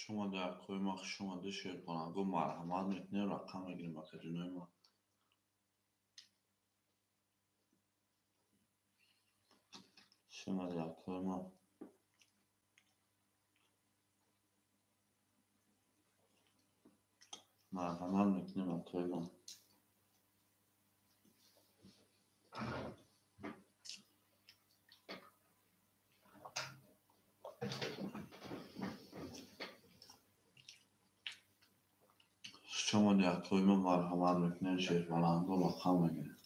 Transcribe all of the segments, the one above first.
شما در koymak شما da şey bana bu merhamet ne rakama girmek üzere şuna der koymak merhamet ne koymak شما در koymak merhamet ne şey bana bu rakama girmek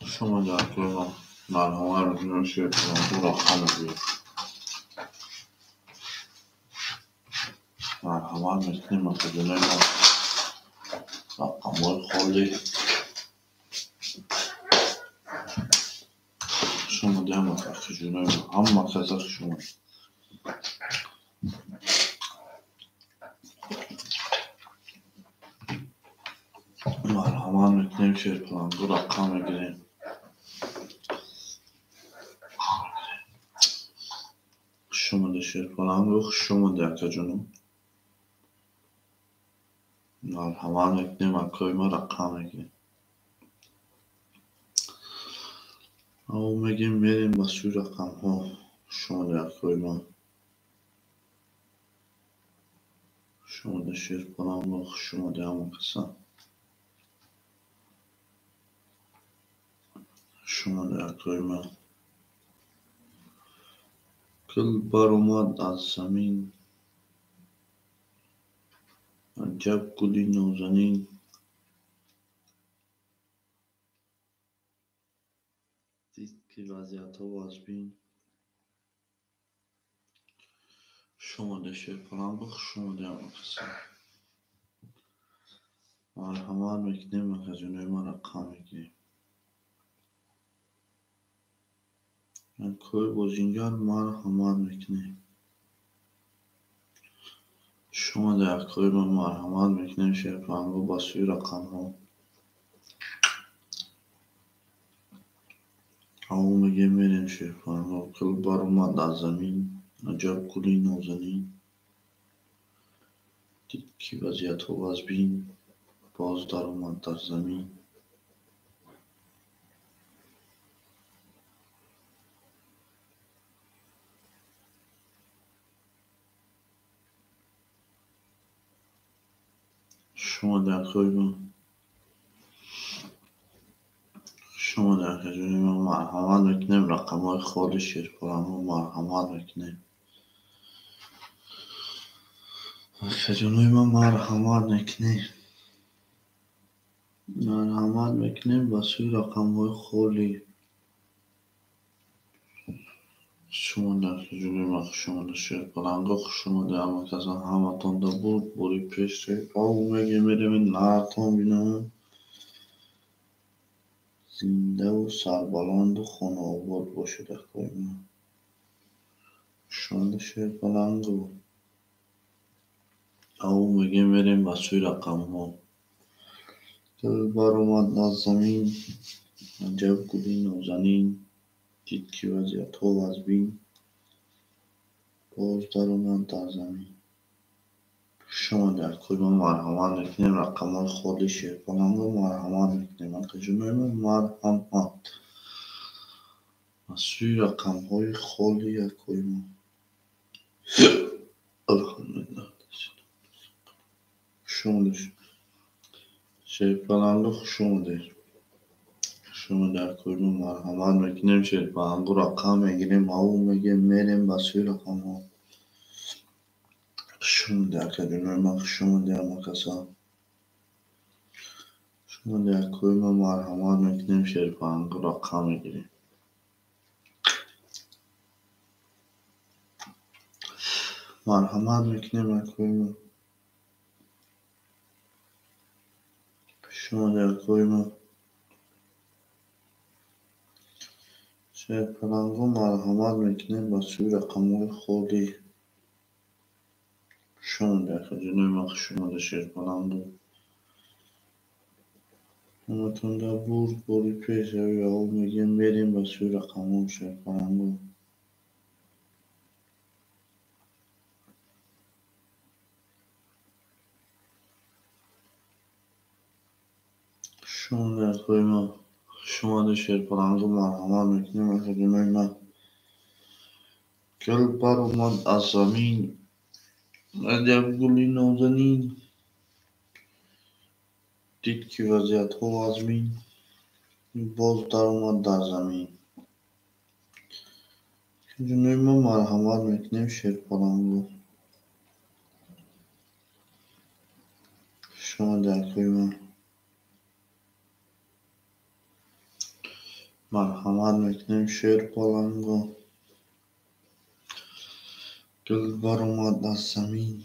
شما در koymak merhamet ne şey bana bu rakama girmek merhamet ne üzere rakamlar خالی شما ده مفخ جنوب هم مفخ شما مرحبا میکنیم شیر پلان دو رقم بگیریم شما ده شیر پلان رو شما ده که جنوب مرحبا میکنیم اکای ما رقم بگیریم او میگیم میریم با سوی رقم ها شما ده اکای ما شما ده شیر پلان رو شما ده همون کسان شما ده اکای ما کل بار اومد از زمین عجب گلی نازنین دید که وضعیت ها وازبین شما ده شیر پلان بخ شما ده همون کسان مرحبا میکنیم اکای ما رقم بگیریم کوی بازینجان مرحمت میکنیم شما در کوی ما مرحمت میکنیم شیر پلانگو با سوی رقم ها او میگه میریم شیر پلانگو کل بار اومد از زمین عجب گلی نازنین دید که وضعیت ها وازبین باز در اومد در زمین شما در کوی ما شما در کوی ما مرحمت میکنیم رقم های خالی شیر پلانگو مرحمت میکنیم اکای ما مرحمت میکنیم با سوی رقم های خالی شما در کوی ما شما در شیر پلانگو شما در همه کسان همه تان دا بود بوری پیش ری او میگه میریم این نهرتان بینم زنده و سربلند و خانه آباد باشه در کوی ما شما در شیر پلانگو او میگه میریم با سوی رقم ها کل بار اومد از زمین عجب گلی نازنین دید که وضعیت ها وازبین باز در اومد در زمین شما در کوی ما مرحمت میکنیم رقم های خالی شیر پلانگو مرحمت میکنیم اکای ما مرحمت با سوی رقم های خالی اکای ما الحمدلله شما در شیر پلانگو شما در کوی ما مرحمت میکنیم شیر پلانگو رقم میگیریم او میگه میریم با سوی رقم ها شما در کوی ما شما در همه کسان شما در کوی ما مرحمت میکنیم شیر پلانگو رقم میگیریم مرحمت میکنیم اکای ما شما در کوی ما شیر پلانگو مرحمت میکنیم با سوی رقم های خالی شما در کوی ما شما در شیر پلانگو همتون بود باری پیش روی آقا میگیم بریم و سوی رقم شیر پرنگو. شما در کوی ما شما در شیر پرنگو مرحمت میکنیم و خدمای ما گل بر اومد از زمین عجب گلی نازنین دید که وضعیت ها آزمین باز در اومد در زمین. خدمای ما مرحمت میکنیم شیر پرنگو. شما در کوی ما مرحمت میکنیم شیر پرنگو. گل بر اومد از زمین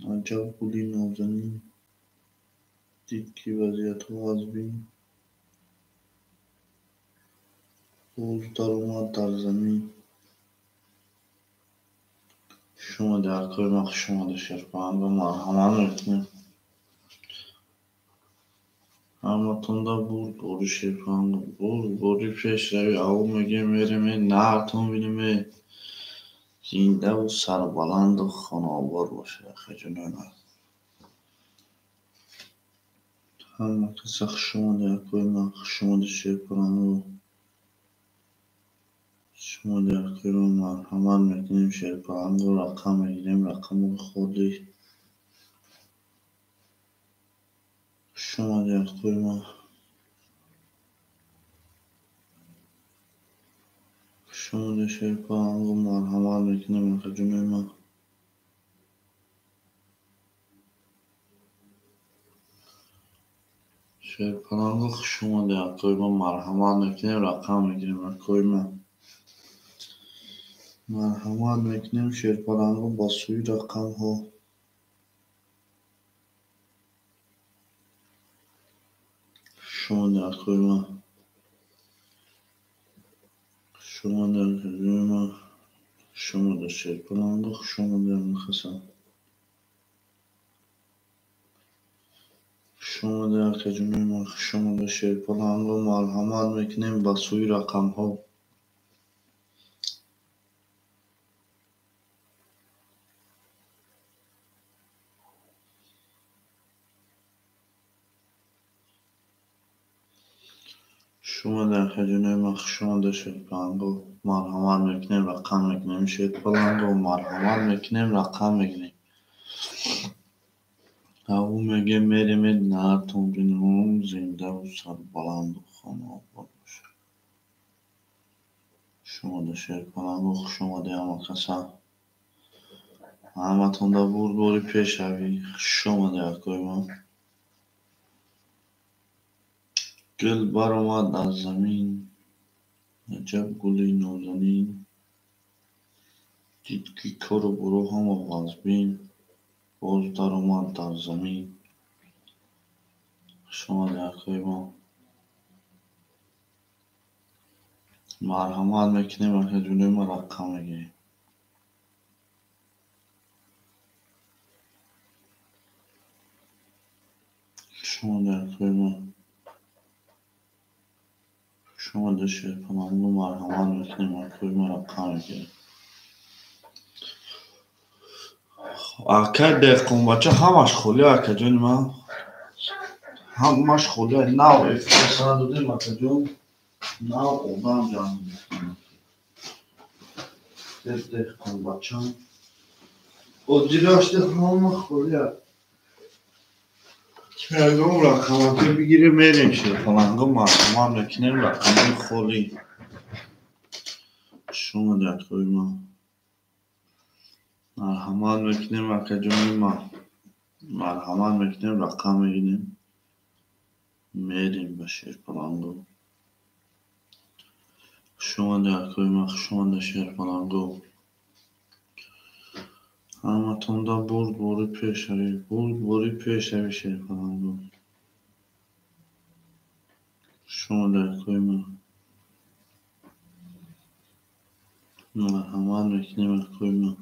عجب گلی نازنین دید که وضعیت ها آزمین باز در اومد در زمین. شما در کوی ما شما در شیر پرنگو مرحمت میکنیم. همتون بود باری شیر پرنگو باری پیش روی آقا میگیم میریم نهرتون بینیم زنده و سربلند و خانوار باشه خجونه من. همه کسی شما در کوی ما شما در شیر پرنگو شما در کوی ما مرحمت میکنیم شیر پرنگو رقم میگیریم رقم خودی. شما در کوی ما شما در شیر پرنگو مرحمت میکنیم خجونه ما. شیر پرنگو شما در کوی ما مرحمت میکنیم رقم میگیریم کوی ما مرحمت میکنیم شیر پرنگو با سوی رقم ها. شما در کوی ما شما در کوی ما شما در شیر پرنگو شما در مخصم شما در کجونه ما شما در شیر پرنگو مرحمت میکنیم با سوی رقم ها. شما در کجونه ما شما در شیر پرنگو مرحمت میکنیم رقم میکنیم شیر پرنگو مرحمت میکنیم رقم میکنیم. آقا میگه میریم نهرتون بینیم زنده و سربلند و خانوار باشه. شما در شیر پرنگو شما در همه کسی همتون بود باری پیش روی شما در کوی ما گل بر اومد از زمین عجب گلی نازنین دید که کار و برو هم آغاز بین باز در اومد در زمین. شما در کوی ما مرحمت میکنیم و خجونه ما رقم میگیریم. شما در کوی ما شما در شیر پرنگو مرحمت میکنیم و کوی ما رقم میگیریم. اکه دقیقون بچه همش خولی اکه جون من همش خولی نو افتساد دودیم اکه جون نو اودام جان میکنم دقیقون بچه هم o cilaştı hamama koyuyor. Kergom rakamı bir gire merin şey falan gama tamam rakinin rakamı kholi. Şunu da koyma. Merhaman rakinin rakacımı ma. Merhaman rakinin rakamı yine merin başır falan go. Şunu da koyma şunu da şer falan go. Hamatında boru peşeri boru peşeri şey falan go. Şunu da koyma. Merhaman rakinin koyma.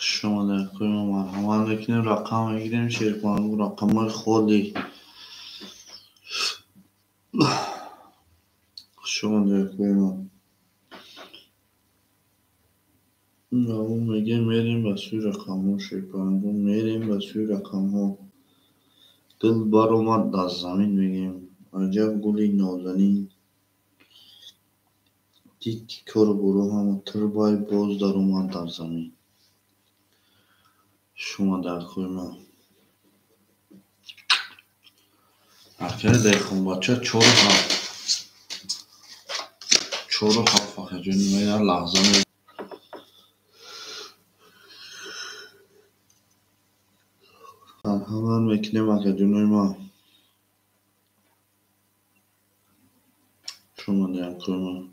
شما در کوی ما مرحمت میکنیم رقم میگیریم شیر کننگو رقم های خالی. شما در کوی ما میگه میریم به سوی رقم ها شیر کننگو میریم به سوی رقم ها. دل بر اومد از زمین میگیم عجب گلی نازنین. دید که کار گروه هم تر بای باز در اومد در زمین. شما در کوی ما اکر دیخون بچه چورو هفت فقه جونی میره لحظه میره مرحمت میکنیم اکر جونی ما. شما در کوی ما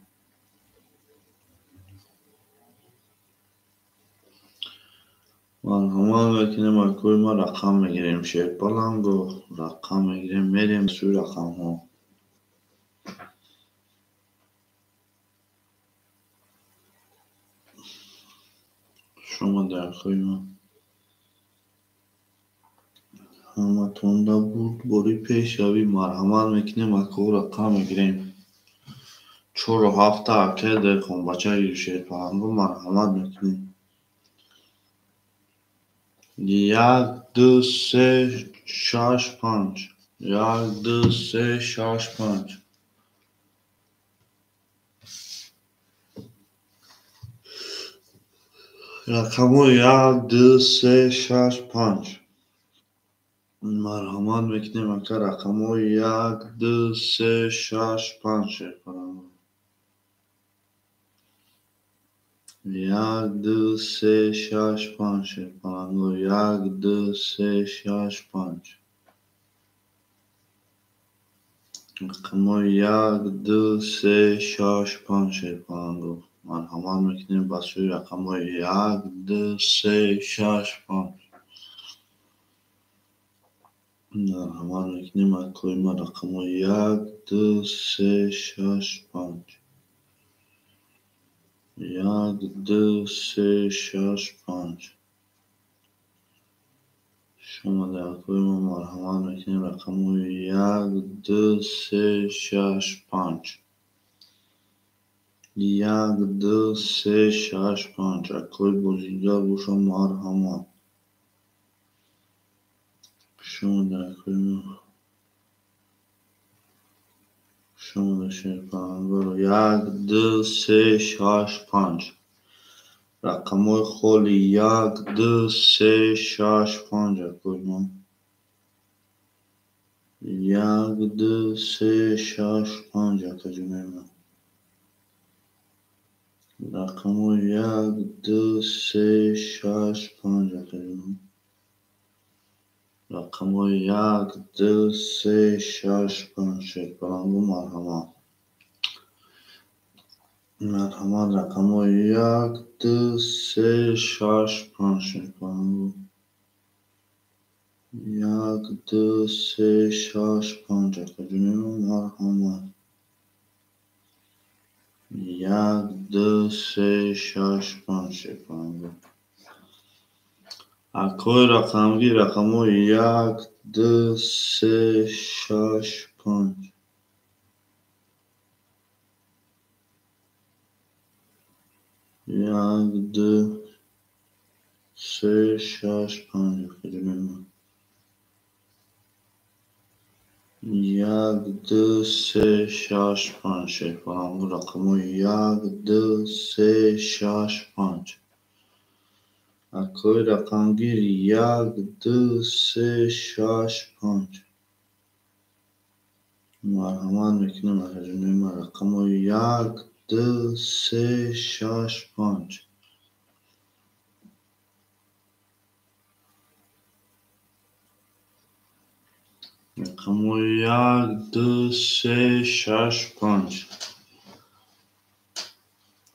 مرحمت میکنیم اکر کوی ما رقم میگیریم شیر پلنگو رقم میگیریم میریم سوی رقم ها. شما در کوی ما همه تونده بود باری پیش روی مرحمت میکنیم اکر رقم میگیریم 4 و 7 اکر دیخون بچه شیر پلنگو مرحمت میکنیم 1 2 3 6 5 1 2 3 6 5 رقم 1 2 3 6 5 مرحمت میکنیم اکر رقم 1 2 3 6 5 شیر کنم 1 2 3 6 5 شیر کنم 1 2 3 6 5 رقم 1 2 3 6 5 شیر کنم مرحمت میکنیم به سوی رقم 1 2 3 6 5 مرحمت میکنیم اکر ما رقم 1 2 3 6 5 1 2 3 6 5 شما در اکر ما مرحمت میکنیم رقم 1 2 3 6 5 1 2 3 6 5 اکر بزرگتر باشم مرحمت. شما در اکر ما شما در شیر کننگو 1 2 3 6 5 رقم های خالی 1 2 3 6 5 اکر ما 1 2 3 6 5 اکر جونی ما رقم 1 2 3 6 5 اکر جونی رقم 1 2 3 6 5 شیر کننگو مرحمت رقم 1 2 3 6 5 شیر کننگو 1 2 3 6 5 اکر جونی ما مرحمت 1 2 3 6 5 شیر کننگو اکر رقمگی رقم 1 2 3 6 5 1 2 3 6 5 اکر جونی ما 1 2 3 6 5 شیر کننگو رقم 1 2 3 6 5 اکر رقمگیر 1 2 3 6 5 مرحمت میکنیم اکر جونی ما رقم 1 2 3 6 5 رقم 1 2 3 6 5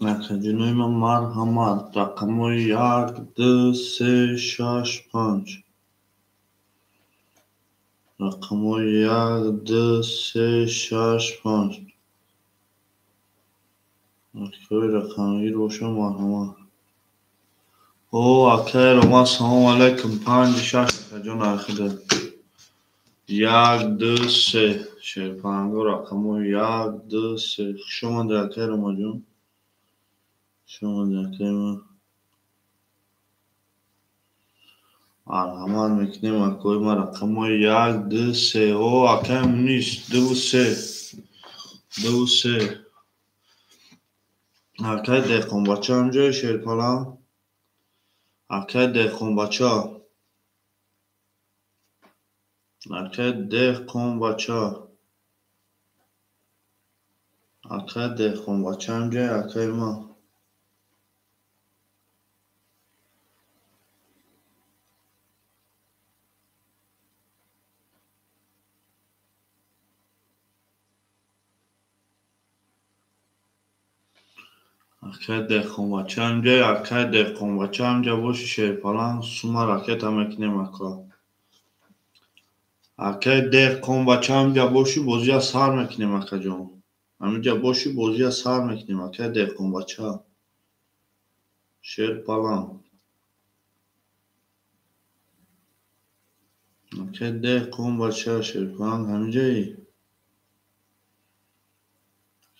اکر جونی ما مرحمت رقم 1 2 3 6 5 رقم 1 2 3 6 5 اکر رقمگیر باشه مرحمت او اکه روما سلام علیکم 5-6 جان اخیده 1-2-3 شیرپرنگا رقمو 1-2-3 شما درکه روما جون شما درکه ما مرحمت میکنیم اکوی ما رقمو 1-2-3 او اکه نیست 2-3 اکه دهقان بچه همجای شیرپلا اکه دهقان بچه اکه دهقان بچه اکه دهقان بچه همجای اکه ما اکه دهقان بچه همجای اکه دهقان بچه همجا باشی شیرپلان سوما راکت هم اکنیم اکا اکه دهقان بچه همجا باشی بازی از سر میکنیم اکا جان همینجا باشی بازی از سر میکنیم اکه دهقان بچه شیرپلان اکه دهقان بچه شیرپلان همینجایی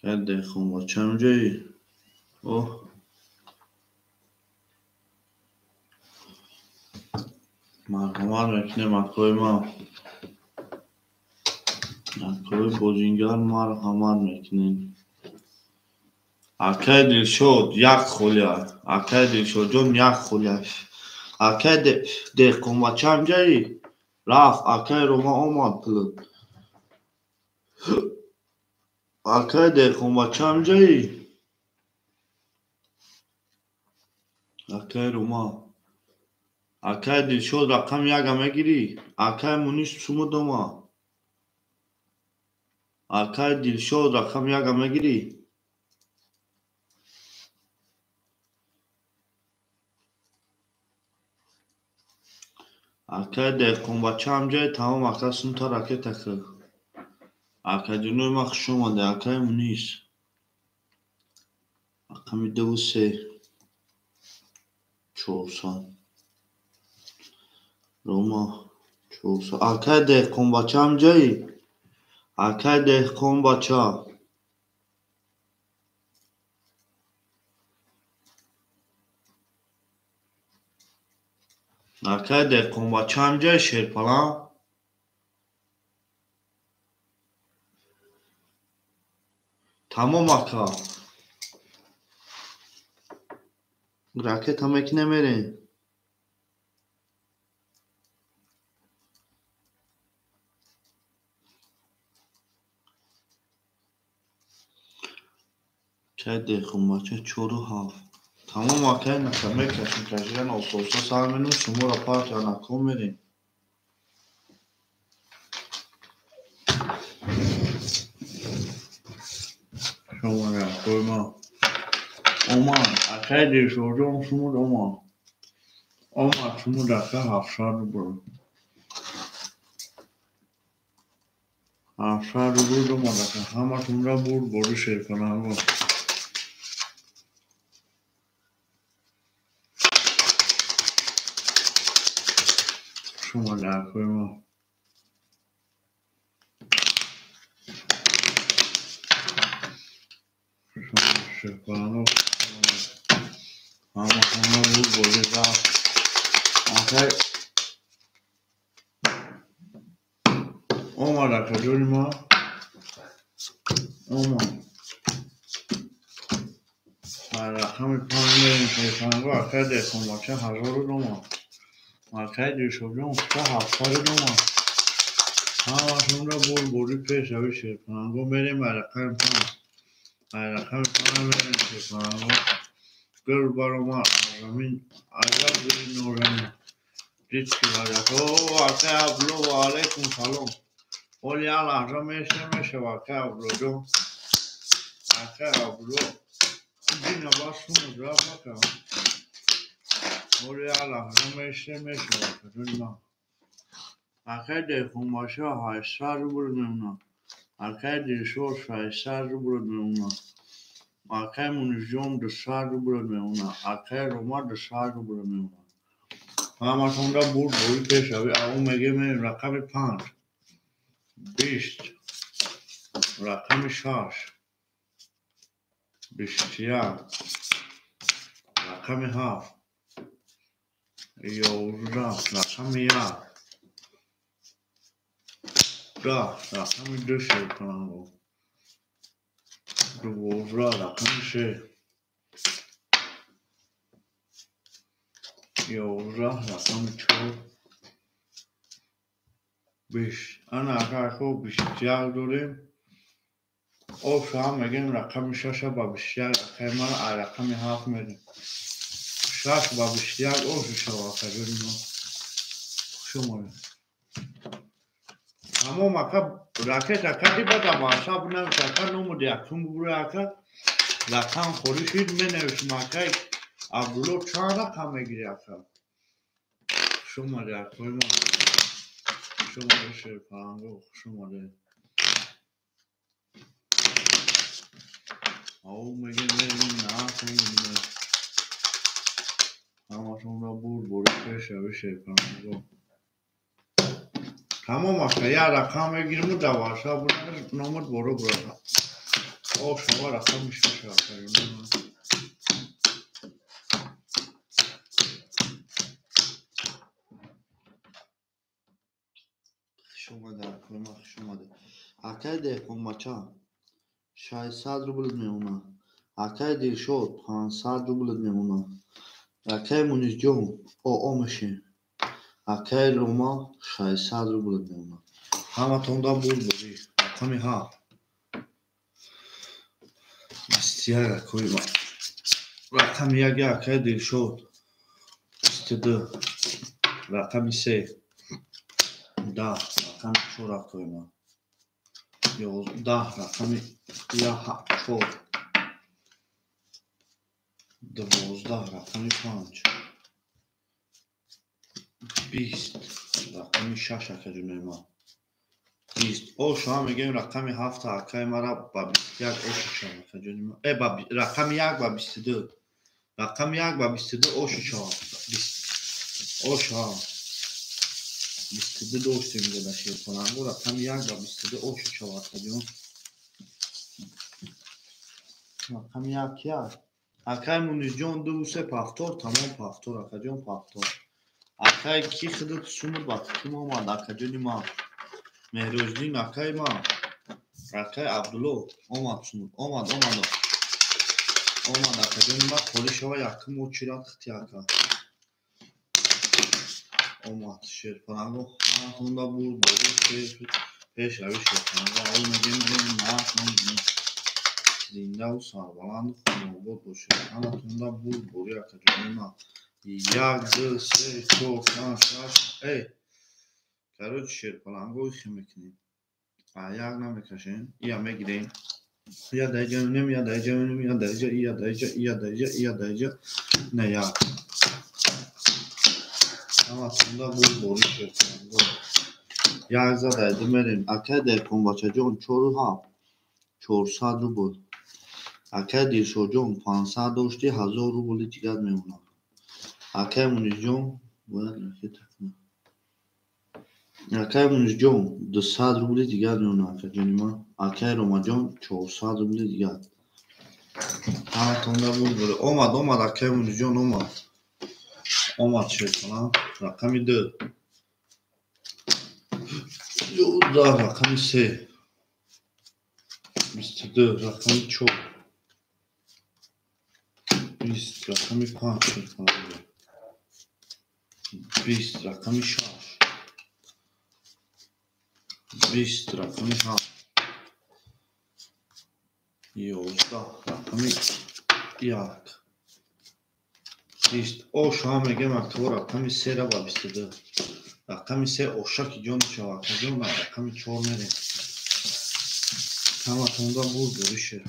اکه دهقان بچه همینجایی اوه مرحمت میکنیم اکوی ما اکوی بازینگر مرحمت میکنیم اکه دلشد یک خولیا اکه دلشد جون یک خولیا اکه دهقان بچه همجایی رفت اکه روما آمد پلن اکه دهقان بچه همجایی اکه روما اکه دلشد رقم یک همه گیری اکه مونیش سومو دوما اکه دلشد رقم یک همه گیری اکه دهقان بچه همجایی تمام اکه سون تا راکت اکه اکه جنوی ما خوشم آمده اکه مونیش اکه می 2-3 چورسان روما چورسان اکه دهقان بچه همجایی اکه دهقان بچه اکه دهقان بچه همجایی شیرپلان تمام اکه راکت هم اکی نمیرین اکه دهقان بچه 4-7 تمام اکه نکمه کشم کشیدن آسوسا سر منو شما را پارت یا نکن میرین شما را کوی ما اومان اکه دلشد جون شما اومان اومان شما دکه 700 برو 700 بود اومان دکه همه تون را بود بودو شیرپلان شما در کوی ما شما شیرپلان همه بود بودو رفت اکه اومان دکه جوری ما اومان رقم 5 میرین شیرپلان اکه دهقان بچه 1000 اومان اکه دلشد جون اکه 700 اومان همه تون را بودی پیش اوی شیرپلان میریم رقم 5 رقم 5 میرین شیرپلان گل برو ما زمین عجب بری نورانی دید که بردک اوه اکه ابلو و علیکم سلام ولی لحظه میشه و اکه ابلو جون اکه ابلو دینا باز شما دراب نکن ولی لحظه میشه و اکه جون ما اکه دهقان بچه 800 برو میمونه اکه دلشد 600 برو میمونه Arkaya munition 200 ruble میمونه. arkaya روما 200 ruble میمونه. همتون را برد بوری پیش روی اون میگه من رقم 5 20 رقم 6 21 رقم 7 11 رقم 1 10 رقم 2 شروع کنم رو 12 رقم 3 11 رقم 4 20 انا اگر 21 داریم او شما میگیم رقم 6 با 21 اخیمه رقم 7 میدیم 6 با 21 او شما خجوری ما شما اما مکا راکت اکدی بدا ما حساب نمیشه نمود یکتون ببره اکا رقم خورشید می نویسم اکا عبدالله چند رقم میگیری اکا شما در کوی ما شما در شیر پرنگو شما در او میگه میریم نه کنیم همه شما را بود پیشه بشه پرنگو تمام اکا یا رقم میگیریم و دواشا بودن نمود برو او شما رقم میشه اکا شما در کوی ما شما در اکا دیکن مچا 600 روبل میمونه اکای دیر شد 500 روبل میمونه اکای مونیز جون او میشه اکای روما 600 روبل میمونه همه توندا بودی رقمی ها بسیار کوی ما رقم یک اکای دیر شد 22 رقمی 3 10 رقم 4 کوی ما 11 رقمی 4 12 رقمی 5 20 رقمی 6 اکای ما 20 او شما میگیم رقم 7 اکای مرا با 21 او شما اکای ما رقم 1 با 22 رقم 1 با 22 او شما 20 او شما 22 داشتیم میگه داشتیم کنم رقم 1 با 22 او شما اکای رقم 1 کیا اکای مونیز جون 2 3 پافتور تمام پافتور اکای جون پافتور اکای کی خودت سومر با کی ما اکای ما مهروزدین اکای ما اکای عبدالله اومد سومر اومد اکای ما کولی شوا یکم و چیرات خطی اکا اومد شیر پرنگو همتون دا بود پیش روی شیر پرنگو اول میگیم نه کنیم زنده و سربلند خونه بود باشه همتون دا بود بوری اکا ما 1 2 3 4 5 6 ای کارو شیر پرنگو خی میکنیم یک نمیکشین یا میگیریم یا دایجا نیم یا دایجا نه یا اما توندا بود بوری شیر پرنگو یک زده میریم اکای دیکن باچه جون 400 روبل اکای دیرشو جون 500 داشتی 1000 روبل دیگر میمونه اکای مونیز جون اکای مونیز جون 200 روبل دیگر میمونه اکای جونی ما اکای روما جون 400 روبل دیگر همه تونده بود بوده اومد اکای مونیز جون اومد شد کنم رقمی 2 11 رقمی 3 22 رقمی 4 20 رقمی 5 شد کنم 20 رقمی 6 20 رقمی 7 11 رقمی 1 20 او شما میگم اکتبر رقمی 3 را با 22 رقمی 3 اوشاکی جون شما جون رقمی 4 میریم همه توندا بوری شد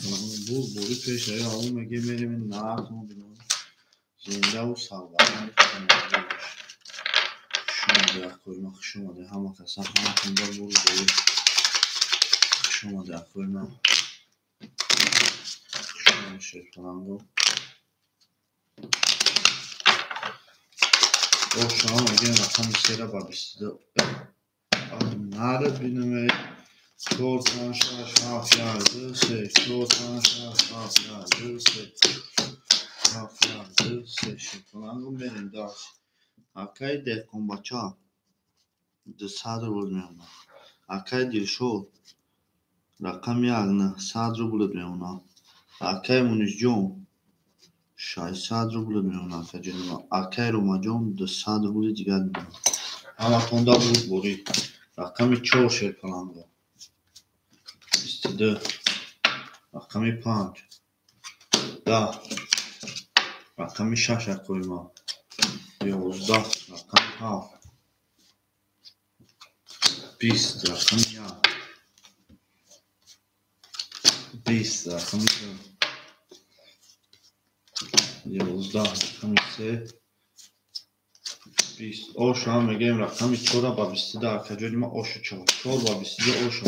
بوری پیش رای اون میگه میریم نه کنم بینیم زنده و سربلند شما در کوی ما شما در همه کسا همه توندا بوری شما در کوی ما شما şeriflango. O şu an again rakam sera babisi. Nare binime çortan şaş haf yardı se çortan şaş haf yardı se haf yardı se şeriflango benim daş. Akay de kombaça. De sadr bulmuyorum. Akay dilşo. Rakam yarını sadr bulmuyorum. Akay munizjon. Şay sadr bulmuyorum akacığım. Akay romajon de sadr bulacağım. Ama tonda buri. Rakami çor şeriflango. İstedi. Rakami panç. Da. Rakami şaşa koyma. 11. Rakami haf. 20. Rakami ya. 20. Rakami ya. 11. Rakami se. 20. O şu an megem rakami çora babisi de akacığıma o şu çor. Çor babisi de o şu.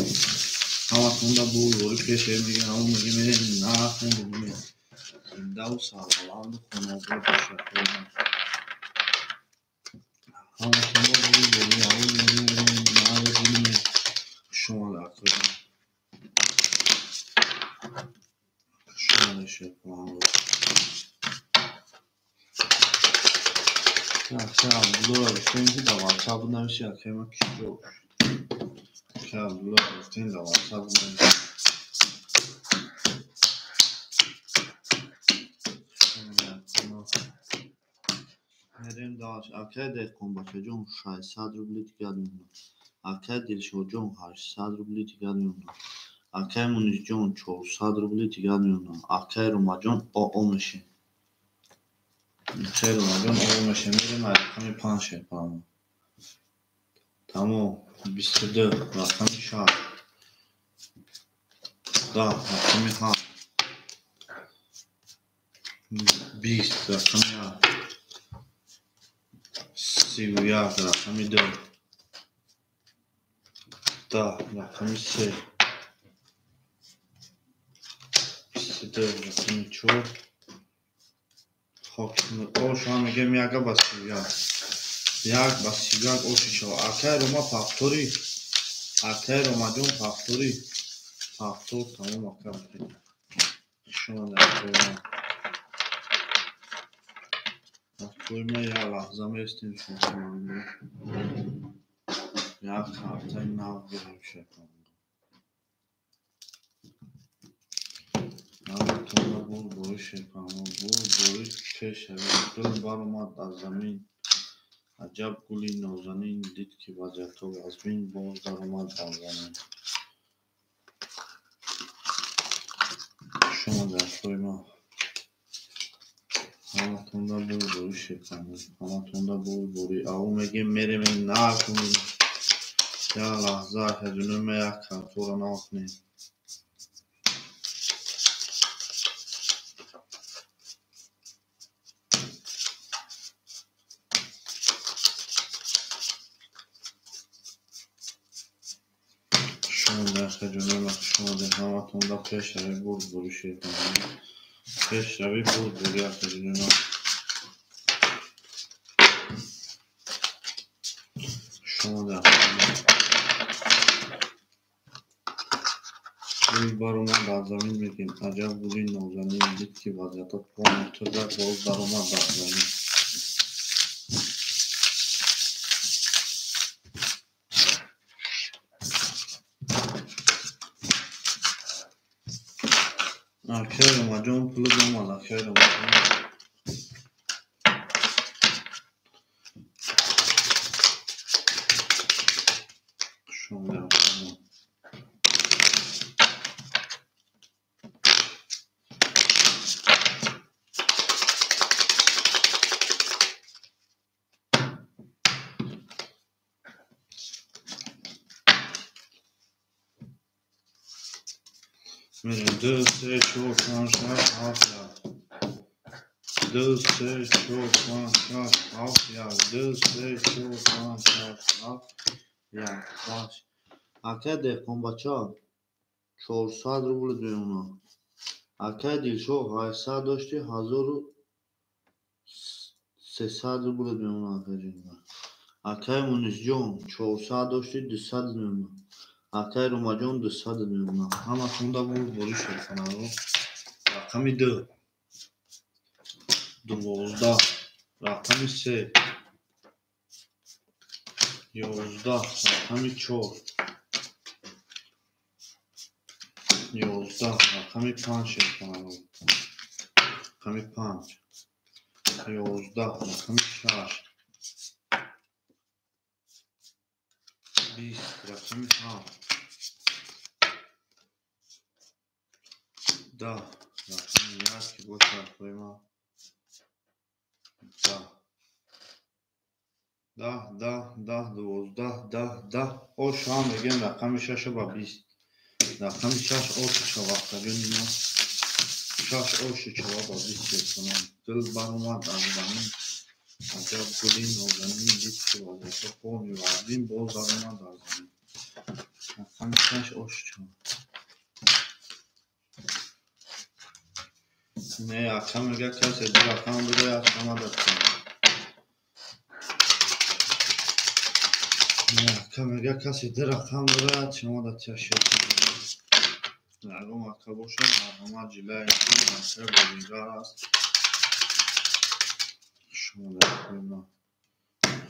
Ama sonunda bu yolu peşe megem ama megem ne yapayım bilmiyorum. Dav sağlandı konu bu şartlarda. Ama sonunda bu yolu yolu ne bilmiyorum. Şu an akacağım. Şöyle şey yapalım. Ya bunlar üstünde de var. Sabundan bir şey yapmak istiyor. Ya bunlar üstünde de var. Sabundan. Nerem daha akay de kombaçacağım. Şay sadr bilet gelmiyor. Akay dilşocağım. Harç sadr bilet gelmiyor. Akay munizjon çoğu sadr bilet gelmiyor. Akay romajon o olmuşu. Akay romajon o olmuşu. Nerem rakami panç yapalım. Tamam. 20. Rakami şah. Da rakami ha. 20. Rakami ya. 30. Rakami da. Da rakami se. 20. Rakami çor. خب او شما میگه میگه بسیار یک بسیار او شو اکای روما پافتوری اکای روما جون پافتوری پافتور تمام اکای شما در کویمه یا لحظه میستیم شما یک هفته نو بریم شکم نمیتونه بول بوری شکم بول بوری که شوید دل بار اومد از زمین عجب گلی نازنین دید که وضعیت و ازبین باز در اومد از زمین شما در کویمه همه تونده بول بوری شکم همه تونده بول بوری او میگه میریم این نکنیم یا لحظه هجونم یک کنطور نکنیم خجونه شما در همه تونده پیش روی بود بوری شیطان پیش روی بود بوری خجونه شما در گل بار اومد در زمین میگیم عجب گلی نازنین دید که وضعیت پا مرتضی باز در اومد در زمین اکر اومجان پلو دومد اکر اومجان شما در اومد میریم 2 3 4 5 6 7 2 3 4 5 6 7 2 3 4 5 6 7 باش اکر دهقان بچه ها 400 روبل دوی اونا акай Дилшод 800 дошти 1300 рубл мемона акаҷон. акай Мунисҷон 400 дошти 200 мемона. акай Румаҷон 200 мемона. Ҳаматонда бурборӣ шеркунад. рақами 2 12 рақами 3 11 рақами 4 11 рақами 5 шеркунад. рақами 5 11 рақами 6 20 рақами 7 10 рақами 1 ки бошад поема 10 12 ошу ҳам мегем рақами 6 ба 20 рақами 6 ошу чаваб каҷонима 6 ошу чаваб ба 20 шеркунад. дил баромад аз замин аҷаб гули нозанин дид ки вазифа по мевардим боз даромад аз замин. рақами 6 ошу чаваб. не ака мега касе ду рақам бидояд шамада кунад. ака мега касе ду рақам бидояд шамада тяшед. ягон ака бошад марҳамат ҷилаи ака бозингар аст. шумода кӯна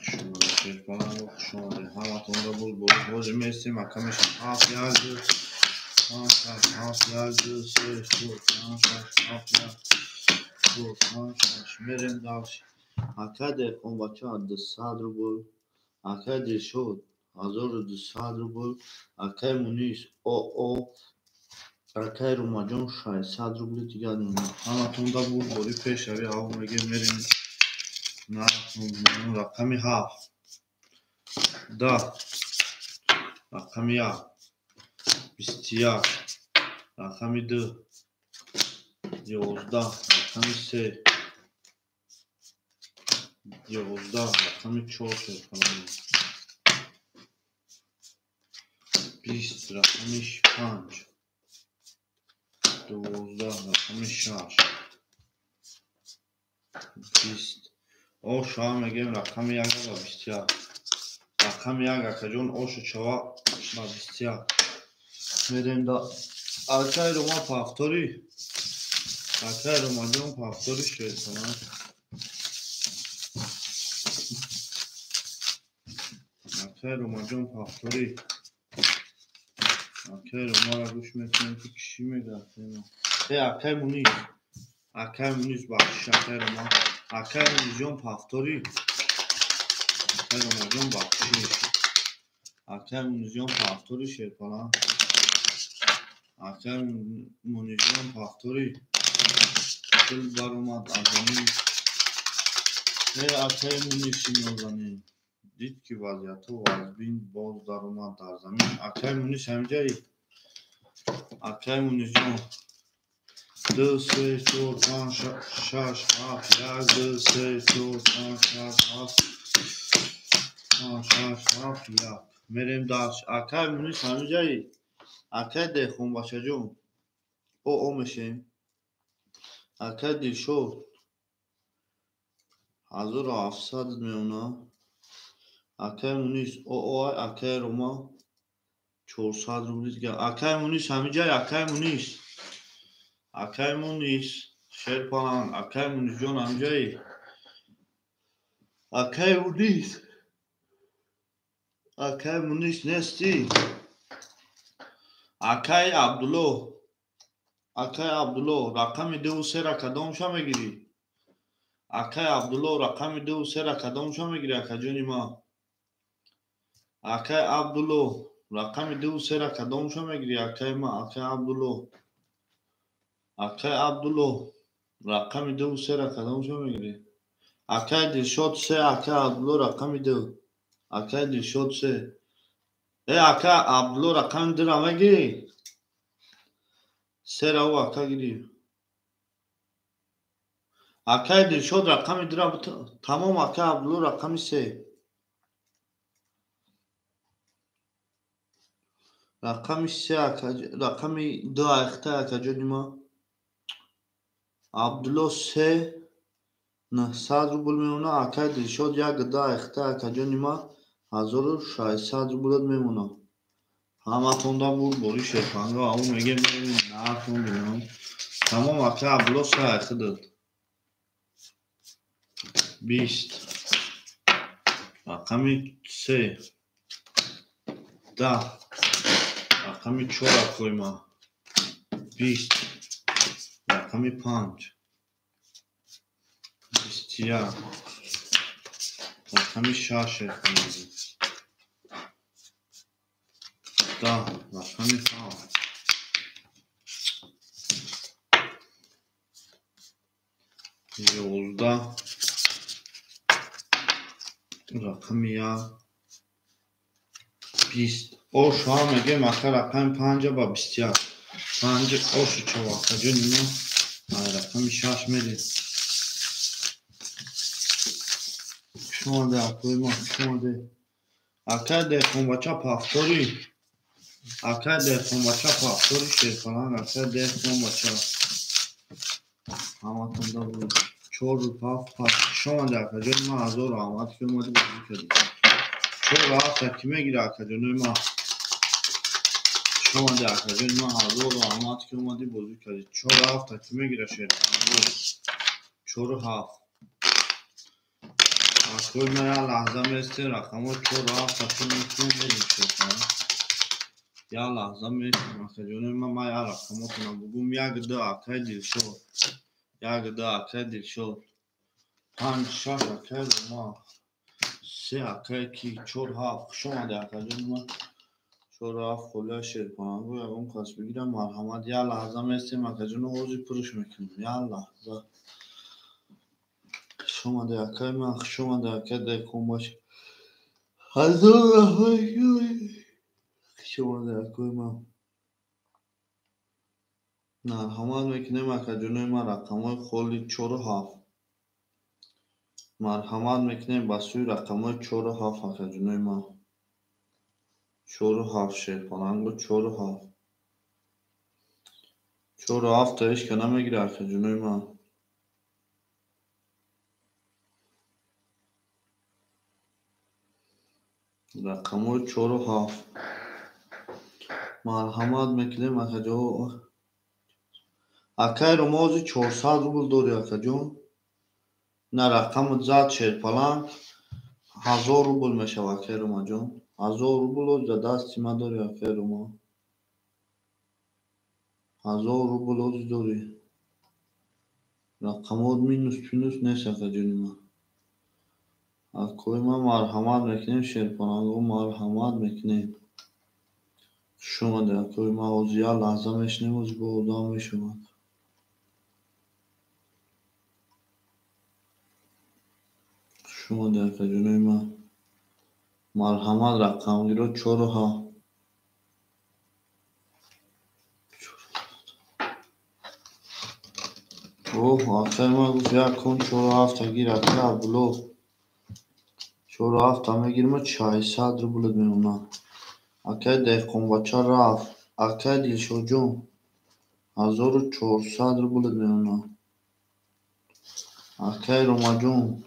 шумода шерпанаро шумода ҳаматонда буд бо ҳозир местем ака мешам 7 1 2 5 6 7 1 2 3 4 5 6 7 1 2 5 6 мерем далш. ака дехонбача 200 рубл. акай Дилшод 1200 рубл. акай Мунис оо акай Румаҷон 600 рубли дига мемонад. ҳаматонда бурборӣ пешави аввал мегем мерем. рақами 7 10 рақами 1 21 рақами 2 11 рақами 3 11 рақами 4 шеркунад. 20 рақами 5 12 рақами 6 20 ошу ҳам мегем рақами 1 ба 21 рақами 1 акаҷон ошу чава ба 21 мерем да акай Рума пафторӣ акай Румаҷон пафторӣ шеркунад. акай Румаҷон пафторӣ акай Румаро гӯш мекунем ки чӣ мегӯяд. акай Мунис бахшиш акай Рума акай Мунисҷон пафторӣ акай Румаҷон бахшиш акай Мунисҷон пафторӣ шеркунад. акай Мунисҷон пафторӣ дил баромад аз замин. акай Муниси нозанин дид ки вазъияту вазбин боз даромад дар замин. акай Мунис ҳамҷаи акай Мунисҷон 2 3 4 5 6 7 1 2 3 4 5 6 7 1 мерем далш. акай Мунис ҳамҷаи акай Дехонбачаҷон оо мешем. акай Дилшод 1700 мемонад. акай Мунис оо акай Рума 400 рубли дига. акай Мунис ҳамҷаи акай Мунис шерпанан акай Мунисҷон ҳамҷаи акай Мунис нестӣ. акай Абдулло рақами 2 3 кадомша мегирӣ. акай Абдулло рақами 2 3 кадомша мегирӣ акаҷони ма. акай Абдулло рақами 2 3 кадомша мегирӣ акай ма. акай Абдулло рақами 2 3 кадомша мегирӣ. акай Дилшод 3 акай Абдулло рақами 2 акай Дилшод 3 акай Абдулло рақами 2 ра мегирӣ. 3 ра ӯ ака гирӣ. акай Дилшод рақами 2 ра тамом. акай Абдулло рақами 3 рақами 2 аихта акаҷони ма. عبدالله 3900 روبل میمونه. اکای دلشاد یک گدا اخته اکجا نیما 1600 روبلت میمونه. همه تونده بود باری شیفنگا او میگه میریم نه تون بینم تمام اکای عبدالله 3 اخته داد 20 رقمی 3 10 رقمی 4 اکوی ما 20 رقمی 5 21 رقمی 6 10 رقمی 7 11 رقمی 1 20 اوش ها میگه مخه رقم 5 با 21 5 اوش چوا کجا نیمه رقمی 6 میده شما ده اکوی ما شما ده اکای ده خون بچه پافتوری اکای ده خون بچه پافتوری شیرکنان اکای ده خون بچه همه تونده بود 4 رو پاف شما ده کجا نیمه هزار آمد که اومده بازی کردی 4 هفته که میگیره اکجا نیمه شما ده کجا نیمه هزار آمد که اومده بازی کردی 4 هفته که میگیره شیرکنان 4 هفت اکوی ما یا لحظه میسته رقم ها 4 هفته که میتونم میدیم شیرکنان یا لحظه میسته اکجا نیمه ما یا رقم ها کنم بگم یک دو اکای دل شد یک دو اکای دل شد 5 6 اکای ما 3 اکای کی 4 هفت شما ده کجا نیمه 4 هفت خلوه شیرکنان گوی اون کس بگیرم مرحمت یا لحظه میستیم اکجا نو اوزی پرش میکنیم یا لحظه شما ده اکای من شما ده اکای ده کن باشه هزار اکای شما ده اکای من مرحمت میکنیم اکجا نوی من رقم های خلی 4 هفت مرحمت میکنیم بسوی رقم های 4 هفت اکجا نوی من 4 هفت شیرکنان گو 4 هفت 4 هفت تایش که نمیگیره اکجا نوی من رقم های 4 هفت مرحمت میکنیم اکجا اکای رو موزی 400 روبل داری اکجا نه رقم زد شیرپلنگ 1000 روبل میشه اکای رو ما جان 1000 روبل رو دستی ما داری اکای رو ما 1000 روبل رو داری رقمات مینوس پینوس نیست اکجا نیما اکوی ما مرحمت میکنیم شیرپلنگ رو مرحمت میکنیم شما ده اکوی ما اوزیا لحظه میشنیم اوزی با اودا میشومد شما ده اکجا نیما مرحمت رقم گیرو 4 ها اوه اکای ما گفت یک کن 4 هفت گیر اکای عبدالله 4 هفت میگیریم و 600 روبل میمونه اکای دهقان بچه رفت اکای دلشاد جون 1400 روبل میمونه اکای روما جون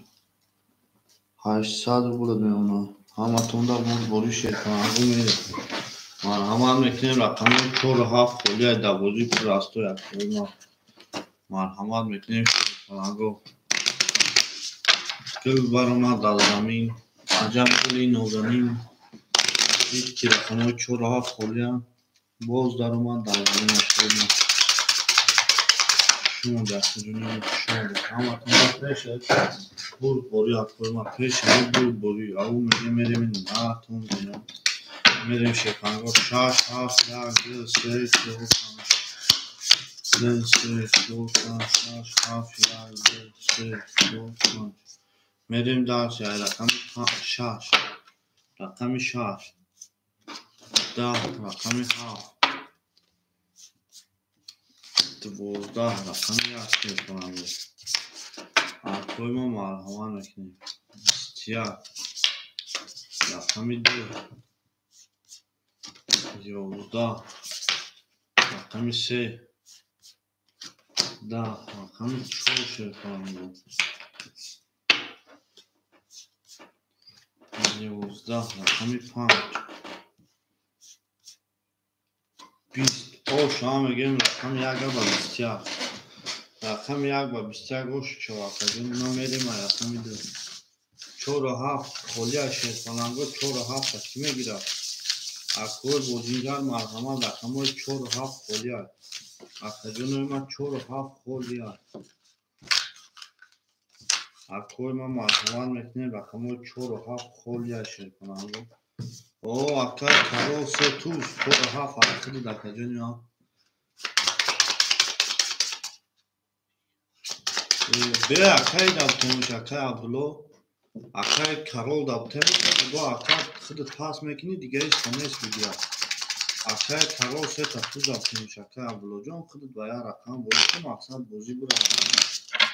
800 روبل میمونه همه تونده بود باری شیرکنان میره مرحمت میکنیم رقم 4 هفت خلی دوازی پر راستو اکای ما مرحمت میکنیم شیرکنان گل برآمد از زمین عجب گلی نازنین دید که رقم 4 هفت خلی باز در اومد در زمین اشکال شما در کجا شما در همه تونده پیشه بود باری اکوی ما پیشه بود باری او میگه میریم نه تون بینم میریم شکنگاه 6 7 1 2 3 4 5 3 4 5 6 7 1 2 3 4 5 میریم در رقم 6 رقم 6 10 رقم 7 12 رقم 1 شیرکننده اکوی ما مرحمت میکنیم 21 رقم 2 11 رقم 3 11 رقم 4 شرفانگو 11 رقم 5 20 اوش همه رقم 1 و 21 رقم 1 و 21 اوش چواقع اونا میریم رقم 2 4 و 7 خالی شرفانگو 4 و 7 کی میگیره اکور بازیگر مرحمت رقم 4 و 7 خالی اکجون ما 4 و 7 خالی اکور ما مرحمت میکنیم رقم 4 و 7 خالی شرفانگو او اکر کرو سه توز 4 و 7 اکر دکجون یا به اکر دابتمش اکر عبدالله اکر کرول دابتمش با اکر خودت پاس میکنی دیگه ایش خمیس بگیره اکر کرول سه تا توز دابتمش اکر عبدالله جان خودت باید رقم بازی که مقصد بازی برای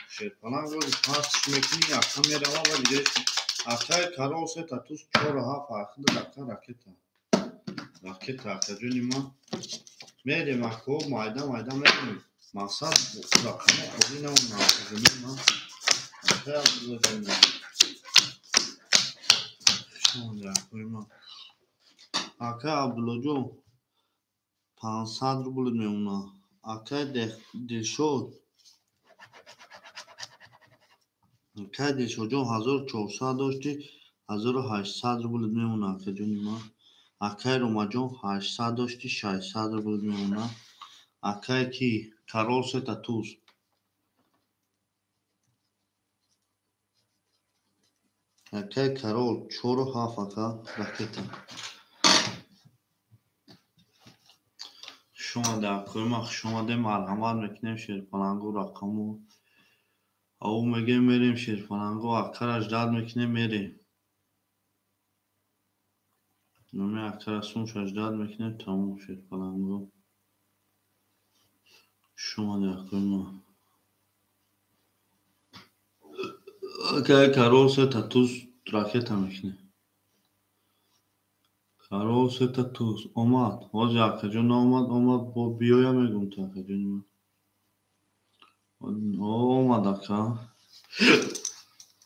شرفانگو پاسش میکنی اکر میره و دیگه ایش اکر کرول سه تا توز 4 و 7 اکر دکجون راکت اکجونی ما میریم اکو مایده میریم مقصد رقم خوبی نمون اکجونی ما اکر عبدالله جان شما درکوی ما اکر عبدالله جان 500 روبل میمونه اکر دلشد اکر دلشد جان 1400 داشتی 1800 روبل میمونه اکجونی ما اکر روما جان 800 داشتی 600 روبل میمونه اکر کی کرول سه تا توز اکر کرول 4 و 7 اکر راکت شما درکوی ما شما ده مرحمت میکنیم شرفانگو رقمو او میگه میریم شرفانگو اکرش داد میکنیم میریم نمی اکر سونش اجداد میکنیم تموم شرفانگو شما درکوی ما اکر کرول سه تا توز راکت میکنیم کرول سه تا توز اومد واجه اکر جون اومد با بیایا میگم تا اکر جون اومد اکر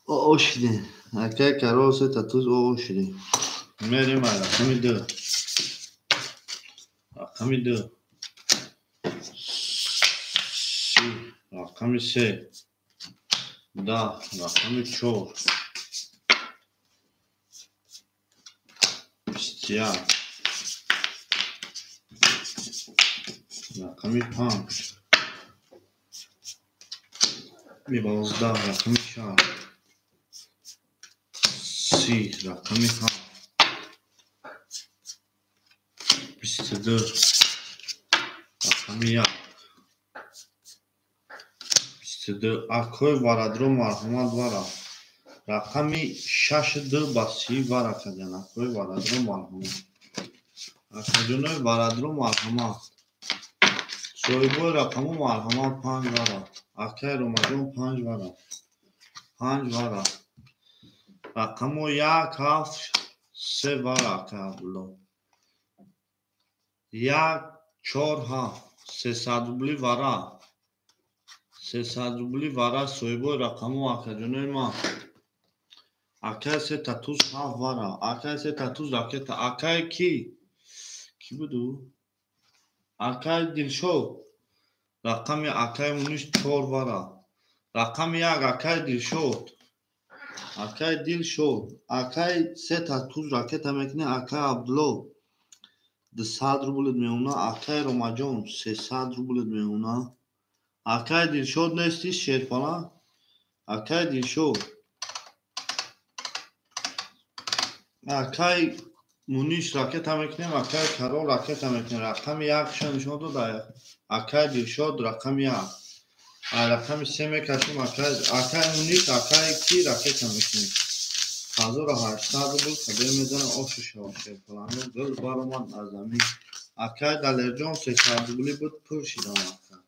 اوشیده اکر کرول سه تا توز اوشیده میریم رقم 2 رقم 2 سی رقم 3 10 رقم 4 21 رقم 5 12 رقم 4 30 رقم 7 22 رقم 1 22 اکوی وارد رو مرحمت وارد رقم 6 2 باسی وارد کردن اکوی وارد رو مرحمت اکجونوی وارد رو مرحمت سویبوی رقمو مرحمت 5 وارد اکر رومجون 5 وارد 5 وارد رقمو 1 7 3 وارد اکر عبدالله 1 4 7 300 روبلی وارد 300 روبلی وارد سویبوی رقمو اکجونوی ما اکر سه تا توز 7 وارد اکر سه تا توز راکت اکر کی بودو اکر دلشد رقم اکر مونیش 4 وارد رقم 1 اکر دلشد اکر سه تا توز راکت میکنه اکر عبدالله 200 روبل میمونه اکر رومجان 300 روبل میمونه اکر دلشد نیستی شرفانه اکر دلشد اکر مونیش راکت میکنیم اکر کرول راکت میکنیم رقم 1 شنشون دو دایر اکر دلشد رقم 1 رقم 3 میکشیم اکر مونیش اکر کی راکت میکنیم 1800 روبل خبر میزنه آشش آشه فلانو گل بارومان ازمی اکر دلرجان 300 روبلی بود پرشیدم اکر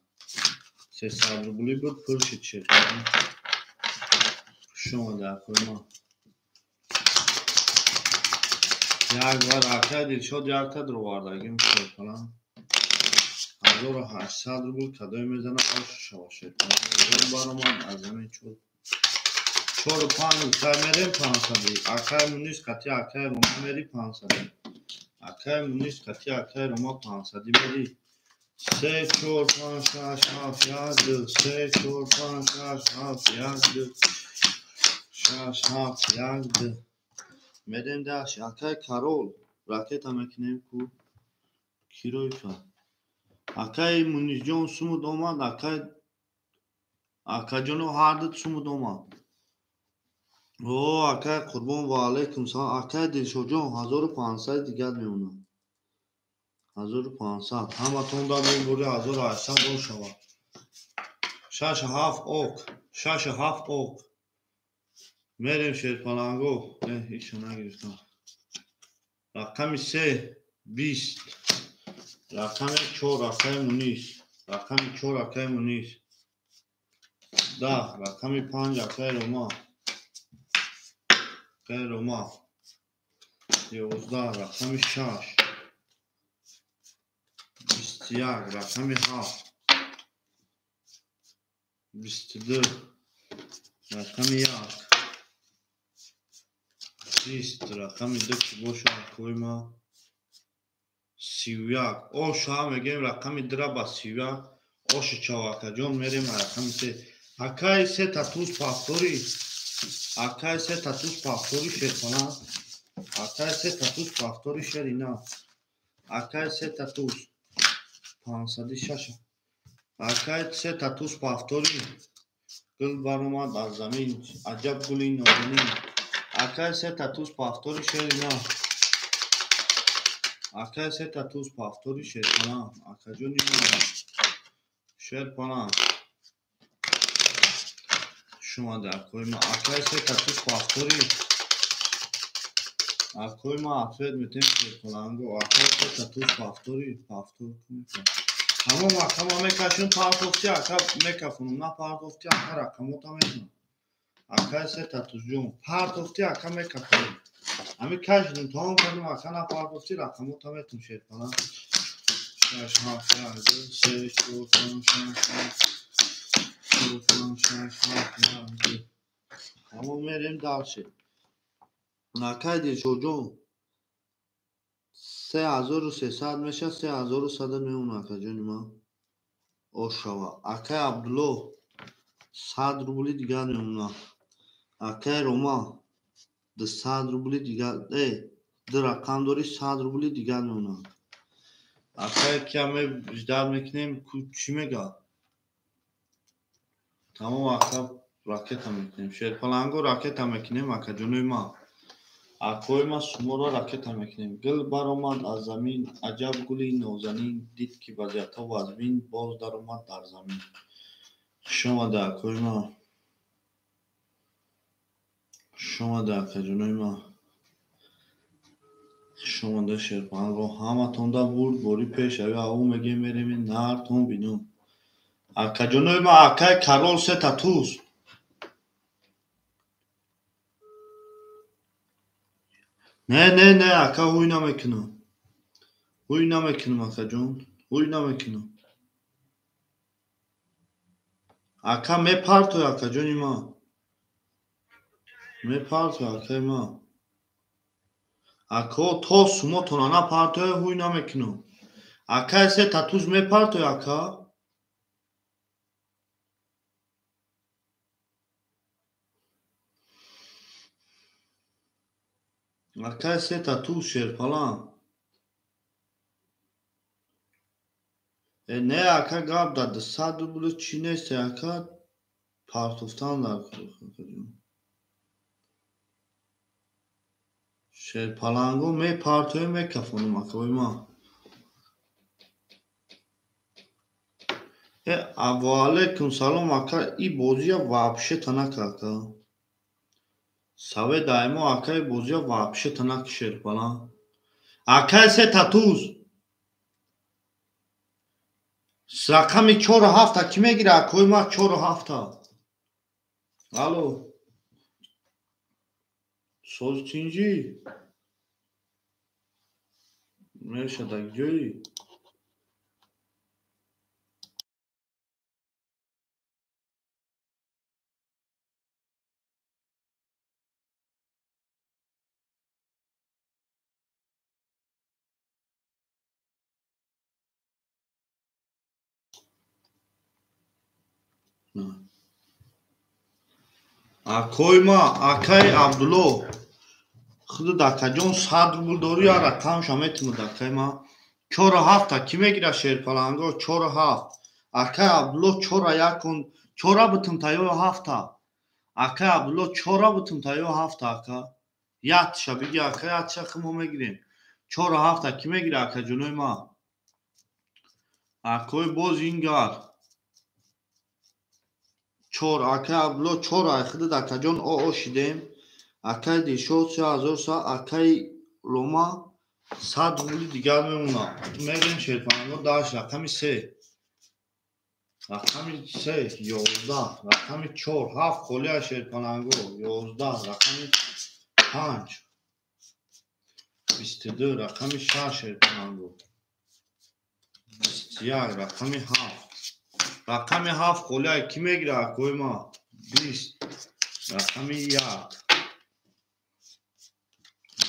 300 روبلی بود پرشید شرفانو شما درکوی ما یک بار اکر دلشد یک تا درو واردگیم شرفانو 1800 روبل کدای میزنه آش شواشه برمان از زمین چود 4 و 5 اکای میریم 500 اکای مونیش کتی اکای روما میری 500 اکای مونیش کتی اکای روما 500 میری 3 4 5 6 7 8 3 4 5 6 7 8 6 7 8 میریم داش اکای کارول راکت هم میکنیم کو کیرویفا اکای مونیش جون سومو دوماد اکای جونو هارد سومو دوماد اوه اکای قربان و علیکم سلام اکای دلشو جون 1500 دیگر میمونه 1500 همه تون دا میبوری 1800 اون شما 6 7 اوک 6 7 اوک میریم شیر پلنگو ایشو نگرفتم رقم 3 20 رقم 4 اکای مونیش رقم 4 اکای مونیش 10 رقم 5 اکای روما اکای روما 11 رقم 6 21 رقم 7 22 رقم 1 20 رقم 2 که باشه اکوی ما 31 اوش هم میگیم رقم 2 با 31 اوش چاوکا جون میریم رقم 3 اکای 3 تاتوس پافتوری اکای 3 تاتوس پافتوری شیطانا اکای 3 تاتوس پافتوری شرینا اکای 3 تاتوس 506 اکای 3 تاتوس پافتوری گل برآمد از زمین عجب گلی نازنین اکای 3 تاتوس پافتوری شرینا اکای 3 تاتوس پافتوری شیطانا اکا جونی شیر پانا شما در کوی ما اکای 3 تاتوس پافتوری اکوی ما افرید میتیم شیر پلنگو اکای 3 تاتوس پافتوری پافتور کنید همه محکمه میکشون پارتوفتی اکا میکفونم نه پارتوفتی اکا رقموتا میکنم اکای 3 تاتوس جون پارتوفتی اکا میکفونم همه کشیدیم تا هم کنیم اکا نه پارتوفتی رقموتا میتون شیر پلنگ 6 7 8 3 4 5 6 7 همه میریم دارشه اکای دیشو جون 3300 میشه 3100 میمونه اکا جونی ما اوشاوا اکای عبدالله 100 روبلی دیگر میمونه اکای روما 200 روبلی دیگر ده رقم داری 100 روبلی دیگر میمونه اکای که همه بیشتر میکنیم چی میگه تمام اکا راکت هم میکنیم شیر پلنگو راکت هم میکنیم اکا جونی ما اکوی ما سمو را راکت هم میکنیم گل برآمد از زمین عجب گلی نازنین دید که وضعیت ها وزبین باز در اومد در زمین شما در اکوی ما شما در اکا جونی ما شما در شیر پلنگو همه تونده بود بوری پیش او میگه میریم نهرتون بینم اکا جونی ما اکای کارول 3 تاتوس نه اکا هوی نمیکنم اکا جون هوی نمیکنم اکا میپرتو اکا جونی ما میپرتو اکای ما اکا تو سومو تونانا پرتوی هوی نمیکنم اکای 3 تاتوس میپرتو اکا اکای 3 تاتوس شیر پلنگ نه اکا گاب داد 100 روبل چی نیست اکا پارتوفتان در شیر پلنگو میپرتوی میکفونم اکوی ما علیکم سلام اکا ای بازی вообще تنک اکا سوی دایما اکای بازی вообще تنک شیر پلنگ اکای 3 تاتوس رقم 4 و 7 کی میگیره اکوی ما 4 و 7 الو سوز چینجی میشه در جایی نه акои ма акаи абдулло худ дакаҷон 100 рубл дорӣ я рақамша метавонӣ дакаи ма 4-7 ки мегирад шерпаланго 4-7 акаи абдулло 4-1 4 бутумта ё 7 акаи абдулло 4 бутумта ё 7 ака ятша биги ака ятша ки мо мегирем 4-7 ки мегирад акаҷонои ма акои боз ин гар 4 акаи абдулло 4 ай худ дакаҷон оо шидем акаи дилшод 3000 са акаи лома 100 рубли дигар мемонад мерем шерпаланго даш рақами 3 рақами 3 11 рақами 4 7 холия шерпаланго 11 рақами 5 22 рақами 6 шерпаланго 21 рақами 7 рақами 7 холия ки мегирад акои ма 20 рақами 1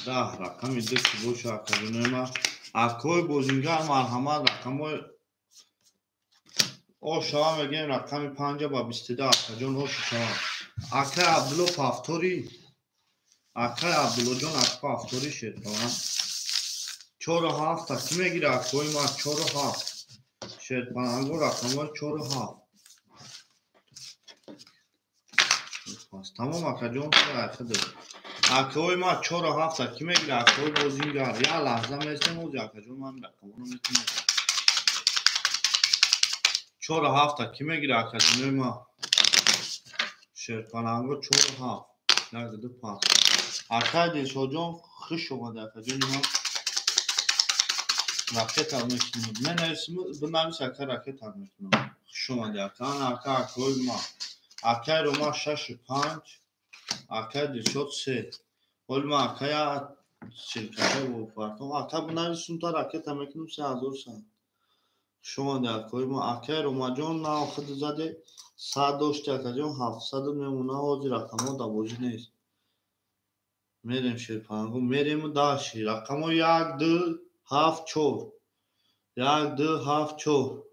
10 рақами 2 ки боша акаҷонои ма акои бозингар марҳамат рақамои ошава мегем рақами 5 ба 22 акаҷон оши шава акаи абдулло пафтори акаи абдуллоҷон ак пафтори шерпалан 4-7 ки мегирад акои ма 4-7 шерпаланго рақамои 4-7 тамом акаҷон худ акои ма 4-7 ки мегирад акои бозингар я лаҳза местем ози акаҷон ман рақамоно метавонам 4-7 ки мегирад акаҷонои ма шерпаланго 4-7 як ду пас акаи дилшодҷон хуш омада акаҷони ма ракета мекунад менависим бинавис ака ракета мекунад хуш омади ака ака акои ма акаи рома 6-5 акаи дилшод 3 ҳоли ма акая ширкатай бо фартом ака бинависум та ракета мекунам 3000 са хуш омади акои ма акаи ромаҷон на худ заде 100 дошти акаҷон 700 мемона ҳозир рақамо да бозӣ нест мерем шерпаланго мерему даши рақамо 1-2-7-4 1-2-7-4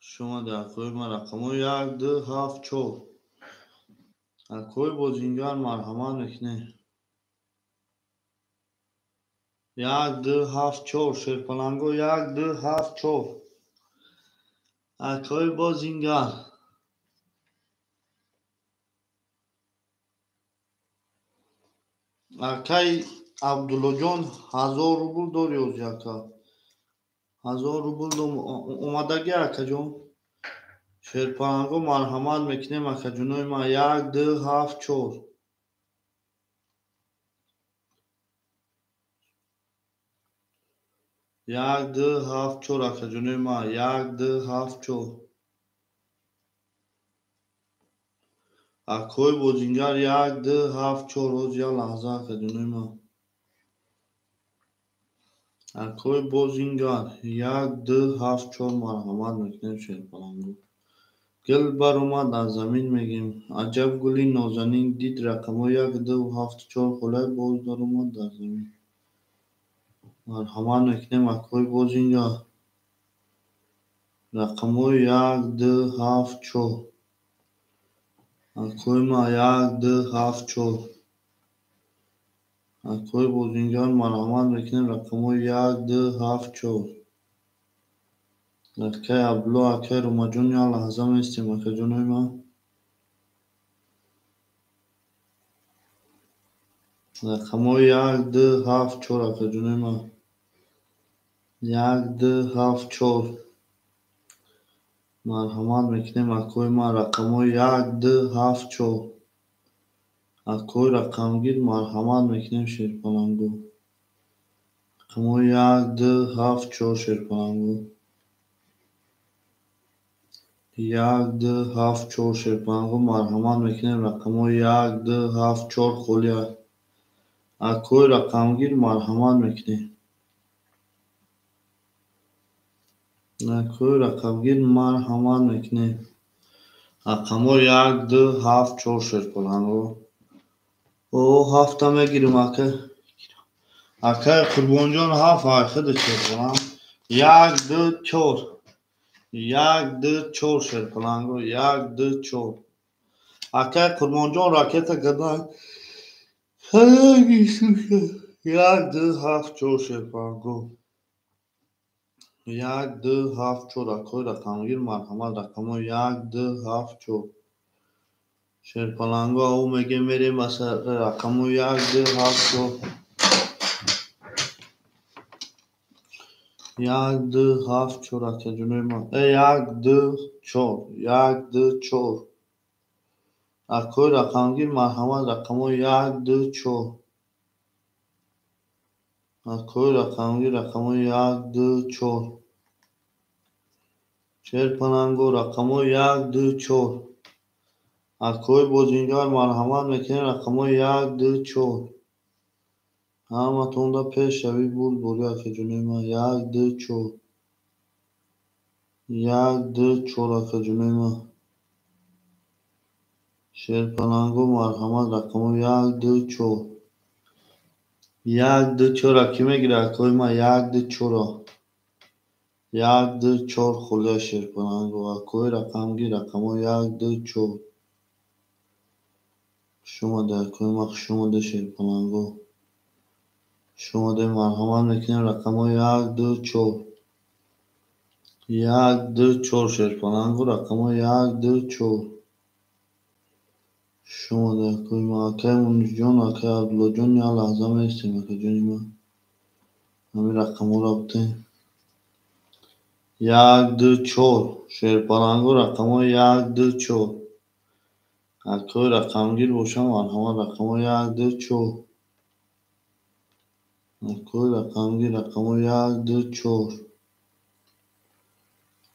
шумади акои ма рақамо 1-2-7-4 акои бозингар марҳамат мекунем 1-2-7-4 шерпаланго 1-2-7-4 акои бозингар акаи абдуллоҷон 1000 рубл дорӣ ози ака 1000 рубл омадаги акаҷон шерпаланго марҳамат мекунем акаҷонои ма 1-2-7-4 1-2-7-4 акаҷонои ма 1-2-7-4 акои бозингар 1-2-7-4 оз як лаҳза акаҷонои ма акои бозингар 1-2-7-4 марҳамат мекунем шерпаланго гил баромад аз замин мегем аҷаб гули нозанин дид рақамо 1-2-7-4 холаи боз даромад дар замин марҳамат мекунем акои бозингар рақамои 1-2-7-4 акои ма 1-2-7-4 акои бозингар марҳамат мекунем рақамои 1-2-7-4 акаи абдулло акаи ромаҷон як лаҳза местем акаҷонои ма рақамои 1-2-7-4 акаҷонои ма 1-2-7-4 марҳамат мекунем акои ма рақамои 1-2-7-4 акои рақамгир марҳамат мекунем шерпаланго рақамои 1-2-7-4 шерпаланго 1-2-7-4 шерпаланго марҳамат мекунем рақамои 1-2-7-4 холия акои рақамгир марҳамат мекунем акои рақамгир марҳамат мекунем рақамои 1-2-7-4 шерпаланго о ҳафта мегирем акаи қурбонҷон 7 ай худ шерпаланг یک دو چور. یک دو چور شیرپلنگو. یک دو چور. اکه کرمانجان راکت گدن. یک دو هفت چور شیرپلنگو. یک دو هفت چور. اکوی رقمگیر مرحمت رقمو یک دو هفت چور. شیرپلنگو او میگه میریم مثلا رقمو یک دو هفت چور. یک دو هفت چور. اکه جنوی ما یک دو چور. یک دو چور. اکوی رقمگیر مرحمت رقمو یک دو چور. اکوی رقمگیر رقمو یک دو چور. شیرپلنگو رقمو یک دو چور. اکوی بزینگار مرحمت میکنی رقمو یک دو چور. همه تونده پیش شوی بول بولی اکه جنوی ما یک دو چور. یک دو چور اکه جنوی ما. شیرپلنگو مرحمت رقمو یک دو چور. یک دو چور اکی میگیره اکوی ما یک دو چورا. یک دو چور خورده شیرپلنگو. اکوی رقمگیر رقمو یک دو چور. شما ده اکوی ما شما ده شیرپلنگو. شما ده مرحمت میکنیم رقمو یک دو چور. یک دو چور شیرپلنگو رقمو یک دو چور. شما ده اکوی ما اکه مونش جان اکه عبدالله جان یا لحظه میستیم اکه جانی ما. همین رقمو را بتیم. یک دو چور شیرپلنگو رقمو یک دو چور. اکوی رقمگیر باشم مرحمت رقمو یک دو چور. اکوی رقمگیر رقمو یک دو چور.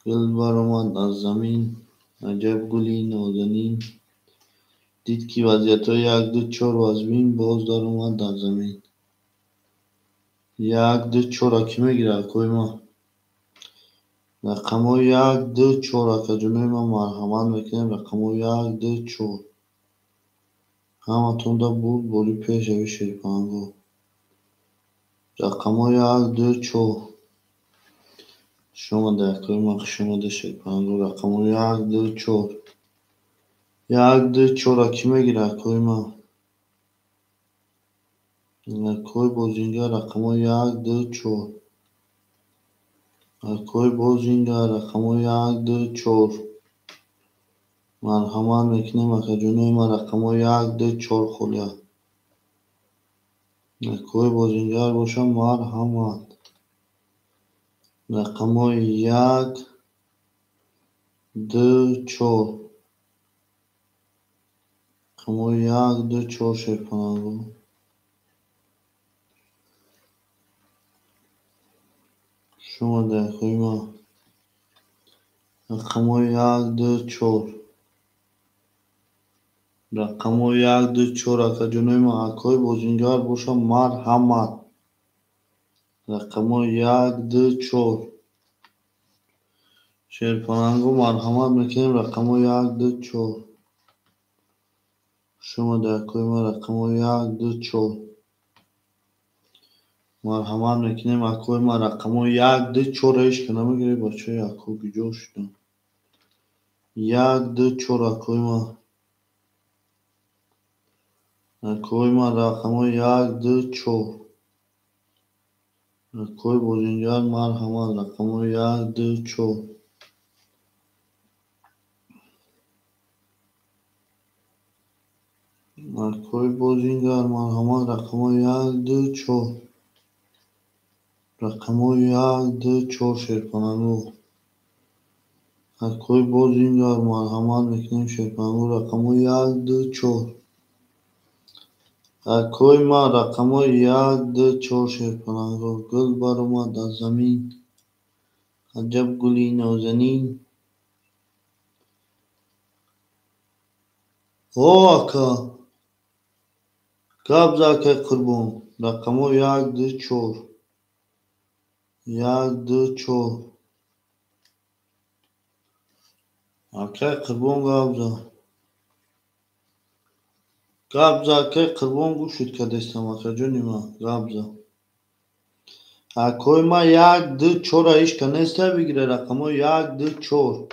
گل برآمد از زمین عجب گلی نازنین. دید که وضعیتو یک دو چور وزبین باز در اومد در زمین. یک دو چور اکی میگیره اکوی ما. رقمو یک دو چور اکه جنوی ما مرحمت میکنیم رقمو یک دو چور. همه تونده بود بولی پیش اوی شیرپلنگو. رقمو یک دو چور. شما ده اکوی ما شما ده شیرپلنگو رقمو یک دو چور. یک دو چور اکی میگیره اکوی ما. اکوی بزینگه رقمو یک دو چور. اکوی بزینگه رقمو یک دو چور. مرحمت میکنیم اکه جنوی ما رقمو یک دو چور خورده. اکوی بزینگر باشم مرحمت رقمو یک دو چور. رقمو یک دو چور شیرپلنگو. شما ده اکوی ما رقمو یک دو چور. رقمو یک دو چور اکه جنوی ما اکوی بزینگر باشم مرحمت رقمو یک دو چور. شیرپلنگو مرحمت میکنیم رقمو یک دو چور. شما ده اکوی ما رقمو یک دو چور. مرحمت میکنیم اکوی ما رقمو یک دو چور. ایش که نمیگیری بچه اکو گجور شدن. یک دو چور اکوی ما. اکوی ما رقمو یک دو چور. اکوی بزینجان مرحمت رقمو یک دو چور. اکوی بزینجان مرحمت رقمو یک دو چور. رقمو یک دو چور شیرپلنگو. اکوی بزینجان مرحمت میکنیم شیرپلنگو رقمو یک دو چور. اکوی ما رقمو یک دو چور شیرپلنگو. گل برآمد از زمین عجب گلی نازنین. او اکا گبز اکه قربون رقمو یک دو چور. یک دو چور. اکه قربون گبزا. گبزا اکه قربون گوشت که دستم اکه جونی ما گبزا. акои ма 1 2 4 ишка нестай бигире рақамҳо 1 2 4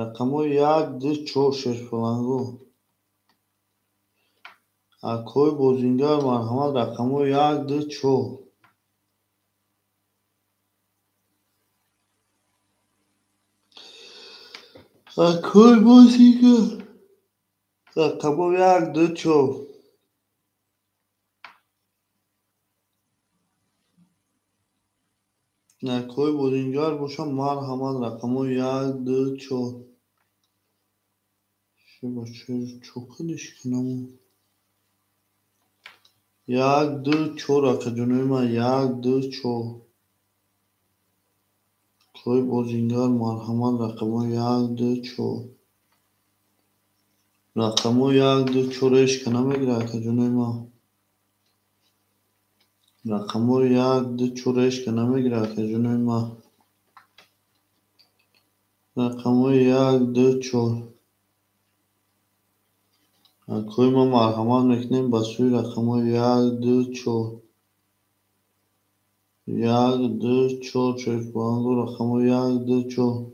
рақамҳо 1 2 4 шешпалангу акои бозингар марҳамат рақамҳо 1 2 4 акои бозингар рақамҳо 1 2 4 акои бозингар бошам марҳамат рақамҳо 1 2 4 шеба чор чокадиш кинаму 1 2 4 акаҷонои ман 1 2 4 акои бозингар марҳамат рақамҳо 1 2 4 рақамҳо 1 2 4 ешка намегирад акаҷонои ман рақамҳо 1 2 4 ешка намегирад акаҷонои ман рақамҳо 1 2 4 акои ман марҳамат мекунем ба сӯи рақамҳои 1 2 4 1 2 4 шешбаланду рақамҳои 1 2 4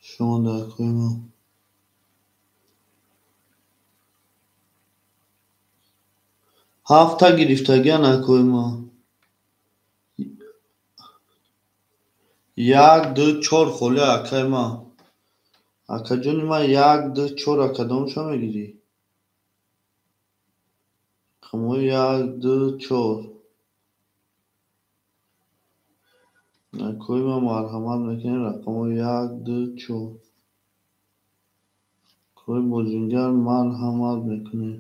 шумода акои ман ҳафта гирифтагиан акои ман 1 2 4 холе акаи ман акаҷони ман 1 2 4 акадомша мегирӣ рақамҳои 1 2 4 акои ман марҳамат мекунем рақамҳои 1 2 4 акои бозингар марҳамат мекунем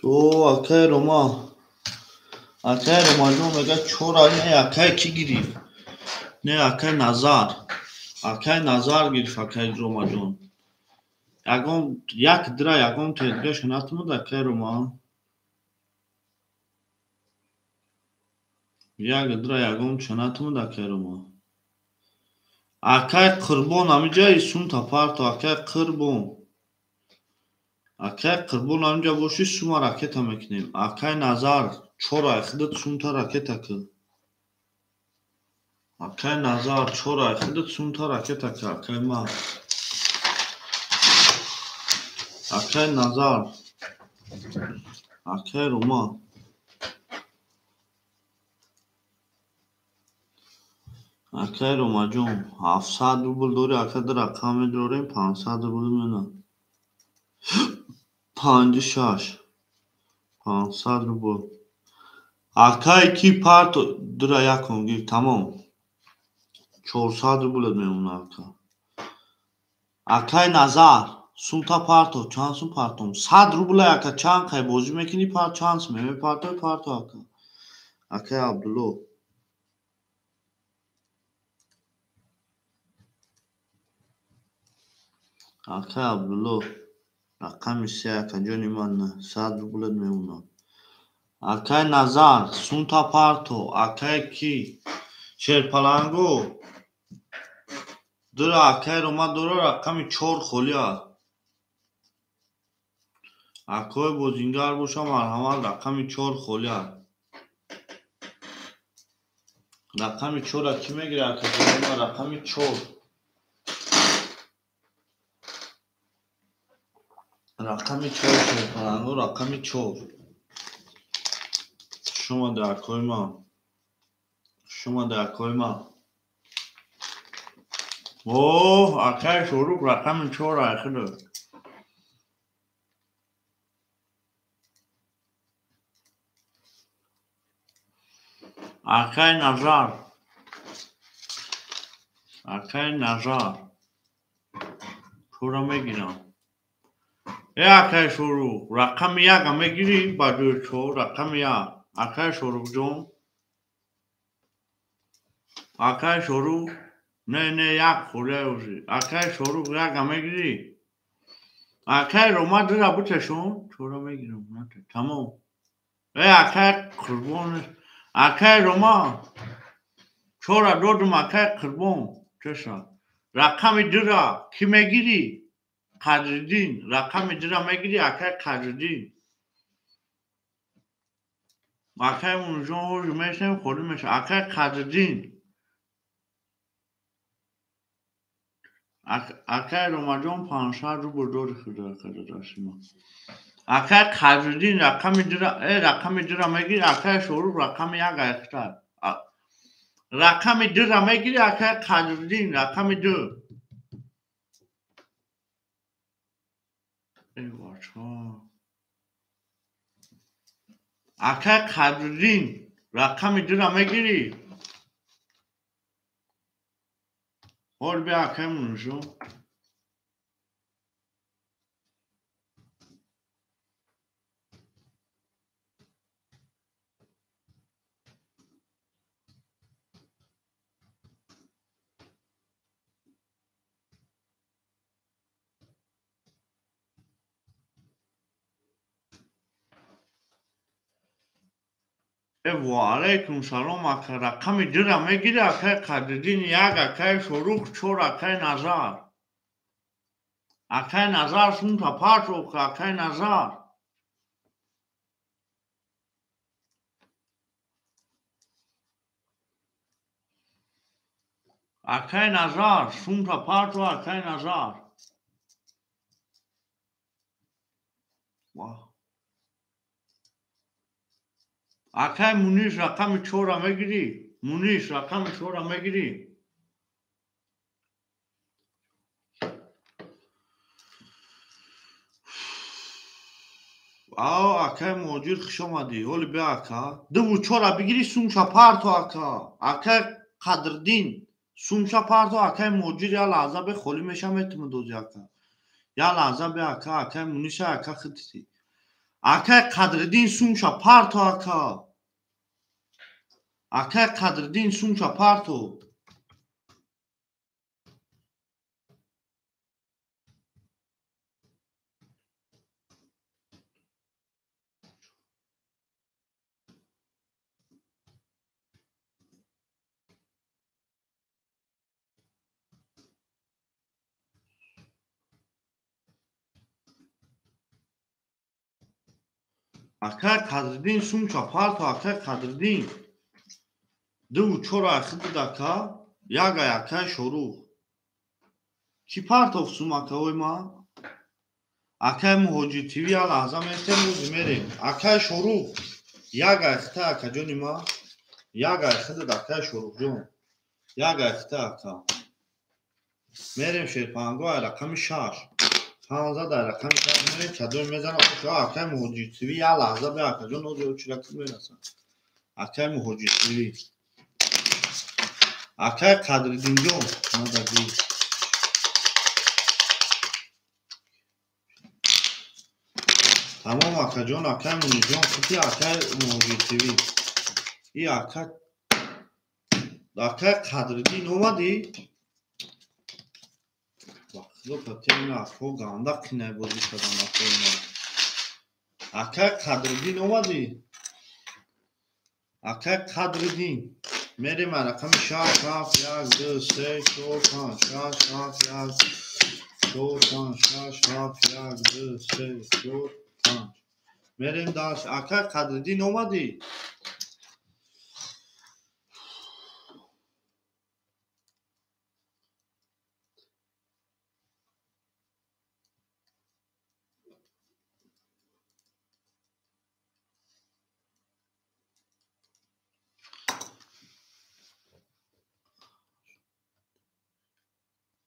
то акаи ромаҷон мегӯяд 4 не акаи кӣ гирифт не акаи назар гирифт акаи ромаҷон як дира ягон тедгаша натмуд акаи роман як дира ягон ча натмуд акаи роман акаи қурбон амиҷаи сумта парто акаи қурбон амиҷа бошӣ сума ракета мекунем акаи назар 4 айхидат сумта ракетака акаи назар 4 айхидат сумта ракетака акаи ман акаи назар акаи роман акаи ромаҷон 700 рубл дорӣ ака дар рақам медорем 500 рубл менам 56 500 рубл акаи ки парто дира якон гир тамом 400 рублет мемонад ака акаи назар сумта парто чанд сум партом 100 рубле ака чанд қай бозӣ мекунӣ чанд сум мепартои парто ака акаи абдулло акаи абдулло рақами се акаҷони ман 100 рублет мемонад акаи назар сумта парто акаи ки шерпаланго дира акаи рома дора рақами 4 холиа акои бозингар боша марҳамат рақами 4 холиа рақами 4 кӣ мегирад акаҷони ман рақами 4 рақами 4 шерпаланго рақами 4 шумода акои ман о акаи шорух рақами 4 айхидад акаи назар чора мегирам акаи шорух рақами 1 мегирӣ ба ҷои 4 рақами 1 акаи шорухҷон акаи шорух не 1 холиаи ӯзи акаи шорух 1 мегирӣ اکه روما در بوتشون چورا میگیرم تمام اکه قربون اکه روما چورا دودم اکه قربون چشا رقم درا کی میگیری قدردین رقم درا میگیری اکه قدردین اکه اونجا میشم خودی میشه اکه قدردین اکه روما جان 500 روبل دور خدا داشتیم اکه قدردین رقم درا میگیری اکه شروع رقم یک اختر رقم درا میگیری اکه قدردین رقم دو ای بچه اکه قدردین رقم درا میگیری حال بیا اکه منشو و علیکم سلام اکه رقم درا میگیری اکه قدردین یک اکه شروع چور اکه نظر اکه نظر سون تا پاتو که اکه نظر اکه نظر سون تا پاتو اکه نظر اکه مونیش رقم چورا میگیری مونیش رقم چورا میگیری اکه موجود خوش آمدی ولی بیا اکه دو چورا بگیری سونچا پارتو اکه قدردین سونچا پارتو اکه موجود یا لحظه به خولی میشم اتمو دوزی اکه یا لحظه بیا اکه مونیش اکه خدیسی اکه قدردین سونچا پارتو اکه قدردین سونچا پارتو اکه قدردین سونچا پارتو اکه قدردین دو چورا خدید اکه یاگا اکه شروع کی پارتو سوم اکه وی ما اکه مهاجی تیوی یا لحظه میتیم روزی میریم اکه شروع یاگا اخته اکه جونی ما یاگا خدید اکه شروع جون یاگا اخته اکه میریم شیرپانگو رقم 6 15 در رقم 6 میریم چدوی میزنم اکه مهاجی تیوی یا لحظه به اکه جون او چی رقم میرسن اکه مهاجی تیوی اکه قدردین جون نزدی تمام اکه جون اکه مونی جون خودی اکه مهاجی تیوی ای اکه قدردین اومدی وقتی پتیم اکو گانده کنه بازی کردن اکو اکه قدردین اومدی اکه قدردین میریم رقم 6 7 1 2 3 4 5 6 7 1 4 5 6 7 1 2 3 4 5 میریم داشت اکه قدردین اومدی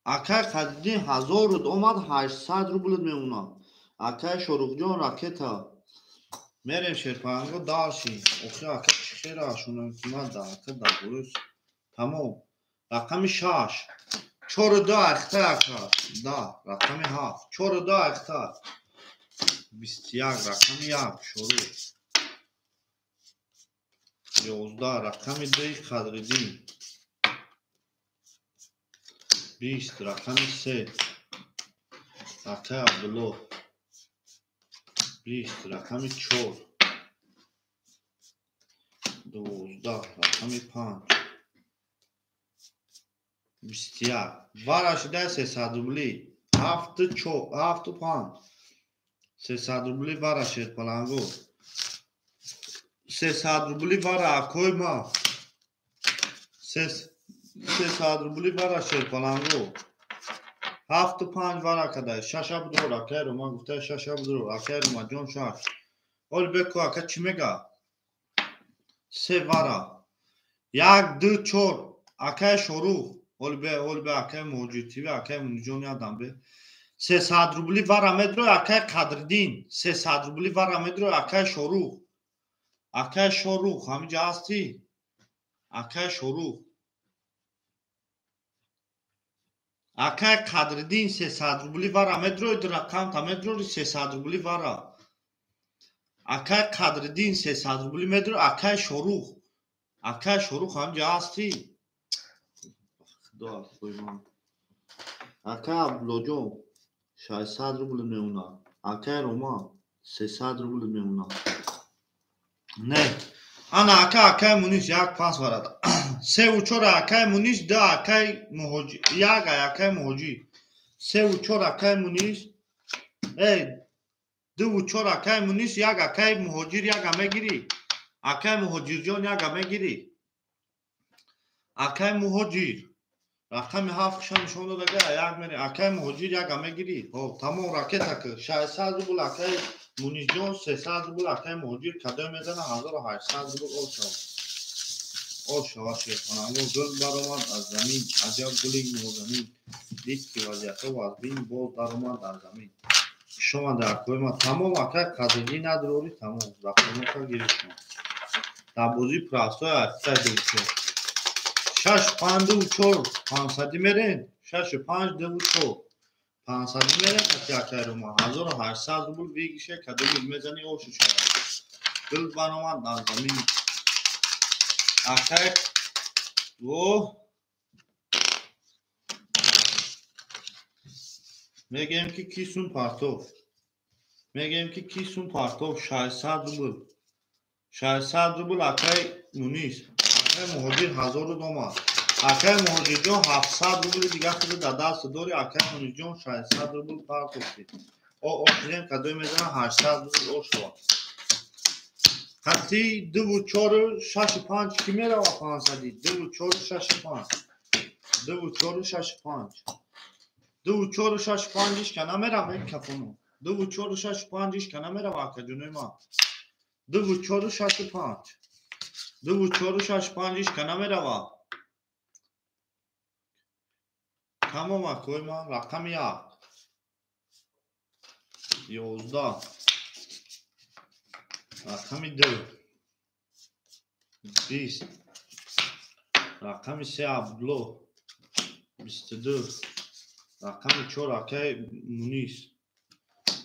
اکه قدردین 1000 رود اومد 800 روبل میمونه اکه شروع جان راکتا میریم شیرپنگو داشی اوخی اکه چخیر آشونه کمه دا اکه دا بروس تمام رقم 6 چور دو اخته اکه دا رقم 7 چور دو اخته 21 رقم 1 شروع 11 رقم 2 قدردین 20 رقم 3 Акай Абдулло 20 рақами 4 12 рақами 5 21 вараш дай 300 рубли 7 5 300 рубли вара шерпалангу 300 рубли вара акойма 300 рубли вара шерпалангу 7 5 вара кадай шаша будро акайро ма гуфта шаша будро акайро ма ҷон шаш ол беку ака чӣ мега 3 вара 1 2 4 акай шорух олбе акай муҳоҷиртиви акай муниҷон ядам бе 300 рубли вара медрои акай қадриддин 300 рубли вара медрои акай шорух ҳамиҷа ҳастӣ акай шорух акай қадриддин 300 рубли вара медрои рақамта медрои 300 рубли вара акай қадриддин 300 рубли медрои акай шорух ҳамиҷа ҳастӣ акай абдуллоҷон 600 рубли меона акай рома 300 рубли меона не ана акай мунис 1 5 варада 3 4 акай мунис 2 акай муҳоҷир 1 акай муҳоҷир 3 4 акай мунис 2 4 акай мунис 1 акай муҳоҷир 1 мегири акай муҳоҷирҷон 1 мегири акай муҳоҷир рақами 7 киша нишон додага 1 мери акай муҳоҷир 1 мегири тамом ракета 600 рубл акай мунисҷон 300 рубл акай муҳоҷир кадой мезана 1800 рубл ол шава шерпалангу гул баромад аз замин аҷаб гули нозанин дид ки вазъиятҳо аз бин боз даромад дар замин шомада акоима тамом акай қадриддин надрори тамом рақамота гирифтам дар бозии прасои афиса гирифта 6 5 2 4 500 мерен 6 5 2 4 500 мерен акай рома 1800 рубл вигише кадой мезани ошу шава гул баромад аз замин акай мегем ки кисун партов 600 рубл акай мунис акай муҳоҷир 1000 дома акай муҳоҷирҷон 700 рубли дига худи дар даст дори акай мунисҷон 600 рубл партовки ошидем кадой мезана 800 рубл ошава ҳатти 2 4 6 5 ки мерава 500 2 4 6 5 2 4 6 5 2 4 6 5 иш кана мерава кафоно 2 4 6 5 иш кана мерава акаҷонои ман 2 4 6 5 2 4 6 5 иш кана мерава тамом акои ман рақами 1 11 рақами 2 20 рақами 3 абдулло 22 рақами 4 акай мунис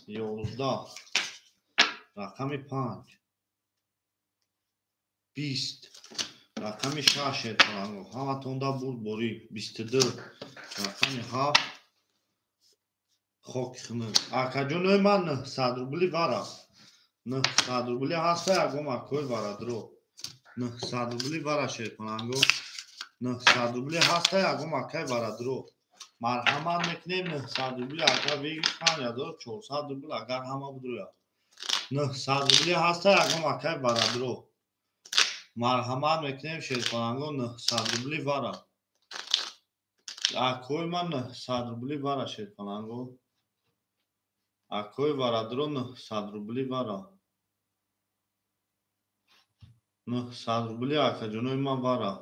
11 рақами 5 20 рақами 6 шерпалангу ҳаматонда бурд бори 22 рақами 7 хоки хунук акаҷонои ман 900 рубли вара 900 рубли ҳаста ягон акои варадро 900 рубли вара шерпалангу 900 рубли ҳаста ягон акай варадро марҳамат мекунем 900 рубли агар вигиртам 1400 рубл агар ҳама будроя 900 рубли ҳаста ягон акай варадро марҳамат мекунем шерпалангу 900 рубли вара акои ман 900 рубли вара шерпалангу акои варадро 900 рубли вара 900 рубли акаҷонои ман вара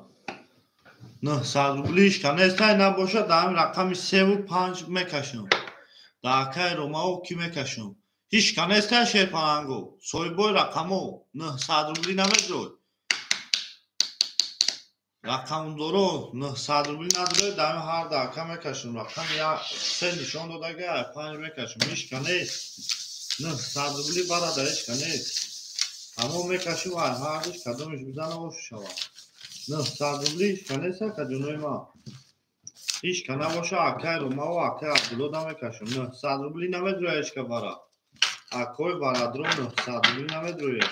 900 рубли ишканестай набошад дар ҳамин рақами 3 5 мекашам дар акай ромао ки мекашам ишканестай шерпалангу соҳибои рақамо 900 рубли намедрой рақамдоро 900 рубли надоред дар ҳамин ҳар дака мекашам рақами 3 нишон додага 5 мекашам ишканес 900 рубли барада ишканес ҳамон мекашим ҳардиш кадомиш бизана ошу шавад 900 рубли ишканеса каҷонои ман هیچ که نباشه اکای روما و اکای عبدالله نمیکشم. 900 روبلی نمیدرویش که برا اکای برادرو 900 روبلی نمیدرویش.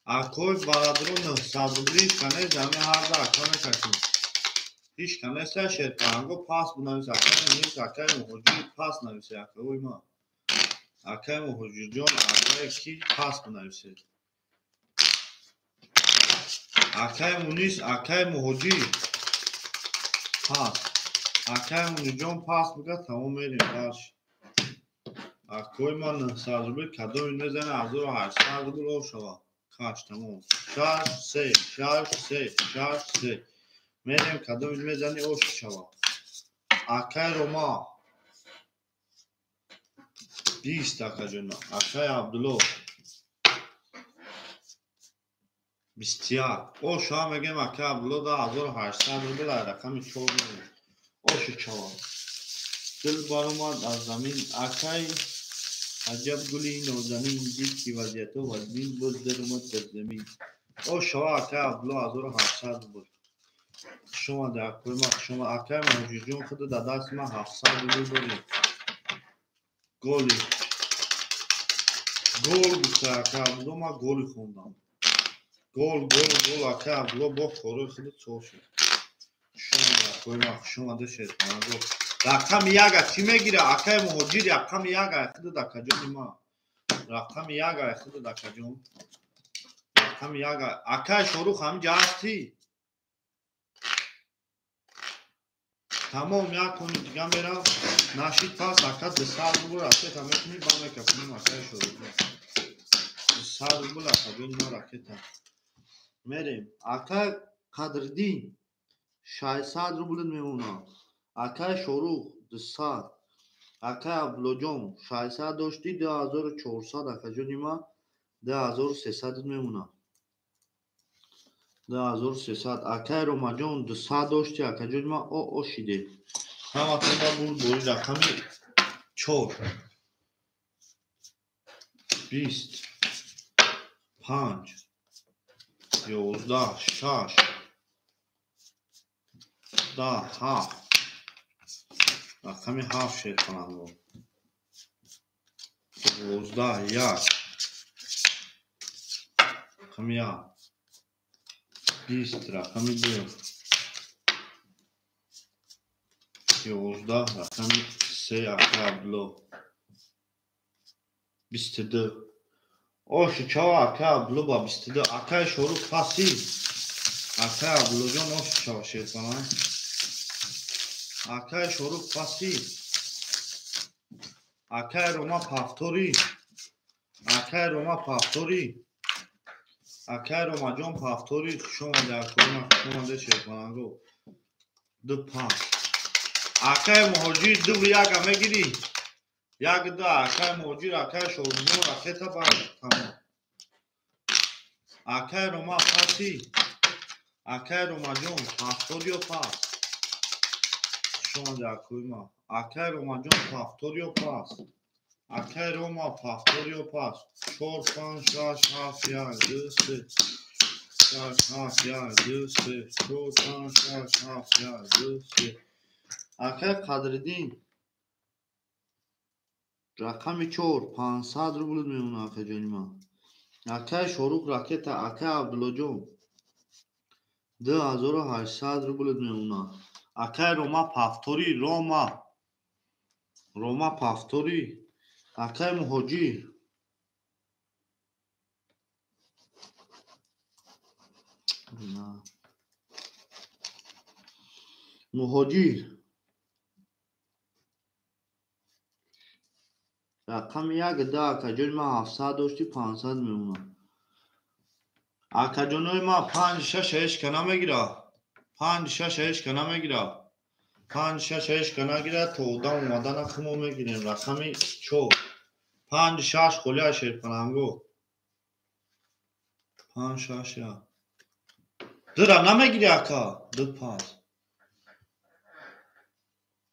اکای برادرو 900 روبلی کنه زمین هر دا اکا میکشم. هیچ که نیسته شد پرنگو پاس بنویس اکای نیست اکای مهاجی پاس نویسه اکای ما اکای مهاجی جان اکای کی پاس بنویسه اکای مونیس اکای مهاجی پاس اکای مونی جان پاس بگه تمام میریم باش اکای ما 900 روبلی کدوم میزنه 1800 روبلی رو شوا کاش تمام 6 میریم کدوم میزنی او شوا اکای روما 20 اکا جانا اکای عبدالله 21 او شما میگیم اکای عبدالله دا 1800 روبلی رقم 4 میریم او شوا دل بار اومد از زمین اکای عجب گلی نازنین دید که وضعیت و وزبین باز در اومد در زمین او شما اکای عبدالله 1800 بود شما در اکای ما شما اکای موجود جون خود در دست ما 700 بود داریم گلی گل بسته اکای عبدالله ما گلی خوندم گل اکای عبدالله با خوره خود چو شد شما در اکای ما شما ده شیطانه گل رقم یگه چی میگیره اکای مهاجر رقم یگه خود در کجانی ما رقم یگه خود در کجان رقم یگه اکای شروع همجا هستی تمام یک کنی دیگه میرم نشید پس اکا 200 روبل رکت هم میتونی با میکفنیم اکای شروع 200 روبل اکا ما رکت هم میریم اکای قدردین 600 روبل میمونه اکای شروع 200 اکای عبدالله 600 داشتی 2400 اکا جانی ما 2300 میمونه 2300 اکای روما جان 200 داشتی اکا جانی ما او شیده همه ما بود بوری رقمی 4 20 5 11 6 10 7 رقمی 7 شد کنم 12 1 رقمی 1 20 رقمی 2 11 رقمی 3 اکای عبدالله 22 اوش چاوا اکای عبدالله با 22 اکای شروع پاسی اکای عبدالله جان اوش چاوا شد کنم اکای شروع پاسی اکای روما پافتوری اکای روما پافتوری اکای روما جان پافتوری شما در کنم شما ده شد کنم دو پاس اکای مهاجی دو و یک میگیری یک دو اکای مهاجی اکای شروع جان رکت با تمام اکای روما پاسی اکای روما جان پافتوری و پاس شما در کنم اکای روما جان پافتوری و پاس اکای روما پافتوری و پاس 4 5 6 7 1 2 3 6 7 1 2 3 4 5 6 7 1 2 3 اکای قدردین رقم 4 500 روبل میمونه اکا جانی ما اکای شروع راکت اکای عبدالله جان 2800 روبل میمونه اکای روما پافتوری روما پافتوری اکای مهاجی مهاجی رقم 1 ده اکا جانی ما 700 داشتی 500 میمونه اکا جانوی ما 5 6 هیچ که نمیگیره 5 6 هیچ که نمیگیره 5 6 هیچ که نگیره تو دم اومدن خمو میگیریم رقمی 4 5 6 خلیه شیر کننگو 5 6 یا درم نمیگیری اکا دو پاس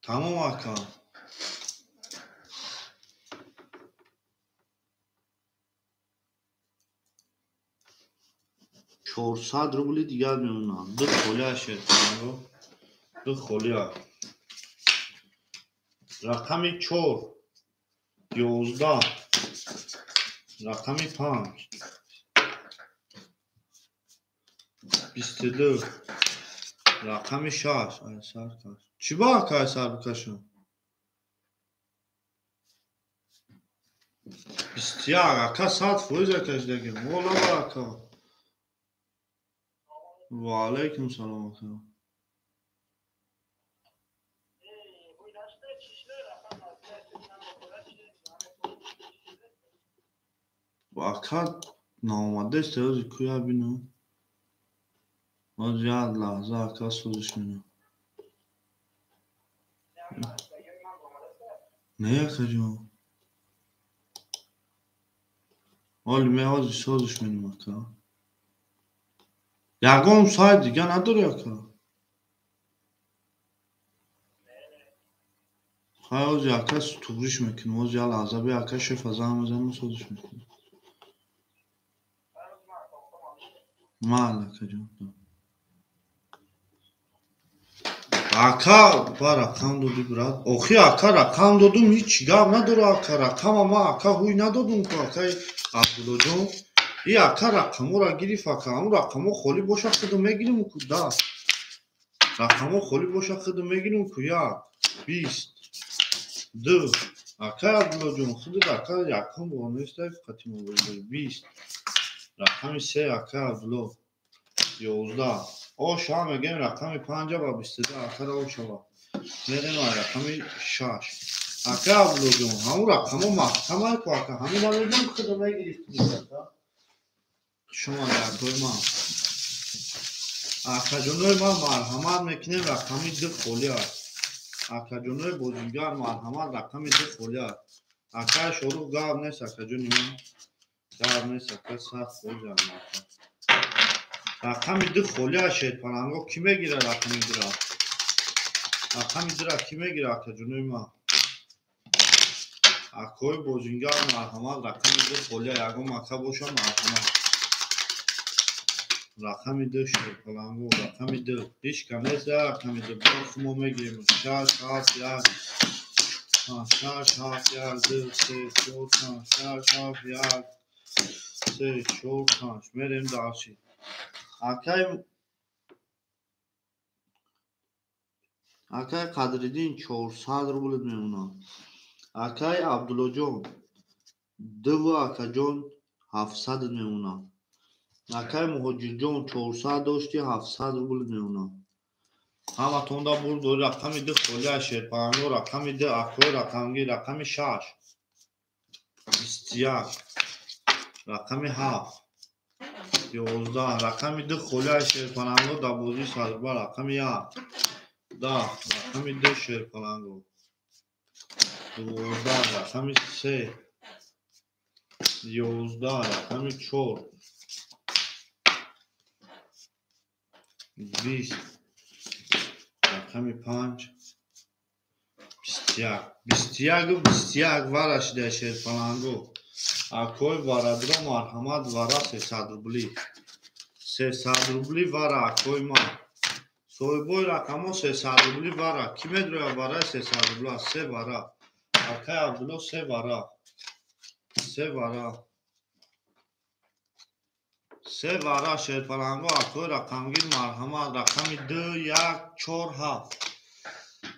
تمام اکا 400 روبل دیگر میمونه دو خلیه شیر کننگو دو خولیا رقم 4 11 رقم 5 22 رقم 6 چی با که سر بکشم 21 اکا 100 فویز کش دیگه مولا برکا و علیکم سلام اکا و اکا نامده است از کویا بینو از یاد لحظه اکا سوزش مینو نه اکا جون حالی می آزی سوزش مینو اکا یکم سایت دیگه نداری اکا خواهی آزی اکا توبریش میکنم آزی یه لحظه بی اکا شف از هم ازم سوزش میکنم مال اکا جون اکا با رقم دادی براد اوخی اکا رقم دادم هیچ گام نداره اکا رقم اما اکا هوی ندادم که اکای عبدالله جون ای اکا رقمو را گیریف اکا اون رقمو خولی باشا خودو میگیریم که دا رقمو خولی باشا خودو میگیریم که یا 22 اکا عبدالله جون خودت اکا یکم بانسته قطیمو بگیر 20 رقم 3 اکا عبدالله 11 او شما میگیم رقم 5 با 22 اکا را او شما میریم رقم 6 اکا عبدالله جون همون رقمو محکمه که اکا همین نمیدونم خودو میگیرید شما در توی ما اکا جونوی ما مرحمت میکنیم رقمی 2 خولی هست اکا جونوی بزرگار مرحمت رقمی 2 خولی هست اکا شروع گاب نیست اکا جونی من گاب نیست اکا سخت بزرگ رقمی 2 خولی هست شید پرنگو کی میگیره رقمی 2 را رقمی 2 را کی میگیره اکا جونوی ما اکای بزرگار مرحمت رقمی 2 خولی هست یکم اکا باشم مرحمت رقم 2 شد پلنگو رقم 2 هیچ کم نیست رقم 2 باخ ما میگیریم 6 7 1 6 7 1 2 3 4 5 6 7 1 3 4 5 میریم داشی اکای قدردین 400 روبل میمونه اکای عبدالله جون 2 و اکا جون 700 میمونه اکای مهاجر جون 400 داشتی 700 روبل میمونه همه تونده بود و رقم 2 خولی شیرپرنگو رقم 2 اکوی رقمگی رقم 6 21 رقم 7 11 رقم 2 خولی شیرپرنگو دبوزی سالبا رقم 1 10 رقم 2 شیرپرنگو 12 رقم 3 11 رقم 4 20 رقم 5 21 ورش ده شیرپرنگو اکوی وارادرو مرحمت وارا 300 روبلی 300 روبلی وارا اکوی ما سویبوی رقمو 300 روبلی وارا کی میدروی وارا 300 روبلی 3 وارا اکای عبدالله 3 وارا 3 وارا شیرپرنگو اکوی رقمگیر مرحمت رقم 2 1 4 7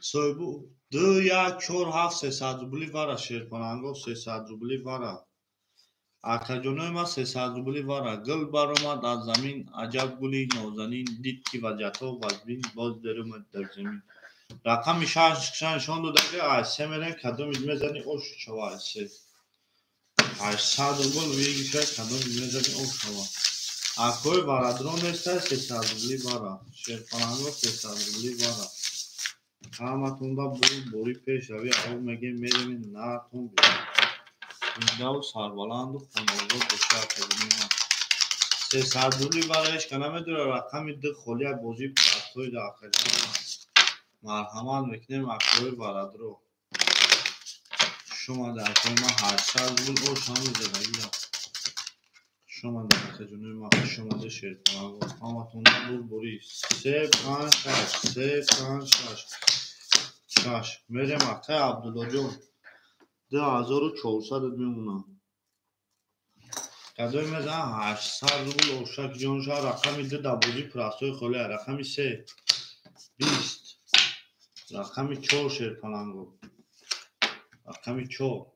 سویبو 2 1 4 7 300 روبلی وارا شیرپرنگو 300 روبلی وارا اکا جونوی ما 300 روبلی وارا گل برآمد از زمین عجب گلی نازنین دید که وجهتا وزبین باز درآمد در زمین رقم 6 نشان داده از 3 میرن کدوم میزنی او شوا 3 800 روبل و یکی شاید کدوم میزنی او شوا اکوی برادران است 300 روبلی وارا شیرپرنگو 300 روبلی وارا همه تونده بوری پیش روی او میگه میریم نه تون بید اینجا و سربلند و خانواده بشه اکادمی ما 300 روبلی برایش که نمیدونه رقم 2 خولی بازی پرستوی در اکادمی ما مرحمت میکنیم اکوی برادرو شما در اکوی ما 800 روبل او شما زدگی شما در تجربه ما شما شیر کنم همتون بول بوری 3 5 6 3 5 6 میره مقطع عبدالله جون 2400 میمونه کدوی میزن 800 روبل اوشک جون شا رقمی 2 دبوزی پراستوی خوله رقمی 3 20 رقمی 4 شیر کنم رقمی 4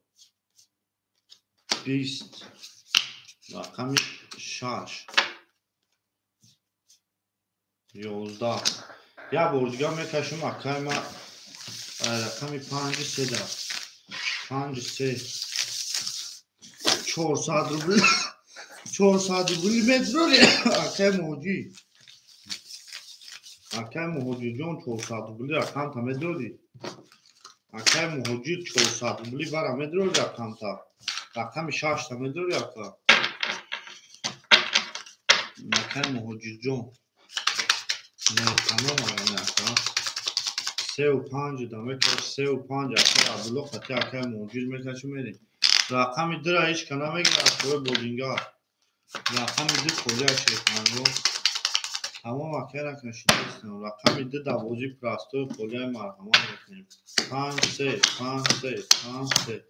20 رقمی 6 11 یا برجگاه میکشم اکای ما رقمی 5 3 در 5 3 400 روبل 400 روبل مترولی اکای موجی اکای موجی جون 400 روبل رقم تا مترولی اکای موجی 400 روبل برا مترولی رقم تا رقمی 6 تا مترولی اکای موجی جون نه تمام آنه اکا 3 و 5 دامه که 3 و 5 اکای عبدالله خطی اکای موجی میکشم میریم رقمی 2 را هیچ کنه میگه از توی بودینگار رقمی 2 کلی شیطانگو تمام اکای نکنشیده استیم رقمی 2 دوازی پراستوی کلی مرحمه میکنیم 5 3 5 3 5 3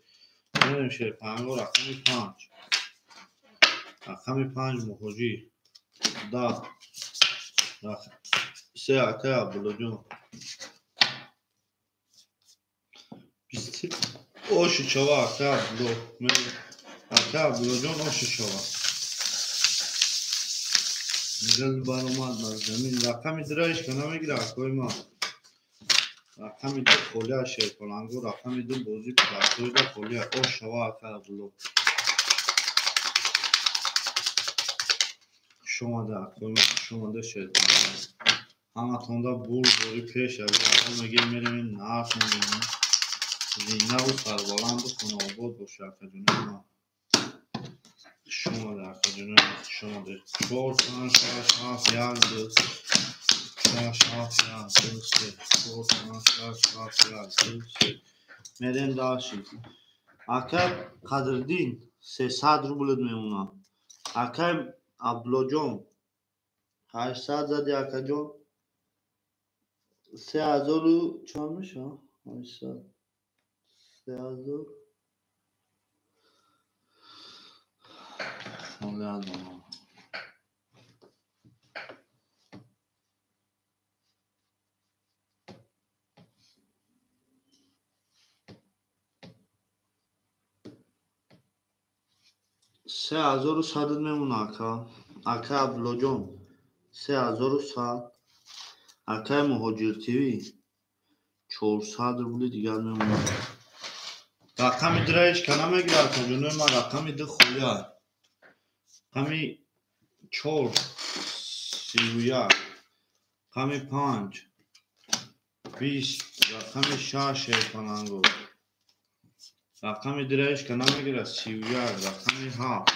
میریم شیطانگو رقمی 5 رقمی 5 مخوجی 10 3 اکای عبدالله جون 20 اوشی چوا اکای عبدالله میریم اکای عبدالله جون اوشی چوا میگل بار اومد از زمین رقمی درایش کنه میگیره اکوی ما رقمی 2 خوله شیطانگو رقمی 2 بوزی پراستوی ده خوله او شوا اکای عبدالله شما ده اکوی ما شما ده شیطانگو همه تونده بور بوری پیش اول میگه میریم این نارس میگیم زینه و سربالان بکنه آباد باشه اکا جونه ما شما ده اکا جونه شما ده 4 5 6 7 1 2 6 7 1 2 3 4 5 6 7 1 2 3 میریم داشتیم اکا قدردین 300 روبلت میمونه اکا عبدالله جون 800 زدی اکا جون 3000 و چهار میشه 800 3000 حالا یادم 3100 میمونه اکا عبدالله جون 3100 اکای مهاجر تیوی 400 روبل دیگر میمونه رقمی درایش کنه میگیره اکا جونه ما رقمی 2 خوله رقمی 4 31 رقمی 5 20 رقمی 6 شیطانگو رقمی درایش کنه میگیره 31 رقمی 7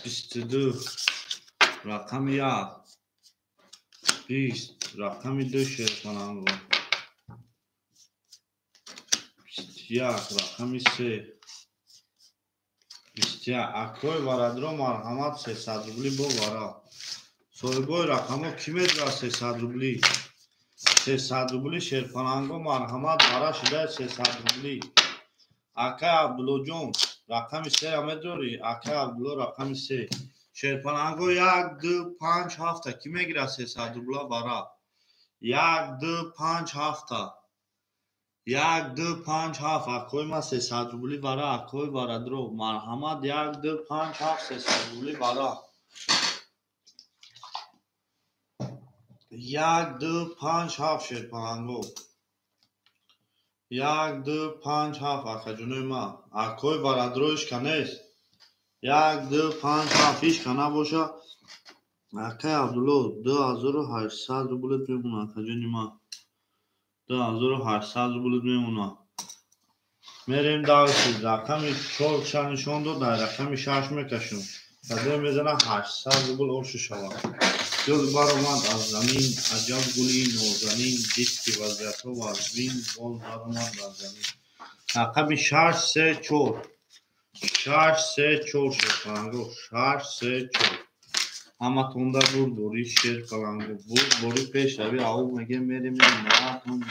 22 رقمی 1 20 رقمی 2 شیطانگو 21 رقمی 3 21 اکوی وردرو مرحمت 300 روبلی بو وارا سویبوی رقمو کی میدره 300 روبلی 300 روبلی شیرپانانگو مرحمت وارا شده 300 روبلی اکای عبدالله جون رقمی 3 را میداری اکای عبدالله رقمی 3 شیرپانانگو 1 2 5 7 کی میگیره 300 روبلا وارا 1 2 5 7 1 2 5 7 اکوی ما 300 روبلی وارا اکوی واردرو مرحمت 1 2 5 7 300 روبلی وارا 1 2 5 7 شیرپانانگو 1 2 5 7 اکا جونه ما اکوی واردروش کنیست 1 2 5 7 ایش کنه باشه اکای عبدالله 2800 روبلت میمونه اکا جونی ما 2800 روبلت میمونه میریم دارشید رقمی 4 شنشون دو در رقمی 6 میکشون کده میزنه 800 روبل اوش شوا جز بار اومد از زمین عجب گلی نوزنین دید که وضعیت و از بین باز بار اومد از زمین رقمی 6 3 4 6 3 4 شد 6 3 4 همتون در بود بوری شیر پلنگو بود بوری پیش روی آو مگه میریم نه تون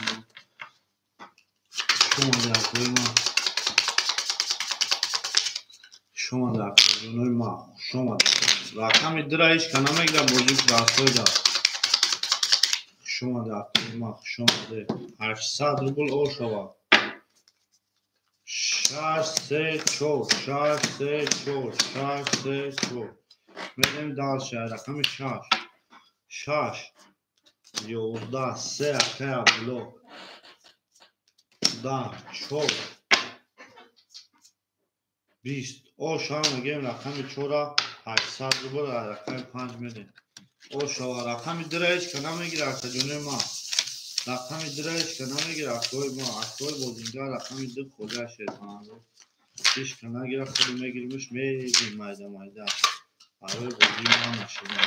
شما در کنونوی ما شما رقم درایش کنم اگر بوجی پراستوی دار شما در کنونوی ما شما در 800 روبل او شوا 6 3 4 6 3 4 6 3 4 میریم دال شد رقم 6 6 11 3 اکه بلو 10 4 20 او شما میگیم رقم 4 800 روبل رقم 5 میدیم او شما رقم درایش کنم میگیره که جونه ما رقم درایش کنم میگیره اکوی ما اکوی بودینجا رقم دو خوده شد پیش کنم گیره خودی میگیریمش میگیم مایده مایده اکوی بودی ما نشده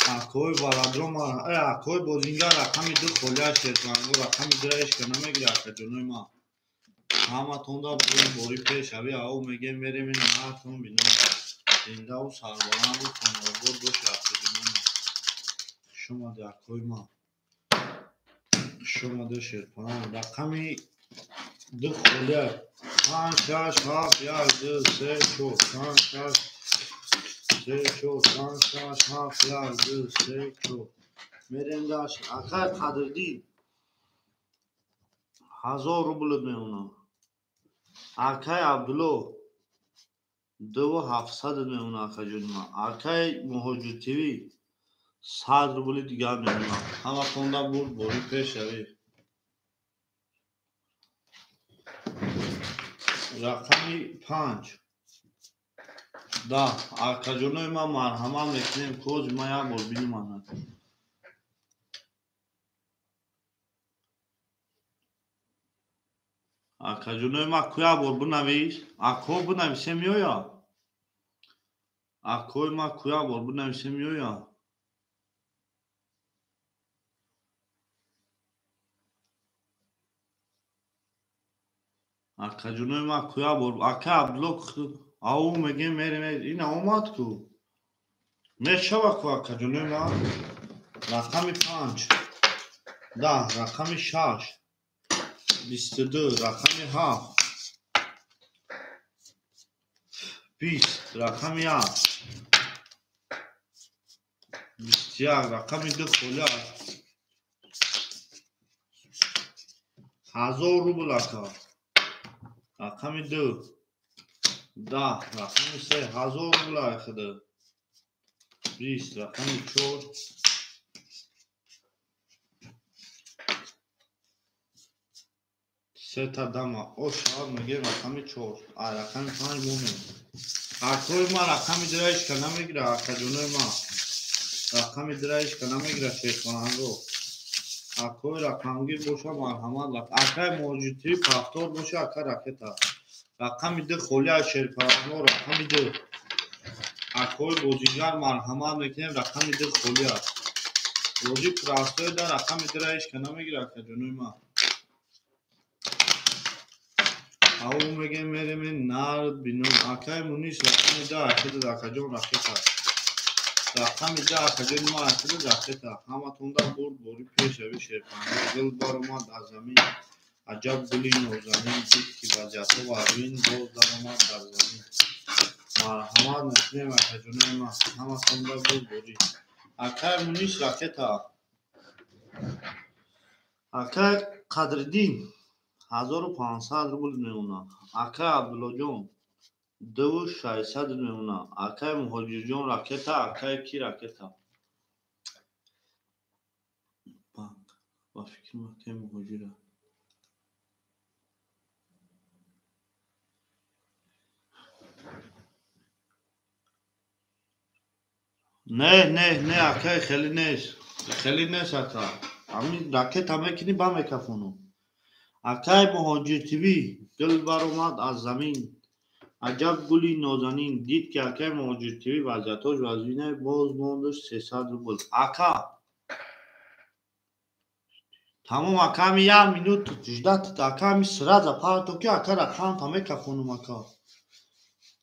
اکوی بارادرو ما اکوی بودینجا رقم دو خوده شد رقم درایش کنم میگیره که جونه ما همه تونده بوری پیش اوی او میگیم میریم این نهتون بینم زنده و سرباران رو کناربور باشه اکوی شما در کوی ما شما دو شرپان رقمی دو خوله 5 6 7 1 2 3 4 5 6 3 4 5 6 7 1 2 3 4 میریم داشت اکر قدردی 1000 روبل میونه اکر عبدالله 2700 میونه اکر جون ما اکر مهاجر تیوی 100 روبل دیگر میونه همه خونده بود بوری پیش شوی رقمی 5 10 ارکجونوی ما مرحمه میکنیم کوز ما یک بار بینیم آنها ارکجونوی ما کویا بار بنویس اکو بنویسه میویا اکوی ما کویا بار بنویسه میویا ارکجونوی ما کویا بار اکا عبدالله او میگیم میریم این اومد کو میشوه کو ارکجونوی ما رقم 5 10 رقم 6 22 رقم 7 20 رقم 1 21 رقم 2 خوله 1000 روبل اکا رقم 2 10 رقم 3 1000 روبل اخده 20 رقم 4 سه تا دما او شاد میگه رقم 4 رقم 5 مومن اکوی ما رقم درایش که نمیگیره اکجونه ما رقم درایش که نمیگیره شیخ کننگو اکوی رقم گیر باشه مرحمت اکای موجودی پاکتور باشه اکای رکتا رقم 2 خولی شیر کننگو رقم 2 اکوی بوزیگر مرحمت میکنیم رقم 2 خولی هست بوزی پراستوی در رقم درایش که نمیگیره اکجونه ما او میگه میریم این نرد بینون اکای مونیش رقم 10 اکید اکجون رکتا رقم 10 اکجون ما اکید رکتا همه تونده برد بوری پیش اوی شیرپنگه گل بار اومد از زمین عجب گلی نوزمین دید که وضعیت و عوین باز در اومد در زمین مرحمت نکنیم اکجونه ما همه تونده برد بوری اکای مونیش رکتا اکای قدردین 1500 روبل میونه اکای عبدالله جون 2600 میونه اکای مهاجر جون رکتا اکای کی رکتا با فکر اکای مهاجره نه اکای خیلی نیست اکا همین رکتا میکنی با میکفونو اکای مهاجر تیوی دل بر اومد از زمین عجب گلی نازنین دید که اکای مهاجر تیوی وضعیتاش وزینه باز موندش 300 روبل اکا Tamam akami ya minut jdat akami sraza parto ki akara khan tame ka khonu maka.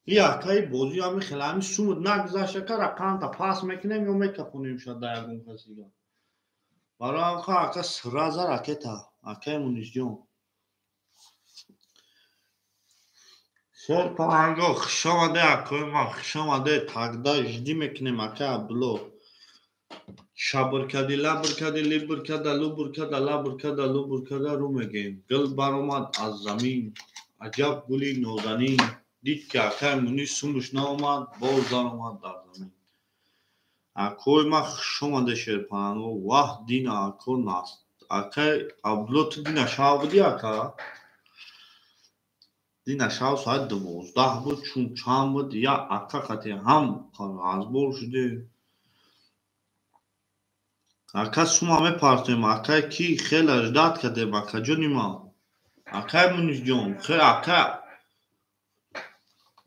Ya akai bozi ami khelami sumud nagzasha kara khan ta pas mekinem yo meka khonim shada yagun khasiga. Baram kha aka sraza raketa akai munizjon. Sher parango khshamade akoy ma khshamade tagda jdi meknem aka ablo. Şabırkadı, labırkadı, libırkadı, lubırkadı, labırkadı, lubırkadı, rumegem. Gıl baromat az zamin. Acab guli nozani. Did ki akay muni sumuş naomad, bozdan omad dar zamin. Akoy ma khshomade sherpano, vah dina ako nas. Akay ablot dina şavdi aka. Dina şav saat 12 بود چون چند بود یا aka khati ham razbol shide. Aka suma mepardem aka ki khela jdat kadem aka jonima aka munizjon khe aka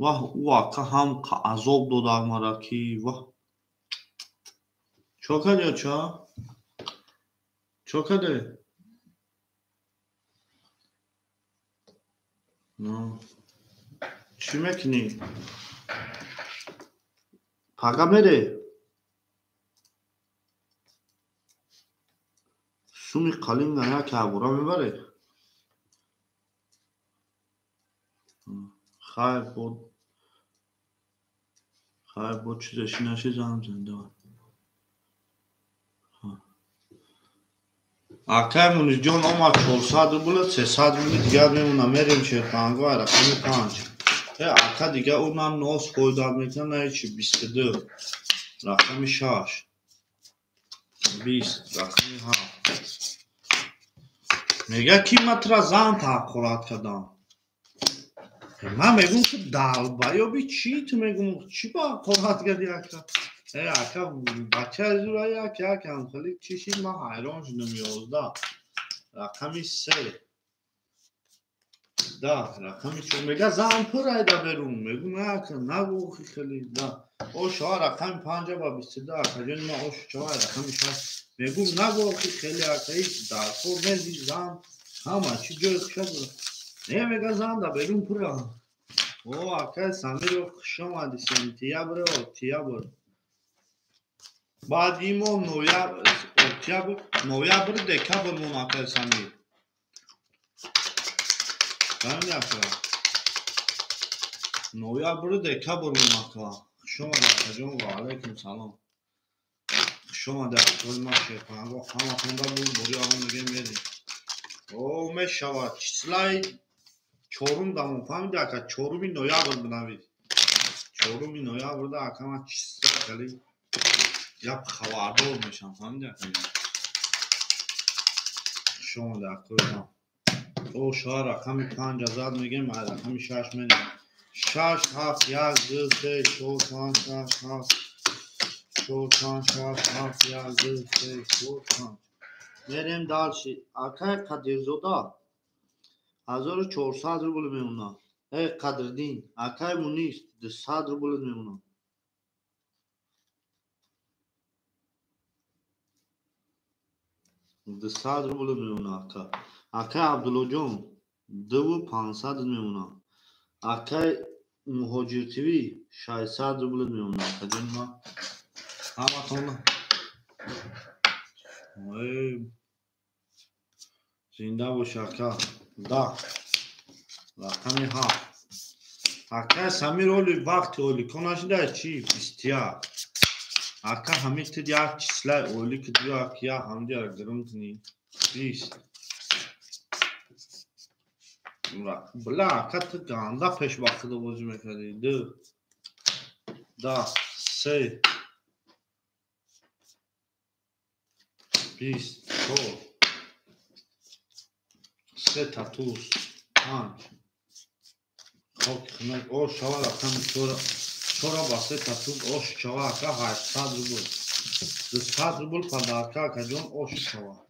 vah u aka ham azob dodar mara ki vah chokade cha chokade no chi mekni paga mere sumi qalinga ya kabura mebare خیر بود چیزش نشه زنم زنده akay munizjon omad 400 rubl 300 rubl digar memuna merem sherpango raqami 5 aka diga unam nos qo'ydar mekan chi 22 raqami 6 20 raqami 7 mega ki matra zan taqorat kadam من میگم که دلبیا بی چی تو میگم چی با قرات کردی اکا اکا بچه از روی اکا کم خیلی چیشید ما حیران شدم 11 رقمی 3 10 رقمی 4 میگه زن پر ایده برون میگم اکا نگو خیلی 10 او شما رقمی 5 با 22 اکا جان ما او شما رقمی 6 میگم نگو خیلی اکا هیچ درخور نزی زن همه چی جای خشد نه میگه زن دا برون پره O akay samir khshomadi sentyabr oktyabr badimo noyabr dekabr mon akay samir hamya aka noyabr dekabr mon aka khshomadi ajon va alaykum salom khshomadi akol ma shepango hama khonda buri avon mege medi o me shava chislay چهارم دهم فهمیدی اکا 4 نوامبر بنویس 4 نوامبر اکا من چیزا خیلی یا خبردار میشم فهمیدی اکا شما در کنم او شهر رقم 5000 میگم رقم 6 میگم 6 7 1 2 3 4 5 6 7 4 5 6 7 1 2 3 4 5 میریم دالشی اکا قدیرزاده 1400 روبل میمونه قدردین اکای مونیست 200 روبل میمونه 200 روبل میمونه اکا اکای عبدالله جان 2500 میمونه اکای مهاجر تیوی 600 روبل میمونه اکا جان ما همه تونه زنده باش اکا دا رقمی 7 اکا سمیر اولی وقت اولی کناشده چی 20 اکا همه تدیا چیسلای اولی که دیو اکیا هم دیار گرم کنی 20 بلا اکا تو گانده پیش وقت دو بازی میکردی 2 3 20 4 3 تاتوس 5 خب خنک او شوا رقم چورا باسه تاتوس او شوا اکا 800 روبل 200 روبل پدارکا اکا جون او شوا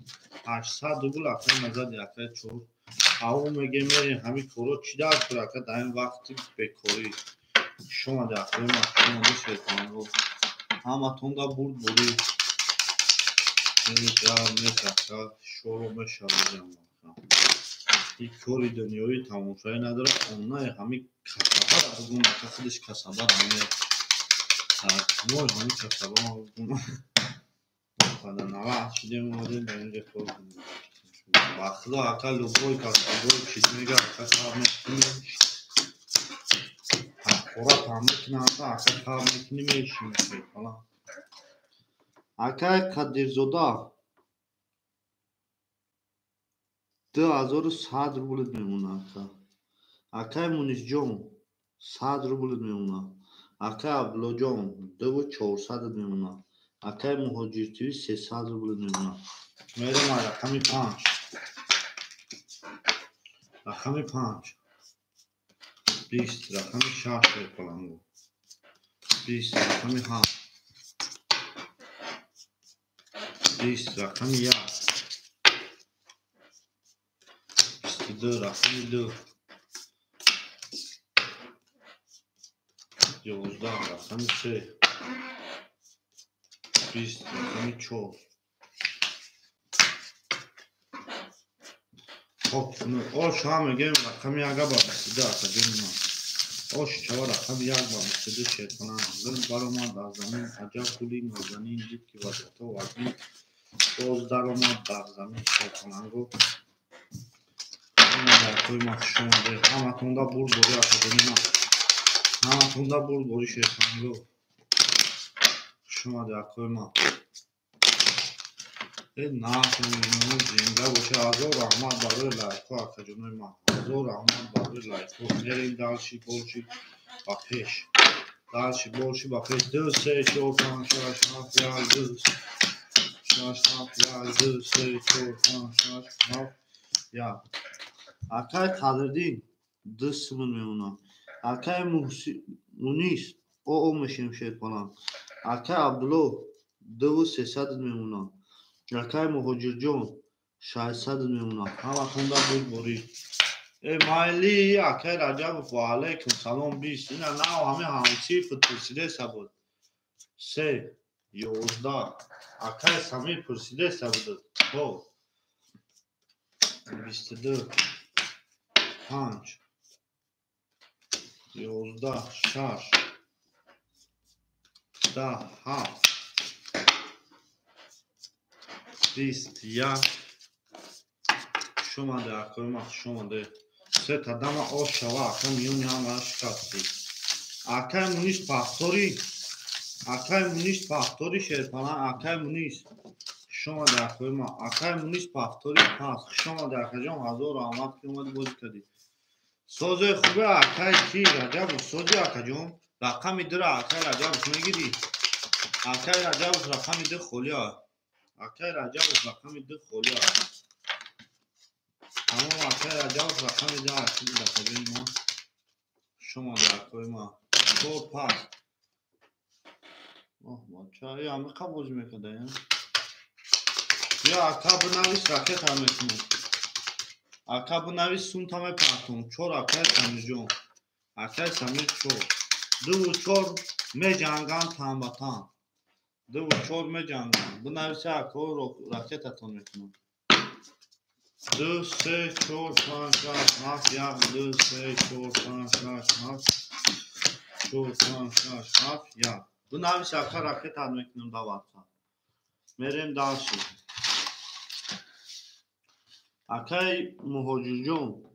800 روبل اکا مزد اکا چور او میگه میریم همین کورو چی دار کرد اکا دایم وقتی بکوری شما در اکا ما شما دو شیطان رو همه تونده بود بودی میترسد شروع شدم این کاری دنیایی تماشایی نداره آنه همین کسبه را بگم که خودش کسبه را همه نوع همین کسبه را بگم خدا نوه شدیم اومدیم به اینجا کار کنیم با خدا اکل لوگوی کسبه چیز میگه اکل کار میکنیم خورا تعمل کنه اکل کار میکنیم میشیم اکل کدیرزوده 2100 рубль میمونه اکای مونیس جون 100 روبل میمونه اکای عبدالله جون 2400 میمونه اکای مهاجر تیوی 300 روبل میمونه میرم رقمی 5 رقمی 5 20 رقمی 6 کنم 20 رقمی 7 20 رقمی 1 22 رقمی 2 11 رقمی 3 20 رقمی 4 خب آش همه گیم رقمی اگه با بسیده اتا گیم آش چوا رقمی یک با بسیده شد کنم زن بر اومد در زمین عجب گلی نازنین دید که وزیتا و عظیم باز در اومد در زمین شد کنم گفت در توی ما شماده همه تونده بول بوری اتا گیم همه تونده بول بوری شد کنم گفت شما در توی ما ناخن زنده باشه هزار رحمت برای لایکو اکا جونوی ما هزار رحمت برای لایکو میریم دلشی بولشی با پیش دلشی بولشی با پیش 2 3 4 5 6 7 8 2 6 7 8 2 3 4 5 6 7 یا اکای قدردین 2 سمون میمونه اکای مونیس او میشیم شد کنم اکای عبدالله 2300 میمونه اکای مهاجر جون 600 میمونه همه خونده بود بوری مایلی اکای رجب و علیکم سلام 20 اینا نه همه همسی پرسیده سبود 3 11 اکای سمیر پرسیده سبود تو 22 5 11 6 10 7 21 شماده اکای ما شماده 3 تا دم آش شوا اکا میونی هم شکستی اکای مونیس پاکتوری اکای مونیس پاکتوری شیرپانه اکای مونیس شما در اکای ما اکای مونیس پاکتوری پاس شما در اکای جان هزار آمد که اومد بازی کردی سوزه خوبه اکای کی رجب سوزی اکای جان رقمی داره اکای رجب میگیری اکای رجب رقمی ده خولیا اکای رجب رقمی ده خولیا تمام اکای رجب رقمی ده اکای ده ما شما در اکای ما تو پاس اوه بچه های همه قبوز میکده یا اکا بنویس راکت هم میکنم اکا بنویس سونت همه پرتون چور اکای سمیر جون اکای سمیر چور 2 و 4 می جنگن تن با تن 2 و 4 می جنگن بنویس اکا راکت اتون میکنم 2 3 4 5 6 7 1 2 3 4 5 6 7 4 5 6 7 1 بنویس اکا راکت اتون میکنم دا واتساپ میریم داشتی اکای مهاجر جون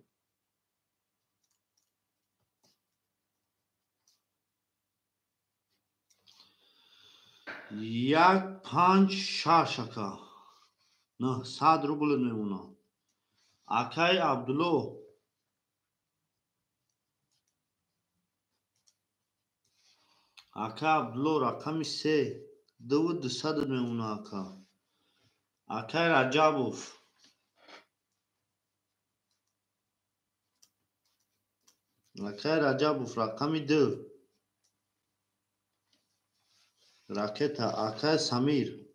1 5 6 اکا نه 100 روبل میمونه اکای عبدالله اکای عبدالله رقمی 3 2200 میمونه اکا اکای رجبوف اکای رجبوف رقمی 2 راکتا اکای سمیر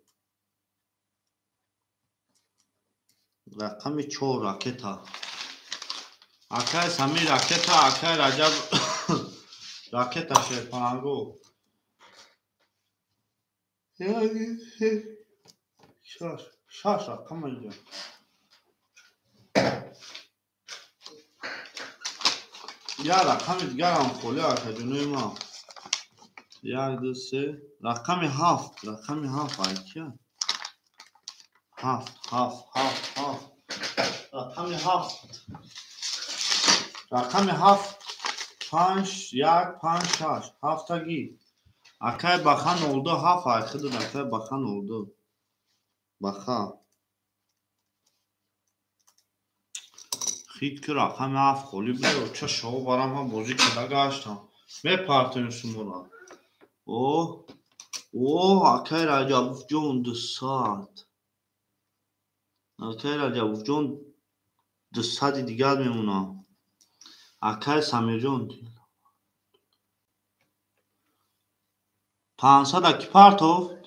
رقمی 4 راکتا اکای سمیر راکتا اکای رجب راکتا شیرپانگو شاش رقم اینجا یا رقم دیگر هم خوله آکا جنوی ما 1 2 3 رقم 7 کیا 7 رقم 7 5 1 5 6 هفتگی akay bakan oldu ha farkıdır akay bakan oldu baka خیت که رقم 7 خولی بوده چه شو برام هم بازی کلا گشتم به پارتنرسون برا اوه akay رجب جون 2 ساعت akay رجب جون 2 ساعت دیگر میمونم akay سمیر جون 500 اکی پارتو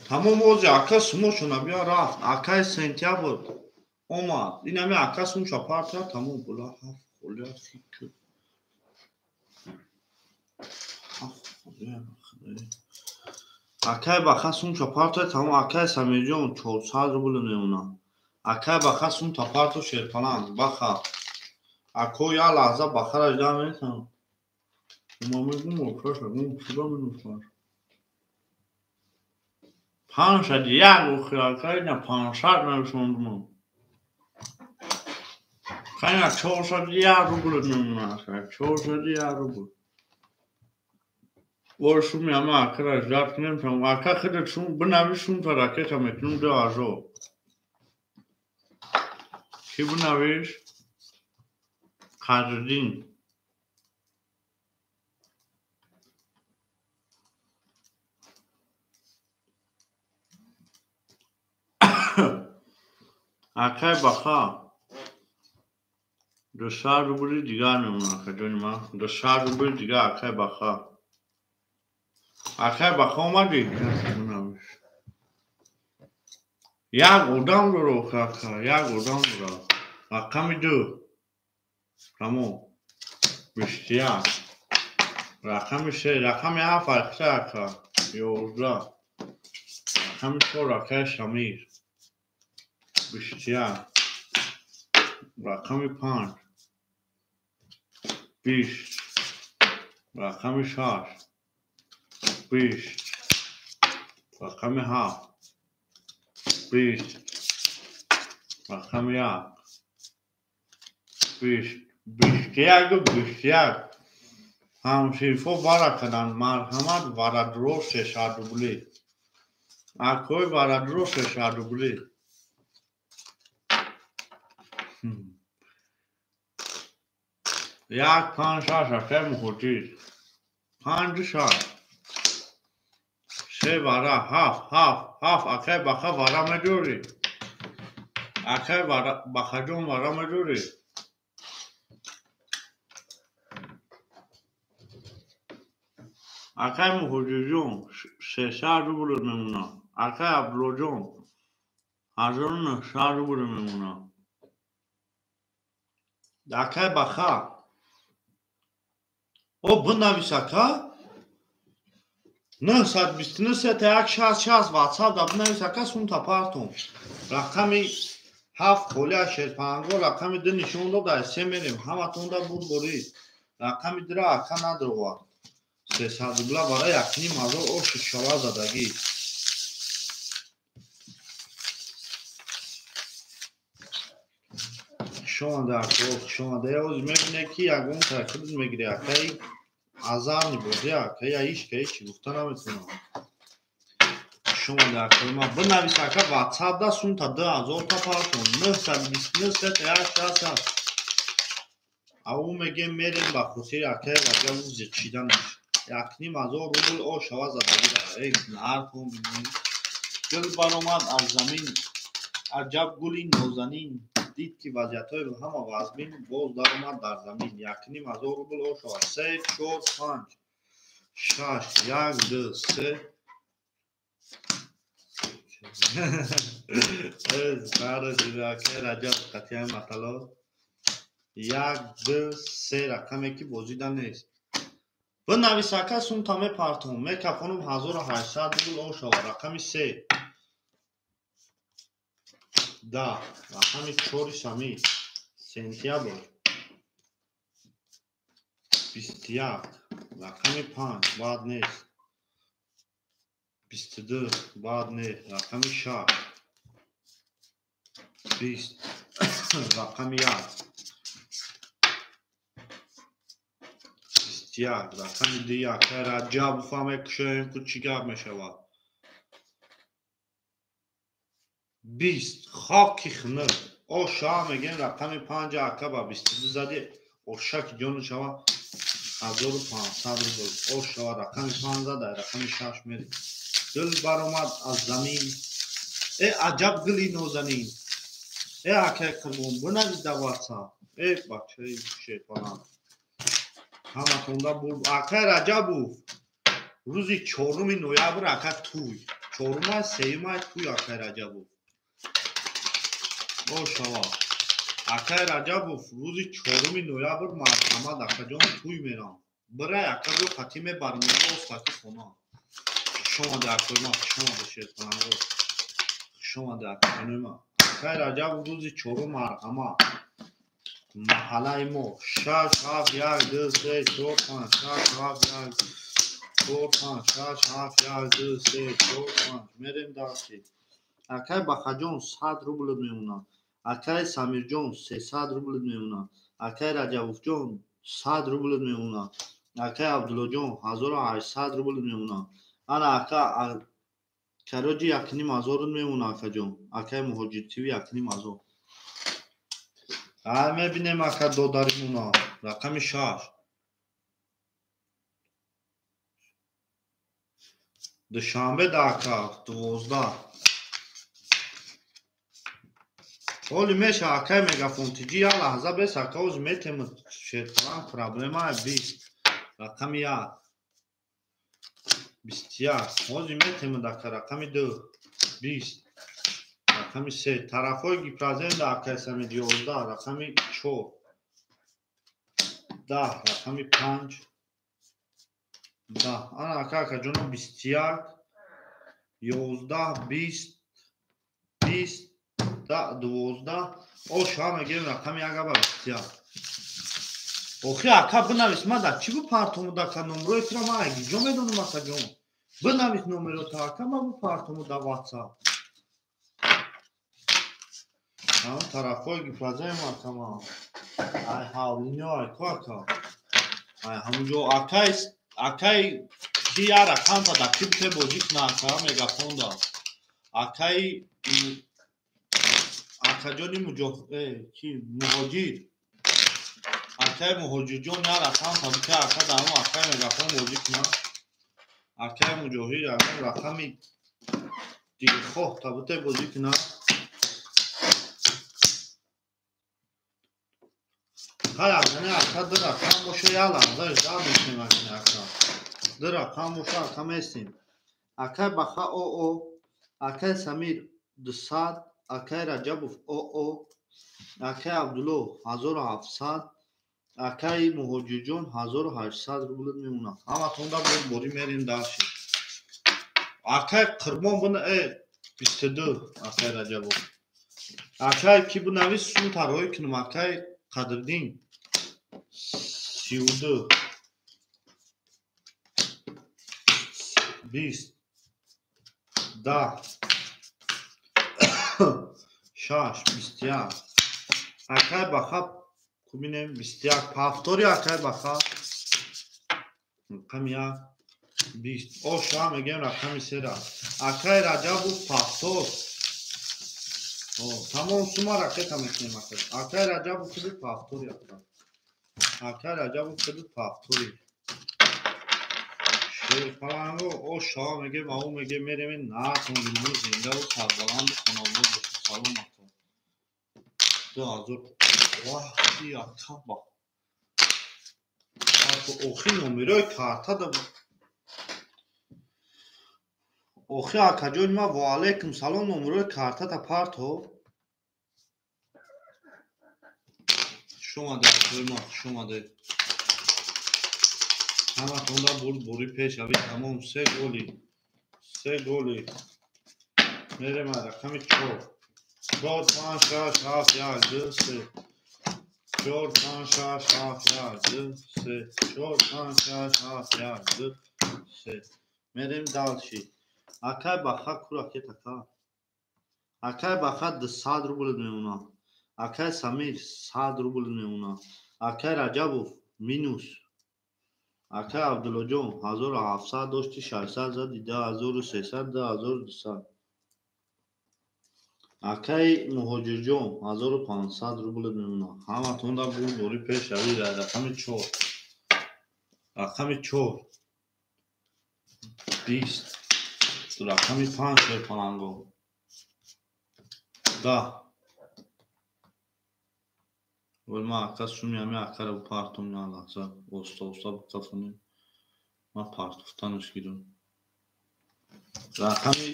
تمام اوزی akay سموشونا بیا رفت akay سنتیابود اومد این همه akay سموشا پارتو تمام بلا 7 خولی خیت که akay bakasın çaparto tamam akay samiriyon çok sadece bulunuyor ona akay bakasın çaparto şerpalan baka ako ya lahza bakar ajda mı tamam umarım bu okşa bu şurada mı var panşa diğer okşa ne panşa ne sondu kaynak çoğuşa diğer bulunuyor ona çoğuşa diğer bulunuyor ورشون همه اکر از درک نمیتونم اکر خودتون بنویشون تا رکت هم اتنون دو آزو کی بنویش؟ قدردین اکر بخا 200 روبل دیگر میمونه اکر جانی ما 200 روبل دیگر اکر بخا akay baka اومدی یک گودام رو کاکا یک گودام رو رقم 2 تمام بشتیار رقم 3 رقم 7 فرقه اکا 11 رقم 4 akay شمیر بشتیار رقم 5 20 رقم 6 20 رقم 7 20 رقم 1 20 21 همشیفو وارکدن مرحمت وارد ششاد روبلی اکوی وارد 6 روبلی یک 5 6 akay muhutid 5 6 سه وارا 7 akay baka vara mecuri akay baka جون vara mecuri akay muhujujun 300 روبل میمونه akay ablojon 1900 روبل میمونه akay baka o بنویس akay 929 تا 160 واتساپ دا بنویس akay سون تا پارتون رقم 7 خولی شرپانگو رقم 2 نشون داد سه میریم همتون دا بود برید رقم درا akay ندروار 300 روبلا برای یکنی مازو او ششوا زدگی شما در کوک شما در اوز میبینه کی یکون ترکیب میگیره akay azar نبوده akay ایش که ایچی گفته نمیتونم شما در کوک ما بنویس akay واتساپ دا سون تا 2000 تا پارتون 929 تا 160 او میگه میریم با خطیر akay وجه روز چیدنش یکنی مازو روبل او شوا زدگی داره ایک نهار کن بینید گل برامد از زمین عجب گلی نازنین دید که وضعیت‌های رو هم آغازبین باز در اومد در زمین یکنی مازو روبل او شوا 3 4 5 6 1 2 3 از کار دیده akay رجب قطعه مطلب 1 2 3 رقمی که بازیدن نیست بنویس akay سون تامه پارتون میکفونم 1800 روبل او شوا رقم 3 Да, рақами 4 сами сентябр 21 рақами 5 баъд нест 22 баъд нест рақами 6 20 рақами 1 21 рақами 2 که раҷаб фаҳме кушоем ку чӣ гап мешавад 20 хоки хунук оша мегем рақами 5 ака ба 22 зади ошаки ҷону шава 1500 рубл ош шава рақами 5 зада рақами 6 мери гул баромад аз замин аҷаб гули нозанин акаи қурбон бинавис дар ватсап бачаи шепаланд ҳаматонда бурд акаи раҷабов рӯзи 4 ноябр ака туй 4 3 туй акаи раҷабов ошава акаи раҷабов рӯзи 4 ноябр марҳамат акаҷон туй мерам бирай акаҷо қатӣ мебарм остаки хона хушомаде акоима хушомаде шепаланго хушомаде акаҷонима акаи раҷабов рӯзи 4 марҳамат маҳаллаи мо 6 7 1 2 3 4 5 6 7 1 4 5 6 7 1 2 3 4 5 мерем дасти акаи бахаҷон 100 рублут мемонад акаи самирҷон 300 рублут мемонад акаи раҷабовҷон 100 рублут мемонад акаи абдуллоҷон 1800 рублут мемонад ана ака кароҷи 1500 мемонад акаҷон акаи муҳоҷиртиви 1500 мебинем ака додаримуна рақами 6 душанбе дака 12 оли меша акаи мегафонтиҷи як лаҳза бес ака оз метем шерпалан проблемае 20 рақами 1 21 ози метем дака рақами 2 20 рақами 3 тарафҳои гипразен акаи сами 11 рақами 4 10 рақами 5 10 ана ака акаҷоно 21 11 20 20 12 оша мегем рақами 1 ба 21 охи ака бинавис ма дар чӣ бу партому дака номерои тира ма агиҷо медонам акаҷон бинавис номерота ака ма бу партому дар ватсап ҳам тарафҳои гипразем акама ай ҳавлиниё айко ака ай ҳамуҷо акаи ки я рақамта дар ки бите боҷӣ кина ака мегафонда акаи акаҷони ки муҳоҷир акаи муҳоҷирҷон я рақамта бите ака дар ҳамон акаи мегафон боҷӣ кина акаи муҷоҳид ягон рақами дилхоҳ та бите боҷӣ кина ягоне ака ду рақам боша як лаҳза иждат мекунем акини ака ду рақам боша ака местем акаи баха оо акаи самир 200 акаи раҷабов оо акаи абдулло 1700 акаи муҳоҷирҷон 1800 рублут мемонад ҳаматонда борборӣ мерем дарши акаи қурбон бина 22 акаи раҷабов акаи ки бинавис сум тарҳоӣ кунам акаи қадриддин 32 20 10 6 21 акаи баха кубинем 21 пафтори акаи баха рақами 1 20 оша мегем рақами 3 акаи раҷабов пафтор тамом сума рақета мекунем акаи раҷабов худи пафтори акаи раҷабов худи пафтори шерпаланго оша мегем ау мегем мерем наконгилмо зиндаву сарбаланду хонобод боша саломато 2000 ваҳди акаба охи номерои картада охи акаҷони ма ва алайкум салом номерои картата парто хушомаде акоима хушомаде ҳаматонда бурборӣ пешави тамом 3 голи мерем рақами 4 4 5 6 7 8 3 4 5 6 7 8 3 4 5 6 7 8 мерем далши акай баха куракет ака акай баха 100 рубл меуна акай самир 100 рубл меуна акай раҷабов минус акай абдуллоҷон 1700 дошти 600 зади 10300 10200 акай муҳоҷирҷон 1500 рубл мемона ҳаматонда бурдори пешавӣ рақами 4 рақами 4 20 рақами 5 шерпананго 10 валма ака суми ами акара партум на лаҳза оста бутафонем ма партуфтануш гирам рақами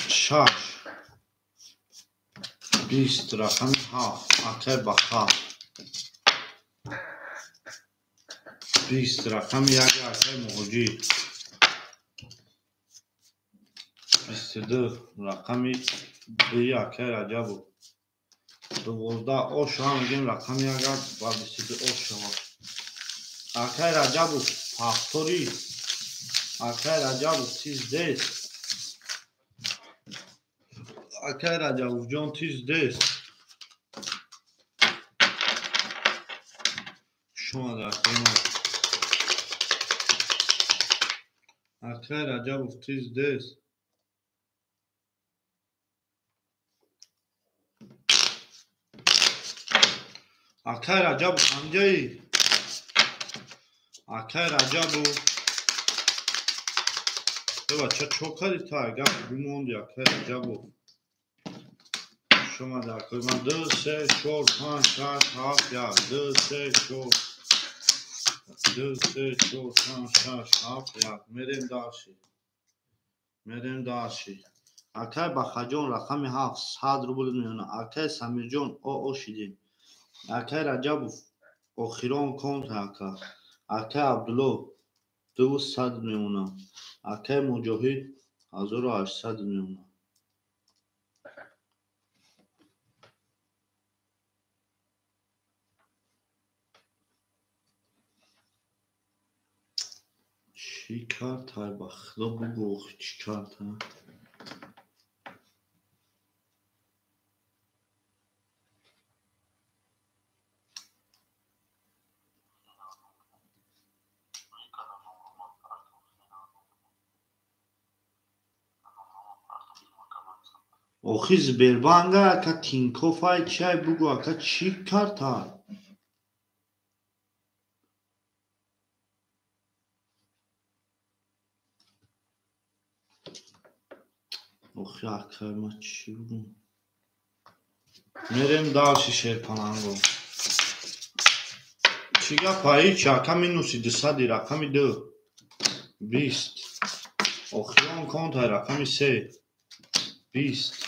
6 20 рақами 7 акай баха 20 рақами яке акай муҳоҷир 22 рақами 2 акай раҷабов 12 ош ҳам мегем рақами агар ба 22 ош шавад акай раҷабов ҳафтори акай раҷабов тиз дест акай раҷабовҷон тиз дест шумо дар қимат акай раҷабов тиз дест акай раҷабов ҳанҷаи акай раҷабов бача чокари тай гап гумонди акай раҷабов шумо дар қимат 2 3 4 5 6 7 1 2 3 4 2 3 4 5 6 7 1 мерем далши акай бахаҷон рақами 7 100 рубл меона акай самирҷон оо шидем акай раҷабов охирон конта ака акай абдулло 200 меона акай муҷоҳид 1800 меона чӣ кард ҳай ба худо бугӯ охи чӣ кард охи сбербанка ака тинкофай чиай бугӯ ака чӣ кард ҳай охи акай ма чӣ бугӯ мерем далши шерпананго чӣ гапа ҳичи ака минуси 200 рақами 2 20 охирон контай рақами 3 20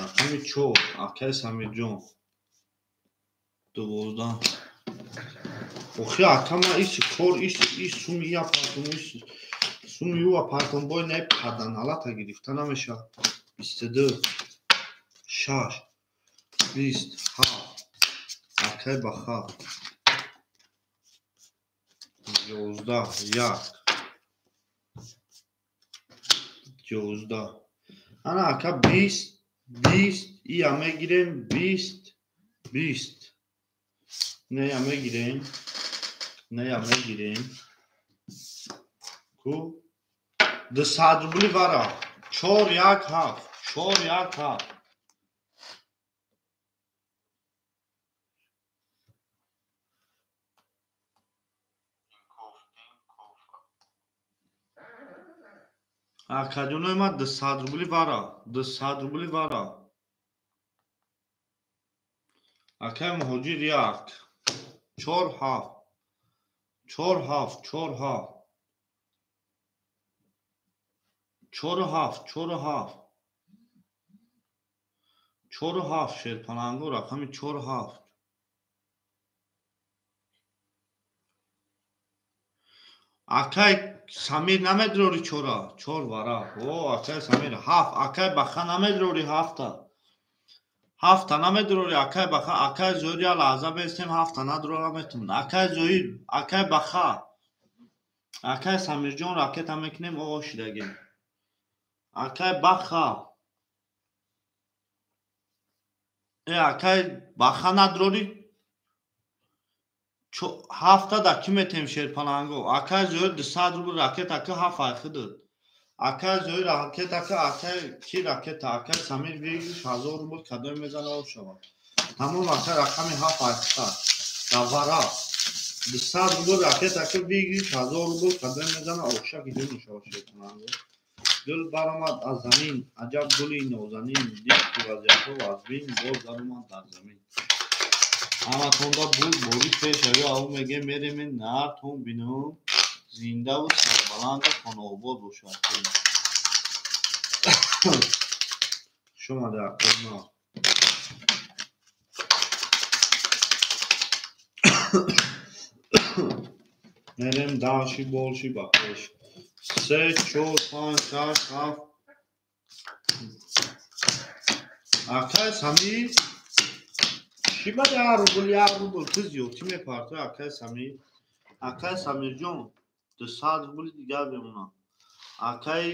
рақами 4 акай самирҷон 12 охи ака ма isi кор isi суми я партум суми ю апартамбой не кардан ҳалата гирифта намешавад 22 6 27 акай баха 11 1 11 ана ака 20 20 ия мегирем 20 20 нея мегирем ку 200 рубли вара 4 1 7 4 1 7 акаҷонои ма 200 рубли вара 200 рубли вара акай муҳоҷир 1 4 7 4 7 4 7 4 7 4 7 4 7 шерпананго рақами 4 7 акай самир намедрори 4 4 вара о акай самир 7 акай баха намедрори 7 7 намедрори акай баха акай зоири лаҳза бестем 7 надрора метун акай зоир акай баха акай самирҷон ракета мекунем оғо шидагем акай баха акай баха надрори 7 да ки метем шерпаланго акай зоир 200 рубл ракета ки 7 айхидад акай зоир ракета ки акай ки ракета акай самир бигиш 1000 рубл кадой мезана ошава тамом акай рақами 7 айхида давара 200 рубл ракета ки бигиш 1000 рубл кадой мезана оша гидон ошава шерпаланго гул баромад аз замин аҷаб гули нозанин дид ки вазиятҳо аз бин боз даромад дар замин ҳаматонда буд бори пешави ав меге меремин нар тон бинум зиндаву сарбаланду хонобод бошад шумо дар қурма мерем давши болши ба пеш 3 4 5 6 7 акай самир чӣ ба 1 рубл 1 рубл ту зиёдтӣ мепартои акай самир акай самирҷон 200 рубли дигар бемонад акай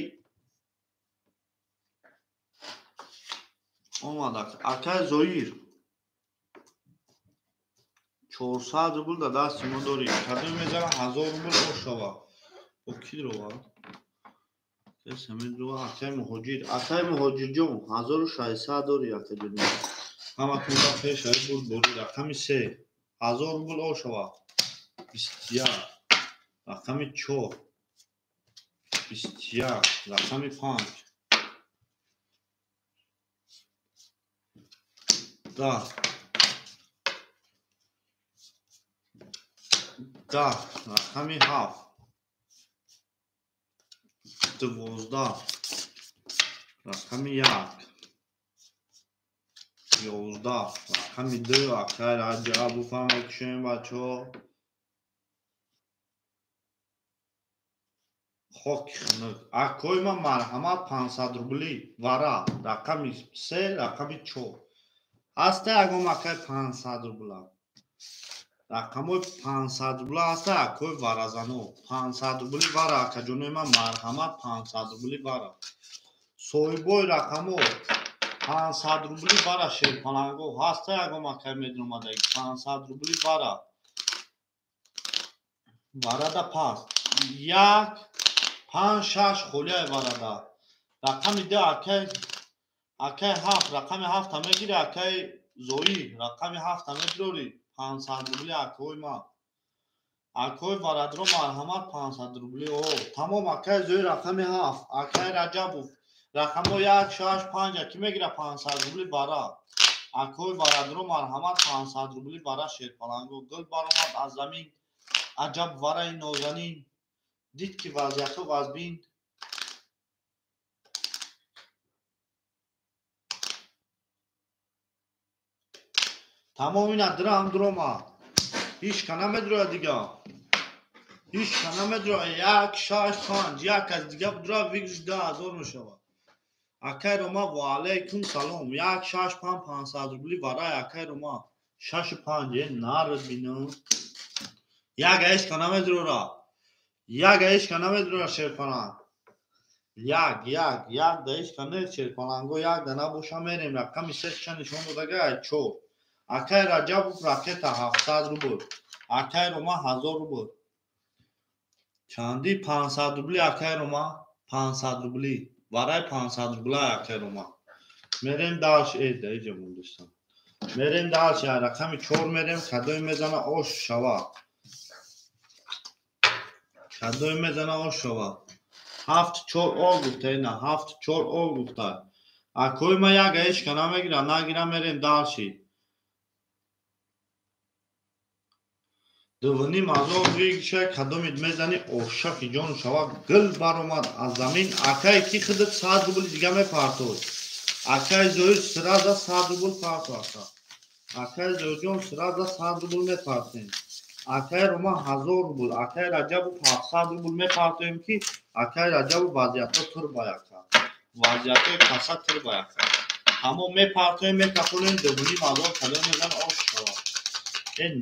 омад акай зоир 400 рубл да дасти мо дорӣ кадом мезана 1000 рубл ошава бо ки рова акай самир рова акай муҳоҷирҷон 1600 дорӣ акайҷон ҳаматонда пешави буд бори рақами 3 1000 рубл ошава 21 рақами 4 21 рақами 5 10 рақами 7 12 рақами 1 11 рақами 2 акай раҷабу фаҳмекишем бачаҳо хоки хунук акои ман марҳамат 500 рубли вара рақами 3 рақами 4 ҳаста ягон акай 500 рубла рақамои 500 рубла ҳаста акои варазано 500 рубли вара акаҷонои ман марҳамат 500 рубли вара соҳибои рақамо 500 рубли вара шерпаланго ҳаста ягон акай медромадаги 500 рубли вара варада паст 1 5 6 холияи варада рақами 2 акай 7 рақами 7 мегири акай зоир рақами 7 медрори 500 рубли акои ман акои варадро марҳамат 500 рубли тамом акай зоир рақами 7 акай раҷабов рақамо 1 6 5 ки мегира 500 рубли вара акои варадро марҳамат 500 рубли вара шерпаланго гул баромад аз замин аҷаб вараи нозанин дид ки вазъиятҳо аз бин тамом ина дирам дрома ҳичка намедроя дига ҳичка намедроя 1 6 5 як аз дига будра вигш 10000 мешавад акай рома ва алайкум салом 1 6 5 500 рубли вараи акай рома 6 5 нард бинам яга ҳичка намедрора яга ҳичка намедрора шерпаланг як да ҳичка не шерпаланго як да набоша мерем рақами 3 ча нишон додагай 4 акай раҷабов ракета 700 рубл акай рома 1000 рубл чанди 500 рубли акай рома 500 рубли вараи 500 рубла акай рома мерем далш эҷа мондистам мерем далш рақами 4 мерем кадой мезана ош шава кадой мезана ош шава 7 4 ол гуфта ина 7 4 ол гуфта акои ма яга ҳечка намегира нагира мерем далши дувним азор вигша кадомид мезани ошаки ҷон шава гул баромад аз замин акай ки худат 100 рубл дига мепартод акай зоир сраза 100 рубл парту акай зоирҷон сраза 100 рубл мепартем акай рома 1000 рубл акай раҷабов 700 рубл мепартоем ки акай раҷабов вазъиятҳо тур ба яка вазъиятҳои каса тур ба яка Tamam mepartoy mekapolun dövünü mazor kalon neden oşkava.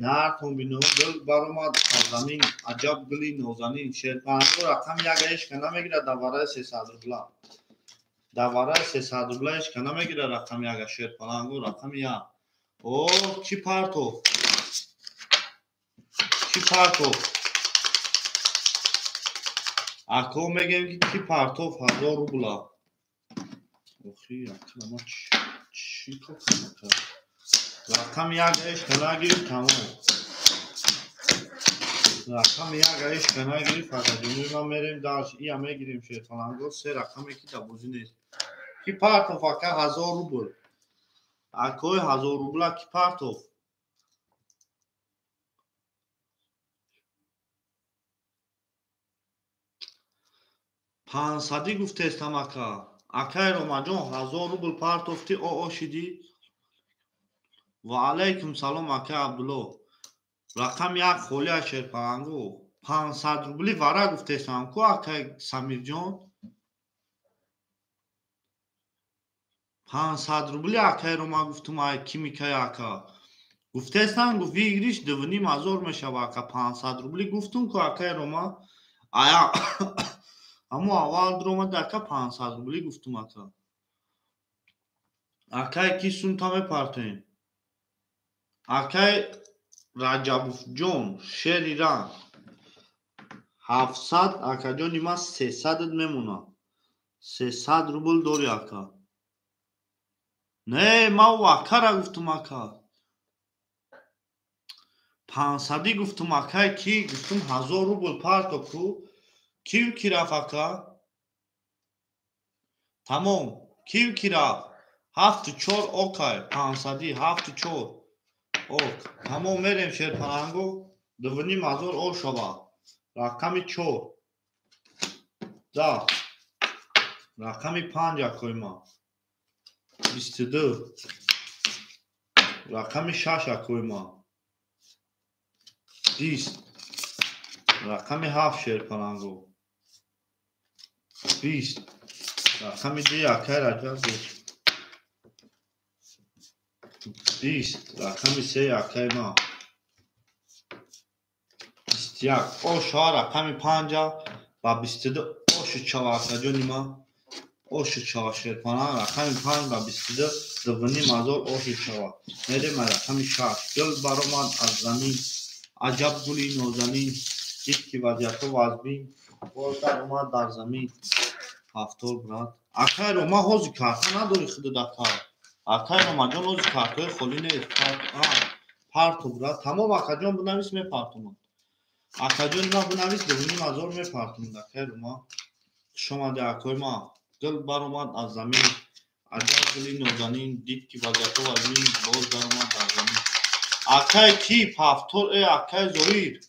نرتون بینو دل برآمد از زمین عجب گلی نازنین شیرپرنگو رقم یک اشکنه میگیره دواره 300 روبله دواره 300 روبله اشکنه میگیره رقم یک شیرپرنگو رقم یک او کی پرتو اکو میگیم که کی پرتو 1000 روبله اوخی اکلمه چی کنه رقم یک اشکنه گیر تمام رقم یک اشکنه گیر فقط جمعی ما میریم داشت ای همه گیریم شیرپرنگو سه رقم یکی دبوزی نیست کی پرتو فقط 1000 روبل اکوی 1000 روبله کی پرتو 500 گفتستم اکا اکای روما جان 1000 روبل پرتوفتی او شدی و علیکم سلام اکای عبدالله رقم یک خولی شیرپرنگو 500 روبلی وره گفتستم کو اکای سمیر جان 500 روبلی اکای روما گفتم ای کی میکای اکا گفتستم گفت ویگریش دوونی مازور میشه اکا 500 روبلی گفتم که اکای روما آیا اما اول دروما دکا 500 روبلی گفتم اکا اکای کی سونتا میپرتوین اکای رجبوف جون شیر ایران 700 اکا جان نیما 300 میمونه 300 روبل دوری اکا نه ما اکا را گفتم اکا 500 گفتم اکای کی گفتم 1000 روبل پرتو کو کیو کی رفت اکا تمام کیو کی رفت 74 اوکای 500 74 اوک تمام میریم شیرپرنگو دوونی مازور او شوا رقم 4 دا رقم 5 اکوی ما 22 رقم 6 اکوی ما 20 رقم 7 شیرپرنگو 20 رقم 2 اکای رجب 20 رقم 3 اکای ما 21 او شا رقم 5 با 22 او شو چوا اکا جونی ما او شو چوا شیرپرنگ رقم 5 با 22 دوونی مازور او شو چوا میریم رقم 6 گل برآمد از زمین عجب گلی نازنین دید که وضعیت وزبین باز در اومد در زمین هفتار برد اکای روما حوزی کارتا نداری خود دکار اکای روما جان حوزی کارتای خالی نیست پرتو برد تمام اکا جان بنویس میپرتومد اکا جان ما بنویس دوونی مازور میپرتومد اکای روما شما ده اکای ما گل برآمد از زمین عجب گلی نازنین دید که وضعیت وزبین باز در اومد در زمین اکای کی پفتور ای اکای زویر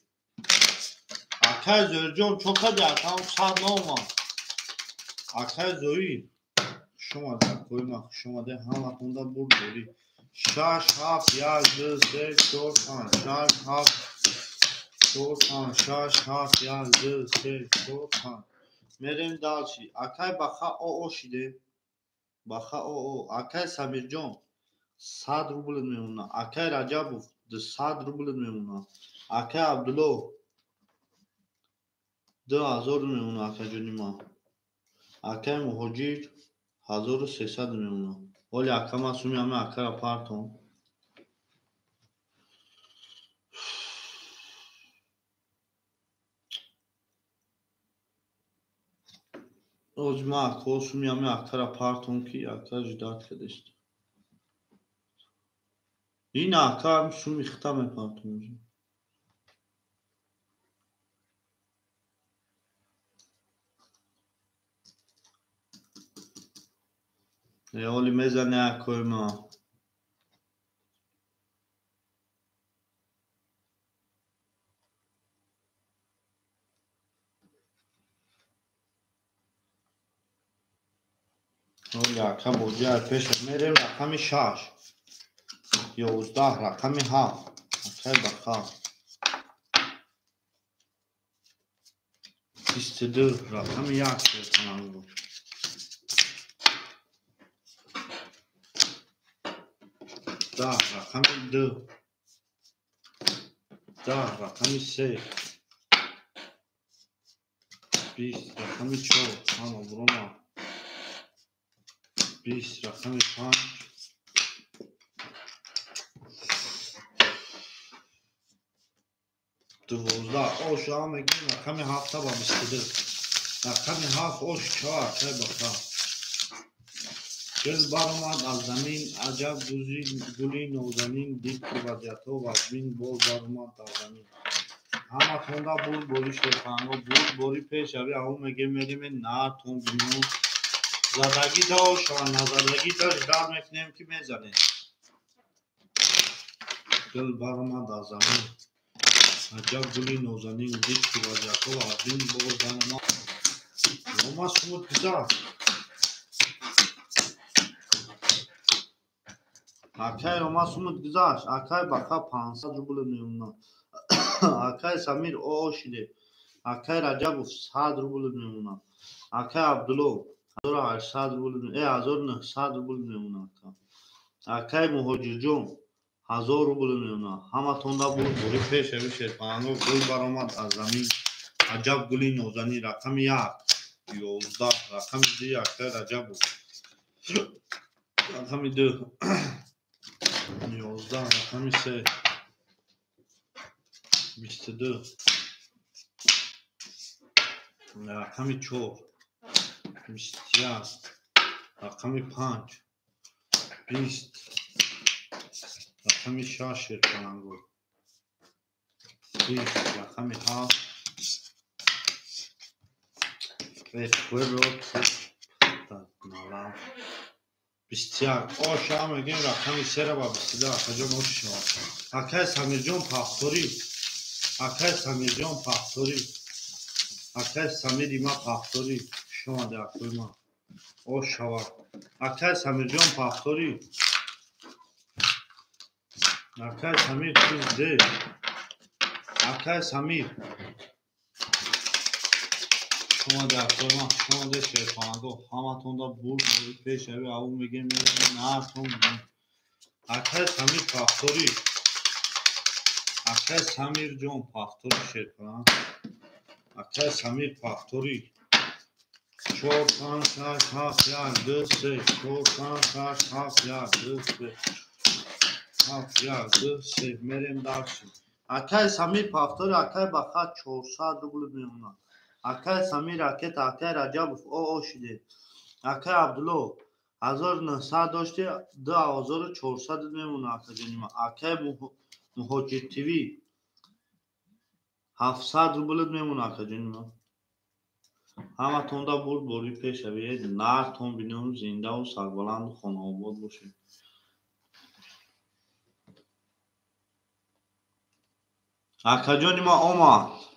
اکای زویر جان چوکا ده اکای صد نامد اکای زویر شما ده اکای ما شما ده همه تونده برد دوری 6 7 1 2 3 4 5 6 7 4 5 6 7 1 2 3 4 5 میریم دالچی اکای بخا او شده بخا او اکای سمیر جان 100 روبل میمونه اکای رجبوف 200 روبل میمونه اکای عبدالله 2000 میمونه اکای جونی ما اکای مهاجر 1300 میمونه ولی اکا معصومی همه اکا را پرتون اوج ما اکا سومی همه اکا را پرتون کی اکا جداد کدشت این اکا هم سومی خطا میپرتون ولی میزنه اکای ما ولی اکا بودی های پیش میریم رقم 6 11 رقم 7 اکای بخا 22 رقم 1 شد کنم بود 10 رقم 2 10 رقم 3 20 رقم 4 اما بروما 20 رقم 5 12 اوش هم میگیم رقم 7 با 22 رقم 7 اوش 4 چه بخواه گل برآمد از زمین عجب گلی نازنین دید که وضعیتها وزمین باز برآمد در زمین همه تونده بود بوری شیطانگو بود بوری پیش اوی او میگه میریم نه تون بینون زدگی داشت و نزدگی داشت در میکنیم که میزنیم گل برآمد از زمین عجب گلی نازنین دید که وضعیتها وزمین باز برآمد روما سمود گذار Akay Romasumut güzel. Akay baka pansa rubulunuyumna. Akay Samir Oşili. Akay Rajabov sad rubulunuyumna. Akay Abdullah. Hazor sad rubulunuyumna. Hazor ne sad rubulunuyumna. Akay Muhojirjon. Hazor rubulunuyumna. Hama tonda bul buri peş evi şeytango gul baromat azami. Acab guli nozani rakam ya. 11 rakam 2 Akay Rajabov. Rakam 2 11 رقم 3 22 رقم 4 21 رقم 5 20 رقم 6 کننگو 20 رقم 7 رو بسیار آشا میگیم رقم 3 را با 22 اکجان اوش شما اکای سمیرجان پاختوری اکای سمیرجان پاختوری اکای سمیری ما پاختوری شما در اکوی ما اوش شما اکای سمیرجان پاختوری اکای سمیر چیز ده اکای سمیر شما در اکوی ما شما ده شیطانگو همه تونده بول پیش اوی او میگه نه تون بگیم اکای سمیر پاختوری اکای سمیر جان پاختوری شیطان اکای سمیر پاختوری 4 5 6 7 1 2 3 4 5 6 7 1 2 3 7 1 2 3 میریم درشیم اکای سمیر پاختوری اکای بخات 400 روبل میمونه اکای سمیر اکای رجب او شده اکای عبدالله 1900 داشته 2400 میمونه اکای جنیما اکای مهاجر تیوی 700 روبل میمونه اکای جنیما همه تونده بود بوری پیش اوید نر تون بینیم زنده و سربلند و خانه آباد باشه اکای جنیما آمد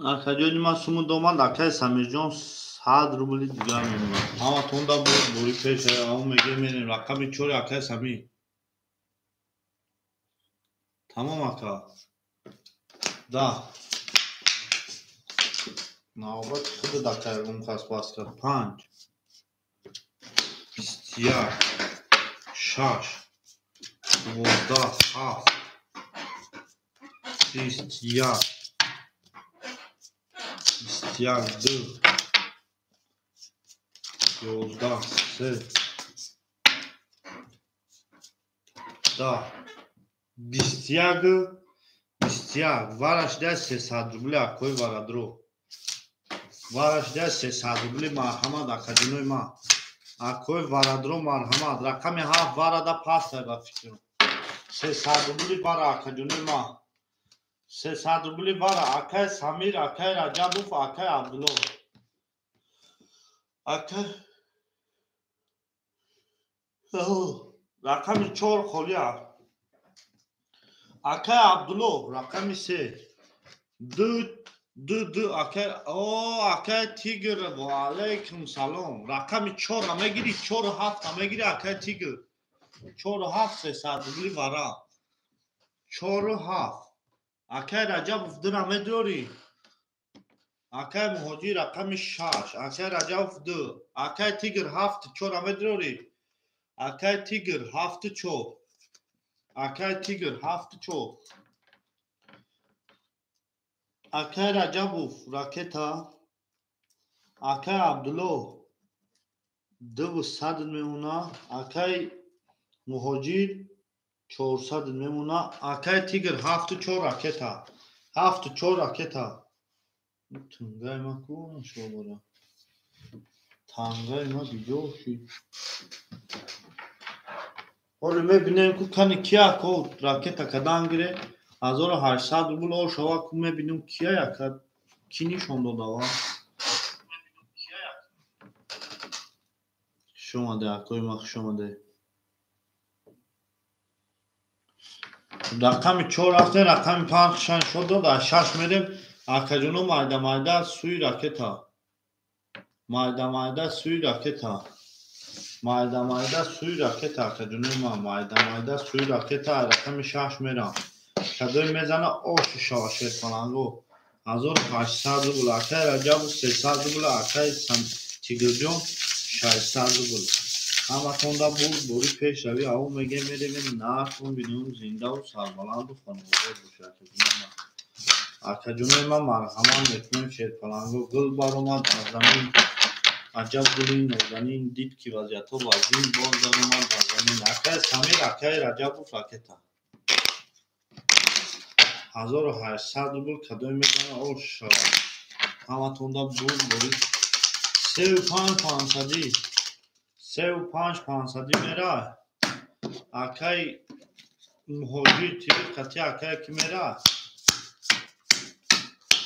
اکای جنیما سمود آمد اکای سمیر جان 100 روبل دیگر میمونه همه تونده بود بوری پیش اوید اون میگه میریم رقم 4 اکای سمیر تمام اکای ده نوبت خود دکتر اون خواست باز کرد 5 21 6 12 7 21 22 11 3 10 21 وارش ده 300 روبل اکوی وارادرو وارش ده 300 روبل مرحمت اکادینوی ما اکوی وارادرو مرحمت رقم 7 وارده پاسته با فکر 300 روبل وارا اکادینوی ما 300 روبل وارا اکای سمیر اکای رجبوف اکای عبدالله اکای رقم 4 خولیا اکای عبدالله رقم 3 دو اکای تیگر و علیکم سلام رقم 4 همه گیری 4 و 7 همه گیری اکای تیگر 4 و 7 300 روبل وارا 4 و 7 اکای رجبوف دو همه دوری اکای مهاجی رقم 6 اکای رجبوف 2 اکای تیگر 7 4 همه دوری Акай тигр 7 чоқ. Акай тигр 7 чоқ. Акай Раҷабов ракета. Акай Абдулло 200 мемона. Акай Муҳоҷир 400 мемона. Акай тигр 7 ракета. 7 ракета. Тангай ма кӯ шобара. Тангай ма биҷор шид. ҳоло мебинем ку кани кия ко ракета кадан гире 1800 рубл ор шава ку мебинем кия яка ки нишон додава. Хушомаде акои ма хушомаде. Рақами 4 рафтем рақами 5 хушан шод дод аз 6 мерем акаҷоно майда майда сӯи ракета. Майда майда сӯи ракета. Майда майда сӯи ракета акаҷонои ман майда майда сӯи ракета рақами 6 мерам. Кадои мезана ошу шава шерпаланго 1800 рубл. Акай Раҷабов 300 рубл. Акай Тигрҷон 600 рубл. ҳаматонда буд бори пеш равӣ аву мегем меревем нархон бинем зиндаву сарбаланду хонаводор боша. Акаҷонои ман марҳамат мекунем шерпаланго гул баромад аз замин. Аҷаб гули нозанин дид ки вазъиятҳо вазин боз даромад аз замин. Акай Самир Акай Раҷабов ракета 1800 рубл. Кадои мезана ош шавад. ҳаматонда буд бори 35 500 мера. Акай Муҳоҷир тири қати акай ки мера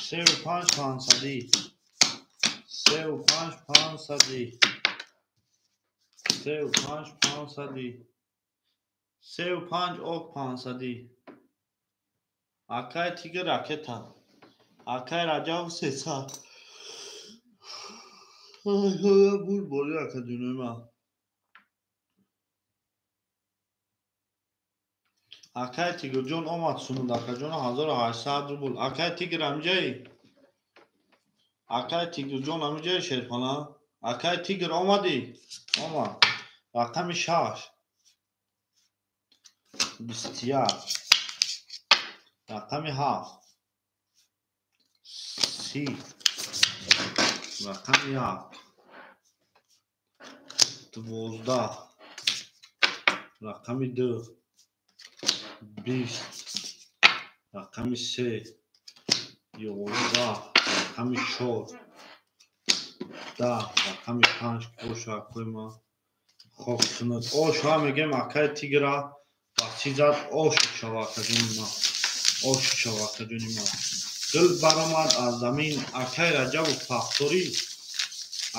35 500. 35 500. 35 500. 35 ок 500. Акай тигр ракета. Акай Раҷабов 300. буд бори акаҷонои ман. Акай Тигрҷон омад сунуд акаҷон 1800 рубл. Акай тигр амҷаи? Акай Тигрҷон амҷаи шерпалан? Акай тигр омадӣ? Омад. Рақами 6 21. Рақами 7 30. Рақами 1 12. Рақами 2 20. Рақами 3 11. Рақами 4 10. Рақами 5 боша акои ма хоб сунад. Оша мегем акай тигра ба чӣ зад ошу шава акаҷони ма. Ошу шава акаҷони ма. Гул баромад аз замин. Акай Раҷабов Фахторӣ.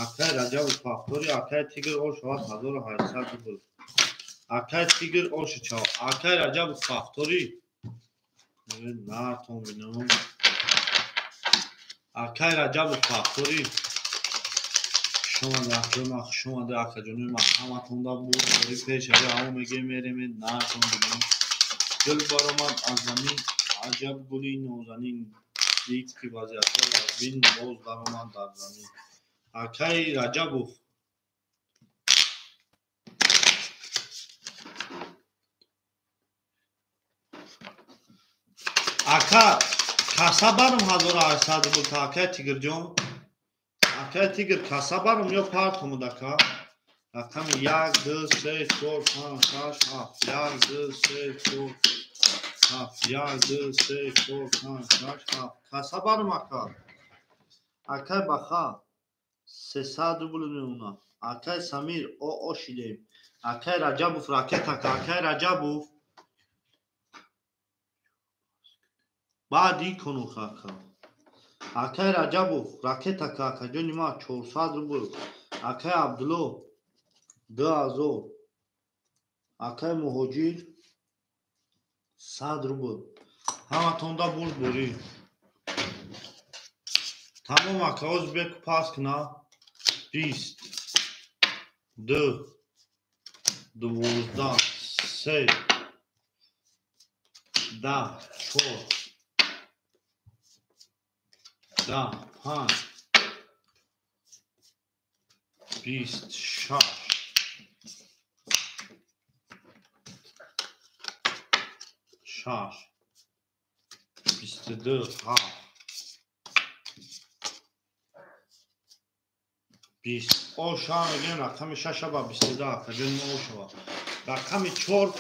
Акай Раҷабов Фахторӣ. Акай тигр ош шавад 1800 рубл. Акай тигр ошу шавад. Акай Раҷабов Фахторӣ. Нартон бинам. Акай Раҷабов Фахторӣ. Хушомаде акои ма хушомаде акаҷонои ман. ҳаматонда буд бори пеш равӣ аву мегем меремед нартон бинам. Гул баромад аз замин. Аҷаб гули нозанин дид ки вазъиятҳо вазин боз даромад дар замин. Акай Раҷабов. Ака каса барм 1800 рубл та акай Тигрҷон. Акай тигр каса барм ё партомуд ака. Рақами 1 2 3 4 5 6 7. 1 2 3 4 7. 1 2 3 4 5 6 7. Каса барм ака. Акай Баха 300 рубл мемонад. Акай Самир ошидем. Акай Раҷабов ракета. Акай Раҷабов баъди конух ака. Акай Раҷабов ракета акаҷони ма 400 рубл. Акай Абдулло 2000. Акай Муҳоҷир 100 рубл. ҳаматонда буд борӣ. Тамом ака озбеку пас кина 20 2 12 3 10 4 10 5 26 شش 22 7 20 اوشا میگن رقم 6 با 22 کجن اوشا رقم 4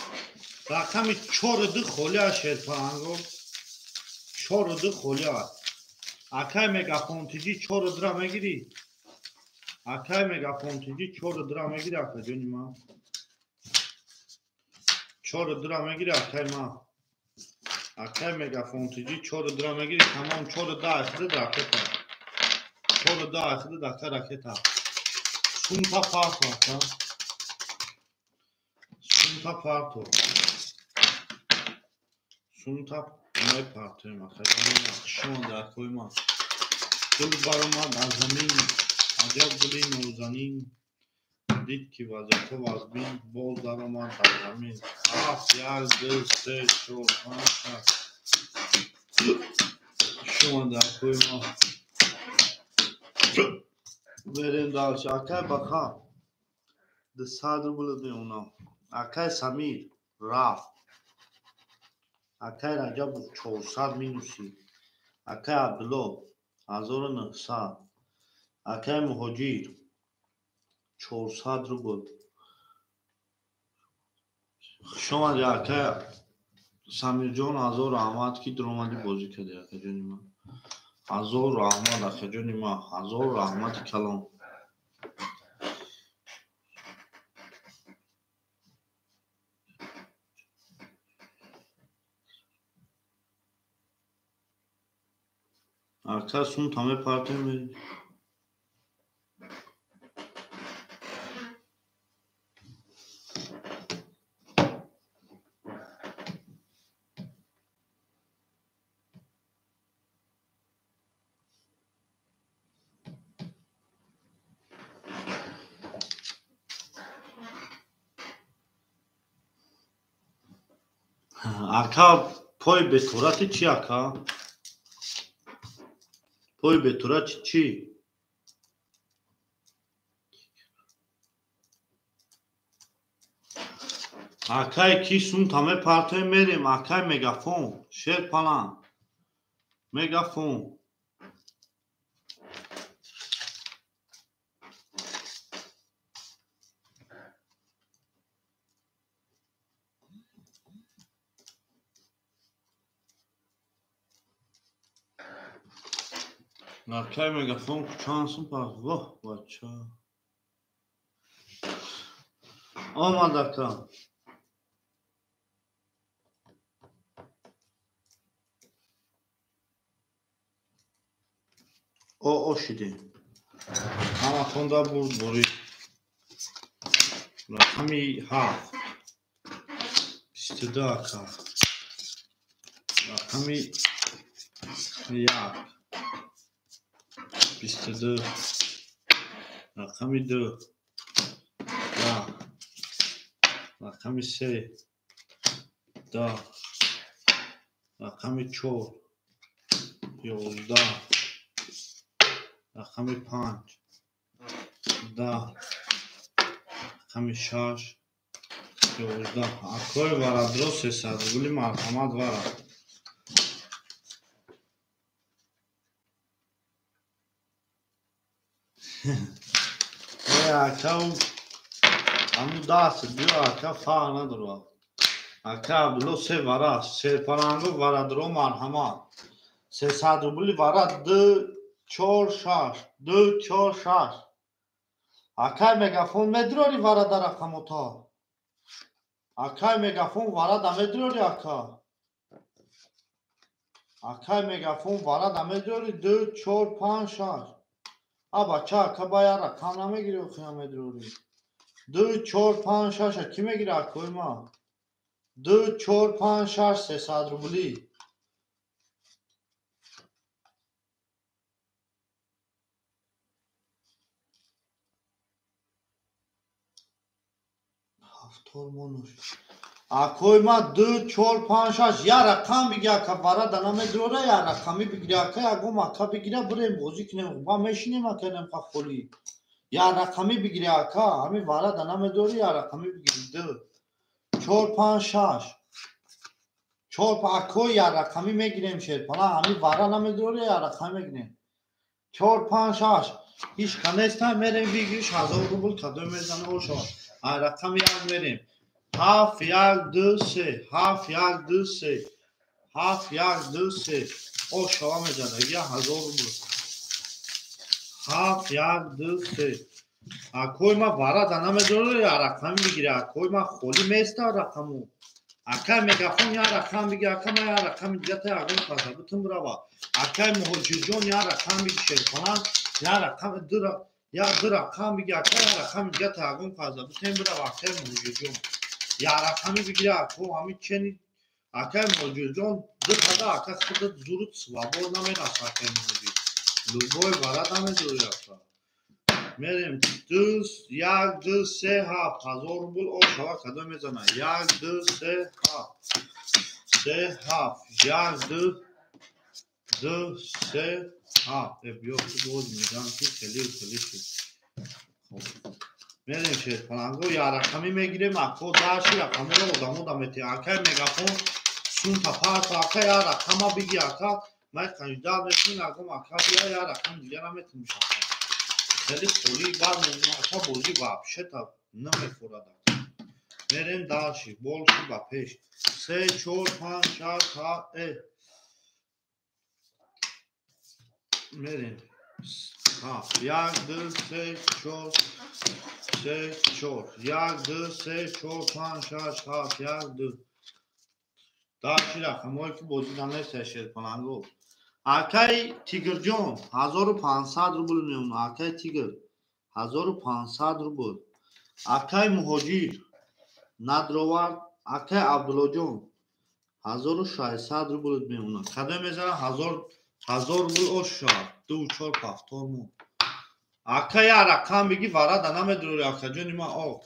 رقم 4 دو خولیا شرپانگو 4 دو خولیا اکای مگافون تیجی 4 درا میگیری اکای مگافون تیجی 4 درا میگیری کجن ما 4 درا میگیری اکای ما اکای مگافون تیجی 4 درا میگیری تمام 4 دا اخد راکتا 4 دا اخد راکتا Sunta parto aka. Sunta parto. Sunta ne partoyim aka. Akşam da koyma. Dil baroma nazamin. Acab guli nozanin. Did ki vaziyete vazbin. Bol daroma nazamin. Af yar göz se şol. Akşam da koyma. Verin dalşı aka baka. The sadr buludu ona. Akay Samir Raf. Akay Rajab 400 minusi. Akay Abdullah 1900. Akay Muhajir 400 rubl. شما akay Samir Jon Azor Ahmad ki dromadi bozi kade akay jonima. Azor Ahmad akay jonima. Azor Ahmad kalam. Akay sun tame parti meri. Aka poy be turati chi aka? Poy be turati chi? Akay ki sun tame partoy merim. Akay megafon. Şer falan. Megafon. Akay megafon kuchansın par. Vah bacha. Olmadı aka. O şidi. Ama sonda buri. Rakami ha. 22 aka. Rakami yak. 22. Rakami 2. Da. Rakami 3. Da. Rakami 4. 11. Rakami 5. Da. Rakami 6. 11. Akoy vara درست حساب گلی مرحمت vara. Aka amu dast diyor aka fa nadro. Aka ablo se vara serparango vara dro marhamat. Se sadrubuli vara 2 4 6 2 4 6. Aka megafon medrori vara da rakamota. Akay megafon vara da medrori aka. Akay megafon vara da medrori 2 4 5 6. Aba ça kabaya rakamname giriyor medrori. 2 4 5 6 kime girer koyma. 2 4 5 6 se sadrubuli. Haftormonuş. Akoyma 2 4 5 6 ya rakam bigya kabara dana medrora ya rakami bigya ka ya goma ka bigya bure mozik ne ba meşine ma kenem ka kholi. Ya rakami bigya ka ami vara dana medrori ya rakami bigya 4 5 6 4 پاکو یا رقمی میگیریم شیرپانا همین وارا نمیدوره یا رقمی میگیریم 4 5 6 هیچ کنستا میریم بگیرش 1000 روبل کادو میزنه و شما رقم یک میریم 7 1 2 3 7 1 2 3 7 1 2 3 او شما میزنه یا 1000 روبل 7 1 2 3 اکوی ما وارا نمیدوره یا رقم میگیره اکوی ما خولی میسته رقمو اکای مگافون یا رقم بگی اکای ما یا رقم جت اگون فازا بتون بروا اکای مهاجرجون یا رقم بگی شیرپانان یا رقم دو یا دو رقم بگی اکای رقم جت اگون فازا بتون بروا اکای مهاجرجون یا رقم بگی اکو همین چنی اکای مهاجرجون دو تا اکای خود زورت سوابو نمیرسه اکای مهاجر لوگوی وارد نمیدوری اکا میریم 2 1 2 3 7 1000 روبل او شما کدوم میزنه 1 2 3 7 3 7 1 2 2 3 7 بیا تو بود میدم که خیلی شد میریم شیرپانگو یا رقمی میگیریم اکو داشتی رقمی رو دامو دامتی اکای مگافون سون پاپا اکا یا رقم بگی اکا من کنجدار میکنیم اکو اکا بیا یا رقم دیگر نمیتونیم خیلی خولی بار اکا بوزی واپشه تا نمیخورد میریم داشتی بولشی با پیش 3 4 5 6 7 میریم 1 2 3 4 3 4 1 2 3 4 5 6 7 1 2 داشتی رقمایی که بازی نمیسته شیرپانگو اکای تیگر جون 1500 روبل میمونه اکای تیگر 1500 روبل اکای مهاجر ندروار اکای عبدالله جون 1600 روبل میمونه کدام میزنه 1000 روبل اوشا 2 4 پافتور مون اکای رقم بگی وارد نمیدوری اکا جونی ما او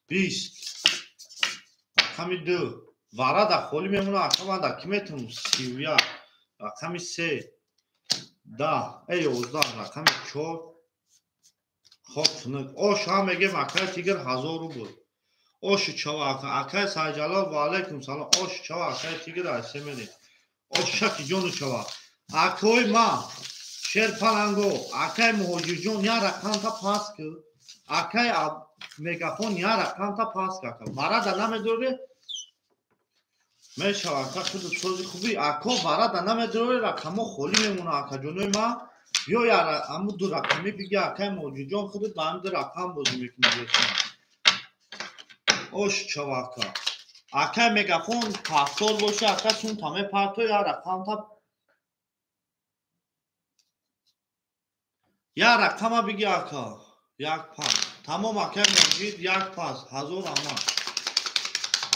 20 رقمی 2 وارد خولی میمونه اکا من دکی میتونم 31 رقمی 3 10 ای 11 رقمی 4 خب فنک او شما میگه اکای تیگر 1000 روبل اوش چوا اکای ساجلال و علیکم سلام اوش چوا اکای تیگر ایسه میدی اوش شکی جونو چوا اکای ما شیرپانگو اکای مهاجر جون یا رقم تا پاس که اکای مگافون یا رقم تا پاس که وارد نمیدوری میشه اکا خود سوزی خوبی اکا وارد نمیدوری رقمو خولی میمونه اکا جونوی ما بیا یا امو دو رقمی بگی اکای مهاجر جون خودت با هم دو رقم بازی میکنی اوش چواکا اکای مگافون پافتور باشه اکا سون تامه پارتو یا رقم تا یا رقم بگی اکا یک پاس تمام اکای مجید یک پاس 1000 اما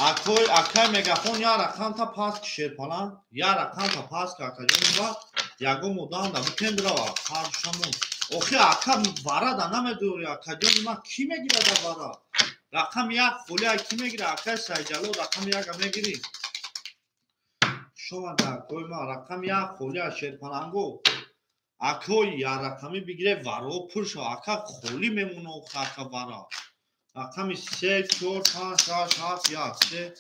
اکای مگافون یا رقم تا پاس که شیرپانان یا رقم تا پاس که اکا جون با یگو مدان دا بکن برا پاس شمون اوخی اکا وارد نمیدوری اکا جون ما کی میگیره دا وارد رقم یک خولی کی میگیره اکای سایجلو رقم یک میگیری شما در کوی ما رقم یک خولی شیرپانگو اکوی یا رقمی بگیره وارو پرشو اکا خولی میمونه اکا وارا رقمی 3 4 5 6 7 1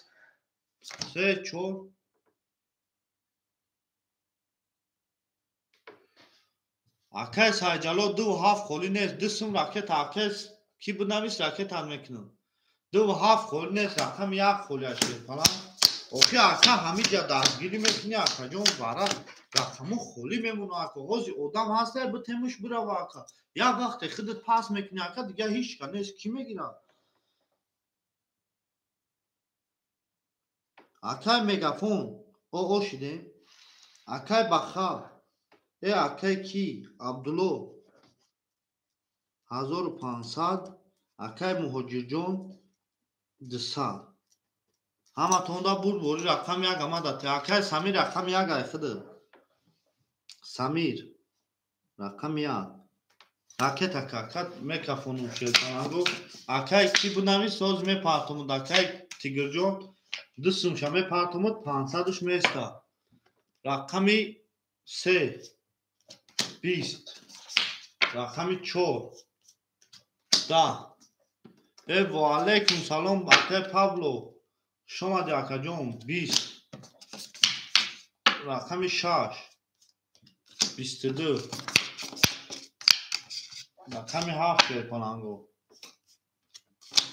3 4 اکای سایجلو 2 7 خولی نیست دستم راکت اکای کی بود نویس راکت هم میکنم 2 7 خولی نیست رقم یک خولی شیرپانگو اوکی اکا همینجا دستگیری میکنی اکا جون وارا رقمو خولی میمونه اکا غوزی آدم هسته بتیمش برو اکا یا وقت خودت پاس میکنی اکا دیگه هیچ کنیست کی میگیره اکای مگافون او شده اکای بخا ای اکای کی عبدالله 1500 اکای مهاجر جون 200 همه توندا بود بوری رقم یک همه داته اکای سمیر رقم یک ایخده سمیر رقم یک راکت اکا میکافونو شیرپانگو اکای کی بودنمی سوز میپارتمود اکای تیگر جون دستم شما میپارتمود 500ش میسته رقمی 3 20 رقمی 4 10 ای و علیکم سلام اکای پابلو شما دی اکا جون 20 رقم 6 22 رقم 7 پلنگو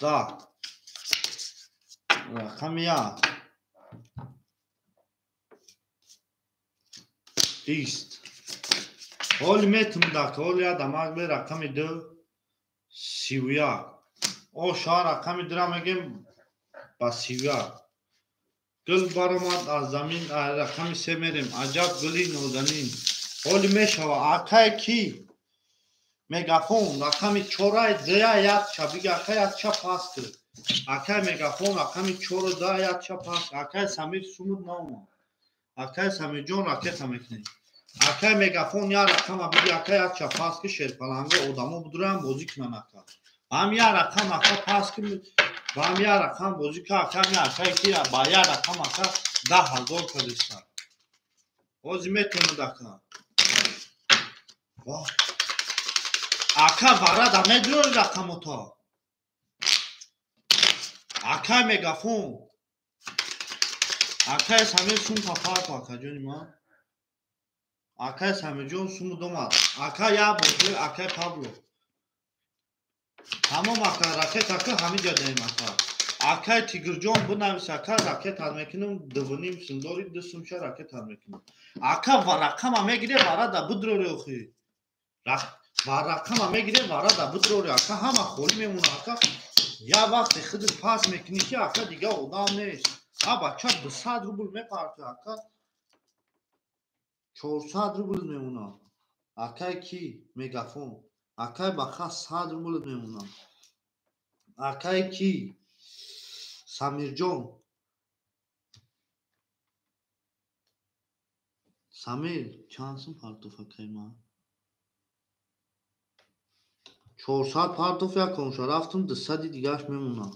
10 رقم 1 20 حالی میتونم دکه حالی دماغ به رقم 2 31 او شا رقم 2 را میگیم با 31 گل برآمد از زمین رقم 3 میریم عجب گلی نازنین حالی میشوه اکای کی مگافون رقم 4 10 یک چا بگه اکای یک چا پاس کرد اکای مگافون رقم 4 10 یک چا پاس اکای سمیر سمود نامو اکای سمیر جون راکت میکنه اکای مگافون یا رقم بگه اکای یک چا پاس که شیر پلنگو آدمو بدورم بازی کنن اکا هم یا رقم اکا پاس که و هم یا رقم بازی که اکا می اکای کی با یا رقم اکا 10,000 کردیستن بازی میتونه دکا واه اکا ورد همه دور رقم تا اکای مگافون اکای سمیر سوم پاپار پاکا جونی ما اکای سمیر جون سوم دومد اکای یا بوده اکای پابلو تمام اکا راکت اکا همه جا دهیم اکا اکای تیگر جون بنویس اکا راکت هم میکنم دوونیم سنداری دستمشه راکت هم میکنم اکا و رقم هم میگیره ورد بدروری اخی و رقم هم میگیره ورد بدروری اکا همه خوری میمونه اکا یا وقت خودت پاس میکنی که اکا دیگه آدم نیست بچه 200 روبل میپرده اکا 400 روبل میمونه اکای کی مگافون اکای بخا 100 روبل میمونه اکای کی سمیر جون سمیر چند سم پارتوف اکای ما 400 پارتوف یا کنشا رفتم 200 دیگهش میمونه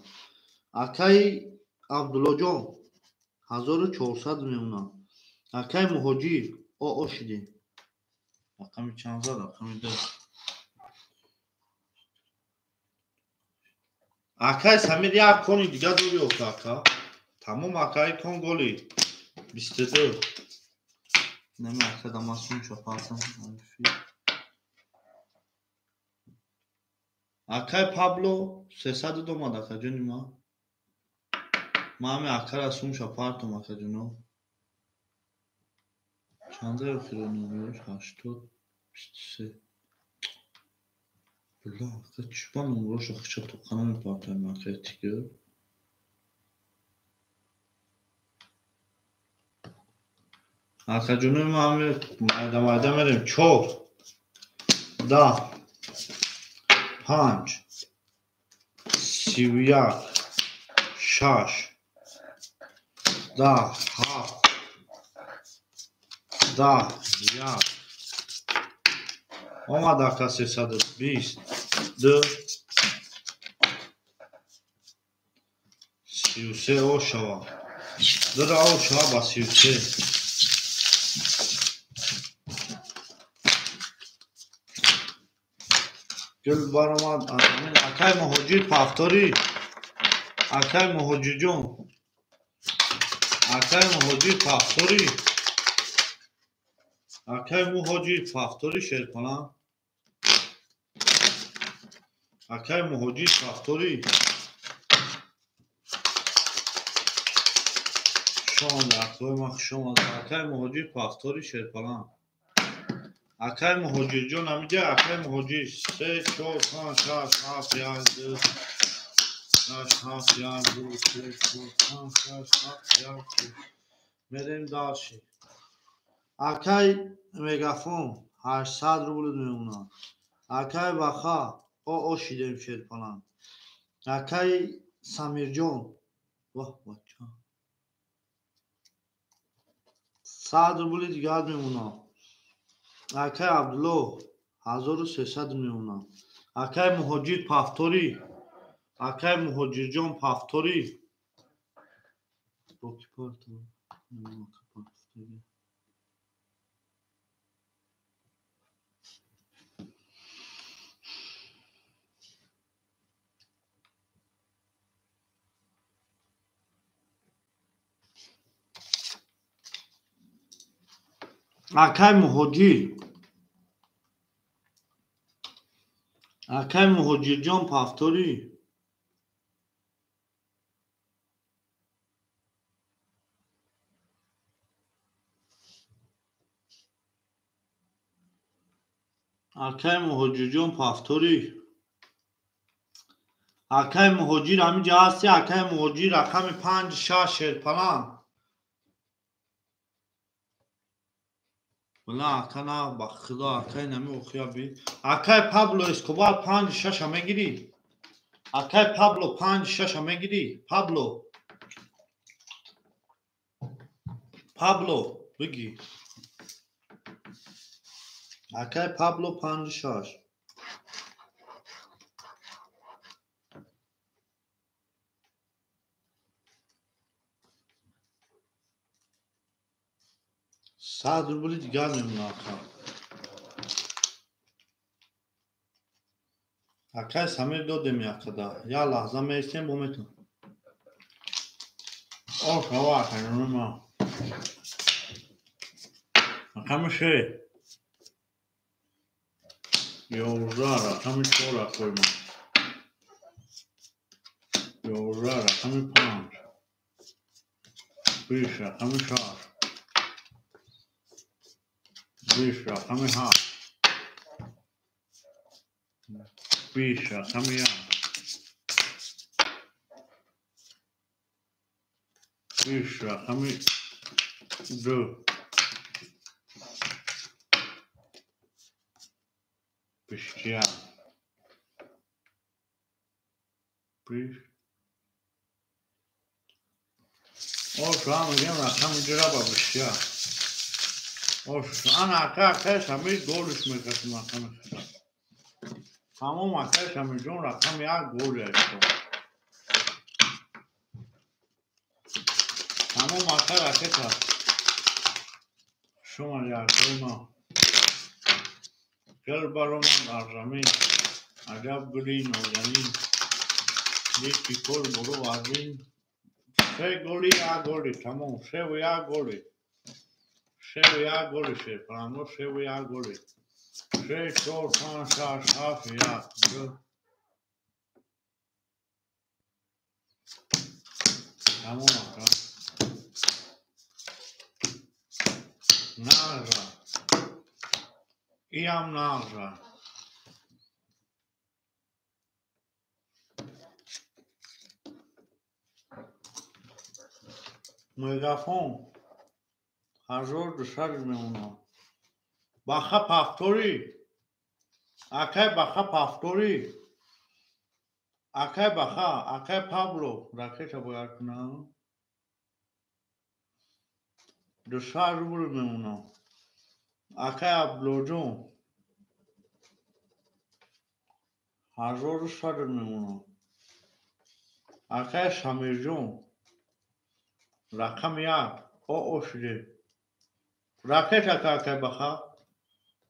اکای عبدالله جون 1400 میمونه اکای مهاجی او شدی رقم چند زد رقم 2 اکای سمیر یک کنی دیگه دوری اکا تمام اکای کن گلی 22 نمی اکا دماسون شفاستم اکای پابلو 302 مد اکا جونی ما همه اکا را سون شفارتم اکا جونو چنده اخیرو نمیوش 80 23 بلا اکا چیبا نمروش اخیچه توقنه میپارتم اکا تیگر اکا جونو ما همه مایده میریم 4 10 5 31 6 10 7 10 1 آمد اکا 320 2 33 او شوا دو او شوا با 33 گل برآمد اکای مهاجی پافتاری اکای مهاجی جون اکای مهاجی پافتاری اکای مهاجی پافتاری شیرپناه اکای مهاجی پافتاری شما اکای مخشوم اکای مهاجی پافتاری شیرپناه اکای مهاجی جون همیجا اکای مهاجی 3 4 5 6 7 8 2 8 7 8 2 3 4 5 6 7 8 میریم داشی اکای مگافون 800 روبل میمونه اکای بخا او شیدیم شیرپناه اکای سمیر جون واه بچه 100 روبل دیگه میمونه اکای عبدالله 1300 میمونه اکای مهاجی پافتوری اکای مهاجی جون پافتوری باکی پارتو Akay Muhojir Jon Paftori. Akay Muhojir Jon Paftori. Akay Muhojir همینجا هستی؟ Akay Muhojir رقم 5 6 falan. والله اکنا با خدا اکای نمی اوخیا بی اکای پابلو اسکوبار 5 6 همه گیری اکای پابلو 5 6 همه گیری پابلو بگی اکای پابلو 5 6 صد روبلی دیگر نمونه اکای سمیر دو دمی اکدا یا لحظه میستیم بومتون او شوا اکای نمونه اکای شه یوزارا اکای چورا کوی ما یوزارا اکای 5 بیش اکای 6 بیش اکای 7 بیش اکای 8 بیش اکای 2 بیشتر بیش او شو هم میگم رقم جرا با بیشتر او شو انا اکایش همه گولش میکشم رقم تمام اکایش همه جون رقم یک گول هست تمام اکای رکت هست شما یکای ما گل برو من در زمین عجب گلی نوزنین یکی کل برو از این سه گلی یک گلی تمام سه و یک گلی سه و یک گلی شه پرندو سه و یک گلی سه چور پنج شش هفت یک دو تمام اکا نغزه ای هم نغزه مگافون هزار دو سر میمونم بخه پفتوری اکای بخه پفتوری اکای بخه اکای پابلو رکت باید کنم دو سر رو میمونم اکای ابلو جون هزار دو سر میمونم اکای سمیر جون رقم یک او شده رکت اکای بخه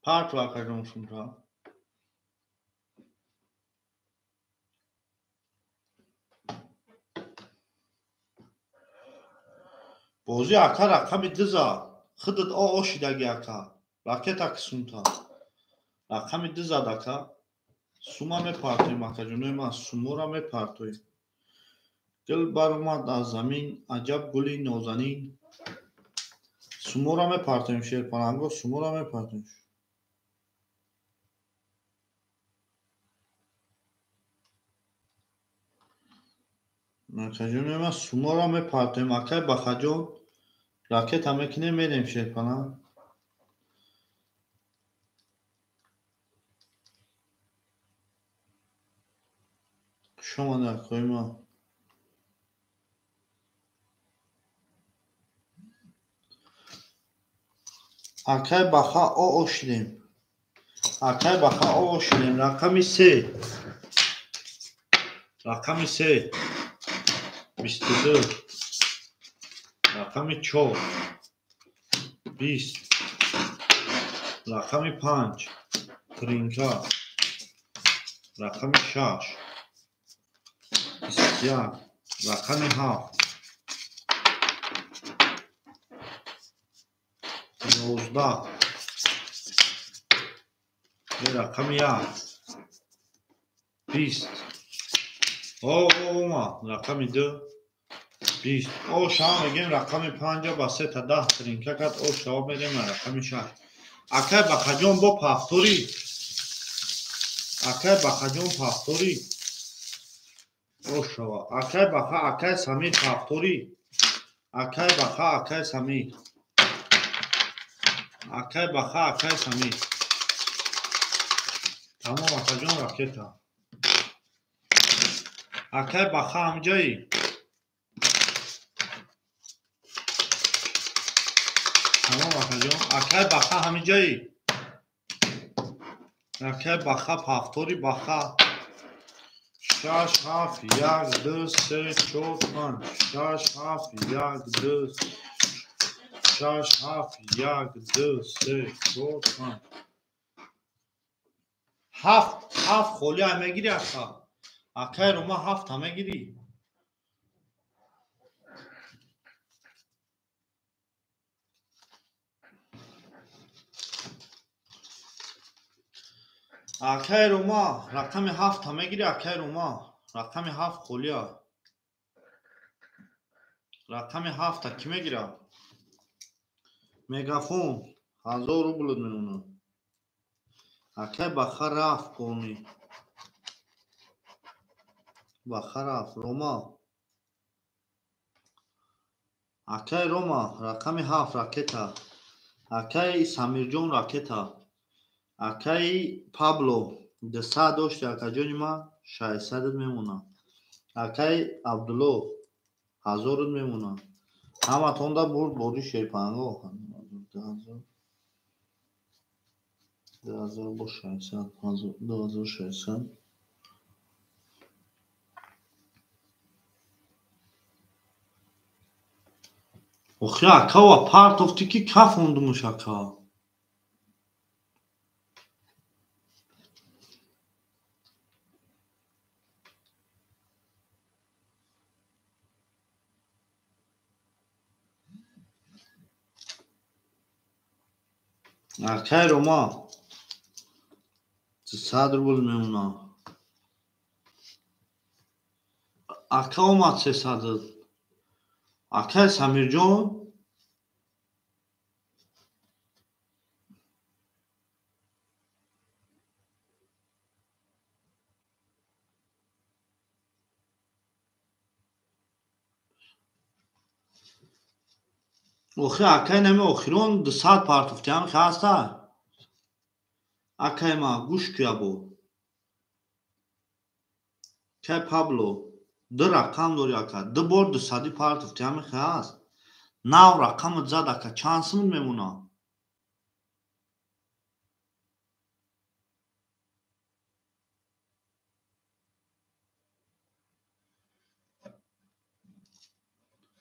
پارتو اکای جون سنتا بازی اکا رقم دزا خودت او شدگی اکا رکت اکا سنتا رقم دزا دکا سوما میپارتویم اکا جونوی من سومو را میپارتویم گل برآمد از زمین عجب گلی نازنین سومو را میپارتویم شیر پرنگو سومو را میپارتویم اکا جونوی من سومو را میپارتویم اکای بخا جون راکت همه کنه میریم شیر پرنگ شما نکوی ما اکای بخا او شدیم اکای بخا او شدیم رقم سه رقم سه 22 رقم 4 20 رقم 5 پرینتا رقم 6 21 رقم 7 11 رقم 1 20 اوما رقم 2 20 او شما میگیم رقم 5 با 3 تا 10 ترینکه کد او شما میگیم رقم 6 اکای بخجون با پافتوری اکای بخجون پافتوری او شما اکای بخا اکای سمیر پافتوری اکای بخا اکای سمیر اکای بخا اکای سمیر تمام بخجون راکتا اکای بخا همجایی تمام بخجون اکای بخا همجایی اکای بخا پافتوری بخا 6 7 1 2 3 4 5 6 7 1 2 6 7 1 2 3 4 5 7 خولی همه گیری اکا اکای رو ما 7 همه گیری اکای رو ما رقم 7 همه گیری اکای رو ما رقم 7 خولی ها رقم 7 کی میگیره مگافون 1000 روبل میمونه اکای بخار رفت کنی بخار رفت روما اکای روما رقم 7 راکتا اکای سمیر جون راکتا اکای پابلو 200 داشت اکا جونی ما 600 میمونه اکای عبدالله 1000 میمونه همه تونده برد بودی شیپانگو 2000 با 600 2600 اخی اکا و پارت افتی که کف اندموش اکا اکای روما 300 روبل میمونه اکا اومد 300 اکای سمیر جون اخی اکای نمی اخیرون 200 پارت افتی هم خواسته اکای ما گوش کیا بو که پابلو دو رقم داری اکا دو بار 200 پارت افتی هم خواست نو رقم زد اکا چانسمون میمونه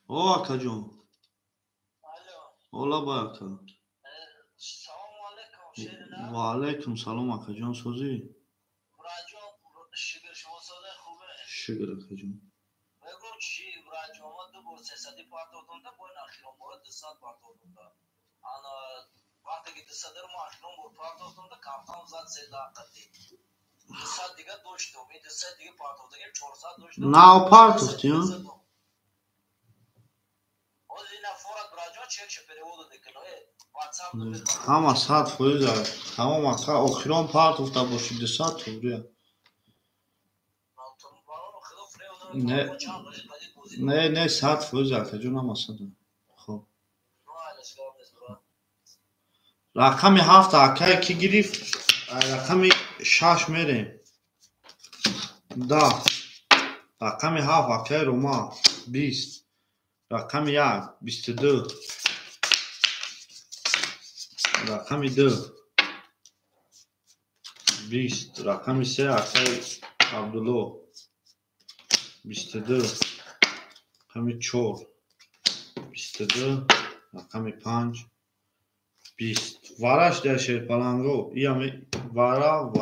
او اکا جون اولا با اکا و علیکم سلام اکا جون سوزی شکر اکا جون نو پارت افتی همه 100 فویز تمام اکا اخیران پارت افتا باشی 200 توبریه نه 100 فویز اکا جون هم 100 خب رقم 7 اکای کی گرفت رقم 6 میره 10 رقم 7 اکای روما 20 رقم 1 22 رقم 2 20 رقم 3 اکای عبدالله 22 رقم 4 22 رقم 5 20 وارش در شیر پلنگو ای وارا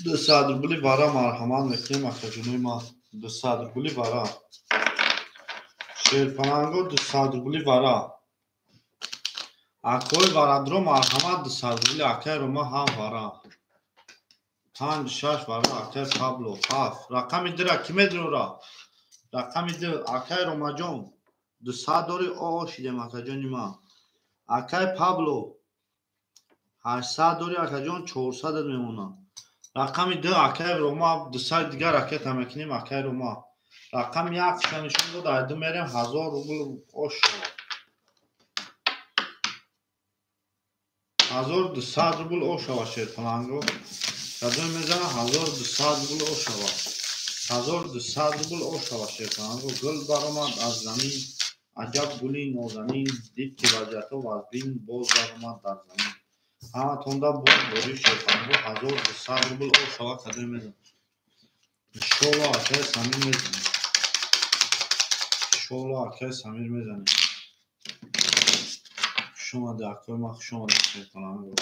200 روبلی وارا مرحمت میکنیم اکا جونوی ما 200 روبلی وارا شیر پلنگو 200 روبلی وارا Акои варадро марҳамат дисаргули акай рома ҳав вара. 5-6 вара акай Пабло 7. Рақами дира ки медура? Рақами ду акай ромаҷон 200 дори шидем акаҷони ма. Акай Пабло 800 дори акаҷон 400 мемона. Рақами ду акай рома 200 дигар ракета мекунем акай рома. Рақами 1 шанишон дода айду мерем 1000 рубл ош. 1200 рубл ошава шерпаланго. Кадом мезана 1200 рубл ошава. 1200 рубл ошава шерпаланго. Гул баромад аз замин. Аҷаб гули нозанин. Дид ки вазъиятҳо вазбин боз баромад дар замин. Ҳаматонда боз бори шерпаланго 1200 рубл ошава кадом мезана. Иншолло акай Самир мезанем. Иншолло акай Самир мезанем. Хушомади акой ма хушомади шерпаланго.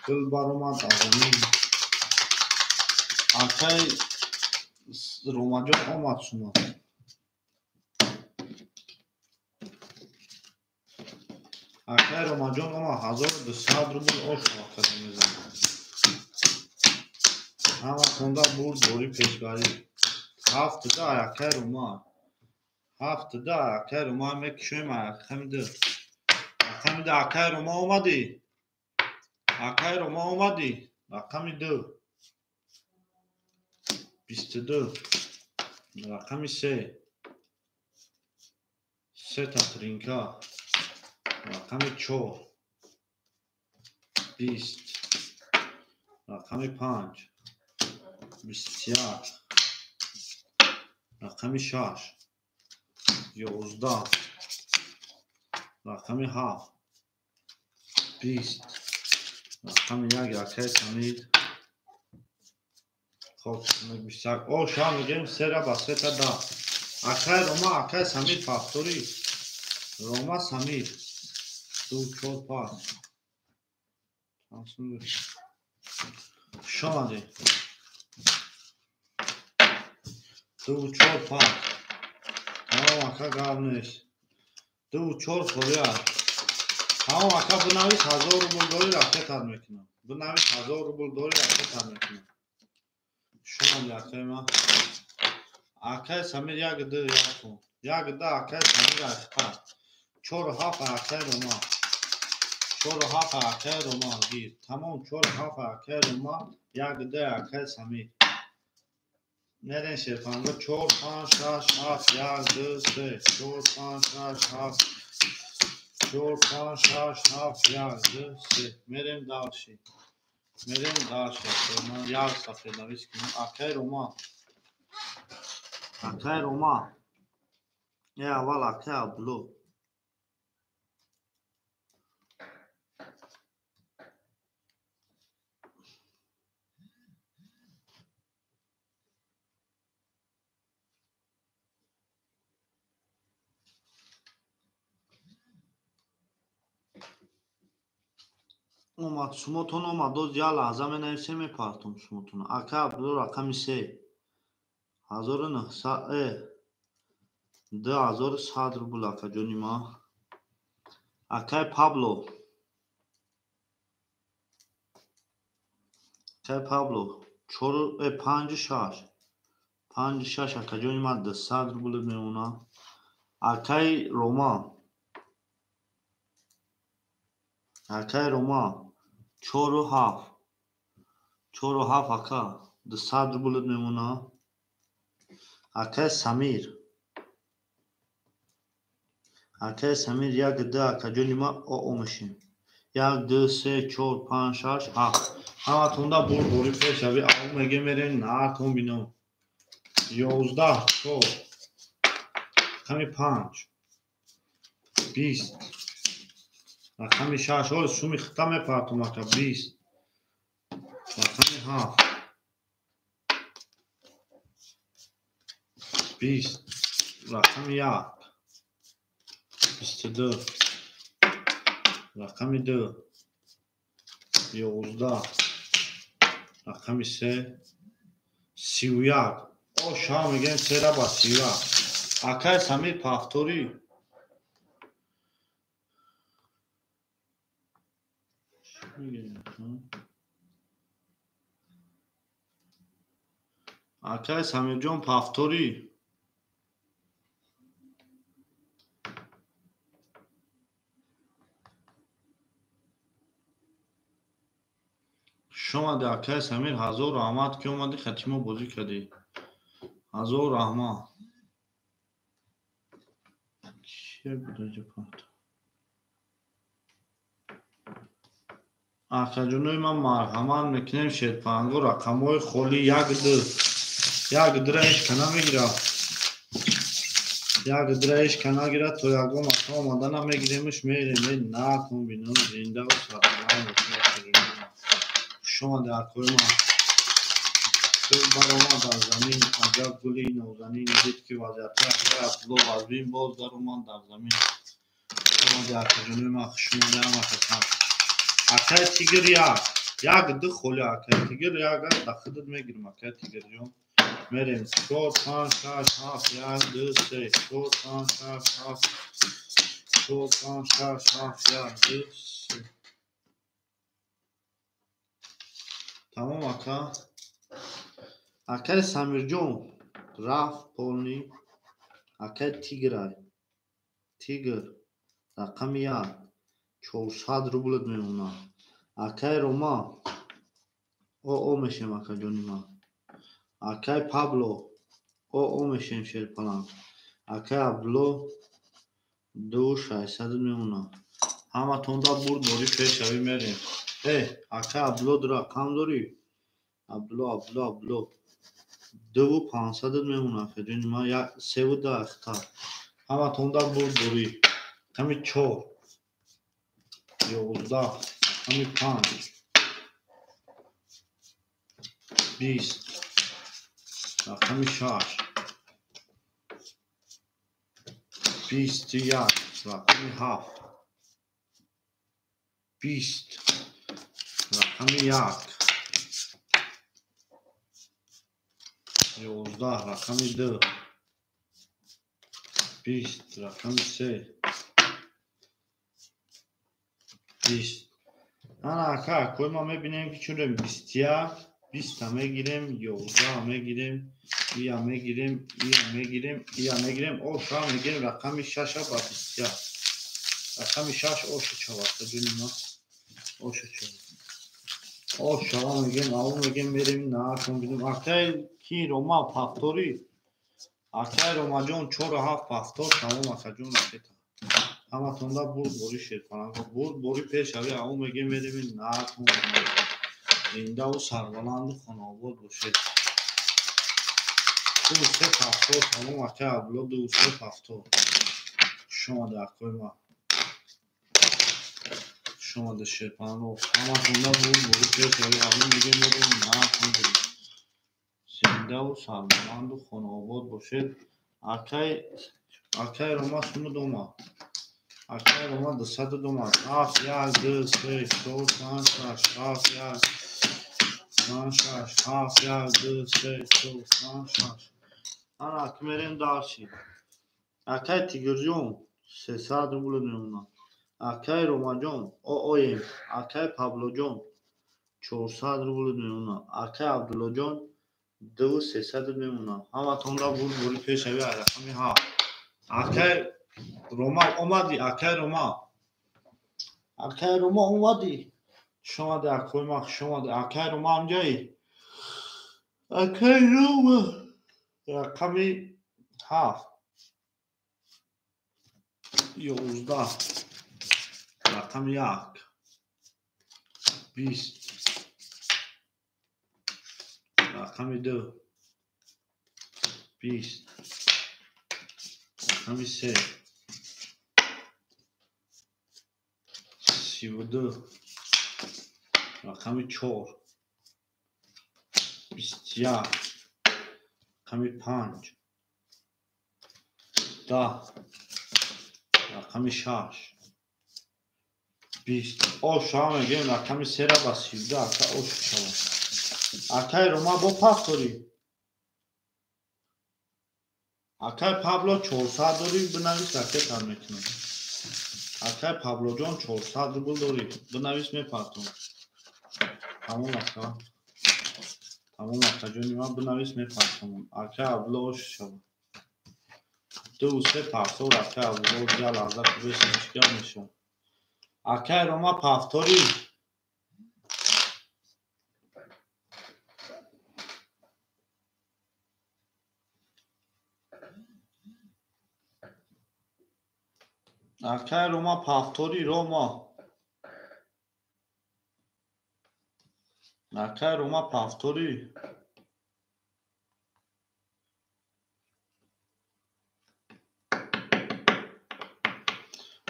Гул баромад аз замин. Акай ромаҷон омад шумад. Акай ромаҷон омад 1200 рубл ошава кадом мезанем. Ҳаматонда бурд бори пешбарӣ. 7 акай рома. 7 акай рома мекишоем акамида. Акамида акай рома омадӣ. Акай рома омадӣ. Рақами 2. 22. Рақами 3. 3 татринка. Рақами 4. 20. Рақами 5. 21. Рақами 6. 11. Рақами 7. 20. Рақами 1 акай Самир. خب بیشتر شام میگیم سه با سه تا دا اکای روما اکای سمیر فاکتوری روما سمیر دو چور پاس شامده دو چور پاس تمام اکا گابنش دو چور خوریار تمام اکا بناویش 1000 روبل داری رفت تر میکنم بناویش 1000 روبل داری رفت تر میکنم شما акай ма акай Самир як ду якун як да акай Самир ахпа 4-7 акай рома 4-7 акай рома гир тамом 4-7 акай рома як да акай Самир мерен шерпанго 4-5-6-7 як ду се 4-5-6-7 4-5-6-7 як ду се мерен далши Мерем дальше, я сафедавис кинем. Акай рома. Акай рома. Аввал акай абло. омад шумотон омадоз я лаҳза менависем мепартом шумотон акай абло рақами 3 1900 2100 рубл акаҷони ма акай Пабло акай Пабло 56 акаҷони ма 200 рубл мемона акай рома акай рома 4-7 ака 200 рубл мемона акай Самир як да акаҷони ма омешем 1 2 3 4 5 6 7 ҳаматонда бори пешави ав меге мерем наартон бино 11 4 рақами 5 20 рақами 6 ҳоли суми хита мепартом ака 20 рақами 7 20 рақами 1 22 рақами 2 11 рақами 3 31 шам мегем сера ба 31 акай Самир пафтори Akay Samirjon Paftori. شما دکای سمیر هزار رحمت که اومدی ختیما بازی کردی. هزار رحمت. چیه بوده جپات؟ آخه جنوی من مرحمت میکنیم شیرپنگو رقمای خولی یک درایش کنه میگیره. یک درایش کنه گیره تو یکو مطمئن آمده نمیگیریمش میریم نه کن بینون زنده و سرطنه شما دکای من برآمد از زمین عجب گلی نازنین دید که وضعیت عبدالله وزبین باز در اومد در زمین شما در جنوب ما خشم دارم اخستم اکای تیگر یک دو خولی اکای تیگر یک در خودت میگیرم اکای تیگر جون میریم 4 5 6 7 1 2 3 4 5 6 7 4 5 6 7 1 2 3 تمام اکا اکای سمیر جون رفت پولنی اکای تیگر رقم 1 400 روبلت میمونه اکای روما او میشیم اکا جونی ما اکای پابلو او میشیم شیرپلنگ اکای عبدالله 2600 میمونه همه تونده برد باری پیش شوی میریم اکای عبدالله در رقم داری عبدالله 2500 میمونه اکا جونی ما 3 اختار همه تونده برد باری کمی 4 11 کمی 5 20 رقم 6 21 رقم 7 20 رقم 1 11 رقم 2 20 رقم 3 20 نه اکا کوی ما میبینیم که چون 21 20 هم میگیریم 11 هم میگیریم ای هم میگیریم او شا میگیریم رقم 6 با 21 رقم 6 اوش چواسته بینیم ما اوش چواسته او شا میگیم او میگیم میریم نه کن بینیم اکای کی روما پافتوری اکای روما جون 4 و 7 پافتور تمام اکا جون اکیتا همه تونده برد باری شیرپنگ برد باری پیش اوی او میگیم میریم نه کن زنده و سربلند و خاناباد باشه 270 تمام اکای عبدالله 270 شما دکای ما شما ده شیرپنگ همه تونده برد باری پیش اوی او میگیم میریم نه کن زنده و سربلند و خاناباد باشه اکای روما سونو دوما اکای روما 202 7 1 2 3 4 5 6 7 1 5 6 7 1 2 3 4 5 6 انا اکمرین دارشی اکای تیگر جون 300 روبل میمونه اکای روما جون اویم اکای پابلو جون 400 روبل میمونه اکای عبدالله جون 2300 میمونه همه تونده بوری پیش اوی رقمی ها اکای روما اومدی اکای روما اومدی شما ده اکای ما شما ده اکای روما همجایی اکای روما رقمی 7 11 رقم 1 20 رقم 2 20 رقم 3 32 رقم 4 21 رقم 5 10 رقم 6 20 او شما میگیم رقم 3 را با 17 اکا او شما اکای روما با پافتوری اکای پابلو 400 داری بنویس اکای تر میکنم акай Павлоҷон 400 рубл доред, бинавис мепартон. Тамом акаҷони ман, бинавис мепартонам. Акай Абдулло шава 2-3 парсор акай Абдулло я лаҳза кубес мушкил мешавад. Акай Рома пафтори акай Рома пафтори Рома акай Рома пафтори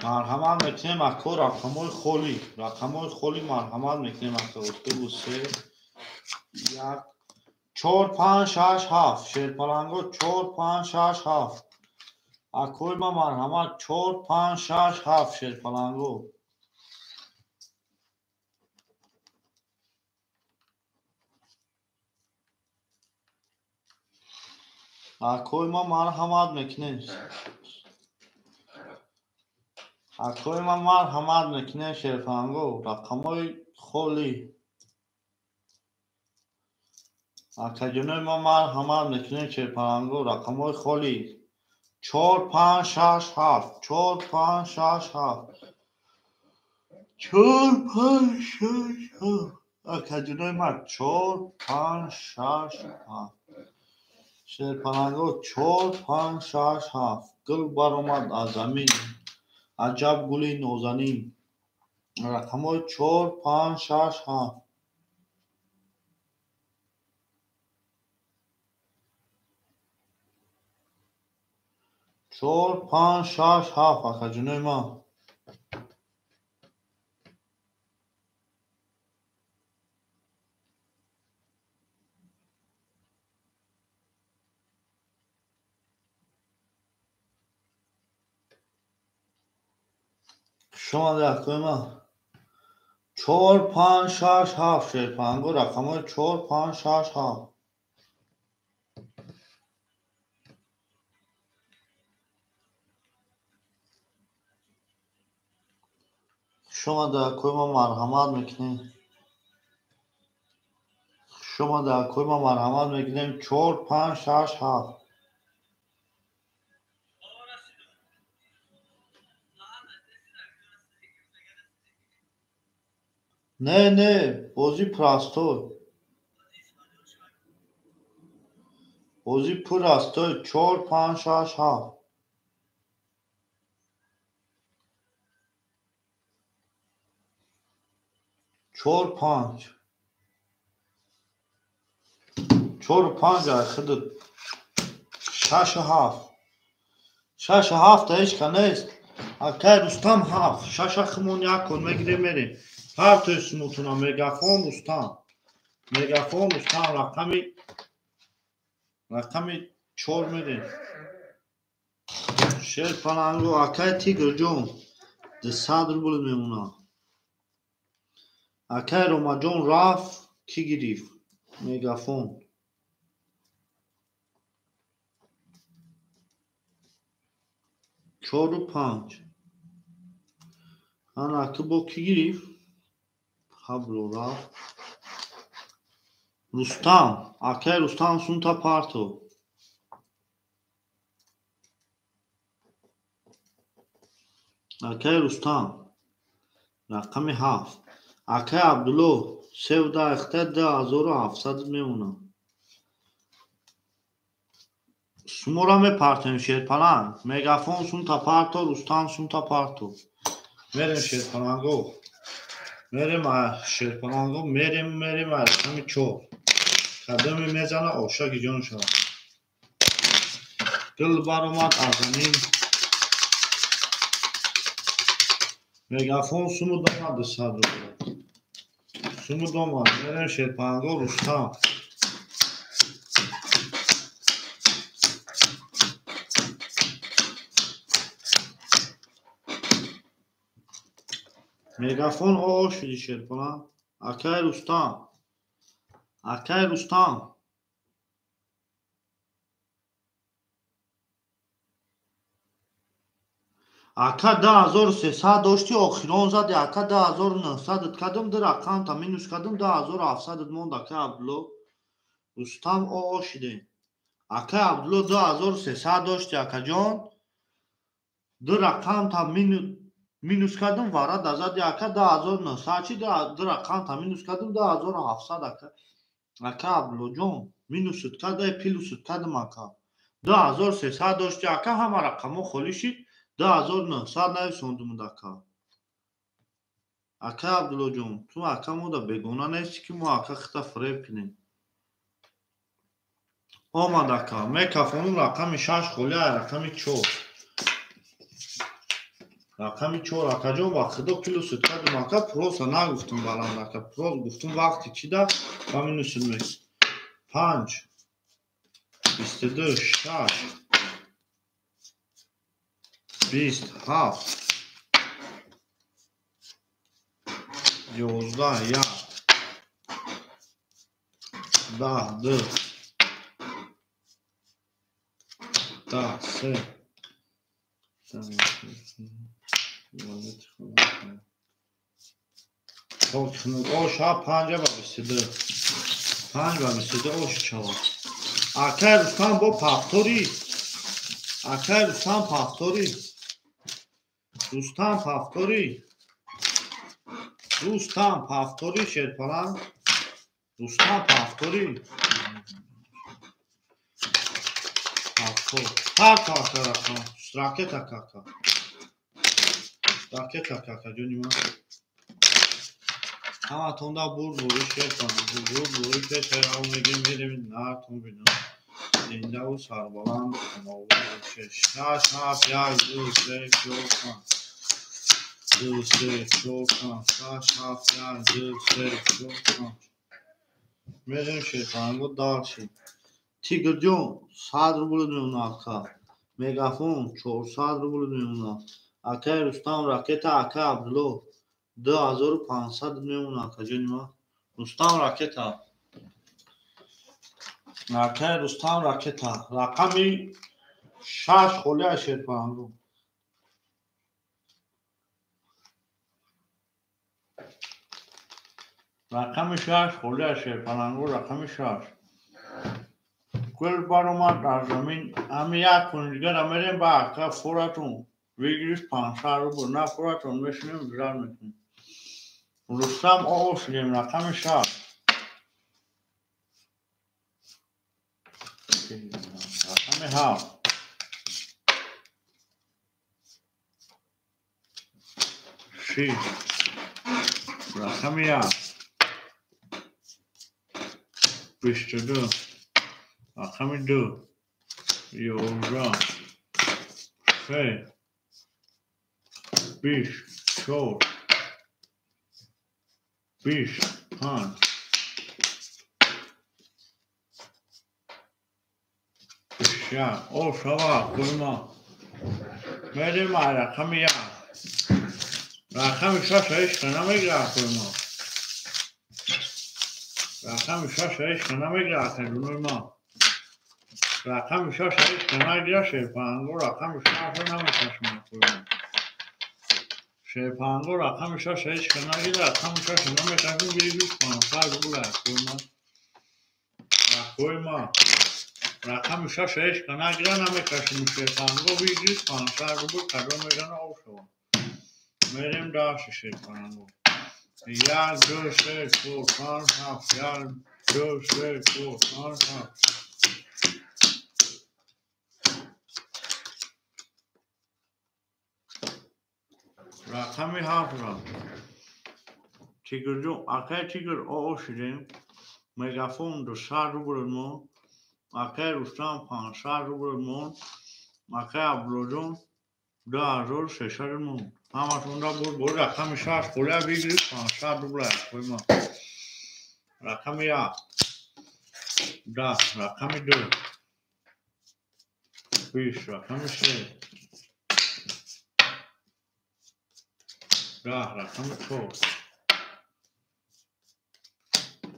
марҳамат мекунем ако рақамҳои холи марҳамат мекунем ако 2 3 1 4 5 6 7 шерпаланго 4 5 6 7 акои ма марҳамат 4 5 6 7 шерпаланго акои ма марҳамат мекунем акои ма марҳамат мекунем шерпаланго рақамҳои холи акаҷонои ма марҳамат мекунем шерпаланго рақамҳои холи 4 5 6 7 4 5 6 7 4 5 6 7 акаҷонои ма 4 5 6 7 шерпаланго 4 5 6 7 гул баромад аз замин аҷаб гули нозанин рақамҳои 4 5 6 7 4 5 6 7 акаҷонои ма шумаде акои ма 4 5 6 7 шерпаланго рақамҳои 4 5 6 7 шумаде акои ма марҳамат мекунем шумаде акои ма марҳамат мекунем 4 5 6 7 не бози простой бози простой 4 5 6 7 4 5 4 5 ай худут 6 7 6 7 ҳечка нест акай Рустам 7 6 хумон якон мегирем мерем партои сумутуна мегафон Рустам рақами 4 мерем шерпаланго акай Тигрҷон 200 рубл мемонад акай Ромаҷон рафт кӣ гирифт мегафон 4 5 ан аки бо кӣ гирифт ҳабло рафт Рустам акай Рустам сунта парто акай Рустам рақами 7 акай Абдулло 3 мемонад шуморо мепартем шерпаланг мегафон сунта парто Рустам сунта парто мерем шерпаланго мерем ай рақами 4 кадоме мезана ошаки ҷон шавад гул баромад аз замин мегафон сумуд омад 200 рубл сумуд омад мерем шерпаланго Рустам мегафон шуди шерпаланг акай Рустам Ака 10300 дошти охирон зади, ака 10900 кадам дар аккаунта минус кадам 12700 монд. Ака Абдулло Рустам оо шиде. Ака Абдулло 10300 дошти акаҷон, дар аккаунта минус кадам варад азади. Ака 10900 чи дар аккаунта минус кадам 12700. Ака Абдуллоҷон минусут кадай плюсут кадам. Ака 10300 дошти, ака ҳама рақамҳо холӣ шид, 10900 нависондумуд. Ака Абдуллоҷон, ту ака мода бегона нести ки мо ака хита фиреб кунем. омад ака, мекафонум рақами 6 холия, рақами 4. рақами 4 акаҷон ба худо плюсут кадам. Ака просто нагуфтум баланд. Ака просто гуфтум вақти чида ба минусут мес 5 22 6 27 11 1 10 2 10 3 оша 5 ба 22 5 ба 22 ош чава. Ака Рустам бо пафтори. Ака Рустам пафтори. Рустам пафтори. Рустам пафтори шерпаланд. Рустам пафтори. Пафтор ака рақам. Ракет ака. Ракет ака ҷони ман. ҳаматон да бурд буриш шерпаланд. Бурд буриш шерпаланд мегем мерем нартон бинам. Зиндаву сарбаланд канову шеш 6 7 1 2 3 4 5 2 3 4 5 6 7 1 2 3 4 5 мерем шерпаланд дарши. Тигрҷон 100 рубл мемона ака. Мегафон 400 рубл мемона. Акаи Рустам ракета ака Абдулло 2500 мемона ака ҷони ман. Рустам ракета. Акаи Рустам ракета. Рақами 6 холия шерпаланду. рақами 6 холия шерпаланду. Рақами 6. гул баромад дар замин. ҳами як кун дигара мерем ба ака фуратун вигириш 500 рубл. на фуратун мешинем гузар мекунем. Рустам оо шидем. рақами 6. рақами 7. شش رقم 1 22 رقم 2 11 3 24 25 26 او شما کلما میریم رقم 1 رقم 6 هیچ نمیگیره کلما رقم 6 هیچ نمیگیره کلما رقم 6 هیچ نمیگیره شیپانگو رقم 6 نمیکشم کلما شیپانگو رقم 6 هیچ نمیگیره رقم 6 نمیکشم بیروش کنم فرد بوله کلما رقم 6 هیچ نمیگیره نمیکشم شیپانگو بیروش کنم فرد بوله کدوم میگن او شما میریم داشت شیپانگو 1 2 3 4 5 7 1 2 3 4 5 7 رقمی 7 را تیگر اکای تیگر او شدیم مگافون 200 روبل مون اکای رستم 500 روبل مون اکای ابلوجون 2600 مون همتون دا بود رقم 6 خوله بگیرید 500 روبل ما رقم 1 10 رقم 2 20 رقم 3 10 رقم 4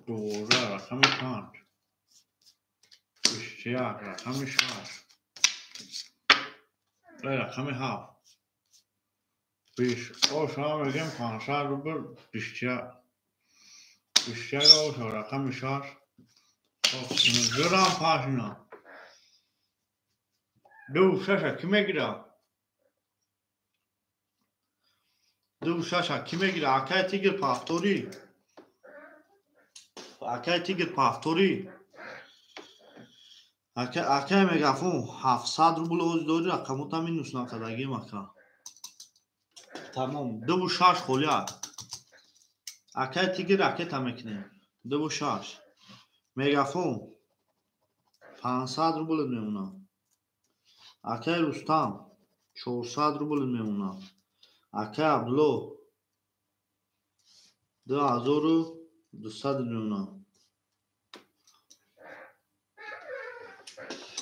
12 رقم 5 21 رقم 6 رقم 7 او شما میگم 500 روبل بیشتر او رقم شاش جرام پاشنا دو شاشا کی میگیره دو شاشا کی میگیره اکای تیگر پافتوری اکای میگفون 700 روبل اوز داری رقمو تامین نوشنا کداگی مکا تمام دو شاش خولیا اکای تیگر اکای تامکنه دو شاش میگفون 500 روبل میمونه اکای رستم 400 روبل میمونه اکای عبدالله 2200 میمونه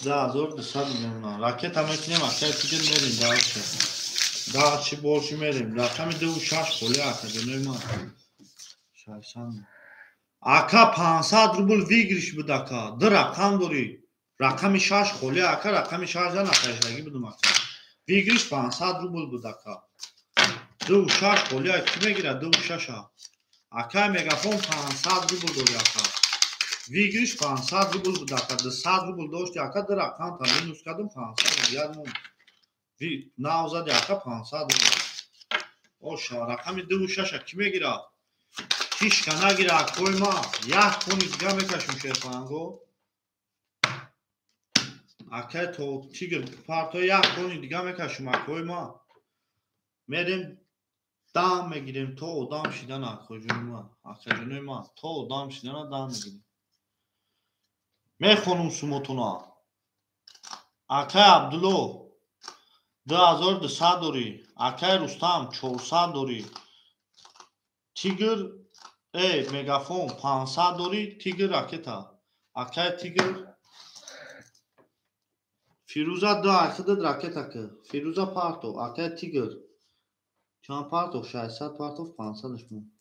2200 میمونه راکت هم میکنیم اکای تیگر میریم داچی بولشی میریم رقم دو شاش خولی اکا جنوی ما شایسان اکا 500 روبل ویگریش بود اکا ده رقم داری رقم شاش خولی اکا رقم شاش جان اکایشتگی بدم اکا ویگریش 500 روبل بود اکا دو شاش خولی اکا کی میگیره دو شاشا اکا میگفون 500 روبل داری اکا ویگریش 500 روبل بود اکا ده 100 روبل داشتی اکا ده رقم تامین نوش کردم 500 یاد مون ناوزد اکا 500 روبل اوشا رقم دو شاشا کی میگیره هیچ که نگیره اکوی ما یک خونی دیگه میکشم شیرپانگو اکای تو تیگر پارتو یک خونی دیگه میکشم اکوی ما میریم دام میگیریم تو دام شیدن اکوی جونی ما اکای جونی ما تو دام شیدن دام میگیریم میخونم سموتونا اکای عبدالله 2200 داری اکای رستم 400 داری تیگر میگافون 500 داری تیگر راکتا اکای تیگر فیروزا دو اکد راکتا که فیروزا پارتو اکای تیگر چند پارتو 600 پارتو 500 شمون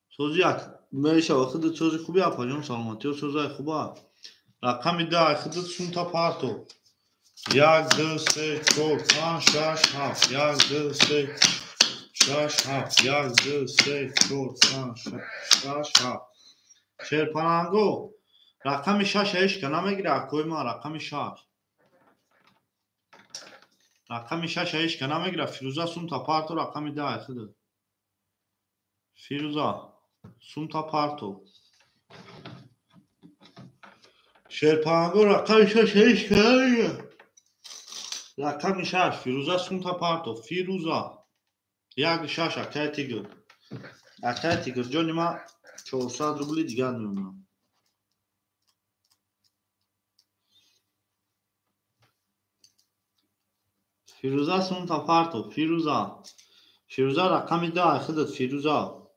سوزی میشه اخد سوزی خوبی اپاجون سلامتی و سوزای خوبه رقم ده اخد سون تا پارتو 1 2 3 4 5 6 7 1 2 3 6 7 1 2 3 4 5 6 7 شیرپانگو رقم 6 ایش که نمیگیره اکوی ما رقم 6 رقم 6 ایش که نمیگیره فیروزا سون تا پارتو رقم ده اخد فیروزا سون تا پارتو شیرپانگو رقم 6 ایش که نمیگیره رقم 6 فیروزا سون تا پارتو فیروزا یک 6 اکای تیگر جانی ما 400 روبلی دیگر میمونم فیروزا سون تا پارتو فیروزا رقم ده اخدت فیروزا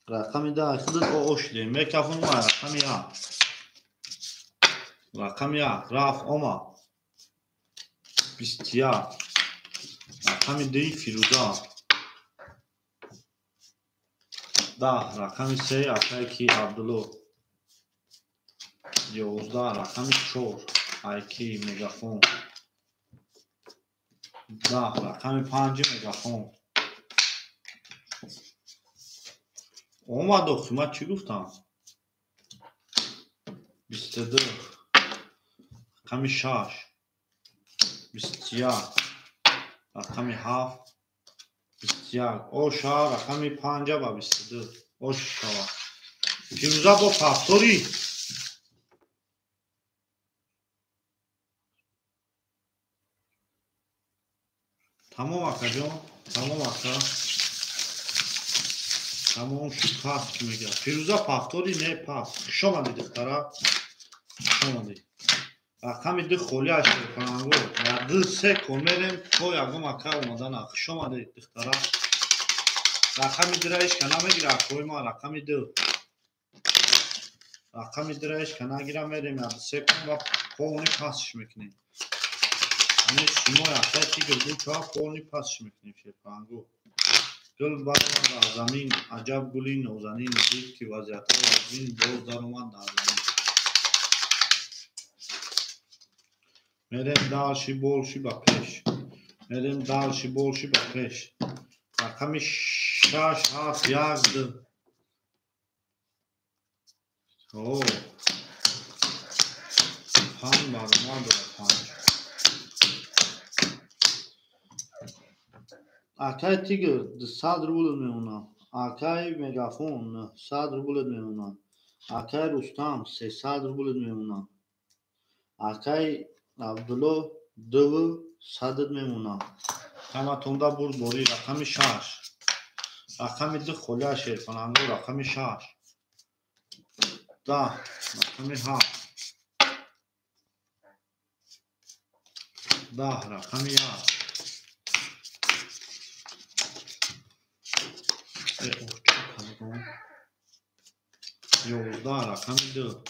رقم ده اخدت او اشلی میکفون ما رقم یا رفت اوما 21 رقم دی فیروزا ده رقم 3 اکای عبدالله 11 رقم 4 اکی میگافون 10 رقم 5 میگافون اومد من چی گفتم 22 رقم 6 21 رقم 7 21 اوشا رقم 5 و 22 اوشا فیروزا با پافتوری تمام اکا جان تمام اکا تمام شد پاس که میگه فیروزا پافتوری نه پاس شما دیدی دخترا شما دیدی رقم ده خولی اشتر کننگو و دل سه کمیریم تو یکم اکا اومدن اخ شما دیدی دخترا رقم درایش که نمیگیره اکوی ما رقم درایش که نگیره میریم و سه کن و پونی پاسش میکنیم همه سیمای اکای تیگر دو چا پونی پاسش میکنیم شیرپانگو گل برآمد از زمین عجب گلی نازنین دید که وضعیتها وزین باز در اومد در زمین میریم دالشی بولشی با پیش. میریم دالشی بولشی با پیش. رقم 6 7 1 2. اوه پنج برام داره پنج. Akay Tiger 100 ruble میمونه. Akay مگافون 100 ruble میمونه. Akay Rustam 300 ruble میمونه. Akay Abdullah 200 میمونه. تماتوندا برد بوری رقم 6. رقم 2 خلا شیرپنانگو رقم 6. 10 رقم 7. 10 رقم 1. یازده رقم 2.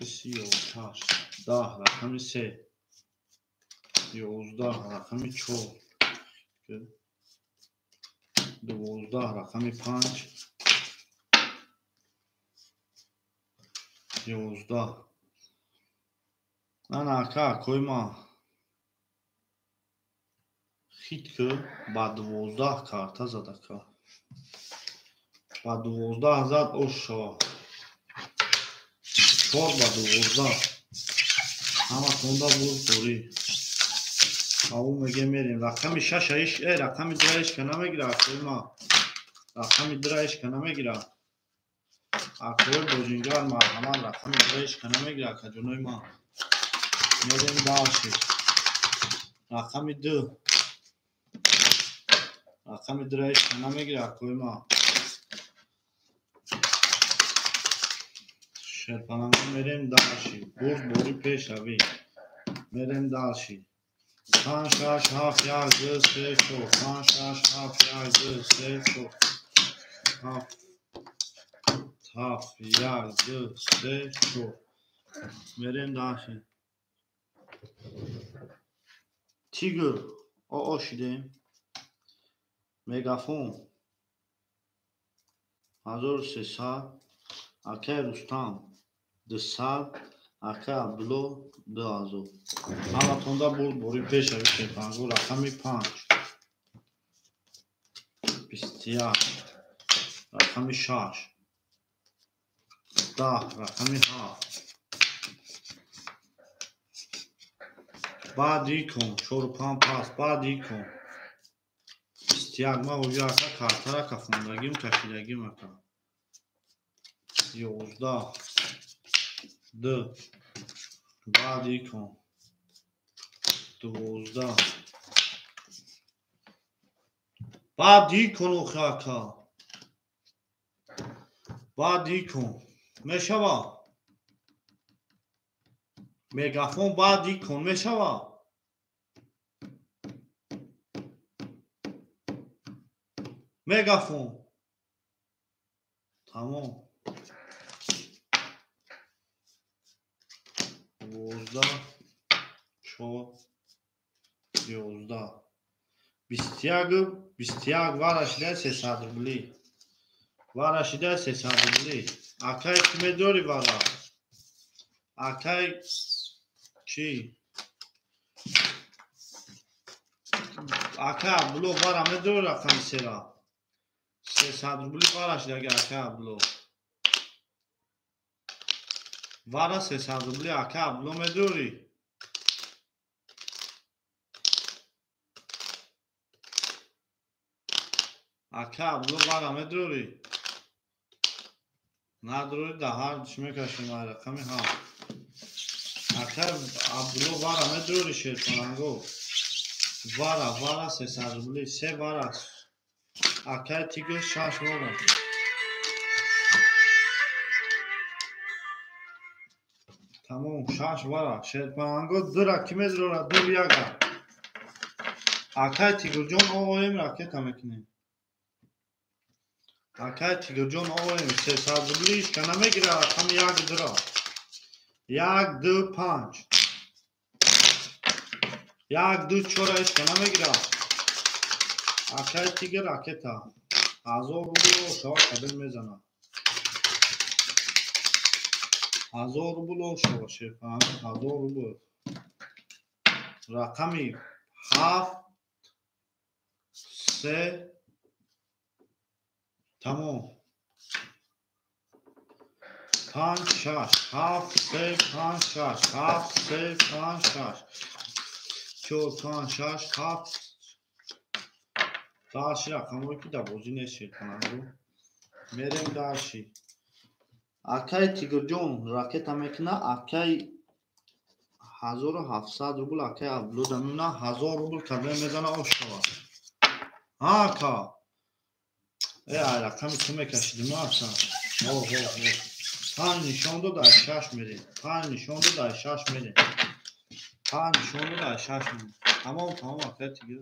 کسی 8. 10 رقم 3. 11 رقم 4. 12 رقم 5. 11 من اکا کویما خیت که با 12 کارتا زده که با 12 زد اوشا 4 با 12 همه تونده بود دوری او میگه میریم رقم 6 ایش رقم 2 ایش که نمیگیره کویما رقم 2 ایش که نمیگیره اکوی بوجینجان ما همان رقم 2 ایش که نمیگیره که جنوی ما میریم داشتی رقم 2 رقم 2 ایش که نمیگیره کویما شرپنانگو میریم دالشی برد بوری پیش روی میریم دالشی 5 6 7 1 2 3 4 5 6 7 1 2 3 4 7 7 1 2 3 4 میریم دالشی تیگر آشیدیم مگافون 1300 اکای رستم 200 اکای عبدالله 2000 همه تونده برد بوری پیش روی شرپنانگو رقم 5 21 رقم 6 10 رقم 7 بعدی کن 4 و 5 پس بعدی کن 21 ما اوجا اکا کارترا کفوندگیم کشیدگیم اکا 11 2 بعدی کن 12 بعدی کن اوخی اکا بعدی کن میشوا مگافون بعدی کن میشوا مگافون تمام 12 4 11 21 وارشیده 300 روبلی وارشیده 300 روبلی اکای کمی دوری وارا اکای چی اکای عبدالله وارا میدوری رقم 3 را 300 روبلی وارشیده اگر اکای عبدالله وارا 300 روبلی اکای عبدالله میدوری اکای عبدالله وارا میدوری ندوری ده هر چی کشیم رقم ها اکای عبدالله وارا میدوری شیرپنانگو وارا 300 روبلی 3 وارا اکای تیگر 6 وارا تمام 6 وارا شیرپنانگو دو را کی میدوره دو بیاگا اکای تیگر جان آقایم راکت میکنیم اکای تیگر جان آقایم 300 روبلیش که نمیگیره رقم 1 2 را 1 2 5 1 2 4 ایش که نمیگیره اکای تیگر راکت ها 1000 روبلی رو شما قبل میزنه 1000 روبل شو شیرپناه 1000 روبل. رقمی 7 3 تمام 5 6 7 3 5 6 7 3 5 6 4 5 6 7 داشی رقمایی که در بازی نیست شیرپناه. میریم داشی اکای تیگر جون راکت هم میکنه اکای 1700 روبل اکای ابلود میمونه 1000 روبل کبه میزنه آشتوا آکا ای رقمی تو میکشیدیم افسر پنج نشان دو در 6 میریم 5 نشان دو در 6 میریم 5 نشان دو در 6 میریم تمام اکای تیگر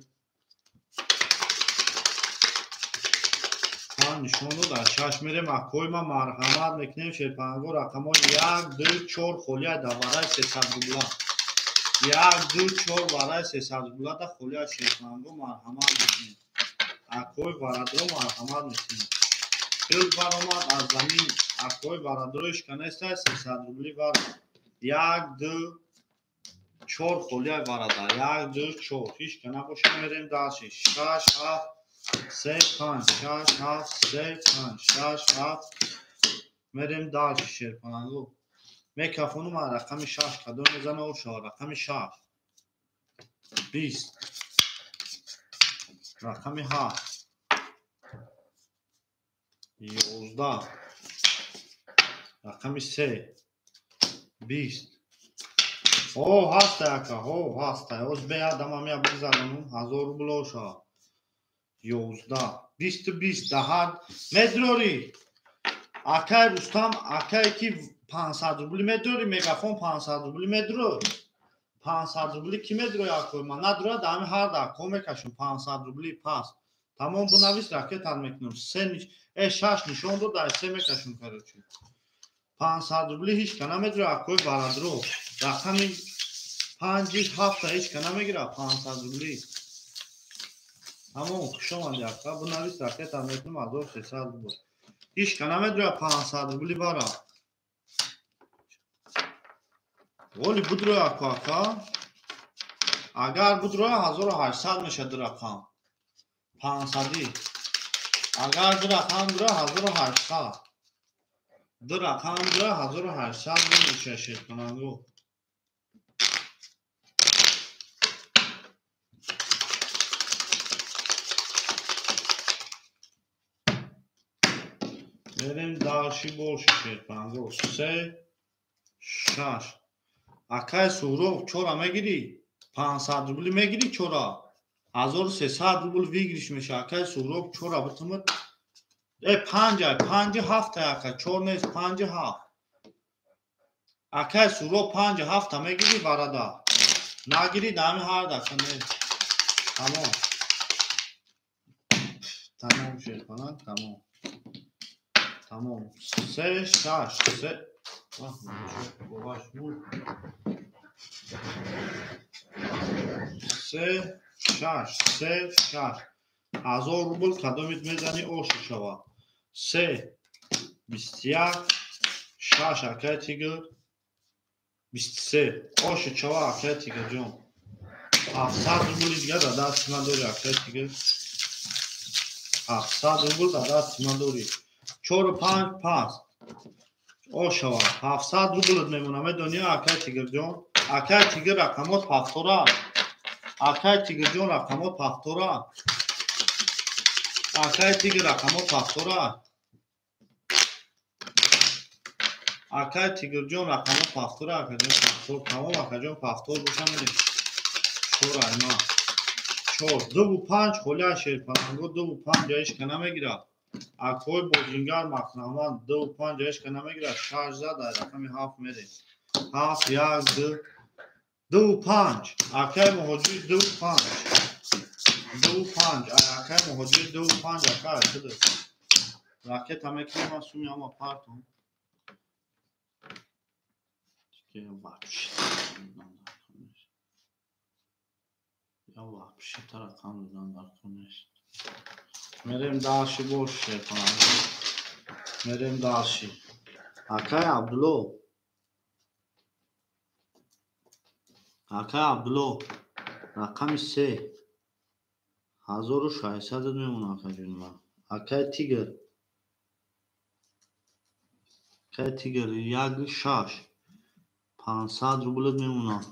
5 نشان دو در 6 میریم اکوی ما مرحمت میکنیم شیرپناه رقم 1 2 4 خولیه در برای 300 روبل 1 2 4 برای 300 روبل در خولیه شیرپناه مرحمت میکنیم اکوی برادر مرحمت میکنیم دل برآمد از زمین اکوی برادرش کنسته 300 روبلی بر 1 2 4 خولیه برادر 1 2 4 هیچ کنه باشه میریم داشتی 6 7 3 5 6 7 3 5 6 7 میریم داشتی شیرپناه میکروفون ما رقم 6 کدوم میزنه و شما رقم 6 20 رقم 7 11 رقم 3 20 اوه هسته اکا اوه هسته اوز بیادم هم یا بگذارم 1000 روبل شا 11 20 20 دهد مدروری اکای رستم اکای کی 500 روبل مدروری میگافون 500 روبل مدرور 500 روبل کی مدروی اکوی من ندروه دامی هر دا کومکشون 500 روبلی پاس تمام bu نویس راکت هم میکنم 6 نشون دو در 3 میکشون کرد 500 روبلی هیچ کنه میدره اکوی برادرو رقمی 5 7 هیچ کنه میگیره 500 روبلی تمام شما دیگه bu نویس راکت هم میکنم 1300 روبل هیچ کنه میدره 500 روبلی برا ولی بدره اکا اگر بدره 1800 میشه در رقم 500 اگر در رقم دره 1800 در رقم دره 1800 میشه شیرپناه میریم داشی برش شیرپناه 3 6 اکای سورو چورا میگیری 500 روبل میگیری چورا 1300 روبل ویگریش میشه اکای سورو چورا بتمت ای 5 7 اکا چور نیست 5 7 اکای سورو 5 7 میگیری برادر نگیری دمی هر دکنه تمام شیرپناه تمام 3 6 3 باباش بود 3 6 3 6 1000 روبل کدومیت میزنی اوش شوا 3 21 6 اکای تیگر 23 اوش شوا اکای تیگر جون 700 روبل دیگه در دست من دوری اکای تیگر 700 روبل در دست من دوری 4 و 5 5 او شوا 700 روبل میمونم دنیا اکای تیگر جون اکای تیگر رقمات پافتورا اکای تیگر جون رقمات پافتورا اکای تیگر رقمات پافتورا اکای تیگر جون رقمات پافتورا اکای جون پافتور تمام اکای جون پافتور بشم میدیم چور اینا چور 2 و 5 خولیه شیرپناه 2 و 5 جایش کنه میگیره اکوی بوزینگر مقنامان 2 و 5 جایش کنه میگیره 6 زده رقم 7 میریم 7 1 2 2 و 5 اکای مهاجری 2 و 5 2 و 5 اکای مهاجری 2 و 5 اکای شده راکت همه که ما سومی اما پارتون که вообще та ракам додам дар конеш мерем даши боше мерем даши акай абдулло آقای عبدالله رقم 3 1600 میمونه آقا جون ما. آقای تیگر 1 500 روبلت میمونه.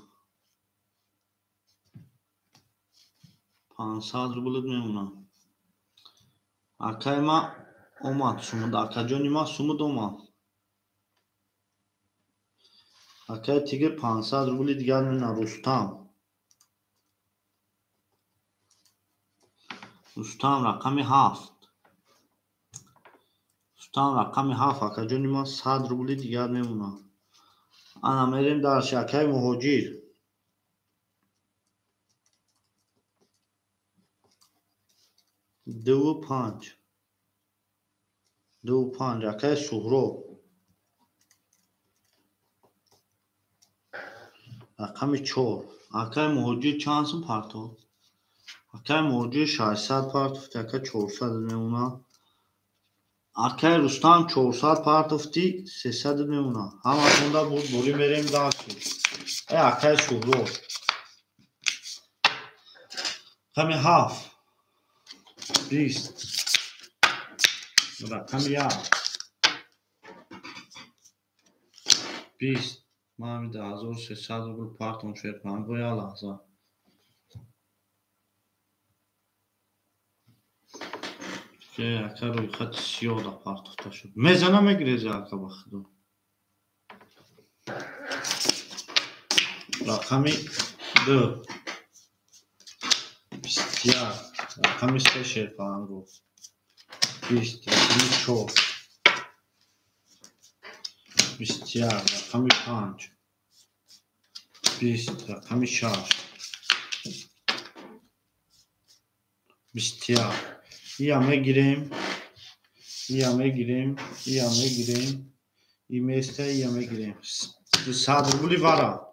500 روبلت میمونه. آقای ما اومد سومد. آقا جون ما سومد اومد. آقای تیگر 500 روبل دیگر میمونه. رستم رقم 7 آقا جون ما 100 روبل دیگر میمونه. انا میریم در شکای مهاجر 2 و 5 آقای سهراب رقم 4 آقای مهاجر چند سو پرتو. آقای مهاجر 600 پرتو. آقای 400 میمونه. آقای رستم 400 پرتوفتی 300 میمونه. همه خونده بود بوری میریم داشتی. آقای سهراب رقم 7 20 رقم 20 ما میده 1300 روبل پارتون شد کنم گویا لحظه که اکا روی خط سیاه دا پارتوفته شد. میزنه میگریزه اکا بخدو. رقم 2 21 رقم 3 شد کنم گو 20 رقم 4 21 رقم 5 20 رقم 6 21 یا میگیریم این میسته یا میگیریم 200 روبلی وارا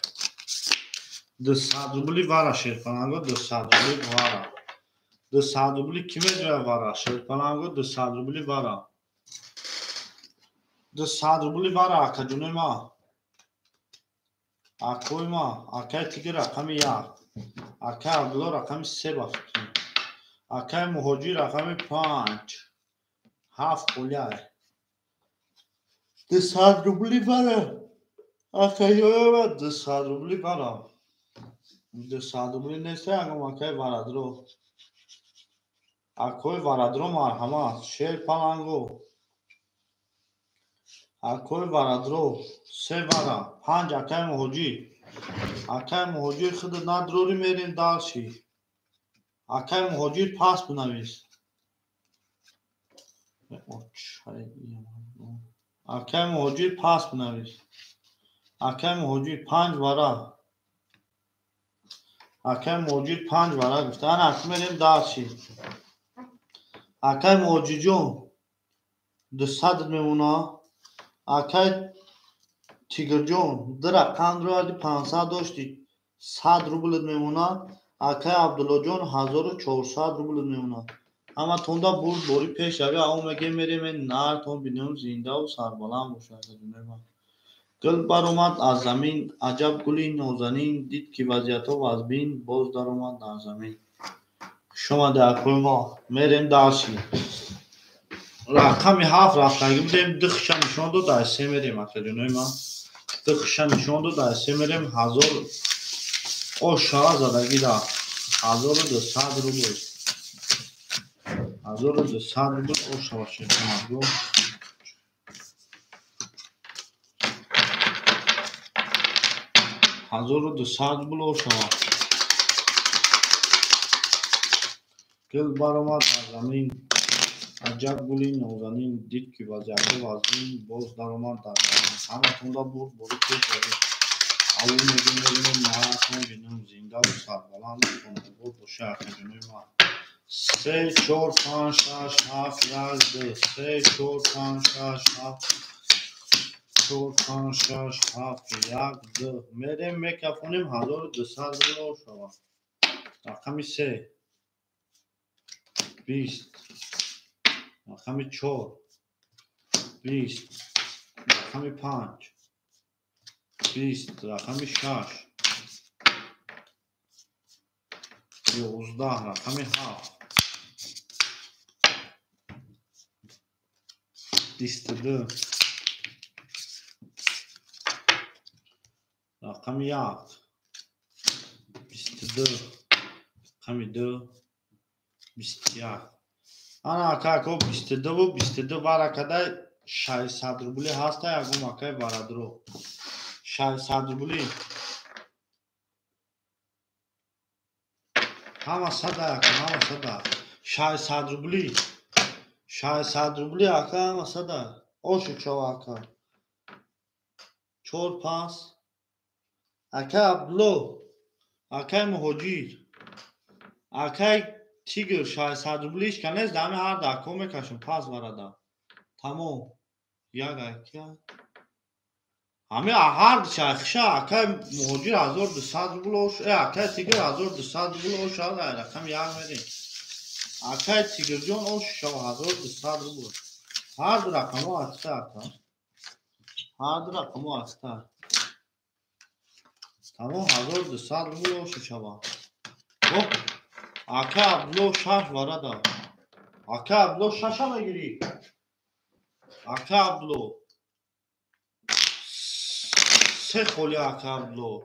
200 روبلی وارا شیرپنانگو 200 روبلی وارا 200 روبلی کime جای وارا شیرپنانگو 200 روبلی وارا 200 روبلی وارا آقا جونه ما آقای ما آقای تیگر رقم 1 آقای عبدالله رقم 3 بافتیم آقای مهاجر رقم 5 7 قلیه 200 روبلی وارا آقای ما 200 روبلی وارا 200 روبلی نیسته اگه آقای وارادرو آقای وارادرو مرحمت شیرپنانگو آقای وارادرو 3 وارا 5 آقای مهاجر خود ندروری میرین دارشی آقای مهاجر پاس بنویس آقای مهاجر پاس بنویس آقای مهاجر 5 وارا آقای مهاجر 5 وارا گفتن اک میرین دارشی آقای مهاجر جون 200 میمونه آقای تیگر جون در رقم رو 500 داشتی 100 روبلت میمونه آقای عبدالله جون 1400 روبلت میمونه اما تونده بود بوری پیش روی او میگه میریم نار تون بینیم زنده و سربلند باشه گل بر اومد از زمین عجب گلی نازنین دید که وضعیت و وزبین باز در اومد در زمین شما در کوی ما میریم داشتی رقم 7 رفتگی بودیم دخشا نشان دو در 3 میریم اکادیونوی ما دخشا نشان دو در 3 میریم 1000 او شاه زدگی دا 1200 روبل 1200 روبل او شاه شد کنم 1200 روبل او شاه گل بر اومد از زمین عجب گلی نازنین دید که وضعیت وزبین باز در اومد در زمین همه تونده بود بوری پیش روی او میگه میریم نهایتون بینیم زنده و سربلند کنه بود باشه اکادیمی ما 3 4 5 6 7 1 2 3 4 5 6 7 4 5 6 7 1 2 میریم میکفونیم 1200 رو شما رقم 3 20 رقم 4 20 رقم 5 20 رقم 6 11 رقم 7 22 رقم 1 22 رقم 2 21 انا اکاکو 22 و 22 برکده 600 روبلی هسته یکم اکای برادرو 600 روبلی همه صده یکم همه صده 600 روبلی 600 روبلی اکا همه صده اوشو چو اکا چور پاس اکا عبدالله اکای مهاجیر اکای تیگر 600 روبلیش کنیز دمی هر دکو میکشم پاس برده تمام یک اکا همه هر شخصه اکای مهاجیر 1200 روبلوش اکای تیگر 1200 روبلوش رقم یک میدیم اکای تیگر جان اوش شو 1200 روبل هر دو رقم ها اکتا اکا هر دو رقم ها اکتا تمام 1200 روبلوش شو خب اکا عبدالله 6 ورده اکا عبدالله 6 هم میگیری اکا عبدالله 3 خولی اکا عبدالله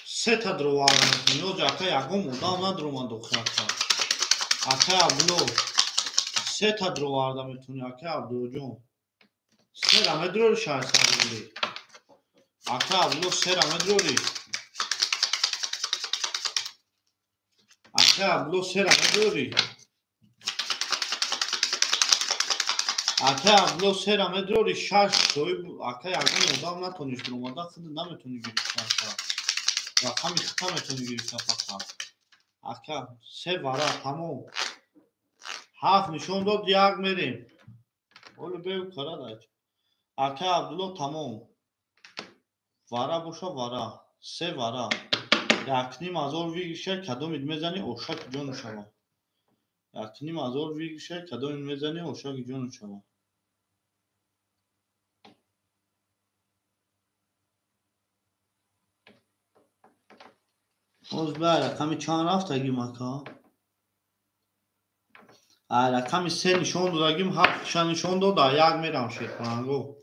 3 تا درو وارده میکنی اوج اکا یکم مدام ندرو من دخی اکا عبدالله 3 تا درو وارده میتونی اکا عبدالله جون 3 رمه دروری 600 روبلی اکا عبدالله 3 رمه دروری اکا عبدالله 3 رمه دروری اکا عبدالله 3 رمه دروری 6 توی اکا یکم مدام نتونیش درو مدام خود نمیتونی گیری رقمی خطا میتونی گیری فقط اکا 3 واره تمام 7 نشون داد یک میریم اولو بیو کاره داید اکا عبدالله تمام واره باشه واره 3 واره یکنیم هزار ویگشه کدوم میزنی اوشک جون شما یکنیم هزار ویگشه کدوم میزنی اوشک جون شما اوز به رقمی چند رفت اگیم اکا رقمی 3 نشون داد اگیم 7 نشون داد یک میرم شیرپنگو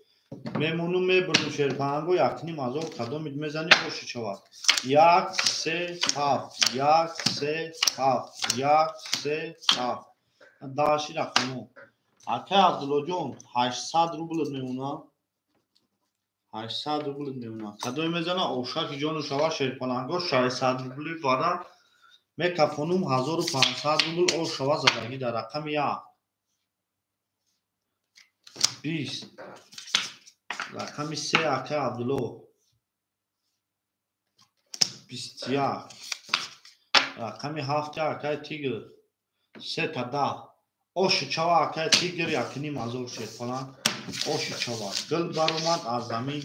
میمونم میبرم شیرپنگو یکنیم هزار کدوم میزنی خوشی شود 1 3 7 1 3 7 1 3 7 داشی رقمو اکا عبدالله جون 800 روبلت میمونه 800 روبلت میمونه کدوم میزنه اوشک جون شوا شیرپنگو 600 روبلی واره میکفونم 1500 روبل او شوا زدگی در رقم 1 20 رقم 3 اکا عبدالله 21 رقم 7 اکا تیگر 3 تا 10 اوش چوا اکا تیگر یکنیم هزار شیرپنگ اوش چوا گل برآمد از زمین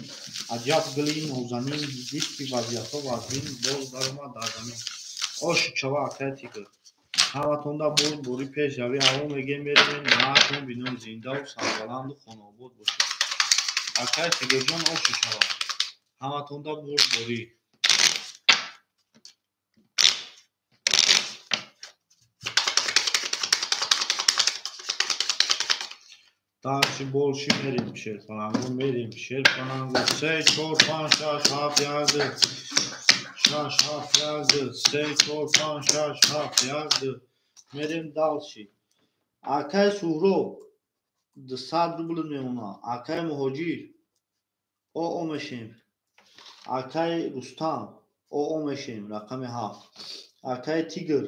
عجب گلی نوزمین دید که وضعیت ها وزین باز برآمد از زمین اوش چوا اکا تیگر همتون دا بود بوری پیش روی همون میگه میریم نهتون بینون زنده و سربلند و خانابود باشید اکا تیگر جون اوش چوا همتون دا بود بوری داشی بولشی میریم شیرپنگو میریم شیرپنگو 3 4 5 6 7 1 6 7 1 3 4 5 6 7 1 میریم دالشی اکای سهراب 200 روبل میمونه اکای مهاجیر او میشیم اکای رستم او میشیم رقم 7 اکای تیگر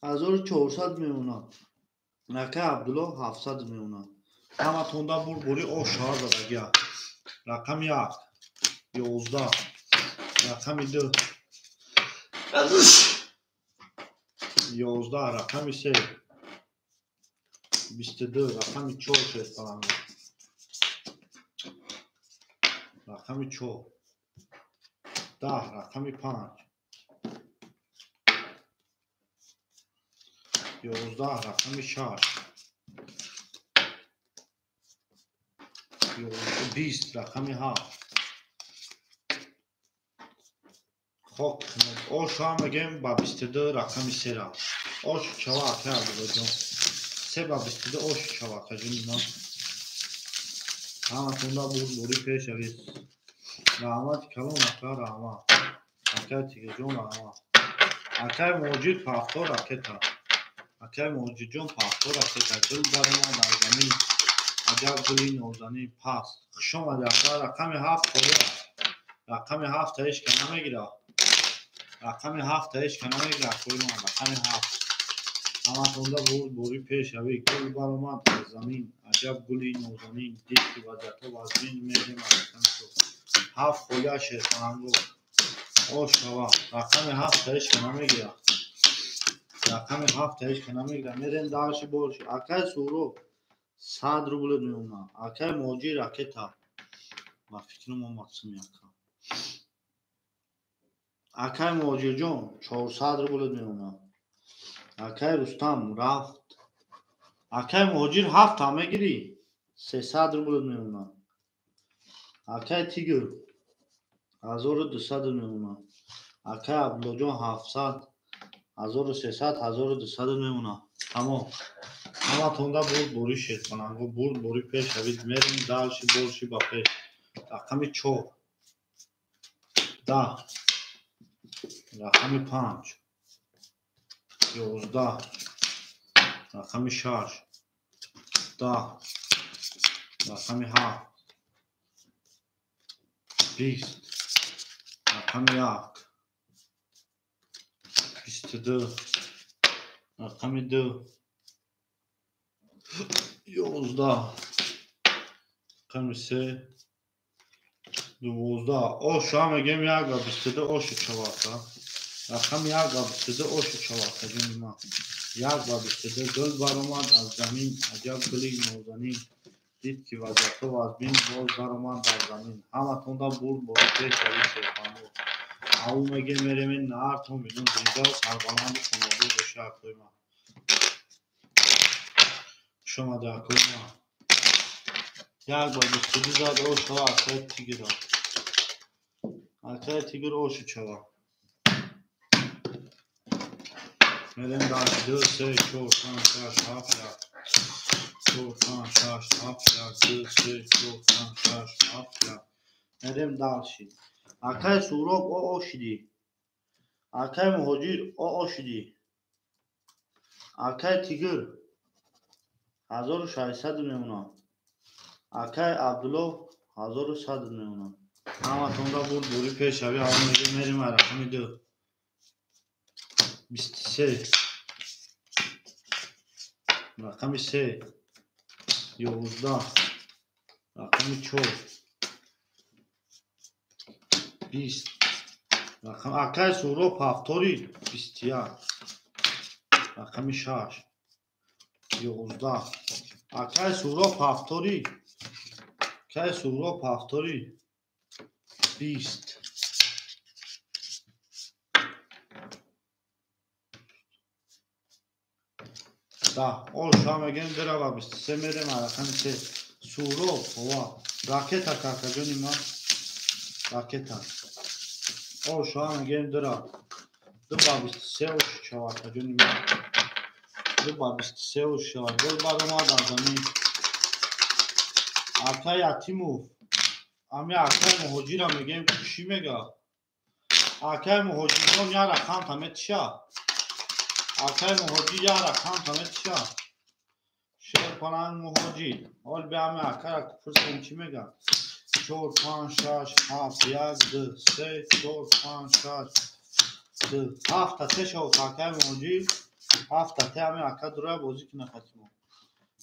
1400 میمونه اکای عبدالله 700 میمونه همه تونده بوری او شهر زدگی رقم 1 11 رقم 2 11 رقم 3 22 رقم 4 شیرپنگو رقم 4 10 رقم 5 11 رقم 6 20 رقم 7 خب اوشو هم بگیم با 22 رقم 3 را اوشو چوا کرد بجون 3 با 22 اوشو چوا کرد جون همه توندا بود بوری پیش اوید رحمت کلون اکا رحمت اکا تیگه جون رحمت اکا موجود پافتور اکتا اکا موجود جون پافتور اکتا گل برمان در زمین عجب گلی نوزنی پس خشم اکا رقم 7 خوریا رقم 7 تایش که نمیگیره رقم 7 تایش که نمیگیره کوی من رقم 7 همه تونده بود بوری پیش اوی گل برآمد از زمین عجب گلی نوزنین دید که وجهته و از بین میریم رقم شد 7 خوریا شیطانگو اوش بابا رقم 7 تایش که نمیگیره رقم 7 تایش که نمیگیره میریم داشی برشی اکای سورو 100 روبل میمونه اکای موجی راکتا با فکرم هم مقسم یکا اکای موجی جون 400 روبل میمونه اکای رستم رفت اکای موجی 7 تا میگیری 300 روبل میمونه اکای تیگر 1200 میمونه اکای عبدالله جون 700 1300 1200 میمونه تمام همه تونده برد بوری شد کنن برد بوری پیش اوید میریم دالشی برشی با پیش رقم 4 10 رقم 5 11 رقم 6 10 رقم 7 20 رقم 1 22 رقم 2 11 رقم 3 12 اوشو هم میگیم 1 و 22 اوشو چواتا رقم 1 و 22 اوشو چواتا جونی ما 1 و 22 گل برآمد از زمین عجب گلی نوزنین دید که وجهته و از بین باز برآمد در زمین همه تونده بود برو پیش اوی شیطانو او میگه میریم این نهر تو میدون زیده و سربلند خانواده بشه اکوی ما شما در اکوی ما 1 و 22 زد اوشو اکای تیگر اکای تیگر اوشو چوا میریم در 2 3 4 5 6 7 4 5 6 7 2 3 4 5 6 7 میریم دالشی اکای سوروب او شدی اکای مهاجر او شدی اکای تیگر 1600 میمونه اکای عبدالله 1100 میمونه همه تونده بود بوری پیش اوی همه میگه میریم رقم 2 23 رقم 3 11 رقم 4 20 رقم اکای سوروب هفتاری 21 رقم 6 11 اکای سوروب هفتاری اکای سوروب هفتاری 20 ده اوشا میگیم بره و 23 میریم رقم 3 سوروب هوا راکتا کاکا جونی ما راکتا اوشا میگیم دره 2 با 23 اوش چواتا جونی ما 2 با 23 اوش چواتا گل برآمد از زمین اکای اتیموف امی اکای مهاجی را میگیم چی میگه اکای مهاجی جون یا رقم تمت شا اکای مهاجی یا رقم تمت شا شیر کنن مهاجی حال به امی اکای را کفرسیم چی میگه 4 5 6 7 1 2 3 4 5 6 2 7 تا 3 شو اکای مهاجی 7 تا 3 امی اکای دروی بازی کنه ختمو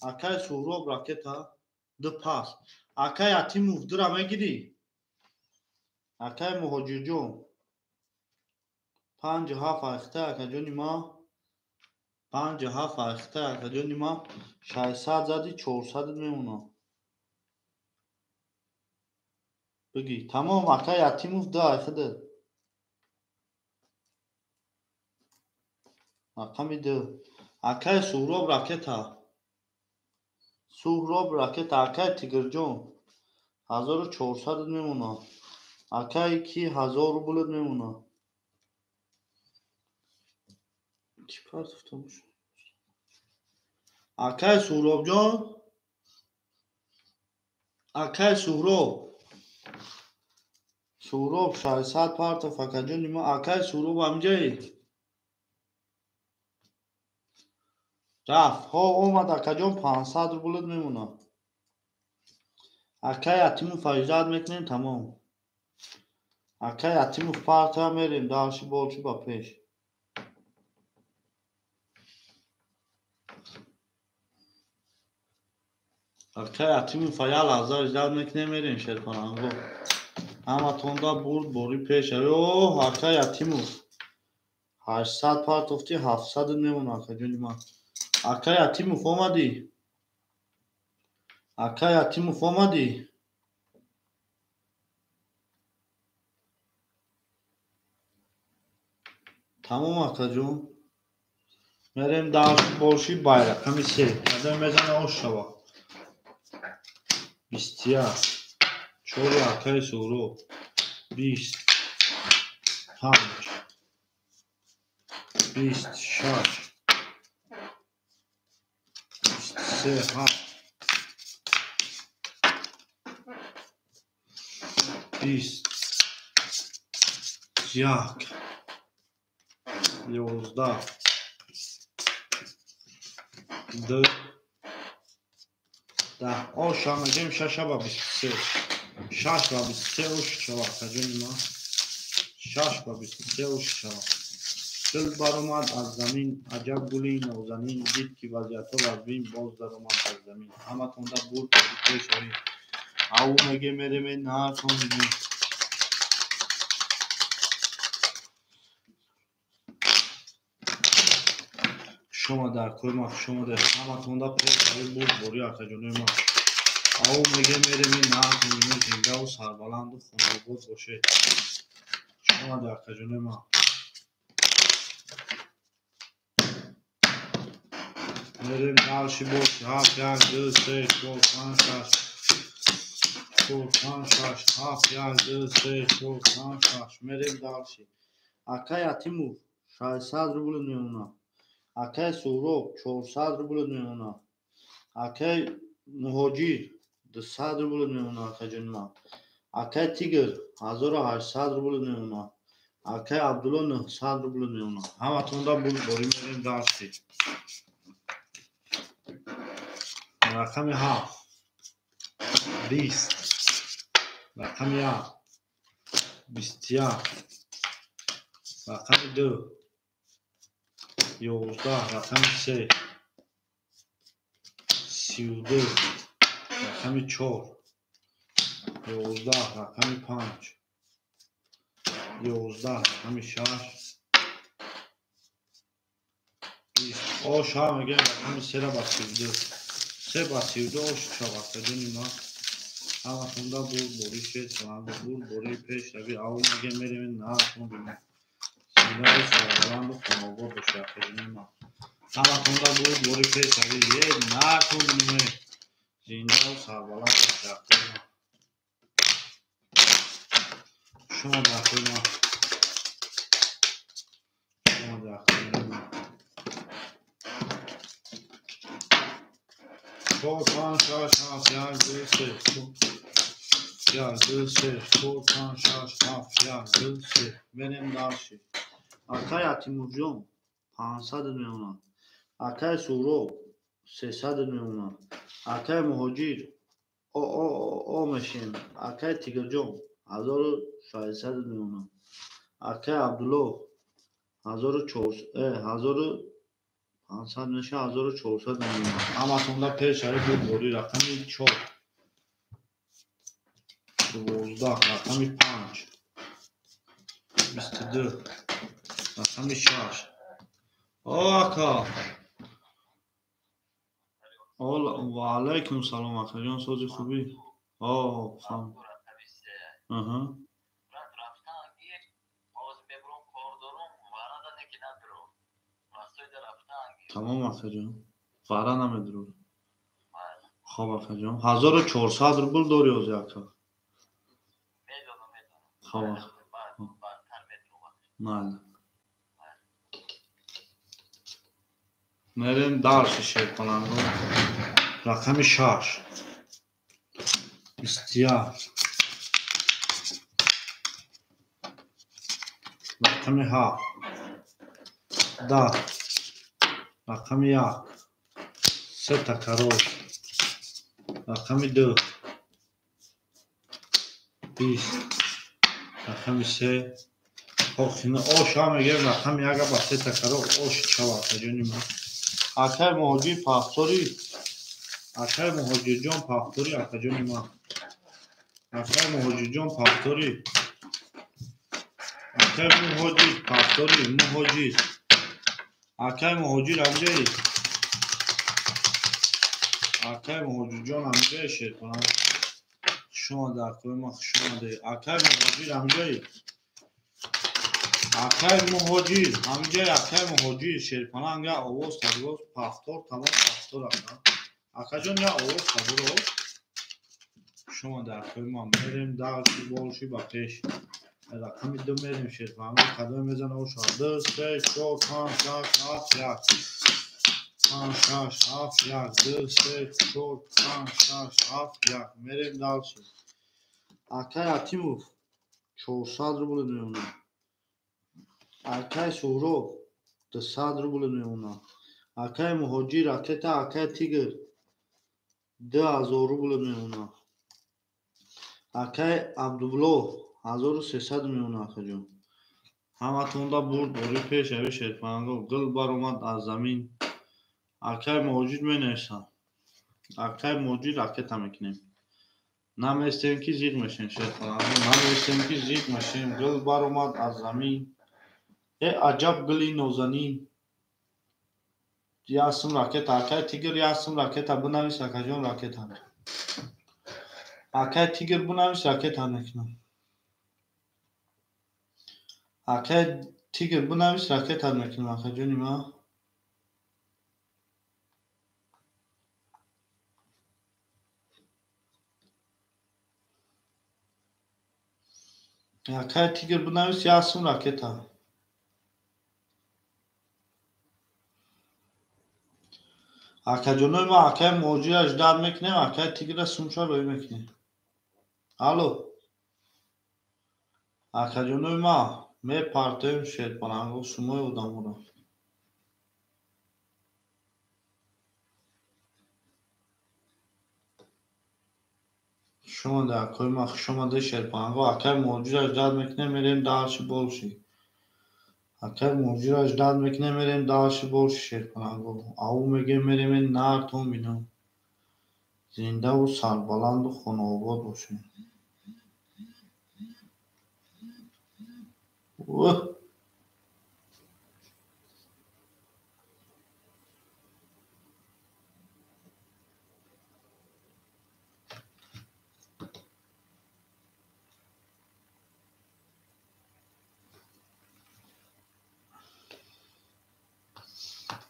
اکای سوروب راکتا 2 پاس اکای اتیموف دو را میگیری اکای مهاجی جون 5 7 اخته اکا جونی ما 5 7 اخته اکا جونی ما 600 زدی 400 میمونه بگی تمام اکای اتیموف ده اخده رقم 2 اکای سهراب راکتا سهراب راکتا اکای تیگر جون 1400 میمونه اکای کی 1000 روبل میمونه کی پرت افتادش؟ اکای سهراب جان، اکای سهراب 600 پرت فقط جون ما. اکای سهراب همجایی رفت ها اومد. اکا جان 500 رو بلد میمونه. اکای اتیمو فجداد میکنیم تمام. اکای اتیمو پرت هم میریم داشتی بولچی با پیش. اکای اتیمو فیال هزار اجداد میکنیم میریم شرپانانگو. اما توندا برد بوری پیش. اوه اکای اتیمو 800 پرت افتی 700 میمونه. اکا جونی ما. اکای اتیمو فومدی. اکای اتیمو فومدی. تمام اکا جون. میریم داشت بولشی bayrak. Kami se. Kadar mezane oşşava. بیستیا چور اکای سورو 20 5 26 23 7 20 یک 11 2 10 آشا میگیم 6 با 23 6 با 23 اوش شوا کجونی ما 6 با 23 اوش شوا دل بر اومد از زمین عجب گلی نوزنین دید که وضعیت رو از بین باز در اومد از زمین همه تونده بود پیش شوید او مگه میریم نه تونده شما در کوی ما شما در همه تونده پیش شوید بود بوری اکا جونی ما او میگه میریم نه تونده زنده و سربلند و خونه بود باشه شما در اکا جونی ما میریم دلشی بود 7 1 2 3 4 5 6 4 5 6 7 1 2 3 4 5 6 میریم دلشی اکای اتیمو 600 روبل میمونه اکای سهراب 400 روبل میمونه اکای مهاجیر 200 روبل میمونه اکا جون ما اکای تیگر 1800 روبل میمونه اکای عبدالله 900 روبل میمونه همه تونده بود باری میریم دلشی رقم 7 20 رقم 1 21 رقم 2 11 رقم 3 32 رقم 4 11 رقم 5 11 رقم 6 20 آش ها میگه رقم 3 را با 32 3 با 32 آش شود کجونی ما همه تونده بود بوری شد سلام بود بوری پیش روی اول میگه میریم نه کن بینیم سیده و سرگران و خانوار بشه کجونی ما همه تونده بود بوری پیش روی یه نه کن بینیم زنده و سربلند بشه کجونی ما شما داخل ما شما داخل ما 4 5 6 7 1 2 3 1 2 3 4 5 6 7 1 2 3 بریم داشتی اکای اتیمور جون 500 میمونه اکای سهراب 300 میمونه اکای مهاجیر او مشین اکای تیگر جون 1600 میمونه اکای عبدالله 1400 500 میشه 1400 میمونه اما تونده پیش هایی بود بوری رقمی 4 12 رقمی 5 22 رقمی 6 آقا و علیکم سلام اکا جان سوزی خوبی خانم اها تمام اکا جان فعلا نمیدرو خب اکا جان 1400 روبل داری از اکا خب نه میریم درس شیرپناهگو. رقم 6 بسیار. رقم 7 10. رقم 1 3 تکرار. رقم 2 20. رقم 3 خب آش هم میگه رقم 1 با 3 تکرار آش شود جونی من. اکای مهاجر پاختوری. اکای مهاجر جان پاختوری اکا جونی من. اکای مهاجر جان پاختوری. اکای مهاجر پاختوری مهاجر. اکای مهاجر امجایی. اکای مهاجر جان امجایی شیر کنم. شما در کوی ما شما ده. اکای مهاجر امجایی. اکای مهاجر امجایی اکای مهاجر شیر کنم انگه آواز تدواز پاختور تمام پاختور اکا. اکا جان یا آواز تدواز شما در کوی ما میریم درسی بولشی با پیش. رقم 2 میریم شیر کنم قدم میزن او شاد 2 3 4 5 6 7 1 5 6 7 1 2 3 4 5 6 7 1 میریم درسی. اکای اتیموف 400 روبل میمونه. اکای سورو 200 روبل میمونه. اکای مهاجر راکتا اکای تیگر 2000 روبل میمونه. اکای عبدالله 1300 میمونه اکا جان. همتون دا برد باری پیش اوی شیرپناهگو گل بر اومد از زمین. اکای مهاجر می نویسم. اکای مهاجر راکتا میکنیم. نمیستیم که زیر میشیم شیرپناهگو. نمیستیم که زیر میشیم. گل بر اومد از زمین. ای عجب گلی نازنین. یاسم راکت اکای تیگر یاسم راکت بنویس اکا جان راکت هم. اکای تیگر بنویس راکت هم میکنم. اکای تیگر بنویس راکت هم میکنم اکا جانی ما. اکای تیگر بنویس یاسم راکت هم. اکا جانوی ما اکای موجی اجدار میکنیم اکای تیگر سومشا روی میکنیم. الو اکا جانوی ما می پارتیم شیرپناهگو سوموی اودامو رو. شما در کوی ما شما ده شیرپناهگو اکای موجی اجدار میکنیم میریم درش بولشی. اکای موجی اجدار میکنیم میریم درش بولشی شیرپناهگو. او میگه میریم این نارتون بینم. زنده و سربلند و خانواباد باشیم. اوه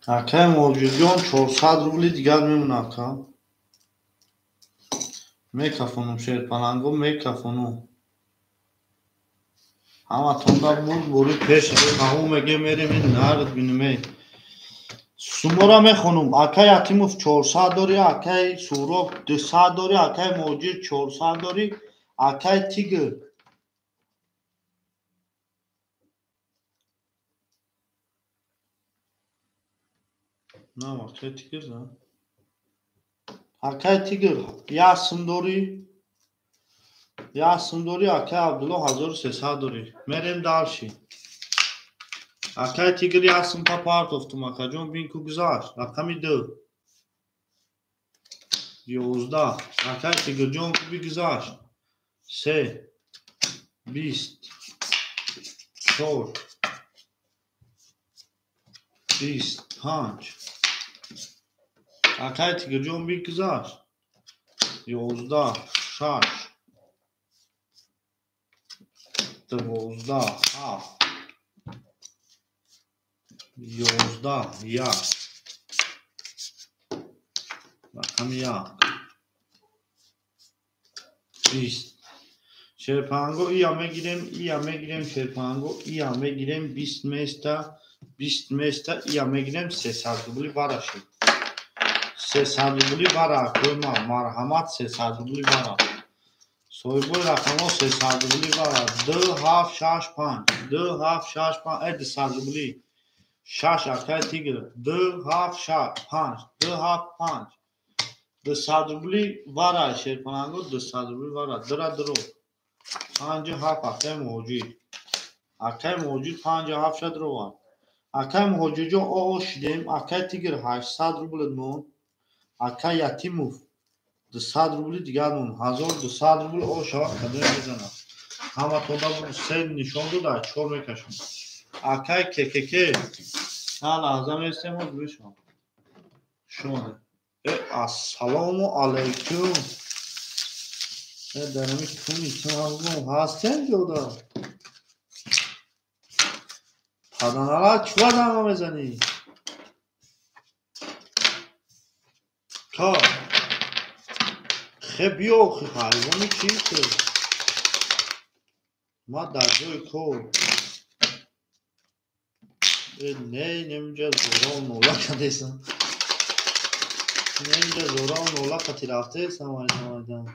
اکای موجی جان 400 روبلی دیگر میمونه اکا. میکفونم شیرپناهگو میکفونم. همه توندا بود بوری پیش همون میگه میریم این نهرت بینیم. سومورا میخونم اکای اتیموف 400 داری اکای سوروف 200 داری اکای موجی 400 داری اکای تیگر. نه اکای تیگر نه. اکای تیگر یاسم داری. یاسم داری اکای عبدالله 1300 داری. میریم درشی. اکای تیگر یاسم تا پارت افتم اکا جون بین کو گذاشت. رقمی 2 11. اکای تیگر جون کو بگذاشت. 3 20 4 25. اکای تیگر جون بگذاشت. 11 6 12 7 11 1 رقم 1 20. شیرپناهگو ایا میگیریم ایا میگیریم شیرپناهگو ایا میگیریم 20 میسته 20 места я میگیرم 300 روبلی برا شد. 300 روبلی برا کوما مرحمت 300 روبلی برا صاحب رقم 300 روبلی برا 2765 2765 اد 100 روبلی 6 اکای تیگر 2765 275 200 روبلی برا شیرپنانگو 200 روبلی برا درو 57 اکای موجود اکای موجود 57 شد رو var. Akay Mohojojo o şidem Akay Tigir 800 ruble mon Akay Yatimov 200 ruble digar mon 1200 ruble o şava kadar bezana ama toda bu sen nişondu da çor mekaşım Akay KKK hala azam istemiyor bu şu an şu an assalamu aleyküm denemiş tüm için hasten joda Adanalar çuva dama mezani. Ka. Xebiyo hayvani çiğse. Ma darjoy ko. Nemce zoran ola kadeysan. Nemce zoran ola katirafte samaydan.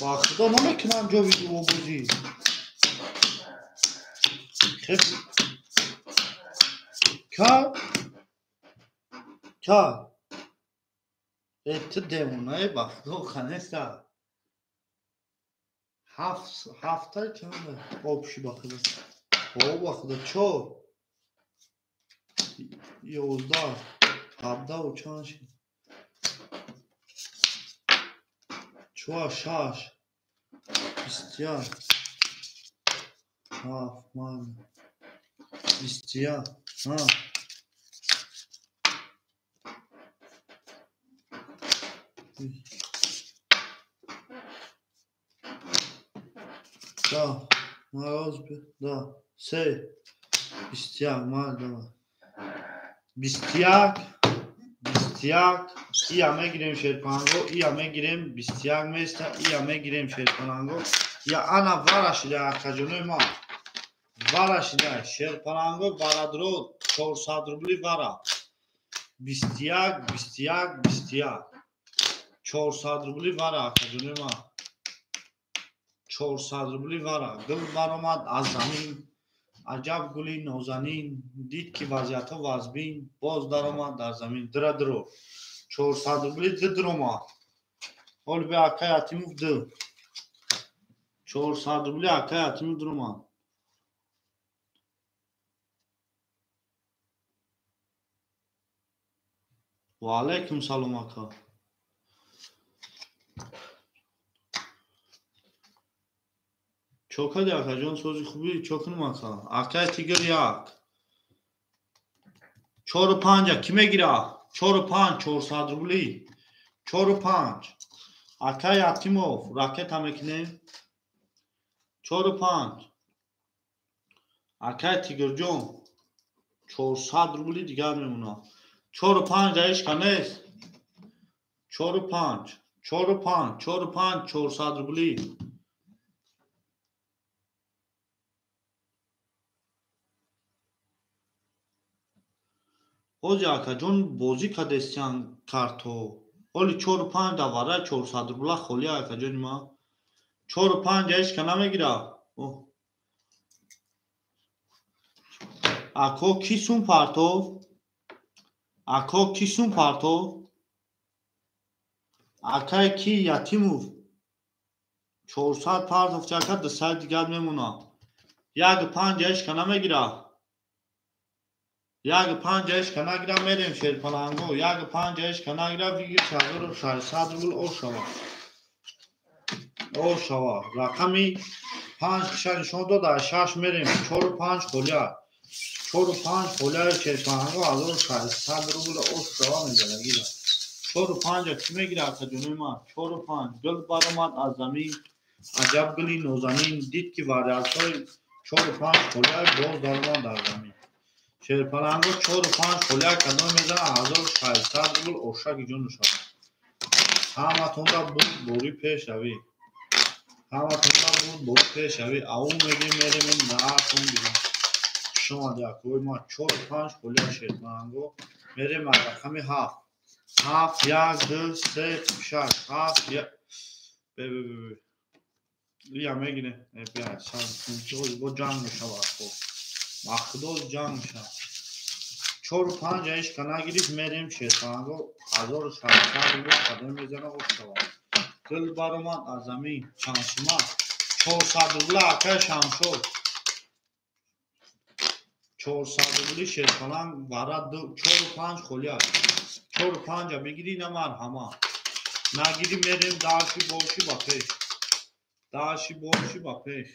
Baxda ne mekanam jo video bobuzi. Ka eti demunaya bak o kanesa hafta kanı opşi bakılır o bakılır çok yozda habda uçan şey çoğa şaş istiyor man istiyor ha da maroz da se istiyor mal da bistiyak iya me girem şerpango iya me girem bistiyak mesta iya me girem şerpango ya ana varashida kajunu ma varashida şerpango baradro 400 rubli vara bistiyak 400 rubli vara kajunu ma 400 rubli vara gul baromat az zamin عجب گلی نازنین دید که وضعیت وزبین باز در آمد در زمین درو 400 روبلی درو ما حال به اکای اتیموف ده 400 روبلی اکای اتیموف درو ما و علیکم سلام اکا چوکا دی اکا جان سوزی خوبی چوکنم اکا اکای تیگر یک 4 و 5 kime gira 4 و 5 400 rubli 4 و 5 Akay Atimov raket amekine 4 و 5 Akay Tigerjon 400 rubli digar memuna 4 و 5 دایش کنیس 4 و 5 4 و 5 4 و 5 400 rubli Ozi aka jon bozi kadesyan karto Oli 4 و 5 davara 400 rubla kholi aka jon ma 4 و 5 دایش کنه میگیره Ako kisun partov Akay ki Yatimov 400 partov çakat da say digar memuna یک 5 دایش کنه میگیره یک 5 دایش کنه گیره میریم شیرپنانگو یک 5 دایش کنه گیره بگیر 400 روبل او شوا رقمی 5 کشن نشون داده 6 میریم 4 و 5 خولیا 4 و 5 خولیا شیرپنانگو 1600 روبل او شوا میگیره گیره 4 و 5 کی میگیره اکا جونوی ما 4 و 5 گل برامد از زمین عجب گلی نازنین دید که وریارتای 4 و 5 خولیا باز درمان در زمین شیرپنانگو 4 و 5 خولیا کدام میزنه 1600 روبل اوشک جون شد همه تونده بود بوری پیش شوی همه تونده بود بوری پیش شوی او میگیم میریم این نه تون بیرون شما دکوی ما 4 و 5 خولیا شیطانگو میریم از رقم 7 7 1 2 3 6 7 1 بیا میگیره بیا شان با جنگ میشه خب مخدوز جنگ میشه 4 و 5 ایش کنه گیرید میریم شیطانگو 1600 رو قدم میزنه و شوا گل برامد از زمین چانشما 400 روبل اکه شمشو 400 روبلی شیطانم برای 4 و 5 خولیا 4 و 5 بگیری نمار همه نگیری میریم داشی باشی با پیش داشی باشی با پیش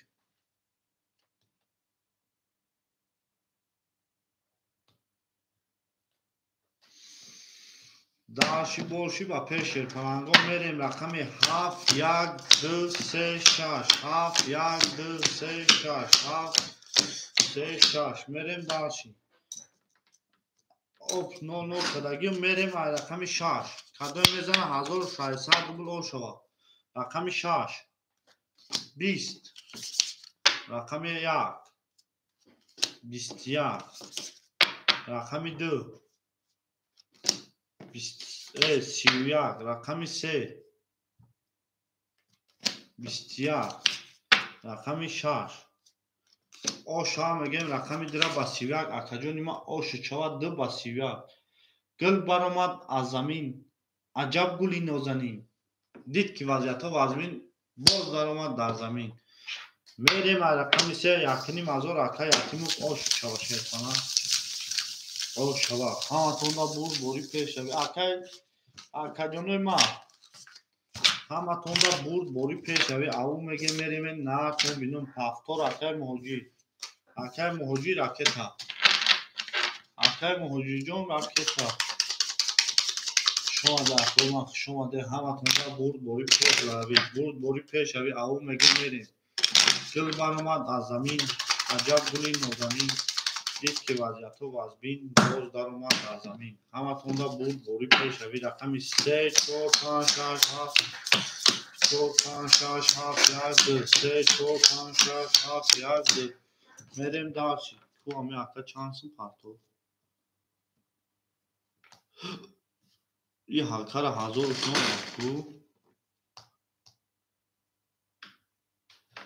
داشی باشی با پیش شیطانگو میریم رقم 7 1 2 3 6 7 1 2 3 6 7 3 6 میریم داشی اوپ نو نو کدگی میریم رقم 6 کدوم میزنه 1600 روبل او شوا رقم 6 20 رقم 1 21 رقم 2 31 رقم 3 21 رقم 6 او شما میگیم رقم دیره با 31 اکجون ما او شچوا 2 با 31 گل برآمد از زمین عجب گلی نازنین دید که وضعیت ها وزمین باز درآمد در زمین میریم رقم 3 یکنیم از اکه یکیموک او شچوا شیطانه او شوا همتون دا بوری پیش شوی اکه جانوی ما همتون دا بوری پیش شوی او میگه میریم نه تو بینم هفتار اکه مهاجی راکتا اکه مهاجی جون راکتا شما در خورما شما ده همتون دا بوری پیش شوی بوری پیش شوی او میگه میریم گل برآمد از زمین عجب گلی نازنین دید که وضعیت و وزبین باز در اومد در زمین همتون دا بوری پیش شوی رقم 3 4 5 6 7 4 5 6 7 1 2 3 4 5 6 7 1 2 میریم داشی تو همی اکه چانسın پرتو این حلقه را حضور شما تو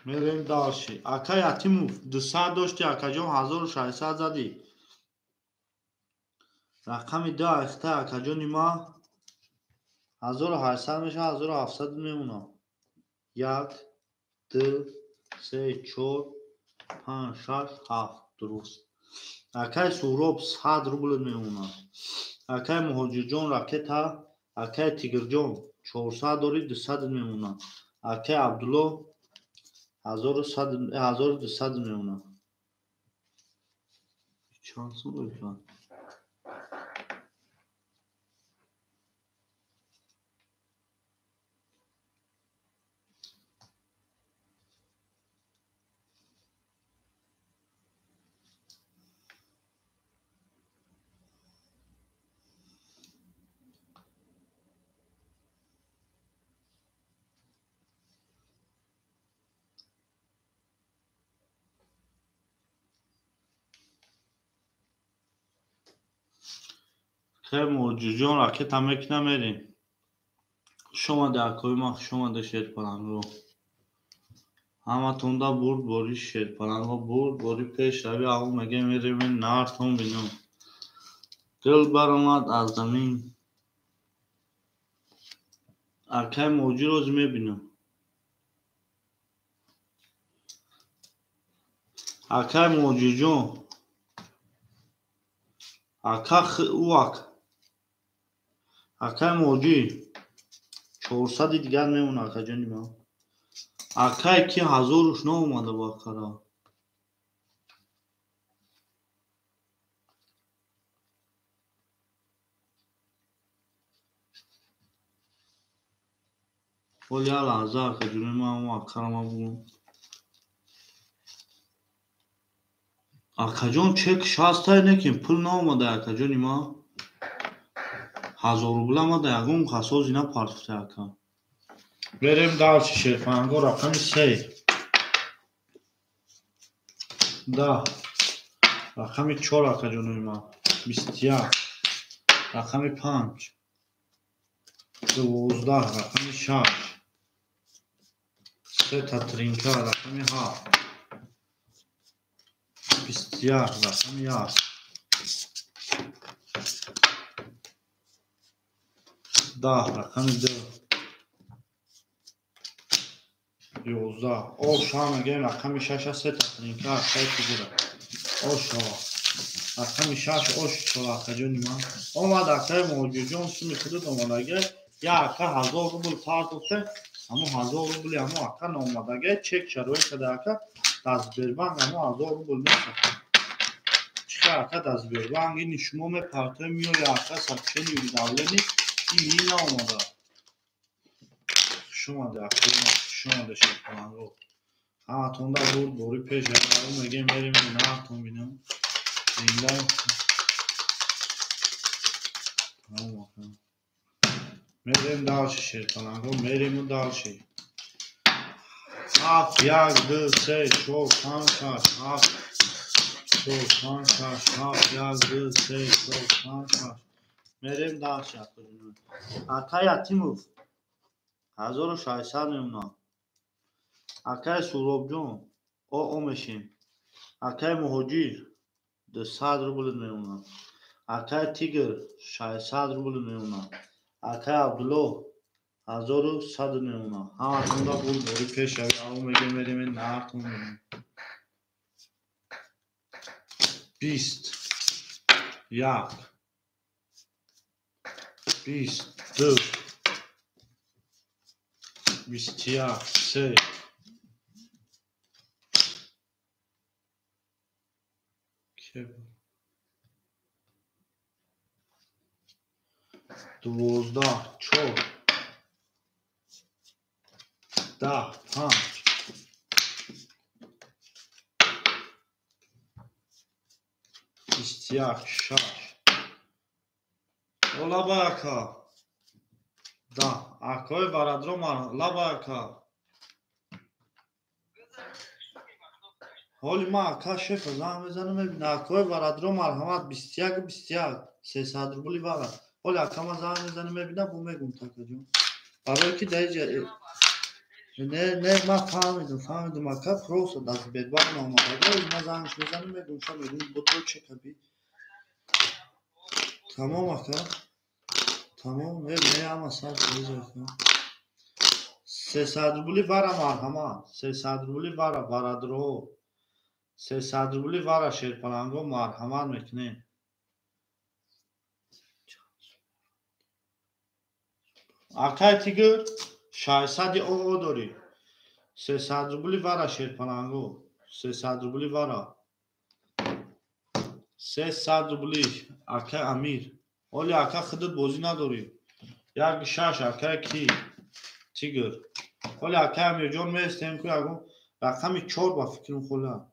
میریم داشی اکه یتیمو 200 داشتی اکه جان 1600 زدی رقم 2 اخته اکه جانی ما 1800 میشه 1700 میمونه 1 2 3 4 5 6 7 درست اکه سوراب 100 روبل میمونه اکه مهاجر جان راکتا اکه تیگر جان 400 داری 200 میمونه اکه عبدالله 1200 میمونه چانسون بکنم خیلی مهاجر جان راکت هم میکنم میریم شما در کوی ما شما در شیر پلنگو همتون دا بوری شیر پلنگو بوری پیش روی او مگه میریم نارتون بینم گل برآمد از زمین اکه موجی روز میبینم اکه موجی جون اکه موجی 400 دیگر میمونه اکه جانی ما اکه کی 1000 اومده با کرا ولی لحظه اکه جانی ما اکه را ما بگم اکه جان چک 60 نکیم پول نامده اکه جانی ما 1000 روبل ما در یکم خساز اینا پارتفته اکه بریم دارچی شیرپنگو رقم 3 10 رقم 4 آقا جانوی ما 21 رقم 5 12 رقم 6 3 تا ترینکا رقم 7 21 رقم 1 10 رقم 2 11 اوش هم گیم رقم 6 3 تا ترینکا خیلی دیگه اوش رقم 6 اوش تو آقا جانی ما اومد آقا موجود جون سومی خود اومدگه یا آقا 1000 روبل پرداخته اما 1000 روبل اما آقا اومدگه چک شروع شده آقا از بربنگ اما 1000 روبل میشه چرا آقا از بربنگ این شما می پارتای میوری آقا سکچه نیوری دولنی این اومده شما ده شما ده شد کنن رو همه تونده بود بوری پیش رو میگه میریم این نفتون بینم این ده میریم دالشی شیر کنن رو میریم دالشی 7 1 2 3 4 5 6 7 4 5 6 7 1 2 3 4 5 6 میریم دالشی آقای اتیموف 1600 میمونه آقای سوراب جون او میشیم آقای مهاجیر 200 روبل میمونه آقای تیگر 600 روبل میمونه آقای عبدالله 1100 میمونه همه تونده بود بوری پیش شوی او میگه میریم این نهارتون میریم 20 1 22 21 3 12 4 10 5 21 6 لاباکا دا اکای برادرم لاباکا حالی ما اکا شف زن میزنم میبینه اکای برادرم مرحمت 21 300 روبلی بابا حالی اکا ما زن میزنم میبینه بو میگم تاکا جون برای که دیجه نه ما فهمیدم اکا پروسا دست بدبان آمده ما زنش میزنم میگم شما میگم بطور چه کبی تمام اکا تمام نه اما سر چیزه 300 روبلی وارا مرحمت 300 روبلی وارا برادرو 300 روبلی وارا شیرپلنگو مرحمت میکنه آقای تیگر 600 او داری 300 روبلی وارا شیرپلنگو 300 روبلی وارا 300 روبلی آقای امیر ولی آقا خودت بازی نداری یک شش آقای کی تیگر ولی آقای امیر جان میستیم که رقم 4 با فکرم خولا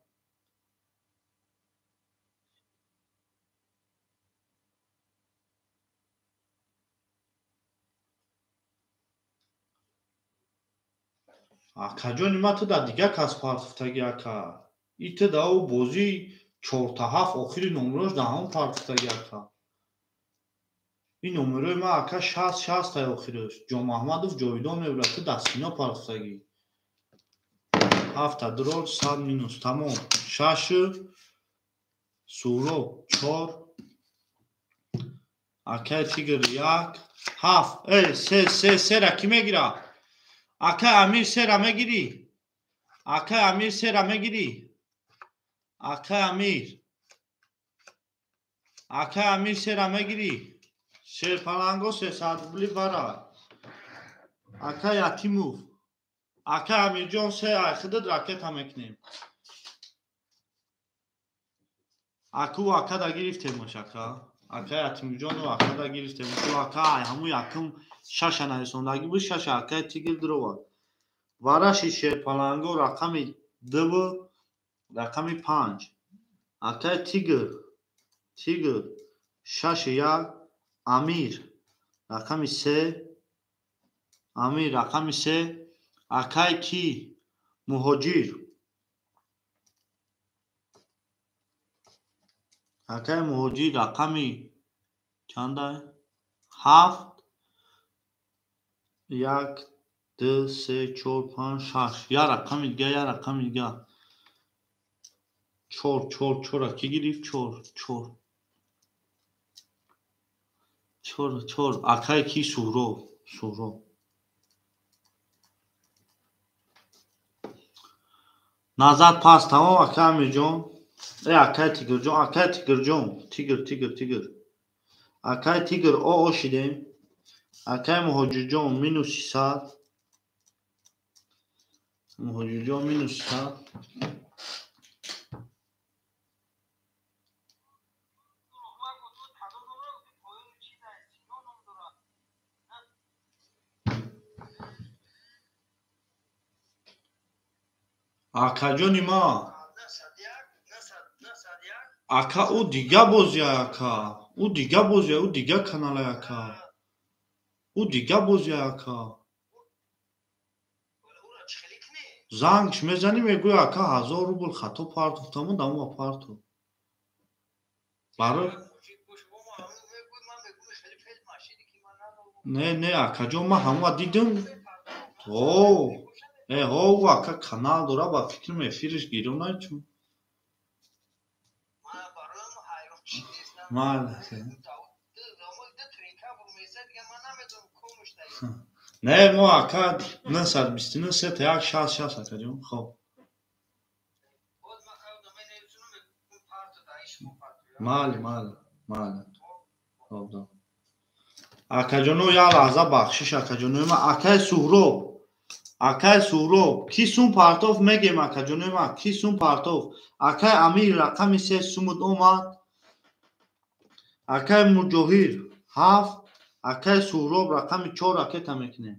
آقا جان ما تو در دیگه کس پارتفتگی آقا ایت داو بازی 4 تا 7 آخری نمروش دهم پارتفتگی آقا این نمره ما آقا 60 تا آخریش جان محمدوف جاویدان میبرد دستینا پارتفتگی 7 درول 100 مینوس تمام 6 سورو 4 آقا تیگر 1 7 ای 3 را کی میگیره آقا امیر 3 را میگیری آقا امیر 3 را میگیری آقا امیر 3 را میگیری شیرپلنگو 300 روبلی برا آقا یتیموف آقا امیر جان 3 خودت راکت هم میکنیم آقا دا گرفتیم باش آقا یتیموف جان و دا گرفتیم آقا همو یکم 6 نرسوندگی بود 6 آقا تیگر درو وارش شیرپلنگو رقم 2 رقم 5 آقا تیگر 6 1 امیر رقم 3 امیر رقم 3 آقا کی مهاجیر акаи муҳоҷӣ рақами чанда? 7 1 2 3 4 5 6 я рақами дига 4 ки гирифт 4 акаи ки суҳроб назар паст тамом акаи амирҷон акаи тигрҷон тигр акаи тигр шидем акаи муҳоҷирҷон -300 муҳоҷирҷон -300 акаҷони ма ака ӯ дига бозия ӯ дига канала ӯ дига бозия зангш мезанӣ мегӯя ака 1000 рубл хато партофтамон дамома парто барои не акаҷон ма ҳама дидим ӯ ака канал дора ба фикрам эфириш гирёна чун не мо ака 929 сета 166 акаҷон хоб мале акаҷоно я лаҳза бахшиш акаҷонои ма акаи суҳроб ки сум партоф мегем акаҷонои ма ки сум партоф акаи амир рақами 3 сумуд омад акаи муҷоҳир 7 акаи суҳроб рақами 4 ракета мекунем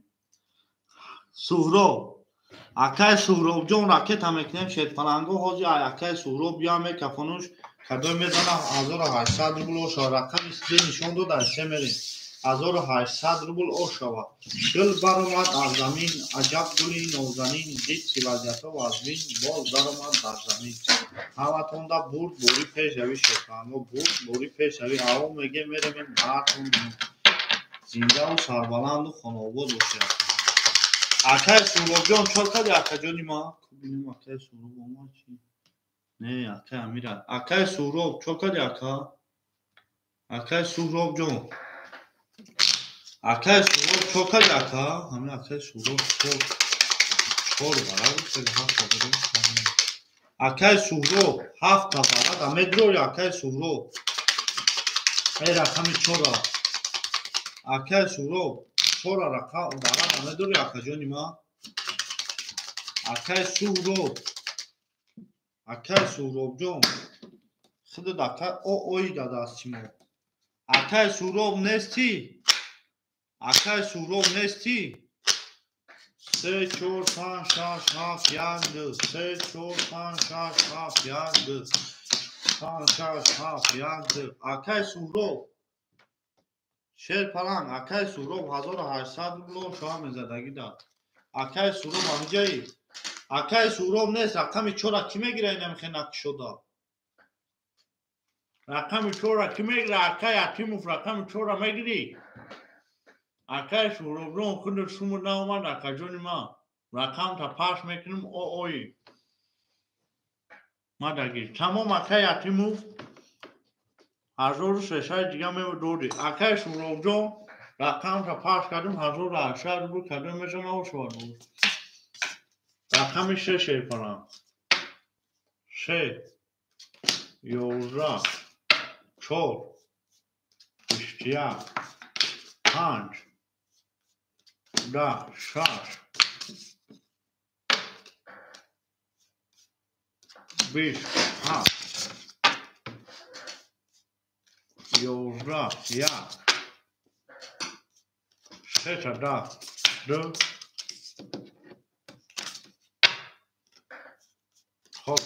суҳроб акаи суҳробҷон ракета мекунем шерпаланго ҳозир акаи суҳроб я мекафонуш кадой мезана 1800 рубл ошава рақами се нишон дода се мерем 1800 рубл ошава гул баромад аз замин аҷаб гули нозанин дид ки вазъиятҳо вазбин боз даромад дар замин ҳаматонда бурд бори пешави шерпаланго бурд бори пешави аво мегем меремем баъдтон зиндаву сарбаланду хонобод бошед акаи суҳробҷон чор кади акаҷони ма бинем акаи суҳроб омад чи не акаи амира акаи суҳроб чор кади акаи суҳробҷон акаи суҳроб чор кади ҳамин акаи суҳроб чор баради хеле ҳафта буд акаи суҳроб ҳафта барад амедрори акаи суҳроб рақами 4 акаи суҳроб 4 рақам барад амедори акаҷони ма акаи суҳробҷон худод акаи ои дадаст чимо акаи суҳроб нестӣ акаи суҳроб нестӣ 3 4 5 6 7 1 2 3 4 5 6 7 1 2 5 6 7 1 2 акаи суҳроб шерпаланг акаи суҳроб 1800 рубл шоа мезадаги да акаи суҳроб амиҷаи акаи суҳроб нест рақами 4 ки мегира инамихе накшода рақами 4 ки мегира акаи атимов рақами 4 мегирӣ акаи суҳробҷон худо сумуд наомад акаҷони ма рақамта паш мекунем ои мадагир тамом акаи атимов 1300 дига медоди акаи суҳробҷон рақамта паш кардем 1800 рубл кадом мезана ошавад рақами 3 шерпаланг 3 11 4 21 5 10 6 27 11 1 3 10 2 خب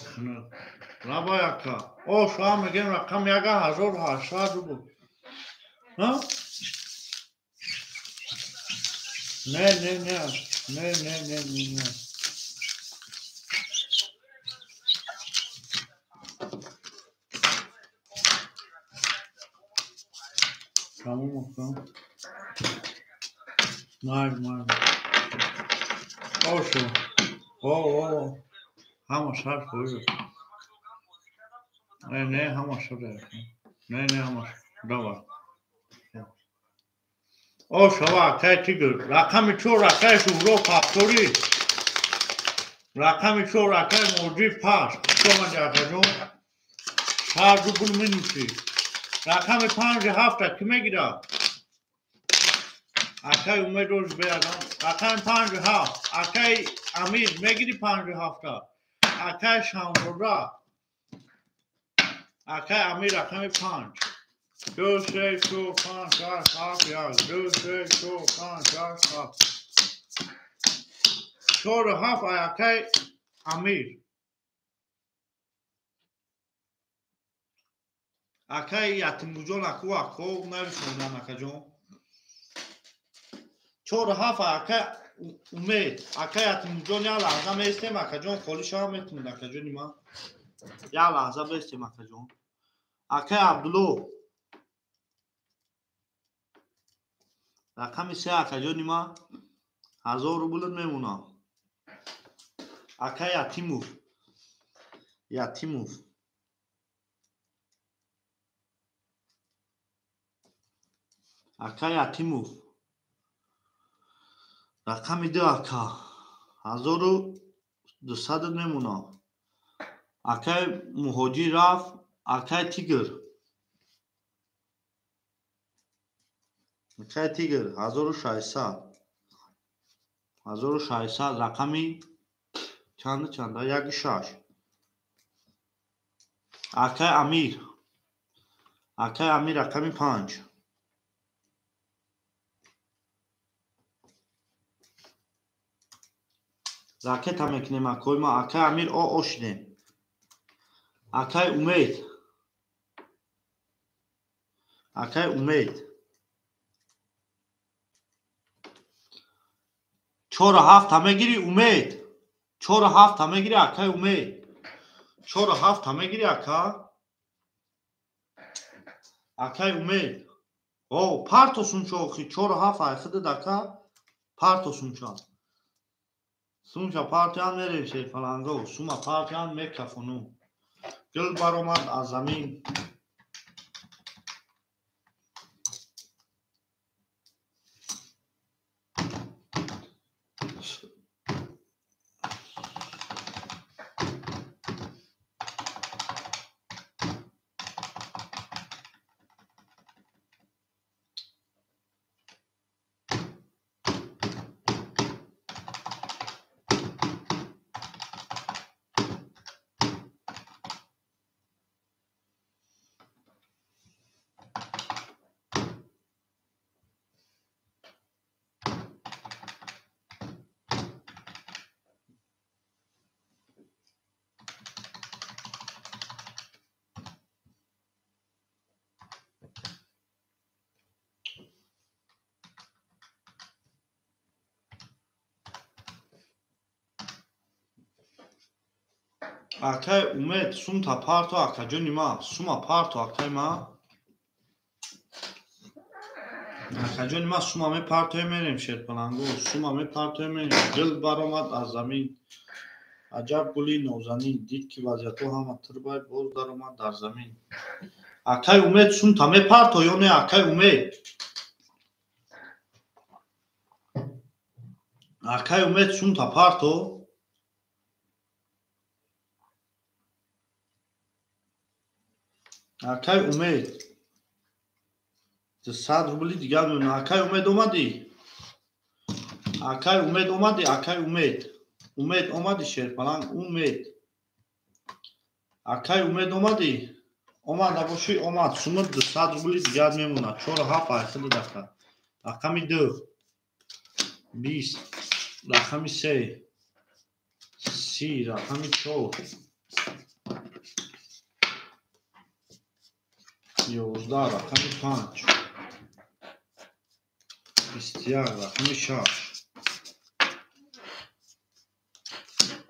لبای اکا شما میگیم رقم 1800 رubl نه تموم کن. مار آشو او همه شرف بوده. نه همه شده. نه همه دوا. آشو که تیگر رقم چو رقم شورو پاکتوری رقم چو رقم موجی پاس شما جاتا جون هر دو بول منوشی رقم 57 کی میگیره اکای اومد روز بیادم اکای 57 اکای امیر میگیری 57 اکای شامورا اکای امیر رقم 5 2 3 4 5 6 7 8 2 3 4 5 6 7 4 7 اکای امیر اکای یتیموجان اکو نمیشونم اکا جون 4 7 اکای امید اکای یتیموجان یا لحظه میستیم اکا جون خالی شما میتونید اکا جونی ما یا لحظه بیستیم اکا جون اکای عبدالو رقم 3 اکا جونی ما 1000 رو بلد میمونه اکای یتیموف اکای یتیموف رقم 2 اکا 1200 میمونه اکای مهاجی رفت اکای تیگر 1600 رقمی چند 6 اکای امیر رقمی 5 راکت هم میکنیم اکای ما اکای امیر آشنیم اکای امید 4 7 همه گیری امید 4 7 همه گیری اکای امید 4 7 همه گیری اکای امید او پارتو سونچو خی 4 7 اخده دکا پارتو سونچا پارتیان میریشه فلانگو سوما پارتیان میکفونو گل برآمد از زمین اکای امید سومتا پارتو اکا جونی ما سوما پارتو اکای ما اکا جونی ما سوما می پارتوی میریم شیر پلانگو سوما می پارتوی میریم گل برآمد از زمین عجب گلی نوزنین دید که وضعیتو هم تربای باز در اومد در زمین اکای امید سومتا می پارتو یا نه اکای امید اکای امید سومتا پارتو اکای امید 100 روبلی دیگر میمونه اکای امید اومدی اکای امید اومدی اکای امید اومدی شیر پلنگ امید اکای امید اومدی اومد باشی اومد سومت 100 روبلی دیگر میمونه 4 7 اخده دکا رقمی 2 20 رقمی 3 30 رقمی 4 11 رقمی 5 21 رقمی 6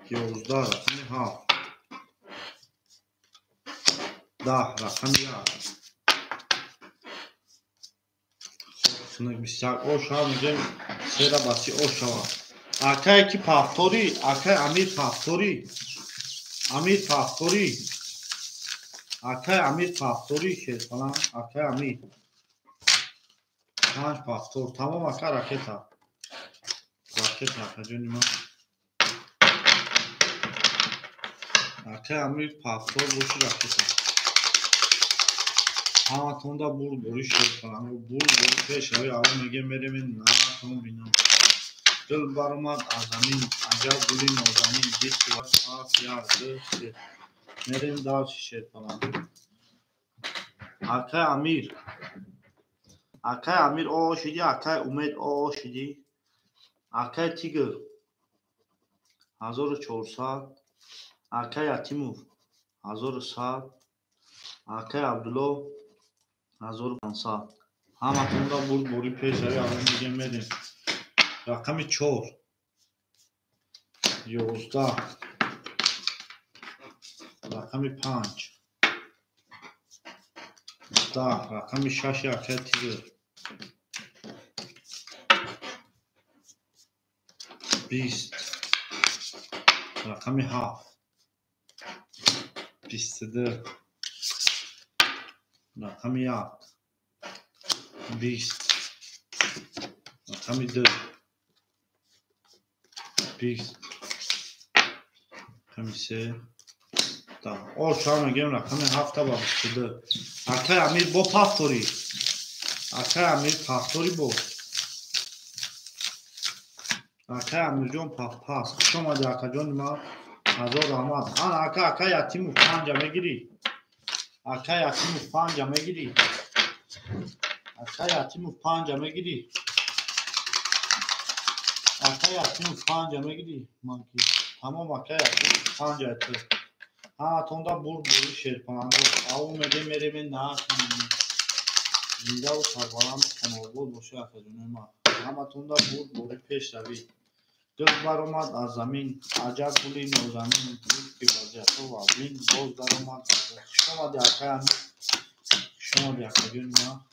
11 رقمی 7 10 رقمی 1 Sınık bir sak. O şu an mügem sera basi o şava. Akay ki paftori. Akay Amir paftori. Amir paftori. Akay Amir paftori şey falan. Akay Amir. Tanj paftor. Tamam akay raketa. Raketa. Kaçınma. Akay Amir paftor boşu raketa. Ama tonda bur şey falan. O bur peşavi avu megem veremin na tonu binam. Dil barumat azamin. Acab gulin ozamin. Dit var. Yardı. Nerem daha şişet falan. Akay Amir. Akay Amir o şidi. Akay Umed o şidi. Akay Tigr. 1400. Akay Atimov. 1100. Akay Abdullo. 1500. Hammatında buri peşeri alın gelmedin. Rakamı 4. 11. Rakamı 5. Rakamı 6 Akay Tigr. 20. Rakamı 7. 24. Rakamı 7. 20. Rakamı 4. 20. Rakamı 3. Tamam. O şu an megem rakamı 7 babıştırdı. Akay Amir bo paftori. Akay Amir paftori bo. Akay Amir jon pas. Şoma da akajon ma Hazor Rahmat. An akay Atimov panja megiri. Akay Atimov panja megiri. Akay Atimov panja megiri. Akay Atimov panja megiri. Manki. Tamam akay Atimov panja etti. Ha tonda bur şerpan. Avu megem veremin na. Zida u sarbalam kanal boşu akajon ma. Ama tonda bur peş ravi. Dil baromat azamin. Acab gulin ozamin. Ki vaziyatı var. Bin boz daromat. Şoma de akay Amir. Şoma de akajon ma.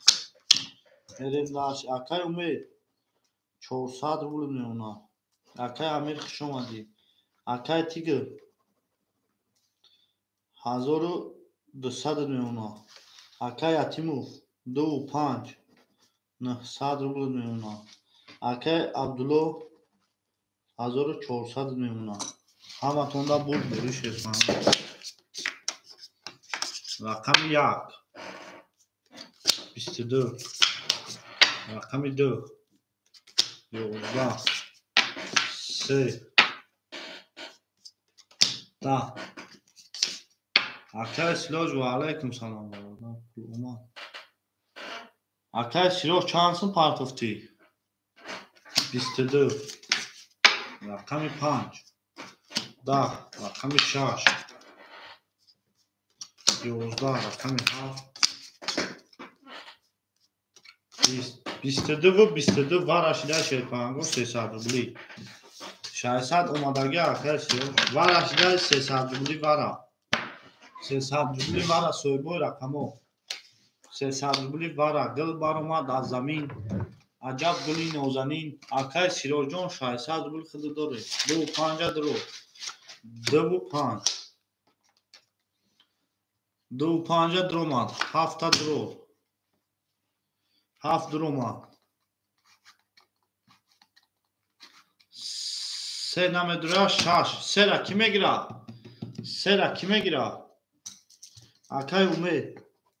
Nerem daş akay Umed 400 rubl meuna. Akay Amir şomadi. Akay Tigr 1200 meuna. Akay Atimov 2.5 900 rubl meuna. Akay Abdullo 1400 meuna. Hammatonda bur şerpan. Rakamı 1. 24. Rakamı 4. 11. 3. Da. Akay Siloş ve aleyküm selam. Akay Siloş çansın partofti. 24. Rakamı 5. Da. Rakamı 6. 11. Rakamı 7. 22 var aşida şerpan go 300 rubli. Şahsat omadagi arkadaşlar var aşida 300 rubli vara. 300 rubli vara soyboy rakamo. 300 rubli vara dil baromat az zamin. Acab gulin ozanin. Akay Sirojon 600 rubli khidi dore. 2.5 dro. 2.5. 2.5 dromat. 7 dro. 7 dromat. Se namedura şaş. Sera kime gira? Sera kime gira? Akay Umed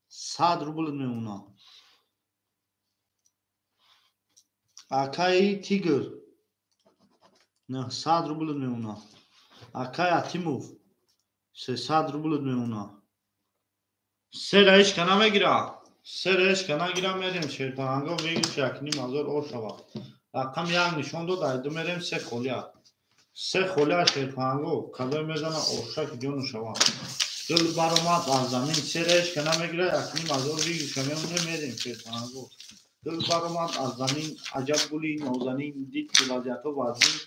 100 rubl meuna. Akay Tigr 900 rubl meuna. Akay Atimov 300 rubl meuna. Sera iş kana gira. Sera iş kana gira merim şerpango vegi şakni mazor o şava. Rakam yang nishon do daydu merem 3 xolya. 3 xolya şerpango kader mezana orşak jonu şava. Dil baromat az zamin sera iş kana megira yakni mazor vegi şamem merim şerpango. Dil baromat az zamin acab gulin ozanin dit vaziyatı vazin.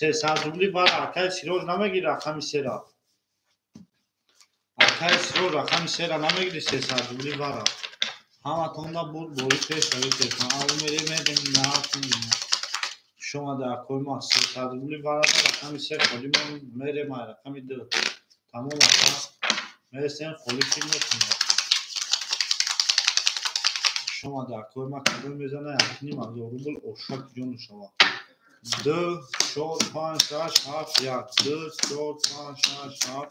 300 rubli var akay Siroj namegira rakam sera. Akay Siroj rakam sera namegira 300 rubli var. ҳаматонда буд бори пешавӣ текун аву меремедем наатун шума дар кӯйма 300 рубли барада рақами 3 холимон мерема рақами 2 тамом ака мересем холи ки мекунем шума дар кӯйма кадом мезана 1,5 рубл ошак ҷон шава 2 4 5 6 7 1 2 4 5 6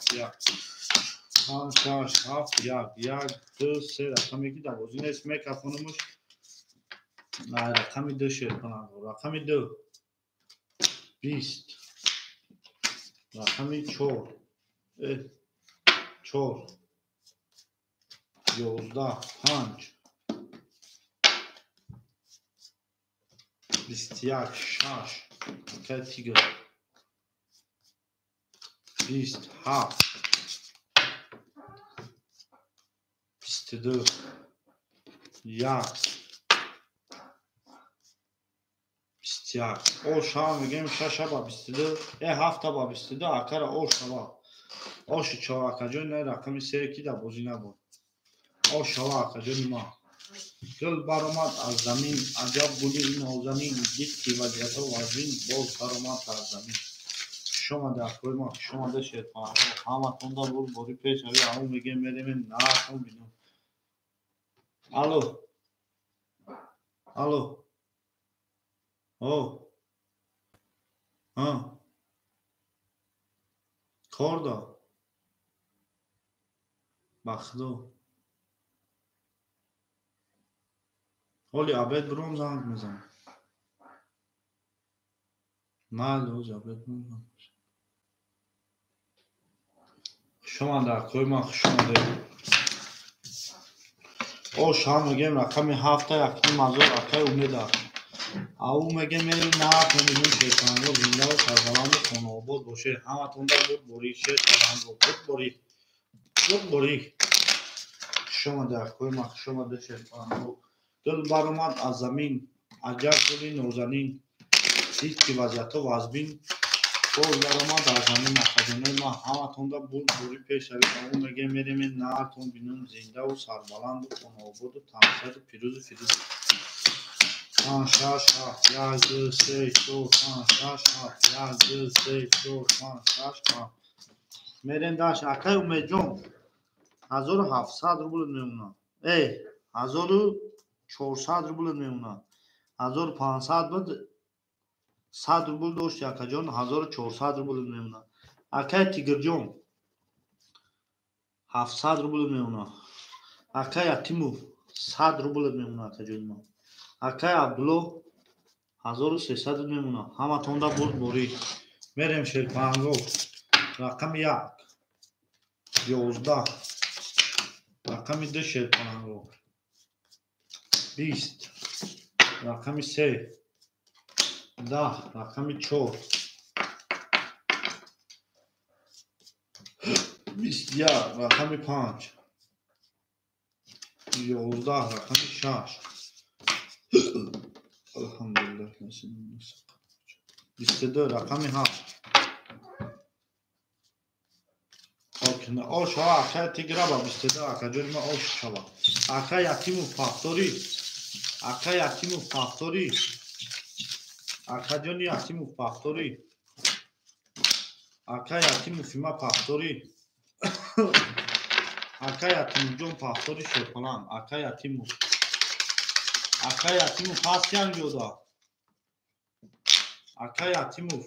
7 1 5 6 7 1 1 2 3 рақаме ки давозин нест мекафонумуш рақами 2 шер кунам рақами 2 20 рақами 4 4 11 5 21 6 окей тигр 27 22 1 21 оша мегем 6 ба 22 7 ба 22 акара ошава оши чоракаҷон не рақами 3 ки да бозӣ набуд ошава акаҷони ма гул баромад аз замин аҷаб гули нозанин дид ки вазъиятҳо вазин боз баромад дар замин шума дар кӯйма шума дашерпаҳо ҳаматонда буд бори пешави аву мегем меремем наатон бинум алло алло о кор да ба худо ҳоли абед буром занг мезан майли ҳоҷ абед буром шума дар кӯйма хушомадед ош ҳам мегем рақами 7 1,000 акай умеда аву мегем мерем наатонидун шерпанго зиндаву сарбаланду хонаобод боше ҳаматонда буд бори шерпанго буд бори шума дар кӯйма хушомадед шерпанго гул баромад аз замин аҷаб гули нозанин дид ки вазъиятҳо вазбин боз баромад аз замин акаҷонои ма ҳаматонда буд бори пешави аву мегем меремем наатон бинум зиндаву сарбаланду хонаободу тамсаду пирӯзу фирӯз 5 6 7 1 2 3 4 5 6 7 1 2 3 4 5 6 7 мерем даш акай умедҷон 1700 рубль мемонад 1400 рубль мемонад 1500 буд 100 рубл дошти акаҷон 1400 рубл мемонад акай тигрҷон 700 рубл мемонад акай атимов 100 рубл мемонад акаҷони ма акай абдулло 1300 мемонад ҳаматонда буд бори мерем шерпанго рақами 1 11 рақами 2 шерпанго 20 рақами 3 10 рақами 4 21 рақами 5 11 рақами 6 алҳамдулиллаҳ 22 рақами 7 ошава акай тигра ба 22 акаҷони ма ош шава акай якимов пафторӣ акай якимов пафторӣ акаҷони якимов пафторӣ акай якимови ма пафторӣ акай якимовҷон пафторӣ шерпалан акай якимов ҳаст янҷода акай якимов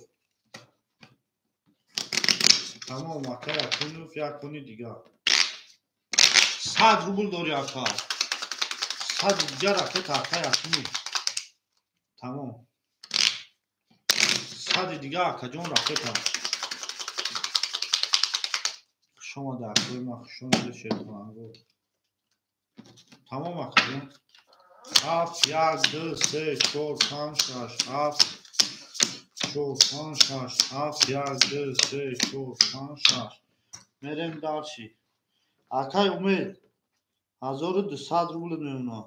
тамом акай якимов якони дигар 100 рубл дори акай 100 дигар акай акай якимов тамом 100 дигар акаҷон рафета шума дар кӯйма хушомадед шерпанго тамом акаҷон 7 1 2 3 4 5 6 7 4 5 6 7 1 2 3 4 5 6 мерем дарчи акай умед 1200 рубл мемонад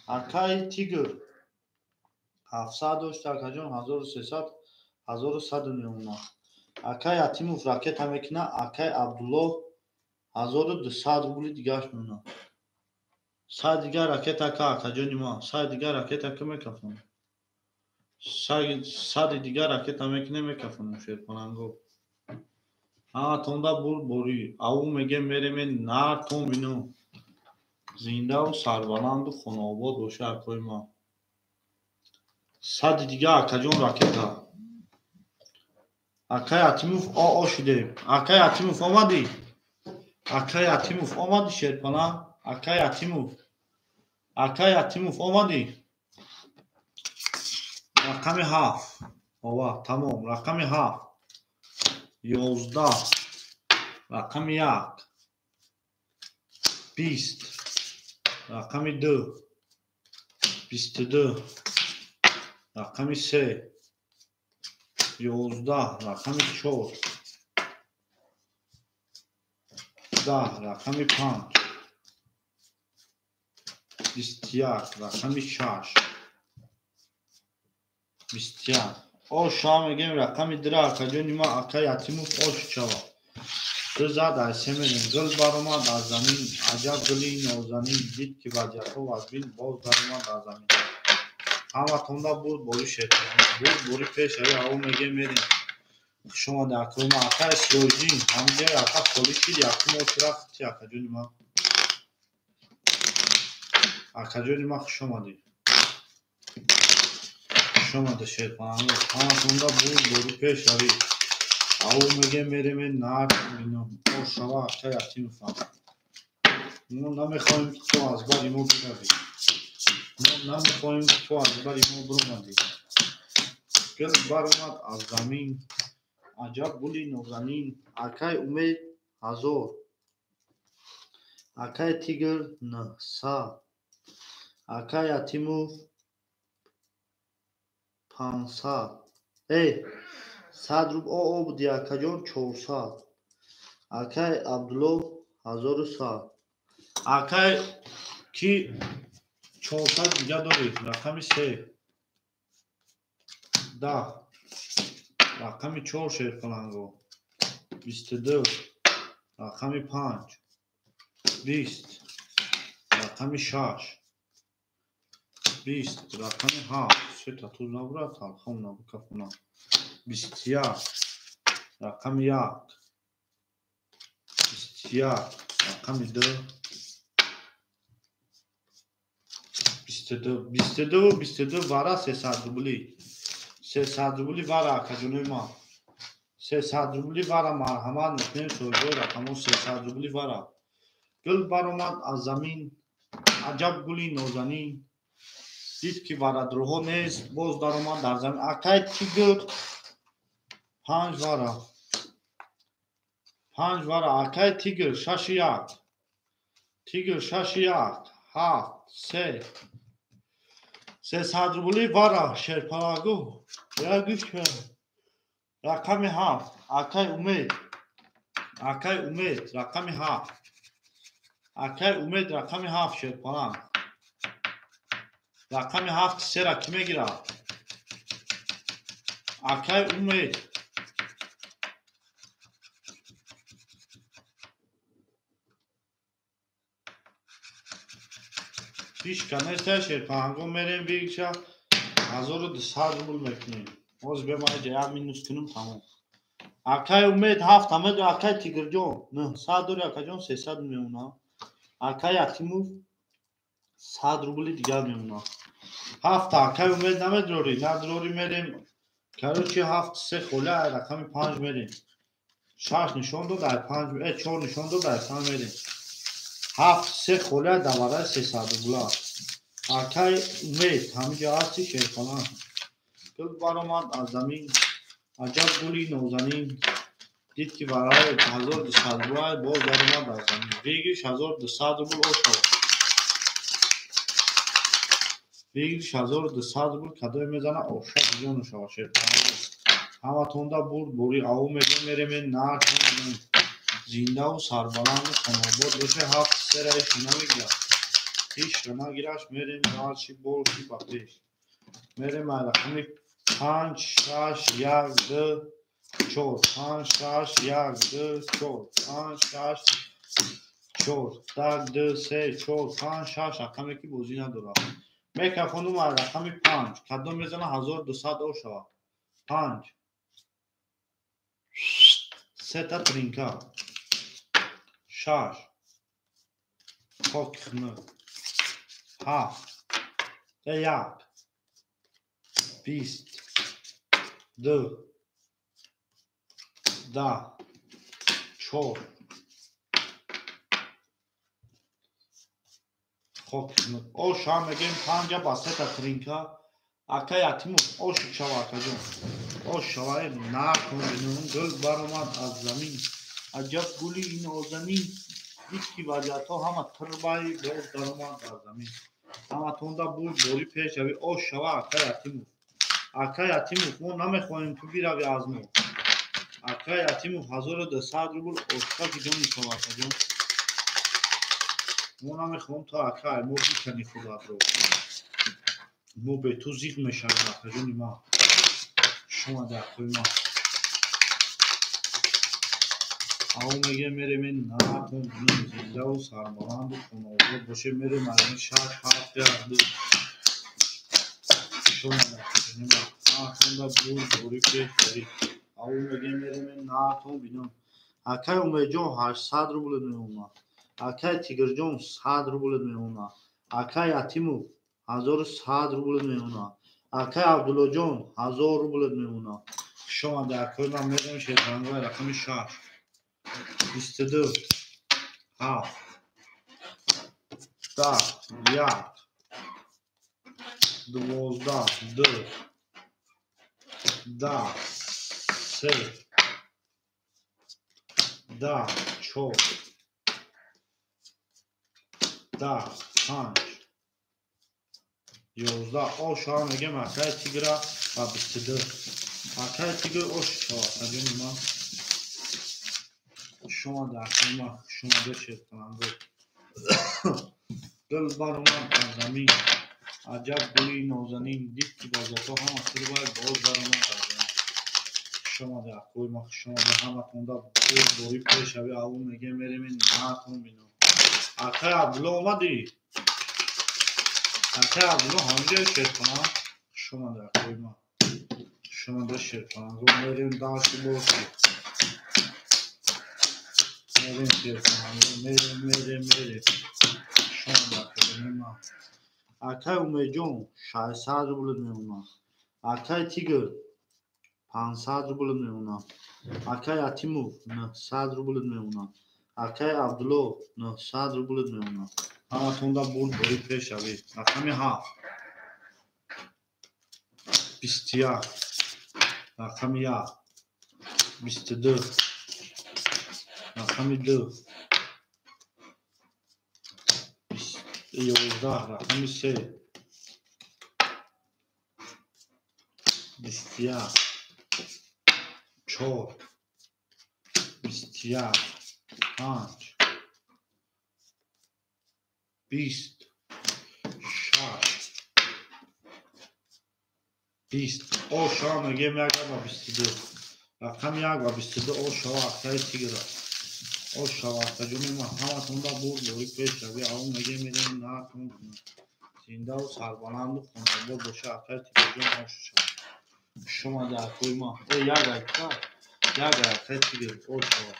акай тигр 700 дошта акаҷон 1300 1100 мемонад акай атимов ракета мекунад акай абдулло 1200 рубли дигаш мемонад Сай дигар ракета ка акаҷони мо. Сай дигар ракета ка мекафонам. Сади дигар ракета мекине мекафонам шерпананго. Тонда бур бори. Ау мегем меремен нар тон бино. Зиндаву сарбаланду хонобод боша акои мо. Сади дигар акаҷон ракета. Акай Атимов шудем. Акай Атимов омадӣ? Акай Атимов омадӣ шерпана? Акай Атимов. Акай Атимов омадӣ? Рақами 7. Ова, тамом. Рақами 7. 11. Рақами 1. 20. Рақами 2. 22. Рақами 3. 11. Рақами 4. 10. Рақами 5. 21. Рақами 6. 21. Шуа мегем рақами дира акаҷони ма Акай Атимов шучава. Ду зад айсе мерем. Гул баромад аз замин. Аҷаб гули нозанин. Дид ки вазъиятҳо вазбин боз даромад аз замин. Ҳаматонда буд бори шетон. Буд бори пешави ау мегем мерем. Хушомади акои ма. Акай Сироҷдин. Ҳамҷои ака холӣ шид якум ошрафти акаҷони ма. Акаҷони ма хушомадӣ. Хушомади шерпананго. Ҳаматонда буд бори пешави ау мегем меремен нар бино. Шава Акай Атимовам. мо намехоҳем ки ту аз бари мо биравӣ. мо намехоҳем ки ту аз бари мо биромадӣ. Гул баромад аз замин. Аҷаб гули нозанин. Акай Умед 1000. Акай Тигр 900. Акай Атимов 500. 100 руб буди акаҷон 400. Акай Абдулло 1100. Акай ки 400 дига доред. Рақами 3. 10. Рақами 4 шерпананго. 22. Рақами 5. 20. Рақами 6. 20. Рақами 7. Сета туз набурад талхам набукафуна. 21. Рақами 1. 21. Рақами 2. 22. 22. 22 вара 300 рубли. 300 рубли вара акаҷонои ма. 300 рубли вара марҳамат мекунем соҳибои рақамо 300 рубли вара. Гул баромад аз замин. Аҷаб гули нозанин. Дид ки варадруҳо нест боз даромад дар замин. Акай Тигр 5 вара. 5 вара. Акай Тигр 61. Тигр 61. 7. 3. 300 рубли вара шерпанаго. Рақами 7. Акай Умед. Акай Умед рақами 7. Акай Умед рақами 7 шерпанак. Рақами 7 сера ки мегирад? Акай Умед. Фишка неста шерпананго мерем бигша 1200 рубл мекунем. Оз бемаҷа як минус кунем тамом. Акай Умед 7 амед Акай Тигрҷон 900 дори акаҷон 300 мемона. Акай Атимов 100 рубли дигар мемона. 7 Акай Умед намедорӣ? Надорӣ мерем. Короче 7 3 хола рақами 5 мерем. 6 нишон додай 5 4 нишон додай 5 мерем. 7 3 хола давараи 300 рубла. Акай Умед ҳамҷо ҳасти шерпана. Гул баромад аз замин. Аҷаб гули нозанин. Дид ки вараи 1200 рубла боз даромад аз замин. Вегириш 1200 рубл ошава. Вегириш 1200 рубл кадой мезана оша биҷон ошава шерпана. Ҳаматонда бурд бори ау мегем меремен нар тон зиндаву сарбаланду хонобод боша 7 сераи шуна мегирад. ҳеҷ шуна гираш мерем ҳарчи болши ба пеш. Мерем ай рақами 5 6 1 2 4. 5 6 1 2 4. 5 6 4 так 2 3 4 5 6 рақаме ки бозӣ надорад мекафонум аз рақами 5 кадом мезана 1200 о шавад 5 сета тринка 6 хокихны 7 1 20 2 10 4 хокихны ош ҳам мегем 5 ба сета тринка ака ятиму ош шава акаҷон ош шавае након бинун гул баромад аз замин аҷаб гули нозанин дики ваҷаҳатҳо ҳама тирбаи боз даромад аз замин ҳаматонда буд бори пешави ош шава ака ятимов мо намехоҳем ту биравӣ аз мо ака ятимов 1200 рубл ошқа гиҷон мешава акаҷон мо намехоҳам ту акаи мо бикани худатро мо бе ту зиқ мешавем акаҷони ман шумо дакои ман ав мегем мерем ин након зиндаву сарбаланду хонобод бошем мерем аз ин 6 7 ярду шумо дакои ман наконда бур бори пешави ав мегем мерем ин након бинам акай умедҷон 800 рублет меомад акай тигрҷон 100 рублет меомад акай ятимов 1100 рублет меомад акай абдуллоҷон 1000 рублет меомад шумо дакои ман мерем шербангои рақами 6 22 7 10 1 12 2 10 3 10 4 10 5 11 ош ҳам мегем акай тигра ба 22 акай тигр ош шавад аҷони ман шумо дакои ман шумо дешеркунанду дил баромад аз замин аҷаб гули нозанин дики ваҷаҳатҳо ҳама тирбаи боз даромад аз замин шумо дакои ман шумо ҳаматонда бори пешави ав мегем мерем ин након бинам акай абдулло омадӣ акай абдулло ҳамҷое шеркунам шумо дакои ман шумо дешеркунанду мерем дашти боши мерем шеркунанду мерем шумо дакои ман акай умедҷон 600 рублет меомад акай тигр 500 рублет меомад акай ятимов 900 рублет меомад акай абдулло 900 рублет меомад ҳаматонда бур бори пешави рақами 7 21 рақами 1 22 рақами 2 11 рақами 3 21 4 21 5 20 6 20 ош ҳам мегем 1 ба 22 рақами 1 ба 22 ош шава акай тигра ош шава акаҷони ман ҳаматонда бур бори пешави ав мегем мерем након зиндаву сарбаланду хонобод боша акай тигрҷон ош шава шумо дакои ман як акай тигр ош шава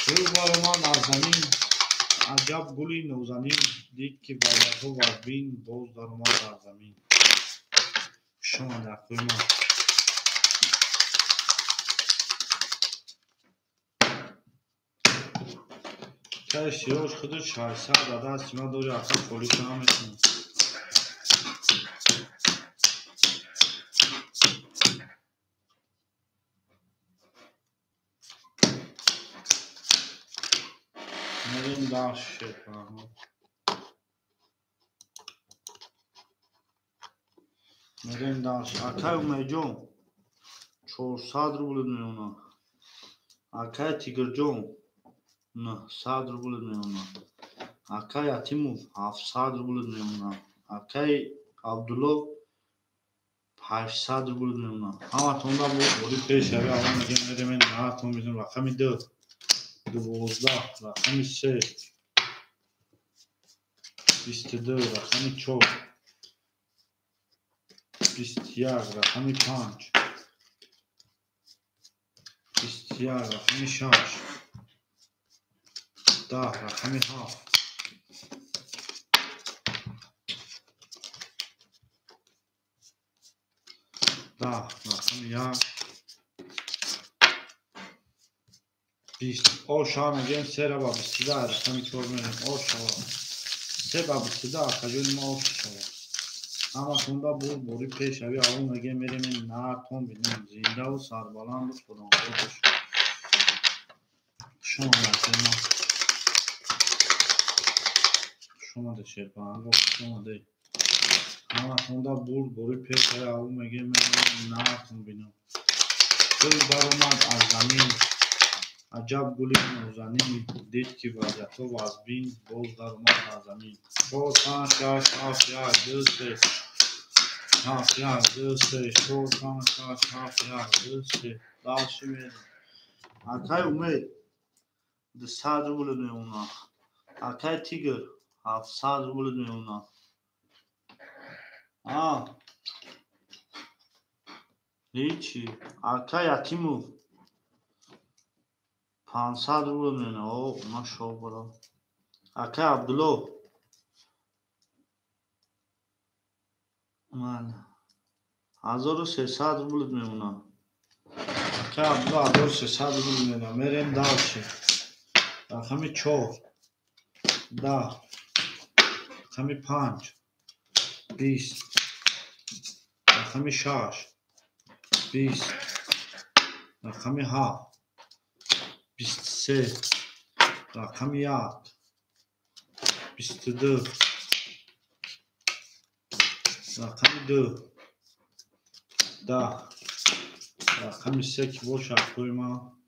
гул баромад аз замин аҷаб гули нозанин дики ваҷаҳатҳо вазбин боз даромад аз замин шумо дакои ман кай сиёш худу 600 ба дасти ман дори ака полиса наметонам мерем дашт шеркунам мерем дашт акай умедҷон 400 рублет меомад акай тигрҷон 900 рублет меомад акай ятимов 700 рублет меомад акай абдулло 800 рублет меомад ҳаматонда бори пешави ав мегем мерем након бинам рақами 2 12 رقم 3 22 رقم 4 21 رقم 5 21 رقم 6 10 رقم 7 10 رقم 1 20 آشا میگیم 3 را با 22 رقم 4 میریم آشا 3 با 22 کجوری ما آشا اما خونده بود بوری پیش اوی آون میگه میریم نه تون بینیم زنده و سربالان بود خودم خودش شما ده شیرپان گفت شما ده اما خونده بود بوری پیش اوی آون میگه میریم نه تون بینیم گل بر اومد از زمین عجب گلی نوزنی دید که وضعیت و وزبین باز در اومد از زمین 4 5 6 7 1 2 3 7 1 2 3 4 5 6 7 1 2 3 داشتی میریم akay umid de 100 ruble میمونه akay tiger 700 ruble میمونه هیچی akay akimov 500 ruble میمونه اونا شو برا akay abdullo من 1300 ruble میمونه akay abdullo 1300 ruble میمونه میریم دالشی رقم 4 10 رقم 5 20 رقم 6 20 رقم 7 23 رقم 1 22 رقم 2 10 رقم 3 که باشه اکوی ما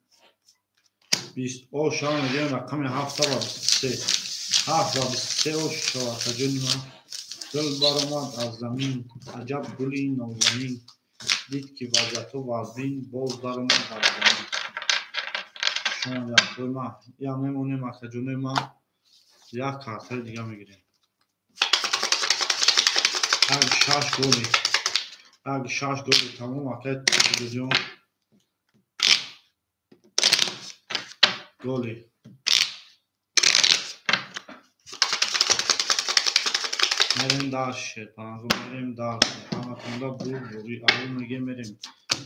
20 او شما میگیم رقم 7 و 23 7 و 23 او شما کجونی ما گل برآمد از زمین عجب گلی نوزمین دید که وضعیت و وزبین باز در اومد از زمین شما اکوی ما یا میمونیم اکجونی ما یک کارتای دیگه میگیریم اگه 6 گلی اگه 6 گلی تمام اکای تلویزیون گلی میریم داشت پانزو میریم داشت اما کنده بوری آوی میگه میریم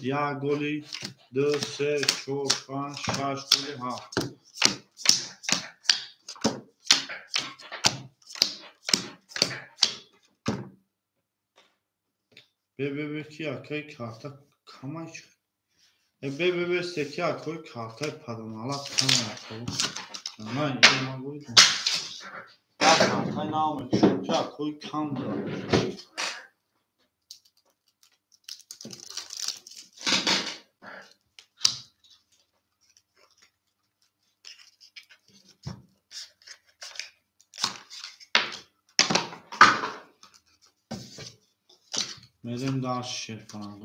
یک گلی 2 3 4 5 6 گلی 7 ببه کی اکای کارتا کمای شد ببه سکی اکای کارتای پدامالات کمای شد نه این ما گویدم کارتای نامه شد که اکای کم دارد میریم داشت شیرپانگو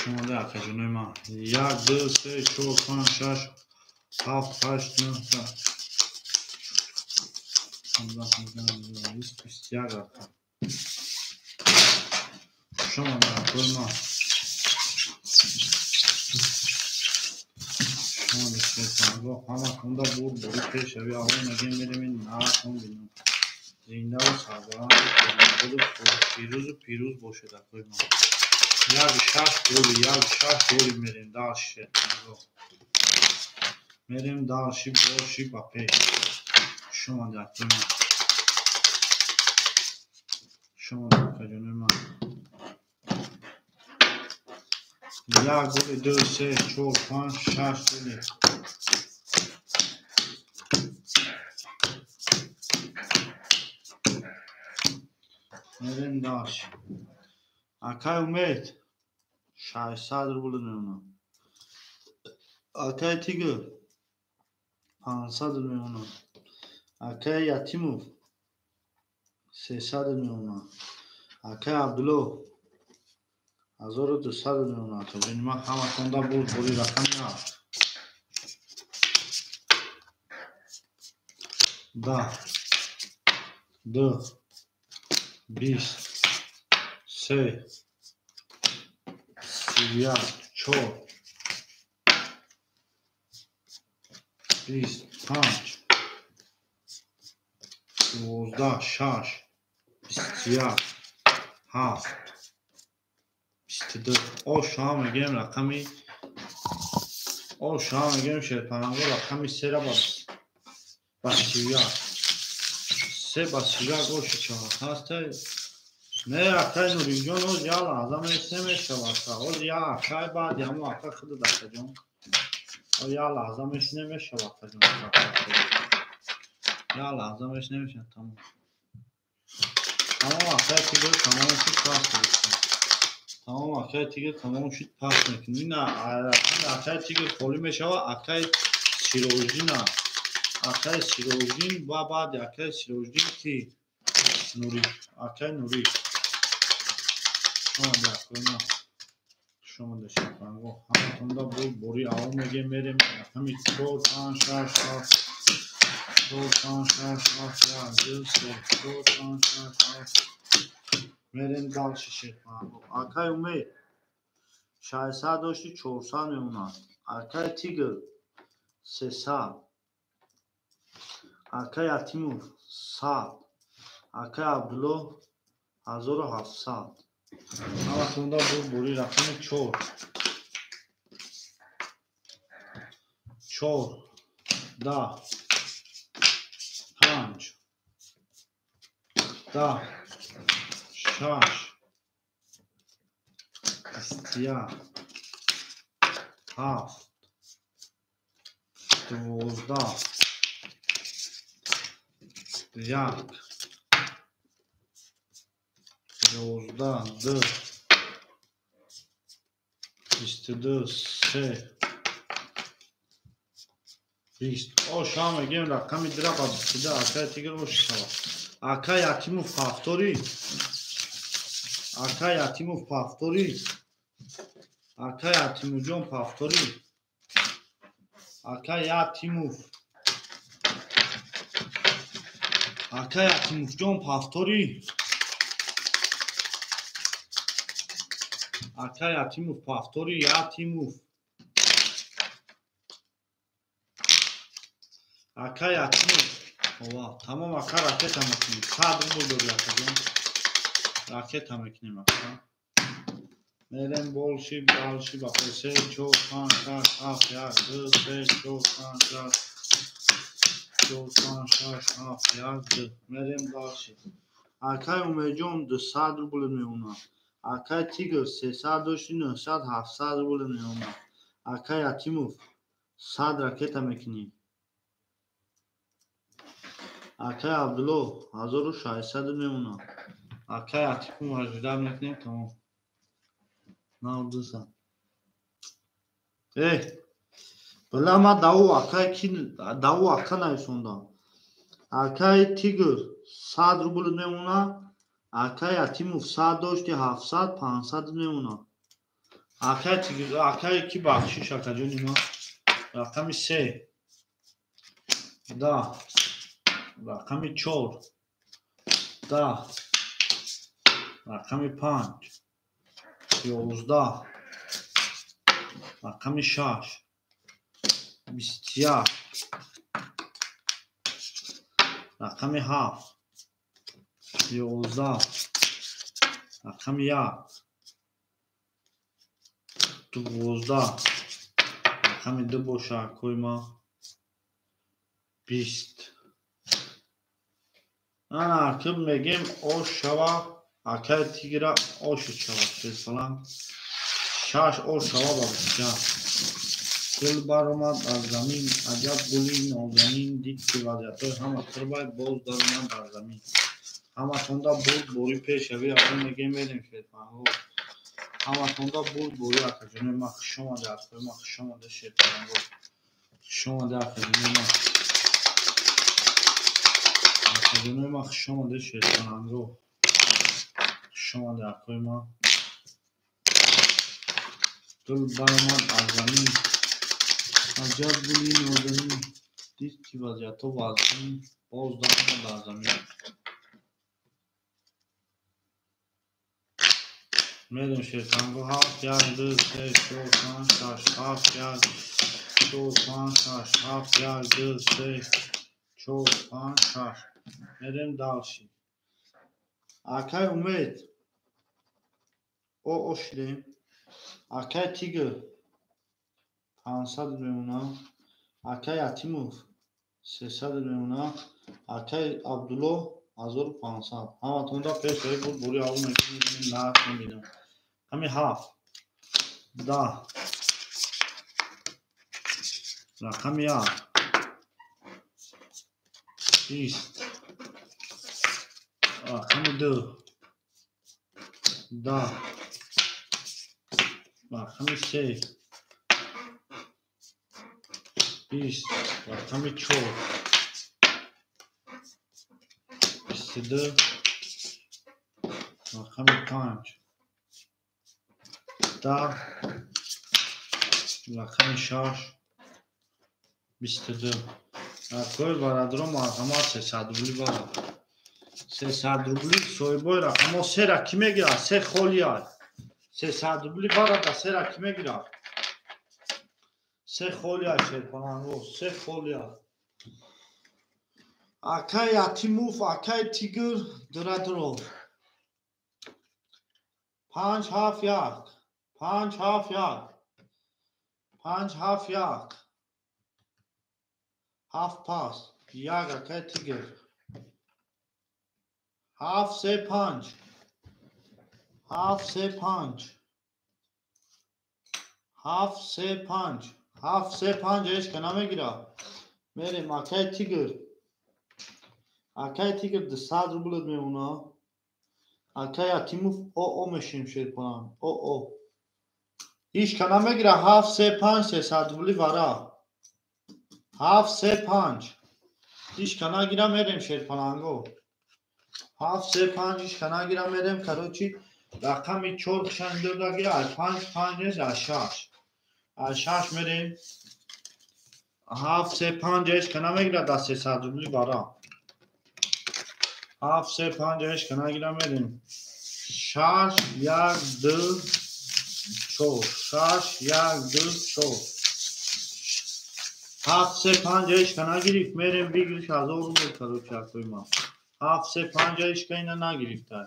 شما ده اکجونه ما 1 2 3 4 5 6 7 8 9 10 رقم شما ده اکوی ما شما ده شیرپانگو همه کنده بود بوری پیش اوی آقای نگه میریم این نه کن بینم زنده و سربران بود پیروز باشه اکوی ما یک 6 گلی میریم دار شیرپانگو میریم دارشی باشی با پیش شما ده اکوی ما شما ده اکجونه ما یک گلی 2 3 4 5 6 گلی میریم داشت Akay Umeyt 600 ruble میمونه. Akay Tigr 500 میمونه. Akay Yatimov 300 میمونه. Akay Abdullo 1200 میمونه. تا جنما همتون دا بود بوری رقم هست. 10 2 20 3 31 4 25 12 6 21 7 22 شما میگم رقمی شما میگم شرپنانگو رقمی 3 را بسیار 3 بسیار گوشی چهار هسته نه اکای نوری جون اوز یا لازم است نمیشه واسه اوز یا اکای بعد یا مو اکای خود دسته جون او یا لازم است نمیشه واسه جون یا لازم است نمیشه تمام اکای تیگر تمام شد پاس میکنه تمام اکای تیگر تمام شد پاس میکنه نه اکای تیگر خالی میشه و اکای سیروژین اکای سیروژین و بعد اکای سیروژین کی نوری اکای نوری دکتر شما داشته کنگو همتون دا بود بوری آو میگه میریم همین 4 5 6 7 4 5 6 7 یا دل سه 4 5 6 7 میریم دال شیشه کنگو آکای امید 600 داشتی 400 میمونه آکای تیگر 300 آکای اتیمور 100 آکای عبدالله 1700 همتون دا بود بوری رقم 4 10 5 10 6 21 7 12 1 12 2 22 3 20 شام میگیم رقمی درا با 22 اکای تیگر روش شوا اکای یتیموف پافتوری اکای یتیموف پافتوری اکای یتیمو جون پافتوری اکای یتیموف اکای یتیموف جون پافتوری اکای یتیموف پافتوری یتیموف اکای یتیموف تمام اکا راکت هم میکنیم 100 رو بودو بیاتا راکت هم میکنیم اکا میرم بولشی بالشی با 3 4 5 6 7 1 2 3 4 5 6 4 5 6 7 1 2 میرم بالشی اکای اومیجون 200 رو بولد میمونه اکای تیگر 300 داشتی 900 700 رو بولد میمونه اکای یتیموف 100 راکت هم میکنیم اکای عبدالله 1600 میمونه اکای عتیقو مجدد میکنیم تمام نه دوستان بله ما داو اکای کی داو اکا نایسوندا اکای تیگر 100 روبل میمونه اکای عتیموف 100 داشتی 700 500 میمونه اکای تیگر اکای کی بخشش اکا جونی ما رقمی 3 10 رقمی 4 10 رقمی 5 11 رقمی 6 21 رقمی 7 11 رقمی 1 12 رقمی 2 باشه کوی ما 20 نه که میگیم او شوا اکای تیگرا او شوا مثلا 6 او شوا با بسیار گل بر اومد از زمین عجب گلی نازنین دید که وضعیتای همه تر باید باز در اومد در زمین همه تونده بود بوری پیش اوی اول میگیم میدیم شد Hamatunda bul akıcını ma xişomadı akı ma xişomadı şerpanango. Xişomadı akıcını ma. Akıcını ma xişomadı şerpanango. Xişomadı akı ma. Dil baraman azami. Acab guli nozani. Did ki vaziyatı vazmi. Bozdağına da azami. Meron şerpanango haf yardı. Se şo kan şaş haf yardı. Şo kan şaş haf yardı. Se şo kan şaş. Meron dalşi. Akay umid. O oşli. Akay tigr. 500 میمونه. Akay Atimov 300 میمونه. Akay Abdullah 1500. همتون را پیش بود بوری آقا میکنیم نه نمیدم. همین 7 10 رقم 1 20 رقم 2 10 رقم 3 20 رقم 4 22 رقم 5 10 رقم 6 22 رقم برادرم رقم 300 روبلی برادر 300 روبلی soyboy رقم 3 را کی میگیره 3 خولیا 300 روبلی برادر 3 را کی میگیره 3 خولیا شرپانانگو 3 خولیا Akay Atimov Akay Tigr Dradrov 5 half yak 5 half yak 5 half yak half pass yak Akay Tigr half say punch half say punch half say punch half say punch eş kana megira मेरे Akay Tigr Akay Tigr 200 روبل میمونه Akay Atimov o میشیم شرپانان o هیچ کنه میگیره 7 3 5 300 روبلی ورا 7 3 5 هیچ کنه گیره میریم شرپانانگو 7 3 5 هیچ کنه گیره میریم کروچی رقمی 4 خشنده دا گیره از 5 5 نیست از 6 میریم 7 3 5 هیچ کنه میگیره دا 300 روبلی ورا 7 3 5 هیچ کنه گیره میریم 6 1 2 4 6 1 2 4 7 3 5 هیچ کنه گیریم میریم بگیرش از او رو کروچی اکوی ما 7 3 5 هیچ کنه نگیرفته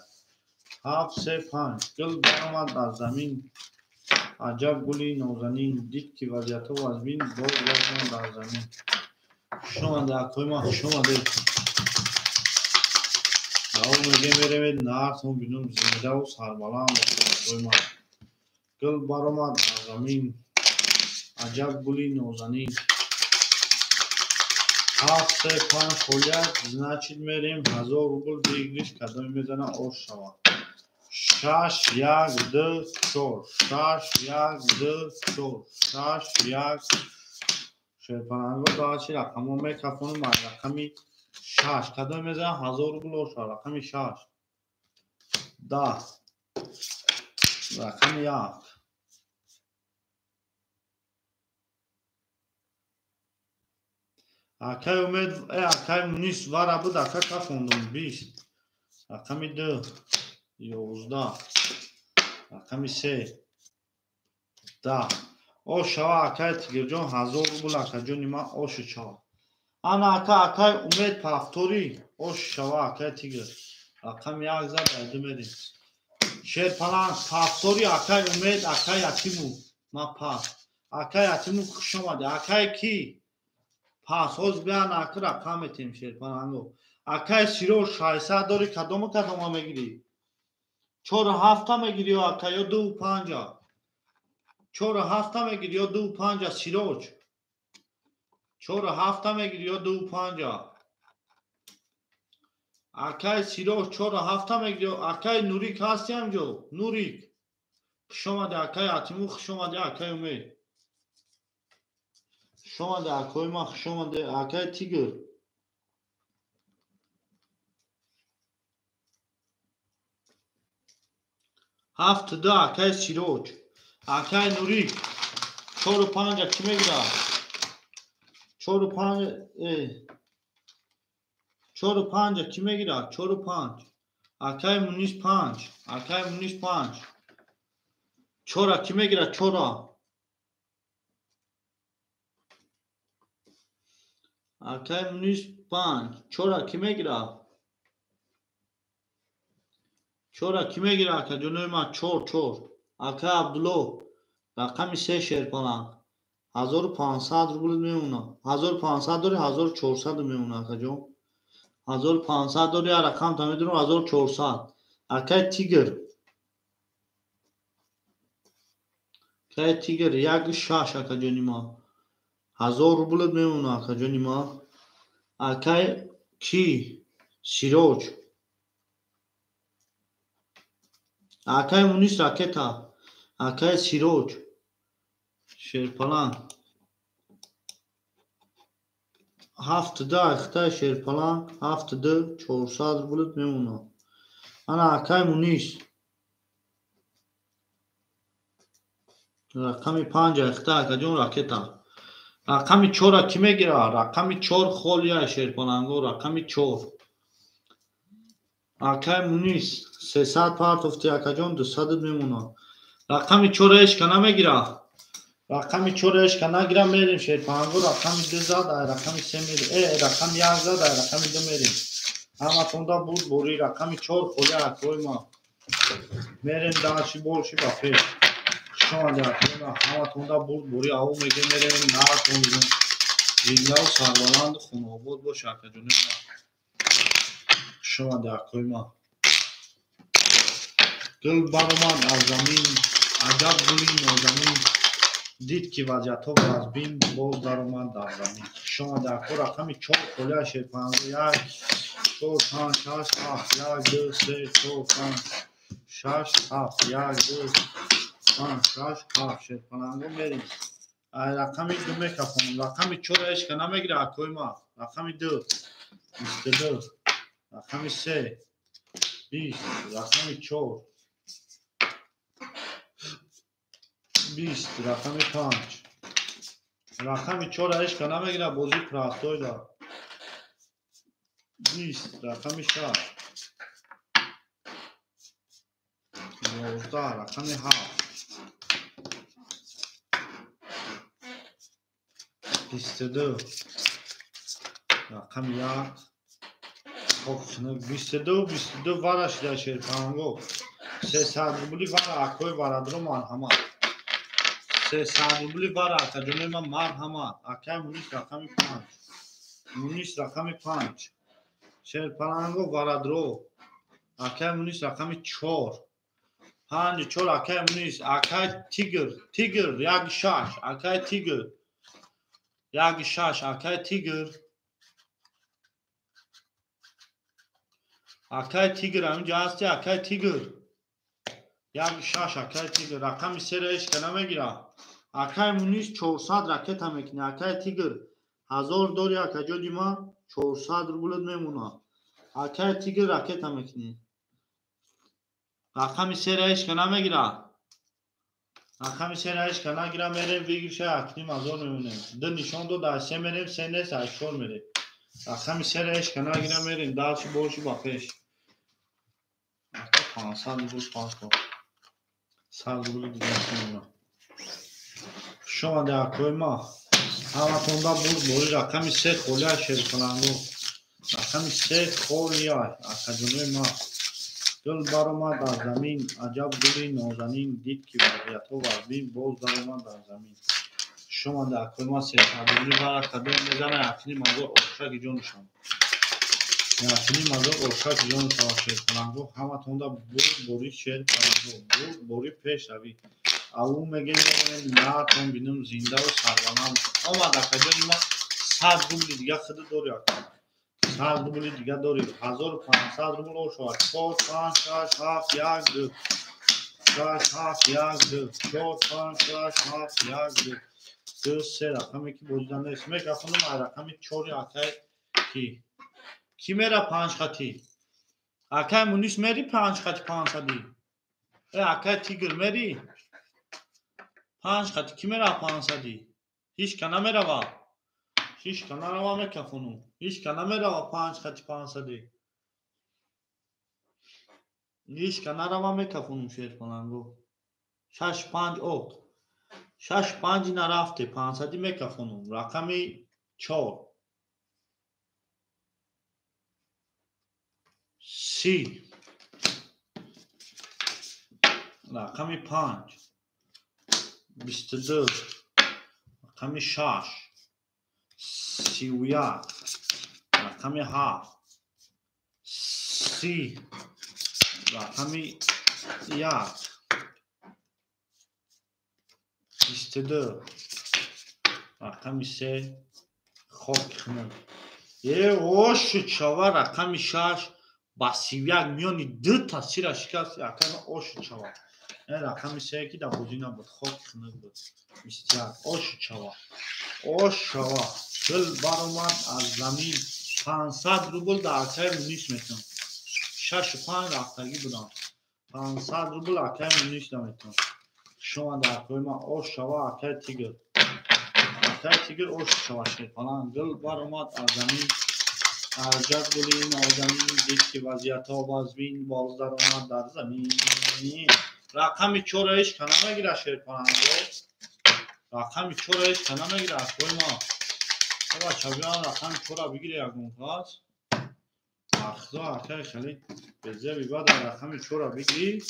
7 3 5 گل برآمد از زمین عجب گلی نازنین دید که وضعیت او از بین باز گشتند در زمین شما در کوی ما شما دید او میگه میرمید نهرتون بینم زنده و سربلند کوی ما گل برآمد از زمین عجب گلی نازنین 7 3 5 خلیت значит میریم 1000 روبل بگیرش کدام میزنه آش شود 6 1 2 4 6 1 2 4 6 1 شرپانانگو داشتی رقم همه کفون ما رقمی 6 کدام میزنه 1000 روبل آش شود رقمی 6 10 رقم 1 Akay umid akay نیست وره بود akay کفوندم 20 رقمی 2 11 رقمی 3 10 آش شوا akay تیگر جان 1000 روبل akay جانی ما آش چا انا akay umid پفتوری آش شوا akay تیگر رقم 1 زد ادو میدیم شرپانان پفتوری akay umid akay Atimov ما پس akay Atimov خوش آمده akay کی پس حوز بیان اکر رقم تیم شرپانانگو akay سیرو 600 داری کدام میگیری 4 7 میگیری یا akay یا 2 5 4 7 میگیری یا 2 5 سیروچ 4 7 میگیری یا 2 5 akay سیروچ 4 7 میگیری akay نوریک هستی هم جو نوریک شما در اکای اتیمو شما در اکای اومید شما در اکای ما شما در اکای تیگر هفت دو اکای سیروج اکای نوری 4 و 5 کی میگیره 4 و 5 4 و 5 کی میگیره 4 و 5 اکای مونیش 5 اکای مونیش 5 4 کی میگیره 4 اکای مونیش 5 4 کی میگیره 4 کی میگیره اکای جنوی ما 4 اکای عبدالله رقم 3 شیرپلنگ 1500 روبل میمونه 1500 داری 1400 میمونه اکا جون 1500 داری رقم تا میدونم 1400 اکای تیگر اکای تیگر یک شاش اکا جونی ما 1000 روبل میمونه اکا جونی ما اکای کی سیروج اکای مونیس راکتا اکای سیروج شیرپلنگ 7 اختای شیرپلنگ 7 400 روبل میمونه انا اکای مونیس رقم 5 اختای اکا جون راکتا رقم 4 کی میگیره رقم 4 خولیا شیرپلنگو رقم 4 اکای مونیس 300 پارت افتی اکا جون 200 میمونه رقم 4 اش کنه میگیره رقم 4 اش کنه نگیره میریم شیرپلنگو رقم 2 زد رقم 3 میریم رقم 1 زد رقم 2 میریم اما توندا بود بوری رقم 4 خولیا اکوی ما میریم داشی بولشی با پیش شما در ما همه توندا بود بوری او میگه میریم نه توندا زینده و سربلند خونه بود باشه اکا جون شما در کوی ما گل برآمد از زمین عجب گلی نازنین دید که وضعیت ها از بین باز درآمد در زمین شما در کو رقم 4 خولیا شیرپلنگو 1 4 5 6 7 1 2 3 4 5 6 7 1 2 5 6 7 شیرپلنگو میریم رقم 2 میکفونم رقم 4 اش که نمیگیره اکوی ما رقم 2 22 رقم 3 20 رقم 4 20 رقم 5 رقم 4 اش که نمیگیره بازی پراستوی دار 20 رقم 6 11 رقم 7 22 رقم 1 22 ورش در شیرپلنگو 300 روبلی ور اکوی ورادرو مرحمت 300 روبلی ور اکا جونه من مرحمت اکای مونیس رقم 5 مونیس رقم 5 شیرپلنگو ورادرو اکای مونیس رقم 4 5 4 اکای مونیس اکای تیگر یک شاش اکای تیگر یک شاش اکای تیگر اکای تیگر همینجا هستی اکای تیگر یک شاش اکای تیگر رقم 3 را اش که نمیگیره اکای مونیس 400 رکت هم میکنه اکای تیگر 1000 داری اکا جو دیما 400 روبلت میمونه اکای تیگر رکت هم میکنه رقم 3 را اش که نمیگیره رقم 3 را اش که نگیره میریم بگیرشه اکنیم 1000 میمونه ده نشان دو در 3 میریم 3 نیست 8 میره رقم 3 را اش که نگیره میریم داشی باشی با پیش 500 روبل پاسپورت 100 روبل دیگه میمونه شما در کوی ما همه توندا بود بوری رقم 3 خولیا شیرپلنگو رقم 3 خولیا اکا جونوی ما گل برآمد از زمین عجب گلی نازنین دید که وضعیت ها از بین باز درآمد در زمین شما در کوی ما 300 روبلی برا کدوم میزنه اکنیم 1000 ارشک جونشان اکنیم 1000 ارشک جون تا شیرپلنگو همه توندا بود بوری شیرپلنگو بود بوری پیش روی او میگه نه تون بینم زنده و سربلند آمد اکا جون ما 100 روبلی دیگه خود داری اکا 100 روبلی دیگه داری 1500 روبل شد 4 5 6 7 1 2 شش هفت یک دو 4 5 6 7 یک دو 2 3 رقمی که بودن است میکروفونم رقمی 4 اکای کی میره 5 خطی اکای مونیس میری 5 خطی 500 اکای تیگر میری 5 خطی کی میره 500 هیچ کنا میره با هیچ کنا رو میکروفونم هیچ کنا میره با 5 خطی 500 هیچ کنا رو میکروفونم شیر کنم 6 5 8 6 5 نرفته 500 میکروفونم رقمی 4 سی رقمی 5 22 رقمی 6 31 رقمی 7 30 رقمی 1 22 رقمی 3 خوب خنم یه اوش چاوا رقمی 6 با 31 میانی 2 تا سیر شکست رقم اوش چاوا رقمی 3 که در بوزینا بود خوب خنم بود 21 اوش چاوا گل برآمد از زمین 500 روبل در اکای مونیش میتونم 6 5 رفتگی بودم 500 روبل اکای مونیش نمیتونم شما در کوی ما اوش شوا اکای تیگر اوش شوا شد فلان گل برآمد از زمین ارجت گلی نازنین دید که وضعیت ها بازبین باز در آمد در زمین رقمی 4 ایش کنه نگیره شیر کنم رقمی 4 ایش کنه نگیره از کوی ما بچه بیان رقم 4 بگیره یکون پاس اخدا اکای خیلی بزه بیبا در رقم 4 بگیری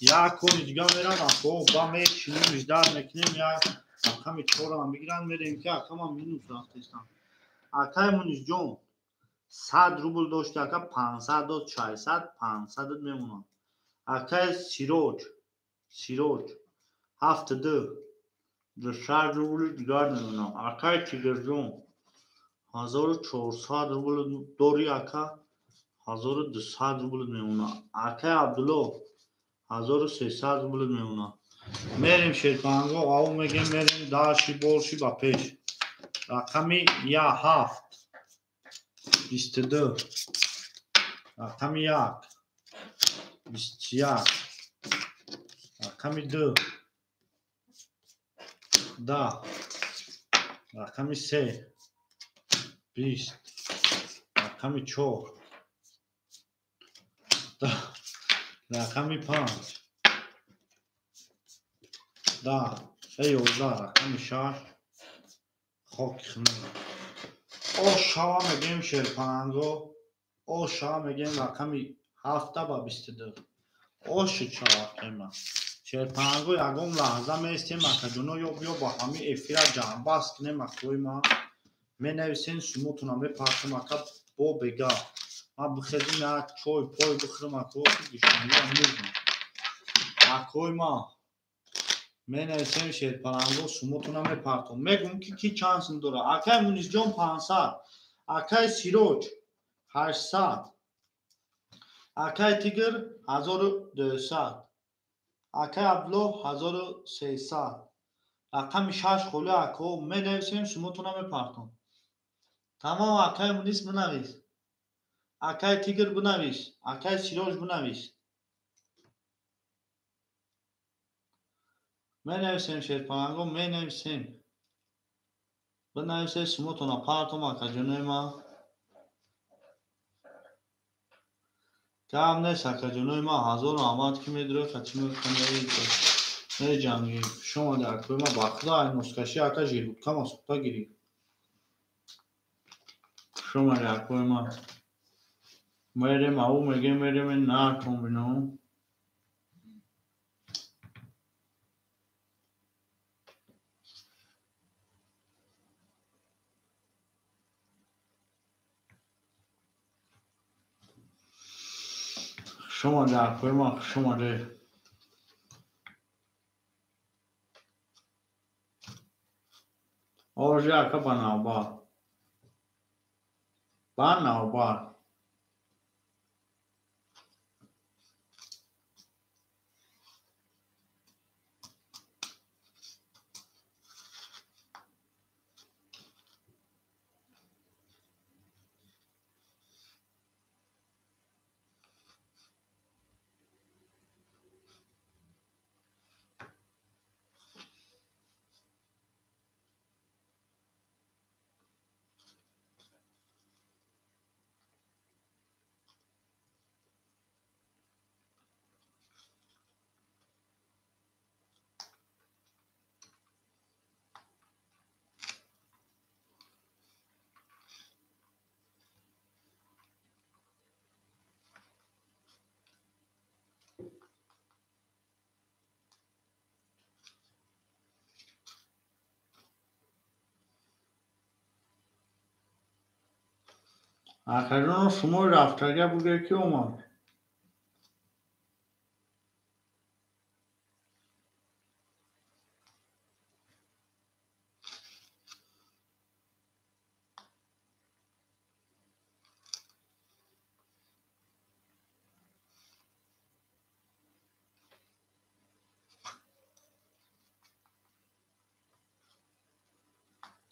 یک کنی دیگه میرن اخو با میکنیم وجدار میکنیم یا رقم 4 هم بگیرن میریم که اکا من مینوس رختستم اکای منیش جون 100 روبل داشته اکا 500 داد 600 500 میمونن اکای سیروج 72 200 روبل دیگر میمونن اکای تیگر جون 1400 روبل دوری اکا 1200 روبل میمونه اکای عبدالله 1300 روبل میمونه میریم شیرپانگو او میگیم میریم داشی بولشی با پیش رقمی 7 22 رقمی 1 21 رقمی 2 10 رقمی 3 20 رقمی 4 رقمی 5 10 11 رقمی 6 خاک خنده او شما میگیم شیرپانگو او شما میگیم رقمی 7 با 22 او شما قیمه شیرپانگو یکم لحظه میستیم اکادونو یا بیا با همه افیر جنباست کنیم اکوی ما می نویسین سموتونا می پاکم اکا با بگا ما بخیزیم یک چوی پای بخورم اکو گشنگی هم میزنم اکوی ما می نویسیم شیرپانگو سموتونا می پاکم میگم که کی چانسن دوره اکای مونیز جون 500 اکای سیروج 800 اکای تیگر 1200 اکای عبدالله 1300 رقم 6 خوله اکو می نویسیم سموتونا می پاکم تمام اکای مونیس بنویس اکای تیگر بنویس اکای سیروج بنویس می نویسیم شیرپانگو می نویسیم بنویسیم سموتونا پارتوم اکا جنوی ما کم نیست اکا جنوی ما 1000 آماد که می داره خچی می کنید می جنگی شما در کوی ما بخدا این نسکشی اکا جیر بود کم سکتا گیری شما در کوی ما میریم او میگه میریم نه کن بینو شما در کوی ما شما در آرژی اکا بناو با آخرون شما رفتگه بوده که اومد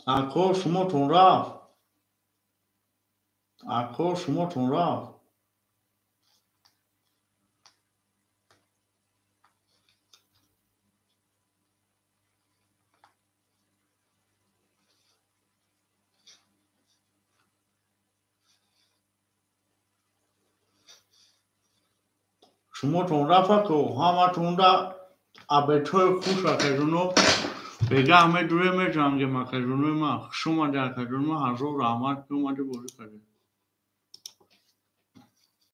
اکو شما تون رفت اکو شما تون رفت شما تون رفت اکو همه تون رفت ابه توی خوش اکرونو بگه همه دوی می جنگ مکرونه ما شما در اکرونه ما هر رو رحمت که اومده بوده کرده